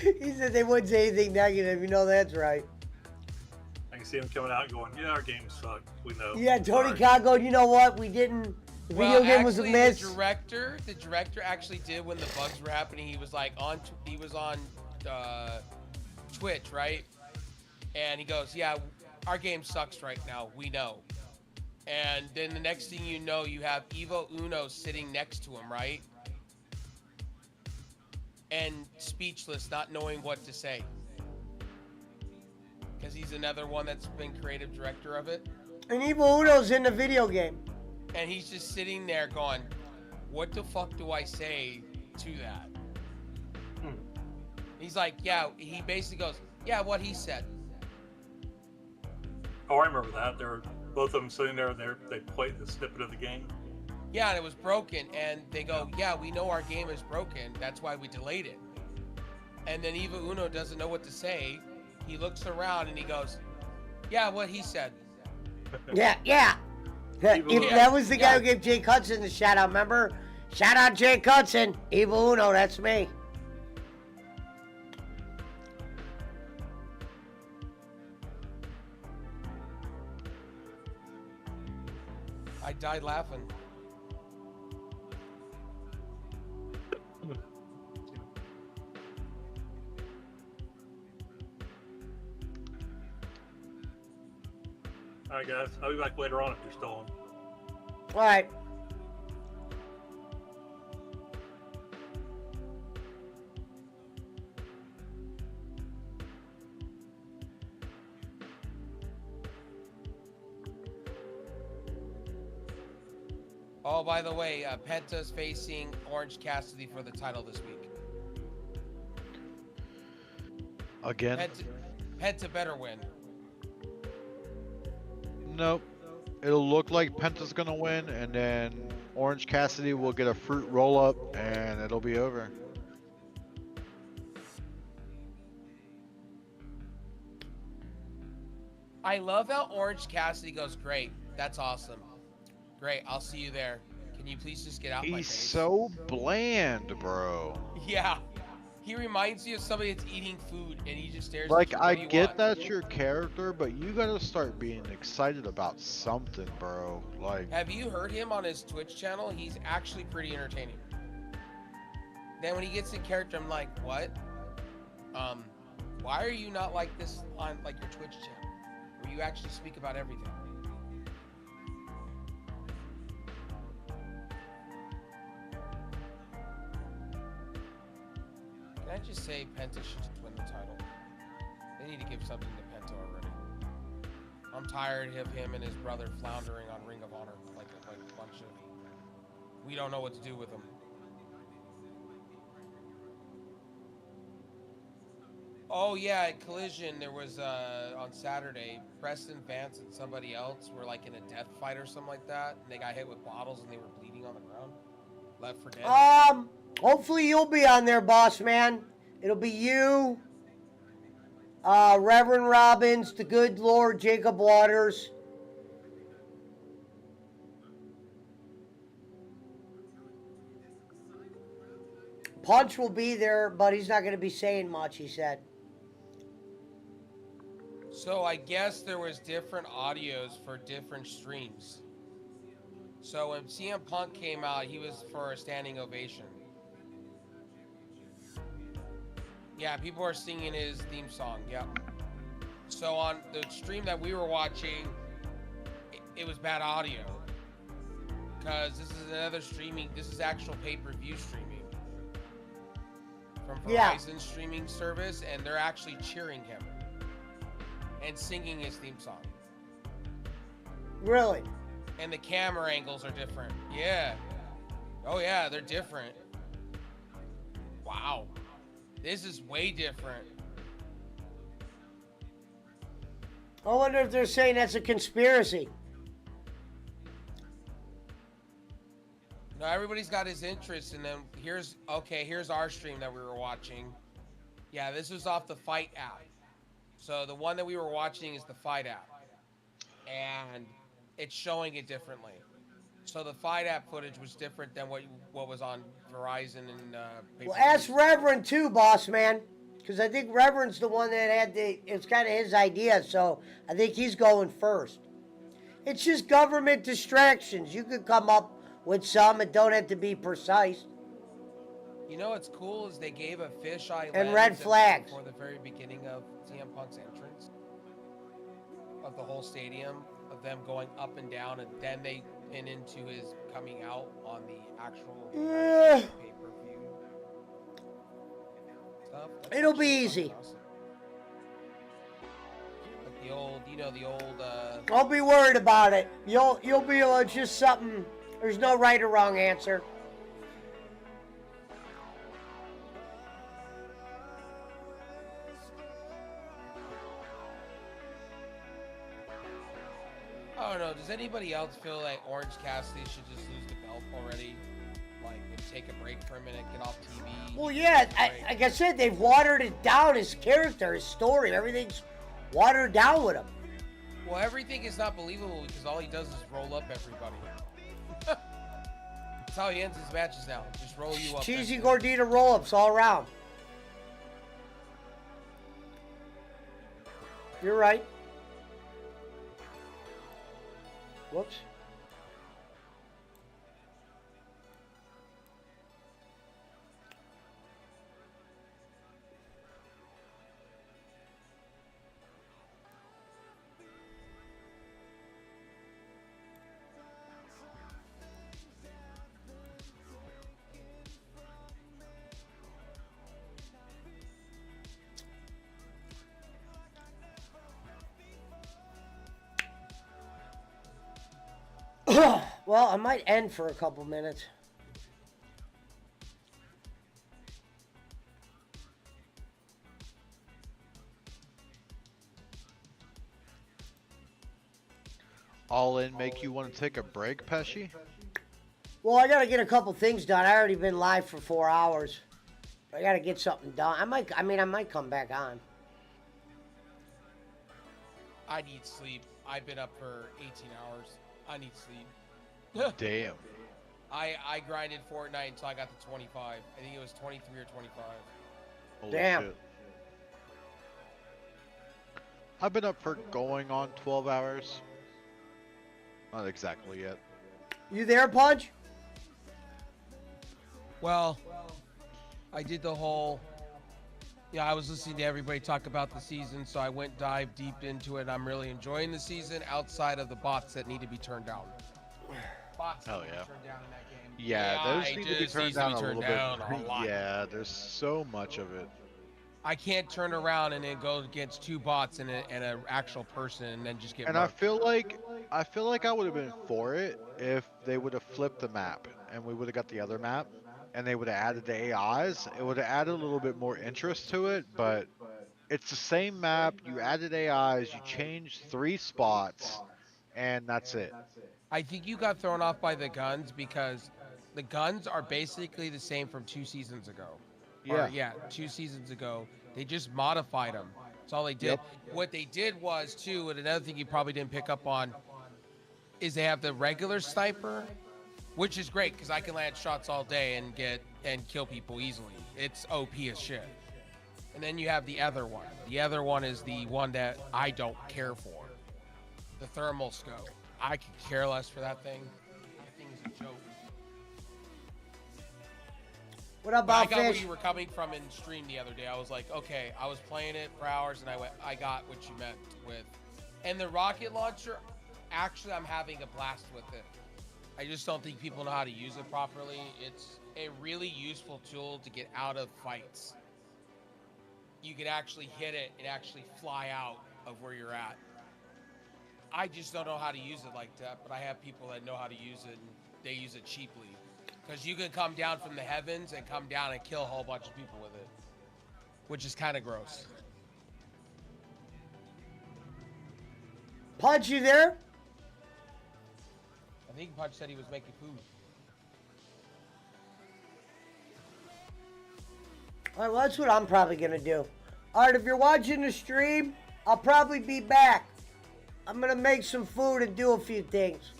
He said they wouldn't say anything negative. You know that's right. I can see him coming out and going, "Yeah, our game sucked. We know." Yeah, Tony Sorry." Khan going, you know what? We didn't. The video Well, game was a actually, miss. the director actually did when the bugs were happening. He was like on Twitch, right? And he goes, "Yeah, our game sucks right now. We know." And then the next thing you know, you have Evo Uno sitting next to him, right? And speechless, not knowing what to say. Because he's another one that's been creative director of it. And Evil Uno's in the video game. And he's just sitting there going, what the fuck do I say to that? He's like, yeah, he basically goes, yeah, what he said. Oh, I remember that. They were both of them sitting there. They played the snippet of the game. Yeah, and it was broken. And they go, yeah, we know our game is broken. That's why we delayed it. And then Eva Uno doesn't know what to say. He looks around and he goes, yeah, what he said. Yeah. That was the guy who gave Jake Hudson the shout out, remember? Shout out Jake Hudson. Evil Uno, that's me. I died laughing. All right, guys. I'll be back later on if you're still on. All right. Oh, by the way, Penta's facing Orange Cassidy for the title this week. Again? Penta better win. Nope. It'll look like Penta's gonna win, and then Orange Cassidy will get a fruit roll up, and it'll be over. I love how Orange Cassidy goes, great, that's awesome. Great, I'll see you there. Can you please just get out my He's face? so bland, bro. Yeah. He reminds you of somebody that's eating food and he just stares Like, at you. I What do you get want? that's your character, but you gotta start being excited about something, bro. Like, Have you heard him on his Twitch channel? He's actually pretty entertaining. Then when he gets in character, I'm like, what? Why are you not like this on like your Twitch channel, where you actually speak about everything? Can I just say Penta should just win the title? They need to give something to Penta already. I'm tired of him and his brother floundering on Ring of Honor like a bunch of. We don't know what to do with them. Oh yeah, at Collision there was on Saturday, Preston Vance and somebody else were like in a death fight or something like that, and they got hit with bottles and they were bleeding on the ground. Left for dead. Hopefully you'll be on there, boss man. It'll be you, Reverend Robbins, the good Lord Jacob Waters. Punch will be there, but he's not going to be saying much, he said. So I guess there was different audios for different streams. So when CM Punk came out, he was for a standing ovation. Yeah, people are singing his theme song. Yep. So on the stream that we were watching, it was bad audio. Because this is another streaming, this is actual pay-per-view streaming. from Yeah. Verizon streaming service, and they're actually cheering him and singing his theme song. Really? And the camera angles are different. Yeah. Oh yeah, they're different. Wow. This is way different. I wonder if they're saying that's a conspiracy. No, everybody's got his interests, and then here's our stream that we were watching. Yeah, this was off the Fight app. So the one that we were watching is the Fight app, and it's showing it differently. So the Fight app footage was different than what was on Verizon and. Well, ask Reverend too, boss man, because I think Reverend's the one that had it's kind of his idea, so I think he's going first. It's just government distractions. You could come up with some. It don't have to be precise. You know what's cool is they gave a fisheye And lens red flags before the very beginning of CM Punk's entrance of the whole stadium, of them going up and down, and then they pin into his coming out on the actual pay-per-view stuff. It'll be easy. Awesome. Like the old. Don't be worried about it. You'll be able to just something. There's no right or wrong answer. I don't know. Does anybody else feel like Orange Cassidy should just lose the belt already? Like, and take a break for a minute, get off TV? Well, yeah, like I said, they've watered it down. His character, his story, everything's watered down with him. Well, everything is not believable because all he does is roll up everybody. That's how he ends his matches now. Just roll you up. Cheesy Gordita roll-ups all around. You're right. Whoops. Well, I might end for a couple minutes. All In make you want to take a break, Pesci? Well, I gotta get a couple things done. I already been live for 4 hours. I gotta get something done. I might come back on. I need sleep. I've been up for 18 hours. I need sleep. Damn. I grinded Fortnite until I got to 25. I think it was 23 or 25. Holy Damn. shit. I've been up for going on 12 hours. Not exactly yet. You there, Punch? Well, I did the whole. Yeah, I was listening to everybody talk about the season, so I dive deep into it. I'm really enjoying the season outside of the bots that need to be turned down. Bots Hell need to yeah. be turned down in that game. Yeah, those need to be just turned needs down to be a turned little down bit. a lot. Yeah, there's so much of it. I can't turn around and then go against two bots and an actual person and then just get. And murked. I feel like I would have been for it if they would have flipped the map and we would have got the other map and they would have added the AIs. It would have added a little bit more interest to it, but it's the same map. You added AIs, you changed 3 spots, and that's it. I think you got thrown off by the guns because the guns are basically the same from 2 seasons ago. Yeah. 2 seasons ago. They just modified them. That's all they did. Yep. What they did was, too, and another thing you probably didn't pick up on, is they have the regular sniper, which is great because I can land shots all day and kill people easily. It's OP as shit. And then you have the other one. The other one is the one that I don't care for. The thermal scope. I could care less for that thing. That thing is a joke. What But I about got where Fish? you were coming from in stream the other day. I was like, okay, I was playing it for hours and I got what you meant with. And the rocket launcher, actually, I'm having a blast with it. I just don't think people know how to use it properly. It's a really useful tool to get out of fights. You can actually hit it and actually fly out of where you're at. I just don't know how to use it like that, but I have people that know how to use it, and they use it cheaply. Because you can come down from the heavens and come down and kill a whole bunch of people with it, which is kind of gross. Pudge, you there? I think Pudge said he was making food. All right, well, that's what I'm probably going to do. All right, if you're watching the stream, I'll probably be back. I'm going to make some food and do a few things.